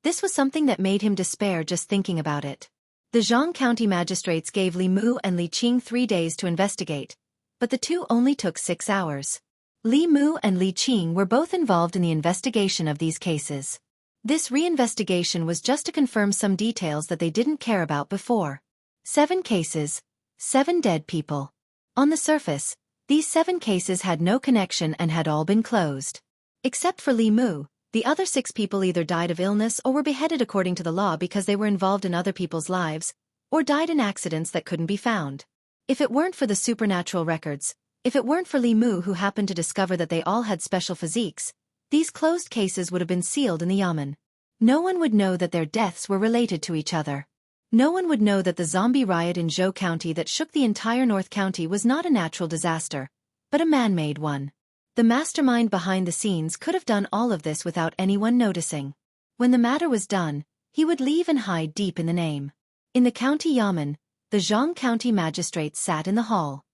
This was something that made him despair just thinking about it. The Jianghu County magistrates gave Li Mu and Li Qing 3 days to investigate, but the two only took 6 hours. Li Mu and Li Qing were both involved in the investigation of these cases. This reinvestigation was just to confirm some details that they didn't care about before. 7 cases, 7 dead people. On the surface, these 7 cases had no connection and had all been closed. Except for Li Mu, the other 6 people either died of illness or were beheaded according to the law because they were involved in other people's lives, or died in accidents that couldn't be found. If it weren't for the supernatural records, if it weren't for Li Mu who happened to discover that they all had special physiques, these closed cases would have been sealed in the yamen. No one would know that their deaths were related to each other. No one would know that the zombie riot in Zhou County that shook the entire North County was not a natural disaster, but a man-made one. The mastermind behind the scenes could have done all of this without anyone noticing. When the matter was done, he would leave and hide deep in the name. In the county yamen, the Jianghu County magistrates sat in the hall.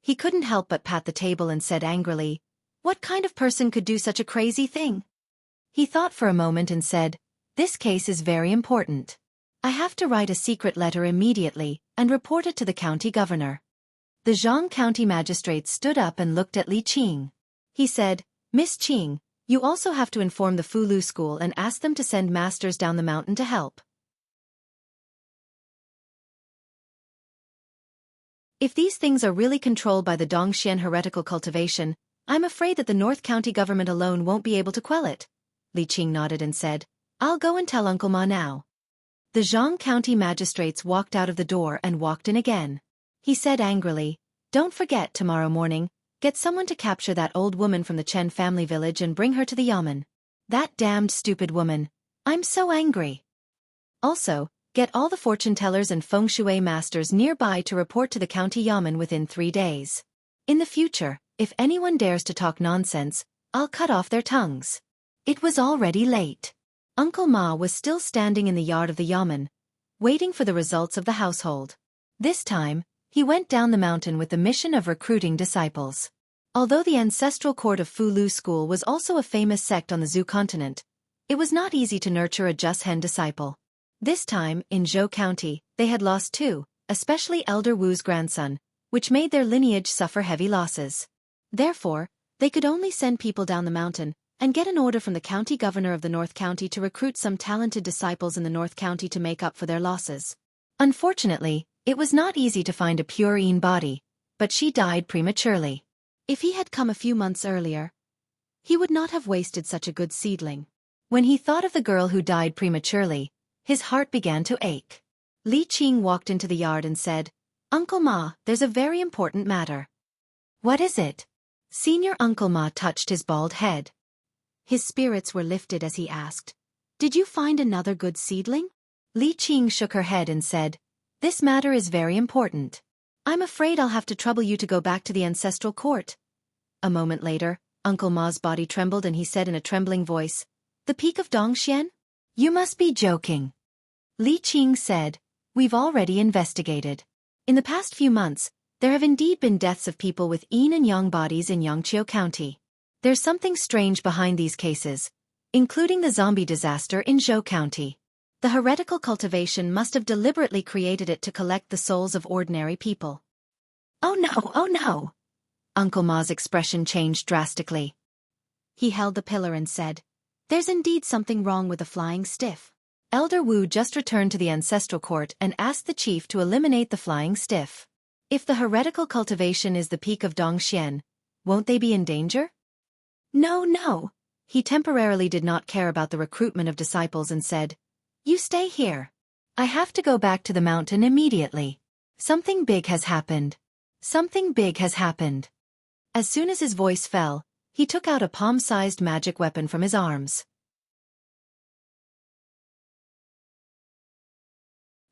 He couldn't help but pat the table and said angrily, "What kind of person could do such a crazy thing?" He thought for a moment and said, "This case is very important. I have to write a secret letter immediately and report it to the county governor." The Jianghu County magistrate stood up and looked at Li Qing. He said, "Miss Qing, you also have to inform the Fulu school and ask them to send masters down the mountain to help. If these things are really controlled by the Dongxian heretical cultivation, I'm afraid that the North County government alone won't be able to quell it." Li Qing nodded and said, "I'll go and tell Uncle Ma now." The Jianghu County magistrates walked out of the door and walked in again. He said angrily, "Don't forget tomorrow morning, get someone to capture that old woman from the Chen family village and bring her to the yamen. That damned stupid woman. I'm so angry. Also, get all the fortune tellers and feng shui masters nearby to report to the county yamen within 3 days. In the future, if anyone dares to talk nonsense, I'll cut off their tongues." It was already late. Uncle Ma was still standing in the yard of the yamen, waiting for the results of the household. This time, he went down the mountain with the mission of recruiting disciples. Although the ancestral court of Fulu School was also a famous sect on the Zhou continent, it was not easy to nurture a just hen disciple. This time, in Zhou County, they had lost 2, especially Elder Wu's grandson, which made their lineage suffer heavy losses. Therefore, they could only send people down the mountain and get an order from the county governor of the North County to recruit some talented disciples in the North County to make up for their losses. Unfortunately, it was not easy to find a pure Yin body, but she died prematurely. If he had come a few months earlier, he would not have wasted such a good seedling. When he thought of the girl who died prematurely, his heart began to ache. Li Qing walked into the yard and said, "Uncle Ma, there's a very important matter." "What is it?" Senior Uncle Ma touched his bald head. His spirits were lifted as he asked, "Did you find another good seedling?" Li Qing shook her head and said, "This matter is very important. I'm afraid I'll have to trouble you to go back to the ancestral court." A moment later, Uncle Ma's body trembled and he said in a trembling voice, "The peak of Dongxian? You must be joking." Li Qing said, "We've already investigated. In the past few months, there have indeed been deaths of people with yin and yang bodies in Yangqiu County. There's something strange behind these cases, including the zombie disaster in Zhou County. The heretical cultivation must have deliberately created it to collect the souls of ordinary people." "Oh no, oh no!" Uncle Ma's expression changed drastically. He held the pillar and said, "There's indeed something wrong with the flying stiff." Elder Wu just returned to the ancestral court and asked the chief to eliminate the flying stiff. If the heretical cultivation is the peak of Dongxian, won't they be in danger? "No, no." He temporarily did not care about the recruitment of disciples and said, "You stay here. I have to go back to the mountain immediately. Something big has happened. Something big has happened." As soon as his voice fell, he took out a palm-sized magic weapon from his arms.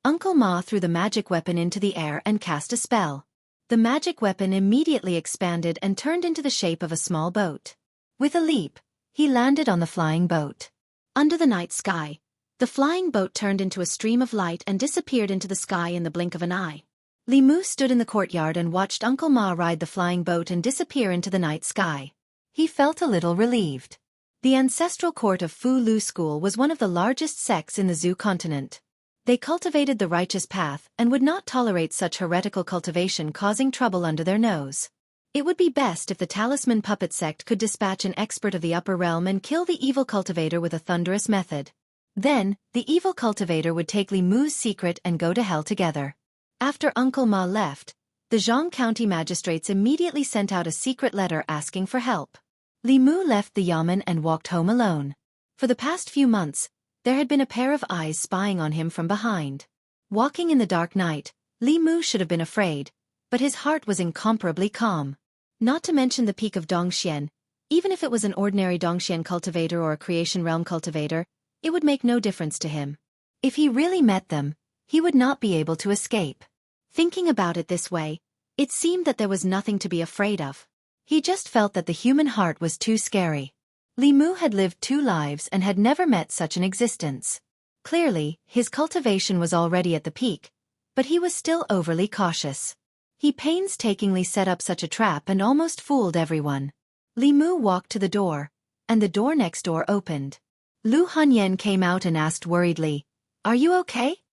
Uncle Ma threw the magic weapon into the air and cast a spell. The magic weapon immediately expanded and turned into the shape of a small boat. With a leap, he landed on the flying boat. Under the night sky, the flying boat turned into a stream of light and disappeared into the sky in the blink of an eye. Li Mu stood in the courtyard and watched Uncle Ma ride the flying boat and disappear into the night sky. He felt a little relieved. The ancestral court of Fu Lu School was one of the largest sects in the Zhou continent. They cultivated the righteous path and would not tolerate such heretical cultivation causing trouble under their nose. It would be best if the talisman puppet sect could dispatch an expert of the upper realm and kill the evil cultivator with a thunderous method. Then, the evil cultivator would take Li Mu's secret and go to hell together. After Uncle Ma left, the Jianghu County magistrates immediately sent out a secret letter asking for help. Li Mu left the yamen and walked home alone. For the past few months, there had been a pair of eyes spying on him from behind. Walking in the dark night, Li Mu should have been afraid, but his heart was incomparably calm. Not to mention the peak of Dongxian, even if it was an ordinary Dongxian cultivator or a creation realm cultivator, it would make no difference to him. If he really met them, he would not be able to escape. Thinking about it this way, it seemed that there was nothing to be afraid of. He just felt that the human heart was too scary. Li Mu had lived 2 lives and had never met such an existence. Clearly, his cultivation was already at the peak, but he was still overly cautious. He painstakingly set up such a trap and almost fooled everyone. Li Mu walked to the door, and the door next door opened. Lu Hanyan came out and asked worriedly, "Are you okay?"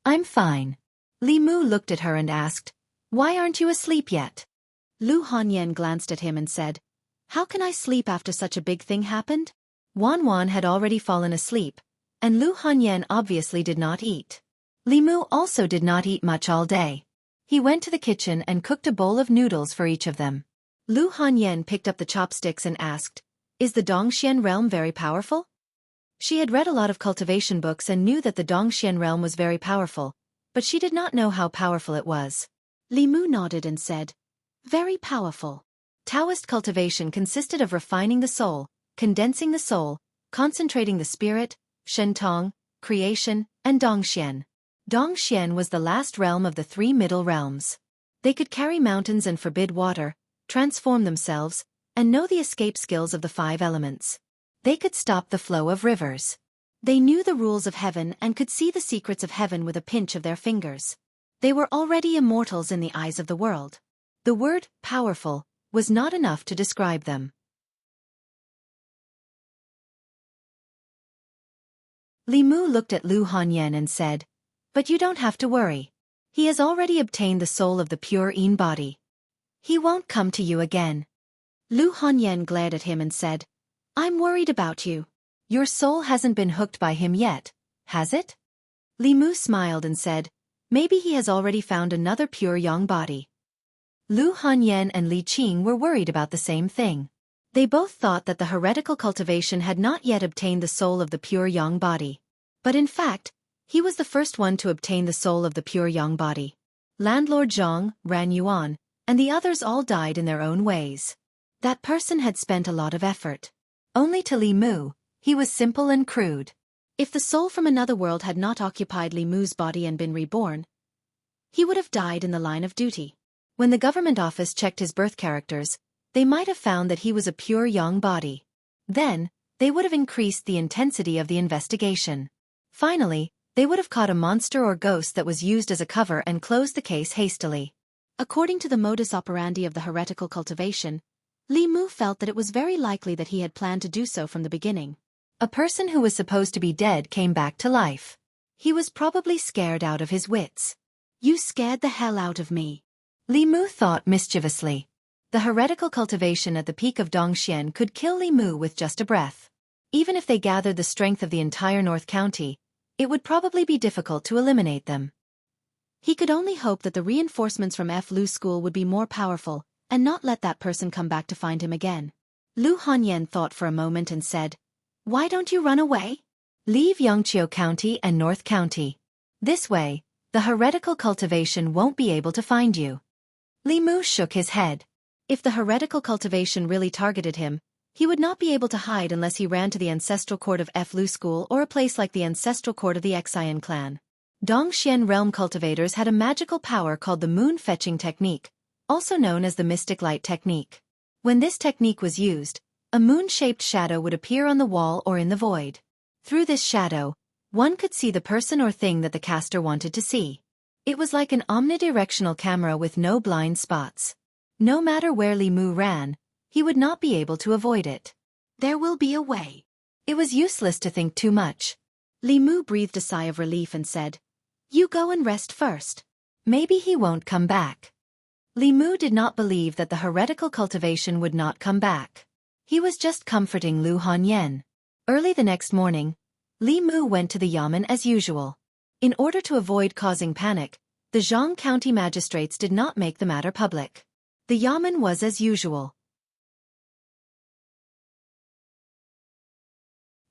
"I'm fine." Li Mu looked at her and asked, "Why aren't you asleep yet?" Lu Hanyan glanced at him and said, "How can I sleep after such a big thing happened?" Wan Wan had already fallen asleep, and Lu Hanyan obviously did not eat. Li Mu also did not eat much all day. He went to the kitchen and cooked a bowl of noodles for each of them. Lu Hanyan picked up the chopsticks and asked, "Is the Dongxian realm very powerful?" She had read a lot of cultivation books and knew that the Dongxian realm was very powerful, but she did not know how powerful it was. Li Mu nodded and said, "Very powerful." Taoist cultivation consisted of refining the soul, condensing the soul, concentrating the spirit, Shentong, creation, and Dongxian. Dongxian was the last realm of the three middle realms. They could carry mountains and forbid water, transform themselves, and know the escape skills of the five elements. They could stop the flow of rivers. They knew the rules of heaven and could see the secrets of heaven with a pinch of their fingers. They were already immortals in the eyes of the world. The word, powerful, was not enough to describe them. Li Mu looked at Lu Hanyan and said, "But you don't have to worry. He has already obtained the soul of the pure Yin body. He won't come to you again." Lu Hanyan glared at him and said, "I'm worried about you. Your soul hasn't been hooked by him yet, has it?" Li Mu smiled and said, "Maybe he has already found another pure Yang body." Lu Hanyan and Li Qing were worried about the same thing. They both thought that the heretical cultivation had not yet obtained the soul of the pure Yang body. But in fact, he was the first one to obtain the soul of the pure Yang body. Landlord Zhang, Ran Yuan, and the others all died in their own ways. That person had spent a lot of effort. Only to Li Mu, he was simple and crude. If the soul from another world had not occupied Li Mu's body and been reborn, he would have died in the line of duty. When the government office checked his birth characters, they might have found that he was a pure Yang body. Then, they would have increased the intensity of the investigation. Finally, they would have caught a monster or ghost that was used as a cover and closed the case hastily. According to the modus operandi of the heretical cultivation, Li Mu felt that it was very likely that he had planned to do so from the beginning. A person who was supposed to be dead came back to life. He was probably scared out of his wits. "You scared the hell out of me," Li Mu thought mischievously. The heretical cultivation at the peak of Dongxian could kill Li Mu with just a breath. Even if they gathered the strength of the entire North County, it would probably be difficult to eliminate them. He could only hope that the reinforcements from Lu School would be more powerful, and not let that person come back to find him again. Lu Hanyan thought for a moment and said, "Why don't you run away? Leave Yangqiu County and North County. This way, the heretical cultivation won't be able to find you." Li Mu shook his head. If the heretical cultivation really targeted him, he would not be able to hide unless he ran to the ancestral court of Lu School or a place like the ancestral court of the Xian clan. Dongxian realm cultivators had a magical power called the moon-fetching technique, also known as the mystic light technique. When this technique was used, a moon-shaped shadow would appear on the wall or in the void. Through this shadow, one could see the person or thing that the caster wanted to see. It was like an omnidirectional camera with no blind spots. No matter where Li Mu ran, he would not be able to avoid it. "There will be a way." It was useless to think too much. Li Mu breathed a sigh of relief and said, "You go and rest first. Maybe he won't come back." Li Mu did not believe that the heretical cultivation would not come back. He was just comforting Lu Hanyan. Early the next morning, Li Mu went to the yamen as usual. In order to avoid causing panic, the Jianghu County magistrates did not make the matter public. The yamen was as usual.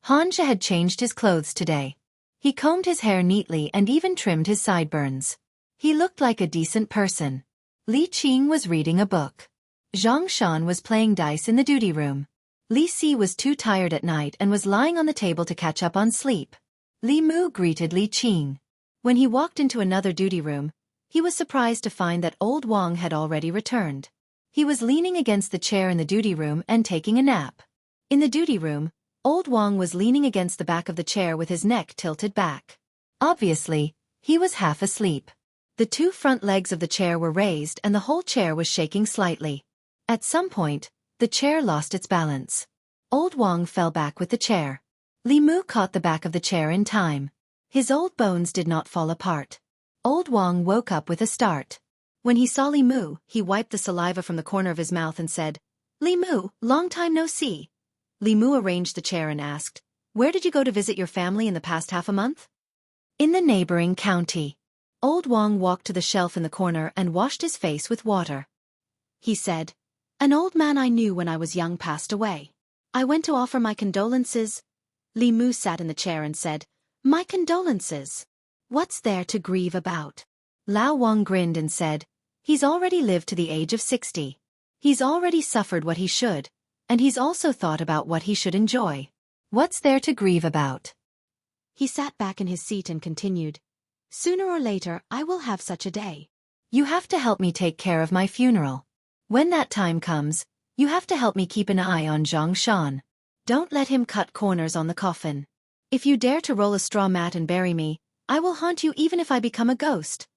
Xianxia had changed his clothes today. He combed his hair neatly and even trimmed his sideburns. He looked like a decent person. Li Qing was reading a book. Zhang Shan was playing dice in the duty room. Li Si was too tired at night and was lying on the table to catch up on sleep. Li Mu greeted Li Qing. When he walked into another duty room, he was surprised to find that old Wang had already returned. He was leaning against the chair in the duty room and taking a nap. In the duty room, old Wang was leaning against the back of the chair with his neck tilted back. Obviously, he was half asleep. The two front legs of the chair were raised and the whole chair was shaking slightly. At some point, the chair lost its balance. Old Wang fell back with the chair. Li Mu caught the back of the chair in time. His old bones did not fall apart. Old Wang woke up with a start. When he saw Li Mu, he wiped the saliva from the corner of his mouth and said, "Li Mu, long time no see." Li Mu arranged the chair and asked, "Where did you go to visit your family in the past half a month?" "In the neighboring county." Old Wang walked to the shelf in the corner and washed his face with water. He said, "An old man I knew when I was young passed away. I went to offer my condolences. Li Mu sat in the chair and said, "My condolences. What's there to grieve about?" Lao Wang grinned and said, "He's already lived to the age of 60. He's already suffered what he should, and he's also thought about what he should enjoy. What's there to grieve about?" He sat back in his seat and continued, "Sooner or later I will have such a day. You have to help me take care of my funeral. When that time comes, you have to help me keep an eye on Zhang Shan. Don't let him cut corners on the coffin. If you dare to roll a straw mat and bury me, I will haunt you even if I become a ghost."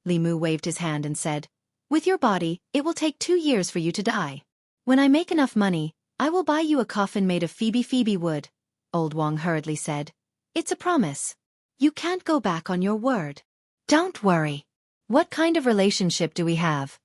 Li Mu waved his hand and said, "With your body, it will take 2 years for you to die. When I make enough money, I will buy you a coffin made of Phoebe wood." Old Wang hurriedly said, "It's a promise. You can't go back on your word." "Don't worry. What kind of relationship do we have?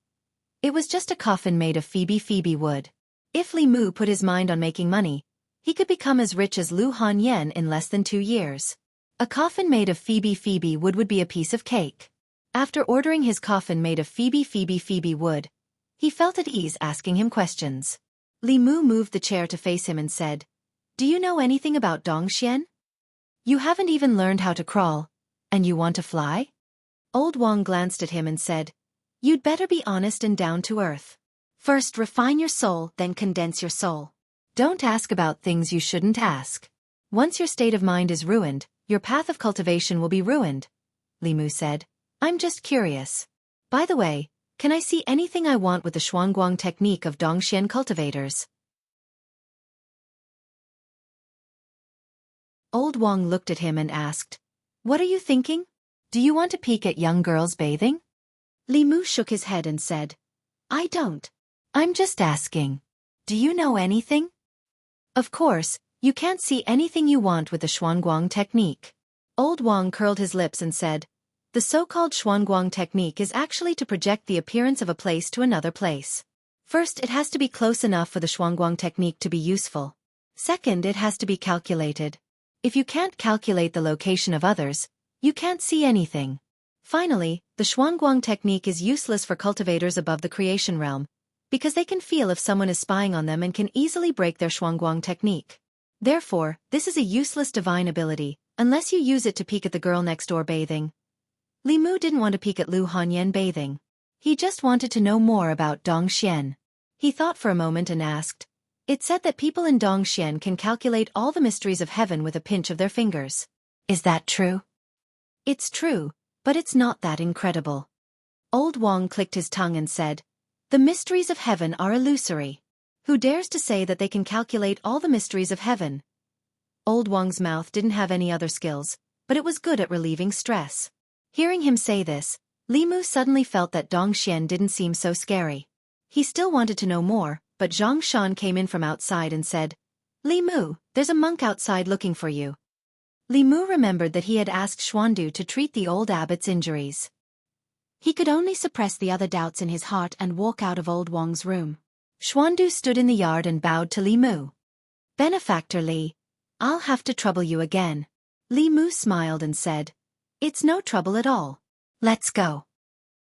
It was just a coffin made of Phoebe wood." If Li Mu put his mind on making money, he could become as rich as Lu Hanyan in less than 2 years. A coffin made of Phoebe wood would be a piece of cake. After ordering his coffin made of Phoebe wood, he felt at ease asking him questions. Li Mu moved the chair to face him and said, "Do you know anything about Dongxian? You haven't even learned how to crawl, and you want to fly?" Old Wang glanced at him and said, "You'd better be honest and down to earth. First refine your soul, then condense your soul. Don't ask about things you shouldn't ask. Once your state of mind is ruined, your path of cultivation will be ruined," Li Mu said. "I'm just curious. By the way, can I see anything I want with the Xuanguang technique of Dongxian cultivators?" Old Wang looked at him and asked, "What are you thinking? Do you want to peek at young girls bathing?" Li Mu shook his head and said, "I don't. I'm just asking. Do you know anything?" "Of course, you can't see anything you want with the Xuanguang technique." Old Wang curled his lips and said, "The so-called Xuanguang technique is actually to project the appearance of a place to another place. First, it has to be close enough for the Xuanguang technique to be useful. Second, it has to be calculated. If you can't calculate the location of others, you can't see anything. Finally, the Xuanguang technique is useless for cultivators above the creation realm, because they can feel if someone is spying on them and can easily break their Xuanguang technique. Therefore, this is a useless divine ability, unless you use it to peek at the girl next door bathing." Li Mu didn't want to peek at Lu Hanyan bathing. He just wanted to know more about Dongxian. He thought for a moment and asked, "It said that people in Dongxian can calculate all the mysteries of heaven with a pinch of their fingers. Is that true?" "It's true, but it's not that incredible." Old Wang clicked his tongue and said, "The mysteries of heaven are illusory. Who dares to say that they can calculate all the mysteries of heaven?" Old Wang's mouth didn't have any other skills, but it was good at relieving stress. Hearing him say this, Li Mu suddenly felt that Dongxian didn't seem so scary. He still wanted to know more, but Zhang Shan came in from outside and said, "Li Mu, there's a monk outside looking for you." Li Mu remembered that he had asked Xuandu to treat the old abbot's injuries. He could only suppress the other doubts in his heart and walk out of Old Wang's room. Xuandu stood in the yard and bowed to Li Mu. "Benefactor Li, I'll have to trouble you again." Li Mu smiled and said, "It's no trouble at all. Let's go."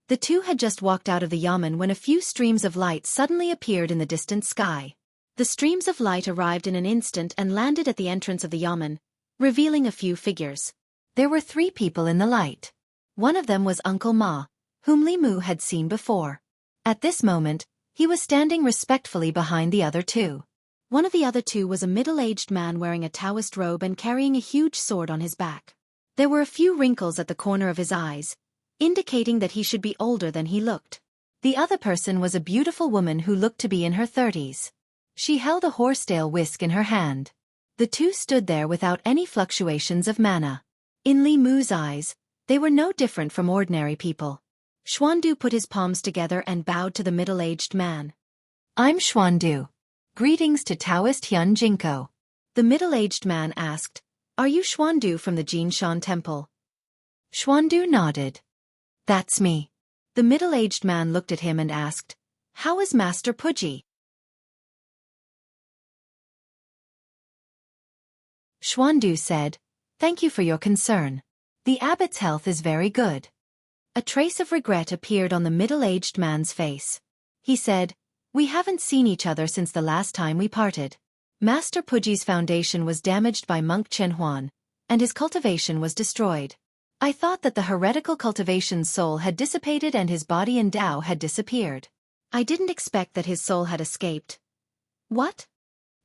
The two had just walked out of the yamen when a few streams of light suddenly appeared in the distant sky. The streams of light arrived in an instant and landed at the entrance of the yamen, revealing a few figures. There were 3 people in the light. One of them was Uncle Ma, whom Li Mu had seen before. At this moment, he was standing respectfully behind the other 2. One of the other 2 was a middle-aged man wearing a Taoist robe and carrying a huge sword on his back. There were a few wrinkles at the corner of his eyes, indicating that he should be older than he looked. The other person was a beautiful woman who looked to be in her 30s. She held a horsetail whisk in her hand. The 2 stood there without any fluctuations of mana. In Li Mu's eyes, they were no different from ordinary people. Xuandu put his palms together and bowed to the middle-aged man. "I'm Xuandu. Greetings to Taoist Hyun Jinko." The middle-aged man asked, "Are you Xuandu from the Jinshan temple?" Xuandu nodded. "That's me." The middle-aged man looked at him and asked, "How is Master Puji?" Xuandu said, "Thank you for your concern. The abbot's health is very good." A trace of regret appeared on the middle-aged man's face. He said, "We haven't seen each other since the last time we parted. Master Puji's foundation was damaged by monk Chen Huan, and his cultivation was destroyed. I thought that the heretical cultivation's soul had dissipated and his body and Tao had disappeared. I didn't expect that his soul had escaped. What?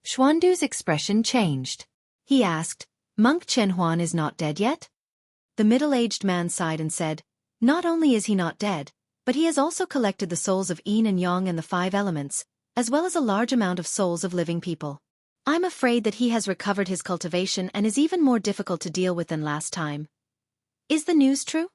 Xuandu's expression changed. He asked, Monk Chen Huan is not dead yet? The middle-aged man sighed and said, not only is he not dead, but he has also collected the souls of yin and yang and the 5 elements, as well as a large amount of souls of living people. I'm afraid that he has recovered his cultivation and is even more difficult to deal with than last time. Is the news true?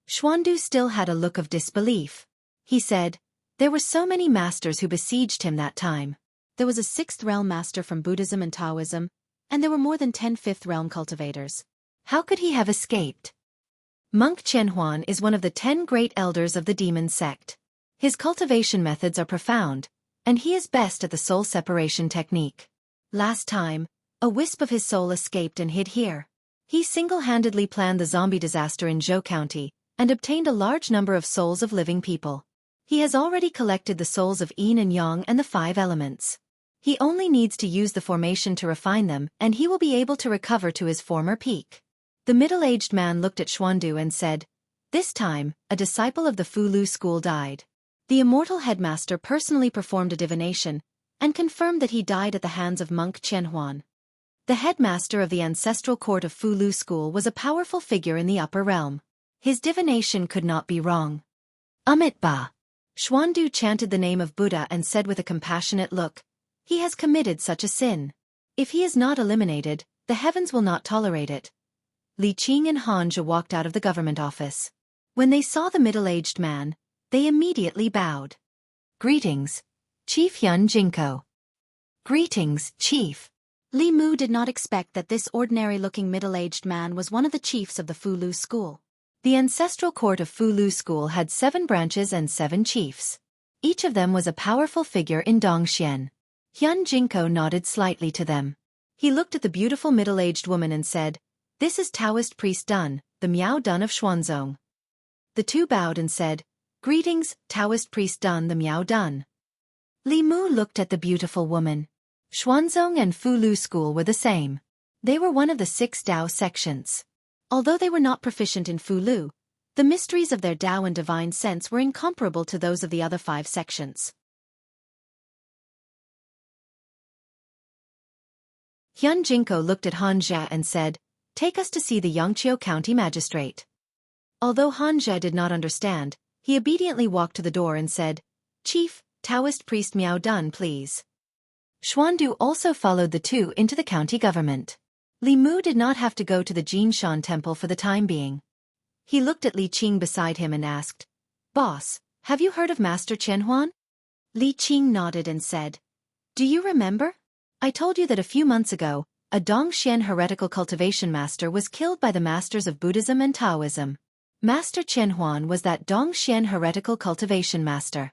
Xuandu still had a look of disbelief. He said, there were so many masters who besieged him that time. There was a 6th realm master from Buddhism and Taoism, and there were more than 10 5th realm cultivators. How could he have escaped? Monk Chen Huan is one of the 10 great elders of the demon sect. His cultivation methods are profound, and he is best at the soul separation technique. Last time, a wisp of his soul escaped and hid here. He single-handedly planned the zombie disaster in Zhou County, and obtained a large number of souls of living people. He has already collected the souls of yin and yang and the 5 elements. He only needs to use the formation to refine them, and he will be able to recover to his former peak. The middle-aged man looked at Xuandu and said, this time, a disciple of the Fulu school died. The immortal headmaster personally performed a divination, and confirmed that he died at the hands of monk Chen Huan. The headmaster of the ancestral court of Fulu school was a powerful figure in the upper realm. His divination could not be wrong. Ba. Xuandu chanted the name of Buddha and said with a compassionate look, he has committed such a sin. If he is not eliminated, the heavens will not tolerate it. Li Qing and Hanja walked out of the government office. When they saw the middle-aged man, they immediately bowed. Greetings, Chief Xianxia. Greetings, Chief. Li Mu did not expect that this ordinary-looking middle-aged man was one of the chiefs of the Fulu school. The ancestral court of Fulu school had 7 branches and 7 chiefs. Each of them was a powerful figure in Dongxian. Xianxia nodded slightly to them. He looked at the beautiful middle-aged woman and said, this is Taoist priest Dun, the Miao Dun of Xuanzong. The 2 bowed and said, greetings, Taoist priest Dun, the Miao Dun. Li Mu looked at the beautiful woman. Xuanzong and Fulu school were the same. They were one of the 6 Dao sections. Although they were not proficient in Fulu, the mysteries of their Dao and divine sense were incomparable to those of the other 5 sections. Xianxia looked at Hanja and said, take us to see the Yangqiu County magistrate. Although Hanja did not understand, he obediently walked to the door and said, Chief, Taoist priest Miao Dun, please. Xuandu also followed the 2 into the county government. Li Mu did not have to go to the Jinshan temple for the time being. He looked at Li Qing beside him and asked, Boss, have you heard of Master Chen Huan? Li Qing nodded and said, do you remember? I told you that a few months ago, a Dongxian heretical cultivation master was killed by the masters of Buddhism and Taoism. Master Chen Huan was that Dongxian heretical cultivation master.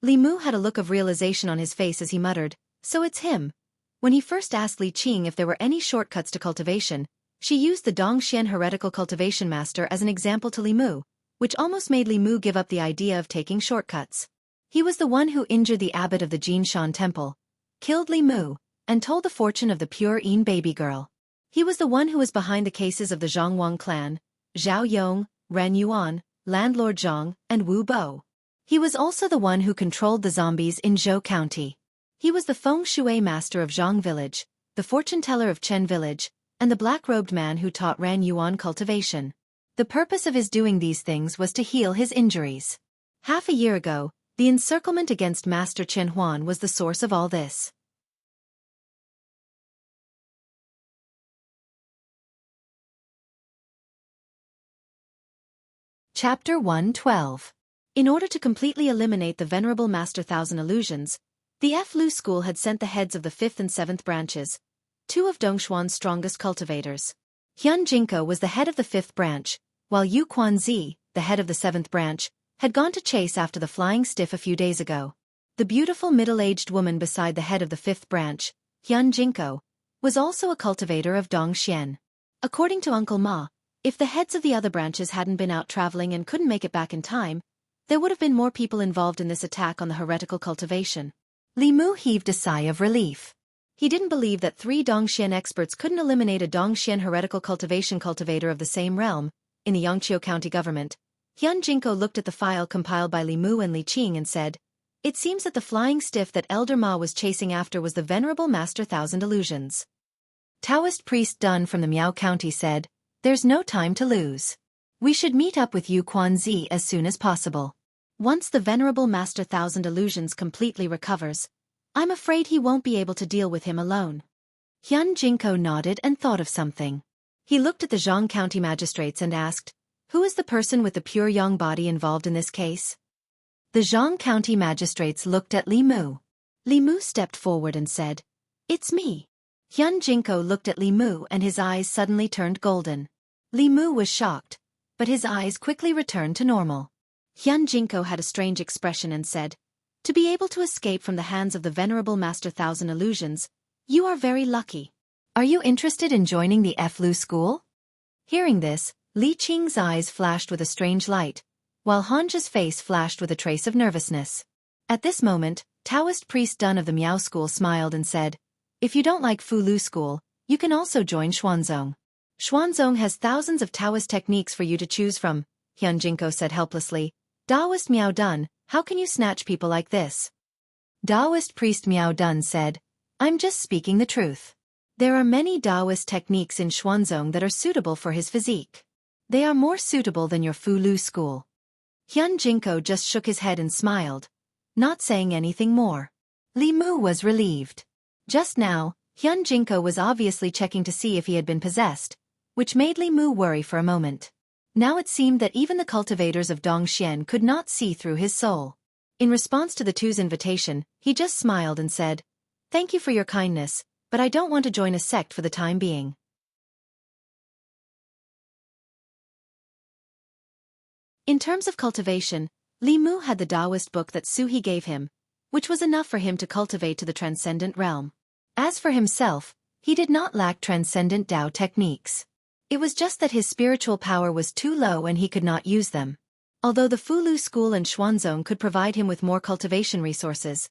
Li Mu had a look of realization on his face as he muttered, so it's him. When he first asked Li Qing if there were any shortcuts to cultivation, she used the Dongxian heretical cultivation master as an example to Li Mu, which almost made Li Mu give up the idea of taking shortcuts. He was the one who injured the abbot of the Jinshan temple, killed Li Mu, and told the fortune of the pure Yin baby girl. He was the one who was behind the cases of the Zhangwang clan, Zhao Yong, Ran Yuan, Landlord Zhang, and Wu Bo. He was also the one who controlled the zombies in Zhou County. He was the feng shui master of Zhang village, the fortune teller of Chen village, and the black-robed man who taught Ran Yuan cultivation. The purpose of his doing these things was to heal his injuries. Half a year ago, the encirclement against Master Chen Huan was the source of all this. Chapter 112. In order to completely eliminate the venerable Master Thousand Illusions, the Flu school had sent the heads of the 5th and 7th branches, 2 of Dongshuan's strongest cultivators. Xianxia was the head of the 5th branch, while Yu Quanzi, the head of the 7th branch, had gone to chase after the flying stiff a few days ago. The beautiful middle-aged woman beside the head of the 5th branch, Xianxia, was also a cultivator of Dongxian. According to Uncle Ma, if the heads of the other branches hadn't been out traveling and couldn't make it back in time, there would have been more people involved in this attack on the heretical cultivation. Li Mu heaved a sigh of relief. He didn't believe that 3 Dongxian experts couldn't eliminate a Dongxian heretical cultivator of the same realm, in the Yangqiu County government. Xianxia looked at the file compiled by Li Mu and Li Qing and said, "It seems that the flying stiff that Elder Ma was chasing after was the venerable Master Thousand Illusions." Taoist priest Dun from the Miao County said, "There's no time to lose. We should meet up with Yu Quanzi as soon as possible. Once the venerable Master Thousand Illusions completely recovers, I'm afraid he won't be able to deal with him alone." Xianxia nodded and thought of something. He looked at the Jianghu County magistrates and asked, "Who is the person with the pure yang body involved in this case?" The Jianghu County magistrates looked at Li Mu. Li Mu stepped forward and said, "It's me." Xianxia looked at Li Mu and his eyes suddenly turned golden. Li Mu was shocked, but his eyes quickly returned to normal. Xianxia had a strange expression and said, "To be able to escape from the hands of the venerable Master Thousand Illusions, you are very lucky. Are you interested in joining the Flu school?" Hearing this, Li Qing's eyes flashed with a strange light, while Hanja's face flashed with a trace of nervousness. At this moment, Taoist priest Dun of the Miao school smiled and said, "If you don't like Fu Lu school, you can also join Xuanzong. Xuanzong has thousands of Taoist techniques for you to choose from," Xianxia said helplessly. "Taoist Miao Dun, how can you snatch people like this?" Taoist priest Miao Dun said, "I'm just speaking the truth. There are many Taoist techniques in Xuanzong that are suitable for his physique. They are more suitable than your Fu Lu school." Xianxia just shook his head and smiled, not saying anything more. Li Mu was relieved. Just now, Xianxia was obviously checking to see if he had been possessed, which made Li Mu worry for a moment. Now it seemed that even the cultivators of Dongxian could not see through his soul. In response to the two's invitation, he just smiled and said, "Thank you for your kindness, but I don't want to join a sect for the time being." In terms of cultivation, Li Mu had the Taoist book that Su He gave him, which was enough for him to cultivate to the transcendent realm. As for himself, he did not lack transcendent Tao techniques. It was just that his spiritual power was too low and he could not use them. Although the Fu Lu school and Xuanzong could provide him with more cultivation resources,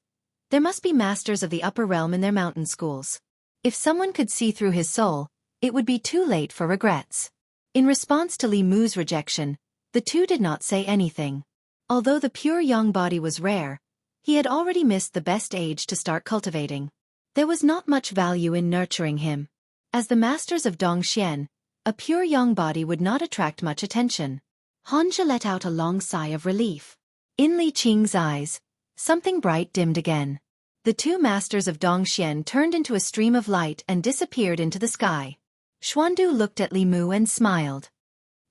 there must be masters of the upper realm in their mountain schools. If someone could see through his soul, it would be too late for regrets. In response to Li Mu's rejection, the two did not say anything. Although the pure yang body was rare, he had already missed the best age to start cultivating. There was not much value in nurturing him. As the masters of Dongxian, a pure yang body would not attract much attention. Hanja let out a long sigh of relief. In Li Qing's eyes, something bright dimmed again. The two masters of Dongxian turned into a stream of light and disappeared into the sky. Xuandu looked at Li Mu and smiled.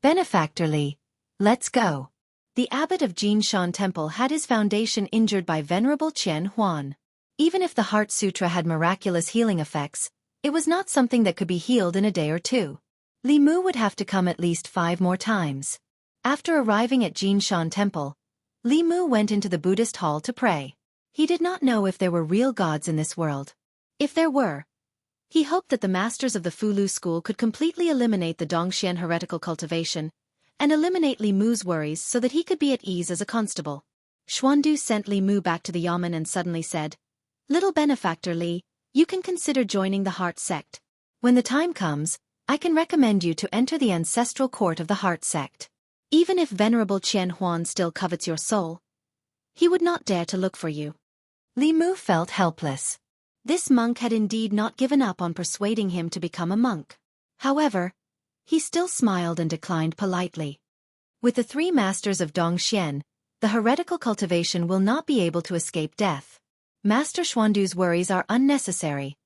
"Benefactor Li, let's go." The abbot of Jinshan Temple had his foundation injured by Venerable Qian Huan. Even if the Heart Sutra had miraculous healing effects, it was not something that could be healed in a day or two. Li Mu would have to come at least 5 more times. After arriving at Jinshan Temple, Li Mu went into the Buddhist hall to pray. He did not know if there were real gods in this world. If there were, he hoped that the masters of the Fu Lu school could completely eliminate the Dongxian heretical cultivation, and eliminate Li Mu's worries so that he could be at ease as a constable. Xuandu sent Li Mu back to the yamen and suddenly said, "Little benefactor Li, you can consider joining the Heart sect. When the time comes, I can recommend you to enter the ancestral court of the Heart sect. Even if Venerable Qian Huan still covets your soul, he would not dare to look for you." Li Mu felt helpless. This monk had indeed not given up on persuading him to become a monk. However, he still smiled and declined politely. With the 3 masters of Dongxian, the heretical cultivation will not be able to escape death. Master Xuandu's worries are unnecessary.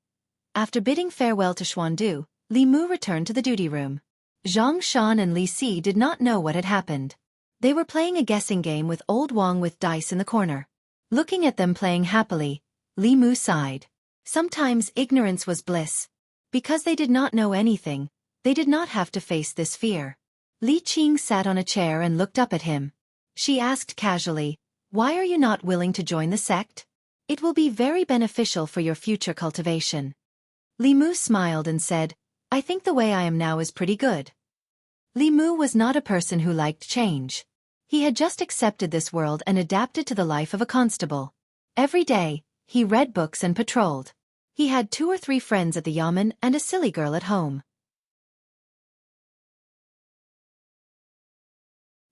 After bidding farewell to Xuandu, Li Mu returned to the duty room. Zhang Shan and Li Si did not know what had happened. They were playing a guessing game with old Wang with dice in the corner. Looking at them playing happily, Li Mu sighed. Sometimes ignorance was bliss. Because they did not know anything, they did not have to face this fear. Li Qing sat on a chair and looked up at him. She asked casually, "Why are you not willing to join the sect? It will be very beneficial for your future cultivation." Li Mu smiled and said, "I think the way I am now is pretty good." Li Mu was not a person who liked change. He had just accepted this world and adapted to the life of a constable. Every day, he read books and patrolled. He had 2 or 3 friends at the yamen and a silly girl at home.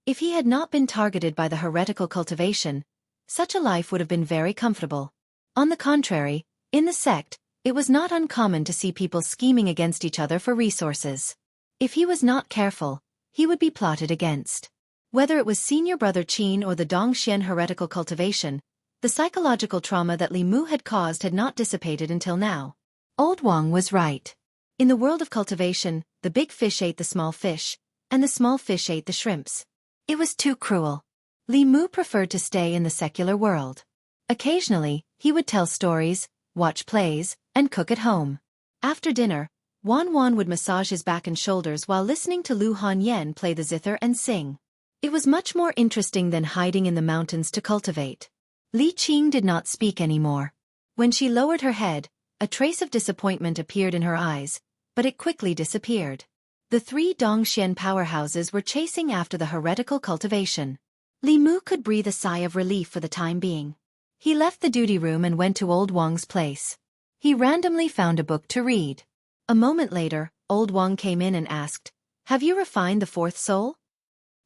If he had not been targeted by the heretical cultivation, such a life would have been very comfortable. On the contrary, in the sect, it was not uncommon to see people scheming against each other for resources. If he was not careful, he would be plotted against. Whether it was senior brother Qin or the Dongxian heretical cultivation, the psychological trauma that Li Mu had caused had not dissipated until now. Old Wang was right. In the world of cultivation, the big fish ate the small fish, and the small fish ate the shrimps. It was too cruel. Li Mu preferred to stay in the secular world. Occasionally, he would tell stories, watch plays, and cook at home. After dinner, Wan Wan would massage his back and shoulders while listening to Lu Hanyan play the zither and sing. It was much more interesting than hiding in the mountains to cultivate. Li Qing did not speak anymore. When she lowered her head, a trace of disappointment appeared in her eyes, but it quickly disappeared. The 3 Dongxian powerhouses were chasing after the heretical cultivation. Li Mu could breathe a sigh of relief for the time being. He left the duty room and went to Old Wang's place. He randomly found a book to read. A moment later, Old Wang came in and asked, "Have you refined the 4th soul?"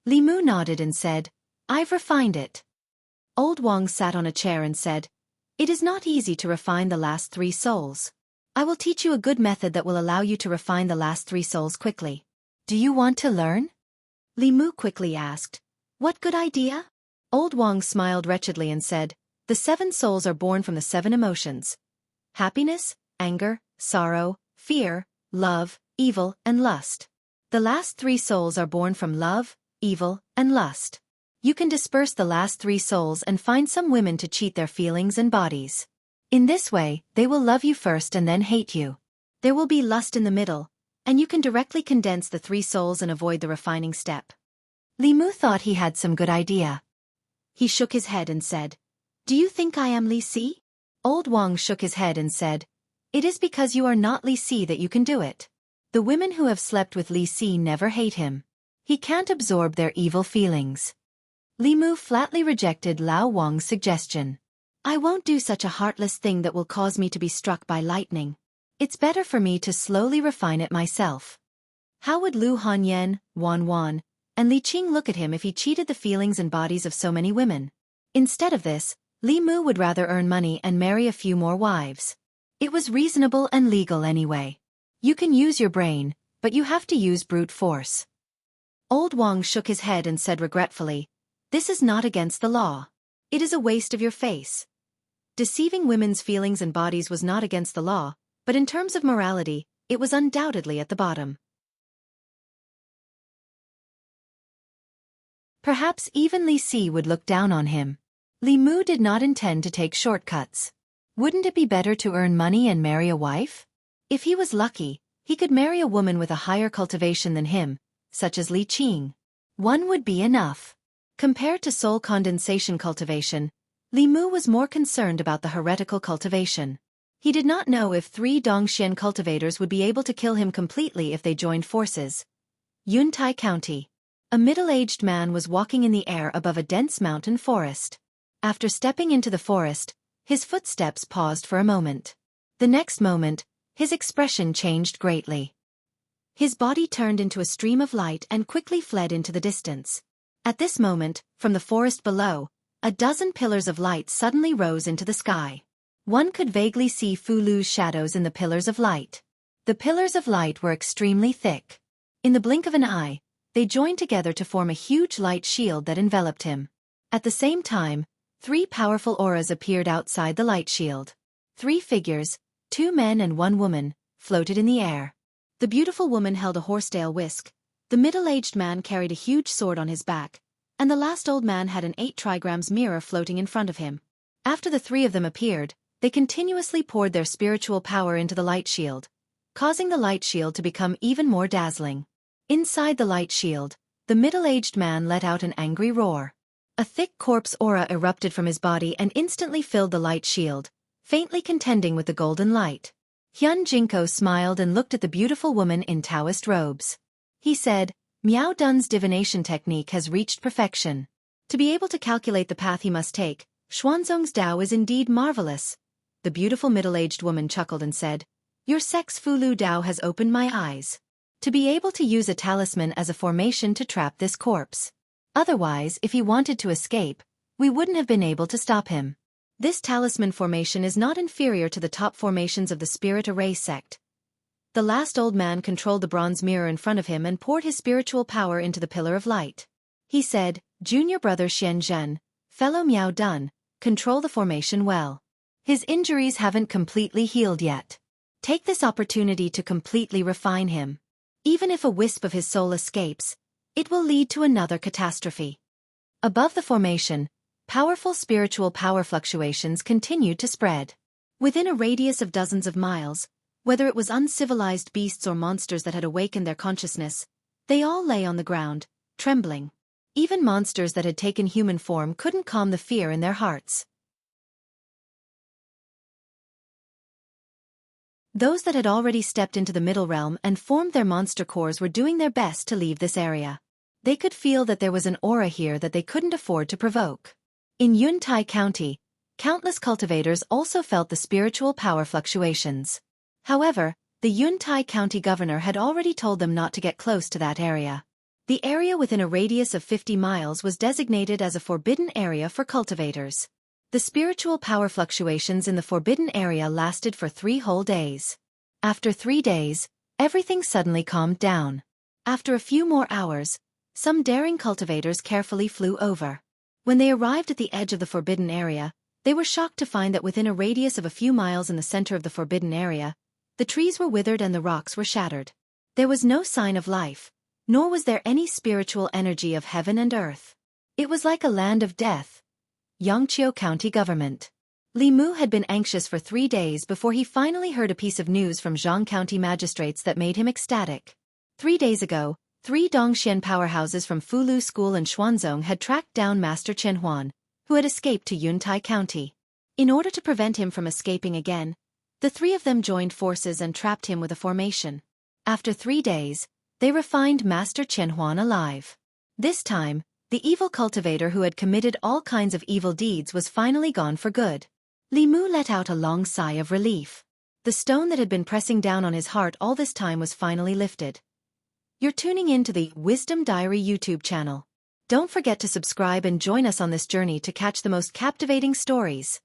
Li Mu nodded and said, "I've refined it." Old Wang sat on a chair and said, "It is not easy to refine the last 3 souls. I will teach you a good method that will allow you to refine the last 3 souls quickly. Do you want to learn?" Li Mu quickly asked, "What good idea?" Old Wang smiled wretchedly and said, "The 7 souls are born from the 7 emotions: happiness, anger, sorrow, fear, love, evil, and lust. The last 3 souls are born from love, evil, and lust. You can disperse the last 3 souls and find some women to cheat their feelings and bodies. In this way, they will love you first and then hate you. There will be lust in the middle, and you can directly condense the 3 souls and avoid the refining step." Li Mu thought he had some good idea. He shook his head and said, "Do you think I am Li Si?" Old Wang shook his head and said, "It is because you are not Li Si that you can do it. The women who have slept with Li Si never hate him. He can't absorb their evil feelings." Li Mu flatly rejected Lao Wang's suggestion. "I won't do such a heartless thing that will cause me to be struck by lightning. It's better for me to slowly refine it myself." How would Lu Hanyan, Wan Wan, and Li Qing look at him if he cheated the feelings and bodies of so many women? Instead of this, Li Mu would rather earn money and marry a few more wives. It was reasonable and legal anyway. You can use your brain, but you have to use brute force. Old Wang shook his head and said regretfully, "This is not against the law. It is a waste of your face." Deceiving women's feelings and bodies was not against the law, but in terms of morality, it was undoubtedly at the bottom. Perhaps even Li Si would look down on him. Li Mu did not intend to take shortcuts. Wouldn't it be better to earn money and marry a wife? If he was lucky, he could marry a woman with a higher cultivation than him, such as Li Qing. One would be enough. Compared to soul condensation cultivation, Li Mu was more concerned about the heretical cultivation. He did not know if 3 Dongxian cultivators would be able to kill him completely if they joined forces. Yuntai County. A middle-aged man was walking in the air above a dense mountain forest. After stepping into the forest, his footsteps paused for a moment. The next moment, his expression changed greatly. His body turned into a stream of light and quickly fled into the distance. At this moment, from the forest below, a dozen pillars of light suddenly rose into the sky. One could vaguely see Fu Lu's shadows in the pillars of light. The pillars of light were extremely thick. In the blink of an eye, they joined together to form a huge light shield that enveloped him. At the same time, 3 powerful auras appeared outside the light shield. 3 figures, 2 men and 1 woman, floated in the air. The beautiful woman held a horsetail whisk, the middle-aged man carried a huge sword on his back, and the last old man had an 8 trigrams mirror floating in front of him. After the 3 of them appeared, they continuously poured their spiritual power into the light shield, causing the light shield to become even more dazzling. Inside the light shield, the middle-aged man let out an angry roar. A thick corpse aura erupted from his body and instantly filled the light shield, faintly contending with the golden light. Hyun Jinko smiled and looked at the beautiful woman in Taoist robes. He said, "Miao Dun's divination technique has reached perfection. To be able to calculate the path he must take, Xuanzong's Tao is indeed marvelous. the beautiful middle-aged woman chuckled and said, "Your sex Fulu Dao has opened my eyes. To be able to use a talisman as a formation to trap this corpse. Otherwise, if he wanted to escape, we wouldn't have been able to stop him. This talisman formation is not inferior to the top formations of the Spirit Array sect." The last old man controlled the bronze mirror in front of him and poured his spiritual power into the pillar of light. He said, "Junior brother Xianxia, fellow Miao Dun, control the formation well. His injuries haven't completely healed yet. Take this opportunity to completely refine him. Even if a wisp of his soul escapes, it will lead to another catastrophe." Above the formation, powerful spiritual power fluctuations continued to spread. Within a radius of dozens of miles, whether it was uncivilized beasts or monsters that had awakened their consciousness, they all lay on the ground, trembling. Even monsters that had taken human form couldn't calm the fear in their hearts. Those that had already stepped into the middle realm and formed their monster cores were doing their best to leave this area. They could feel that there was an aura here that they couldn't afford to provoke. In Yuntai County, countless cultivators also felt the spiritual power fluctuations. However, the Yuntai County governor had already told them not to get close to that area. The area within a radius of 50 miles was designated as a forbidden area for cultivators. The spiritual power fluctuations in the forbidden area lasted for 3 whole days. After 3 days, everything suddenly calmed down. After a few more hours, some daring cultivators carefully flew over. When they arrived at the edge of the forbidden area, they were shocked to find that within a radius of a few miles in the center of the forbidden area, the trees were withered and the rocks were shattered. There was no sign of life, nor was there any spiritual energy of heaven and earth. It was like a land of death. Xianxia County Government. Li Mu had been anxious for 3 days before he finally heard a piece of news from Jianghu County magistrates that made him ecstatic. 3 days ago, 3 Dongxian powerhouses from Fulu School and Xuanzong had tracked down Master Chen Huan, who had escaped to Yuntai County. In order to prevent him from escaping again, the 3 of them joined forces and trapped him with a formation. After 3 days, they refined Master Chen Huan alive. This time, the evil cultivator who had committed all kinds of evil deeds was finally gone for good. Li Mu let out a long sigh of relief. The stone that had been pressing down on his heart all this time was finally lifted. You're tuning in to the Wisdom Diary YouTube channel. Don't forget to subscribe and join us on this journey to catch the most captivating stories.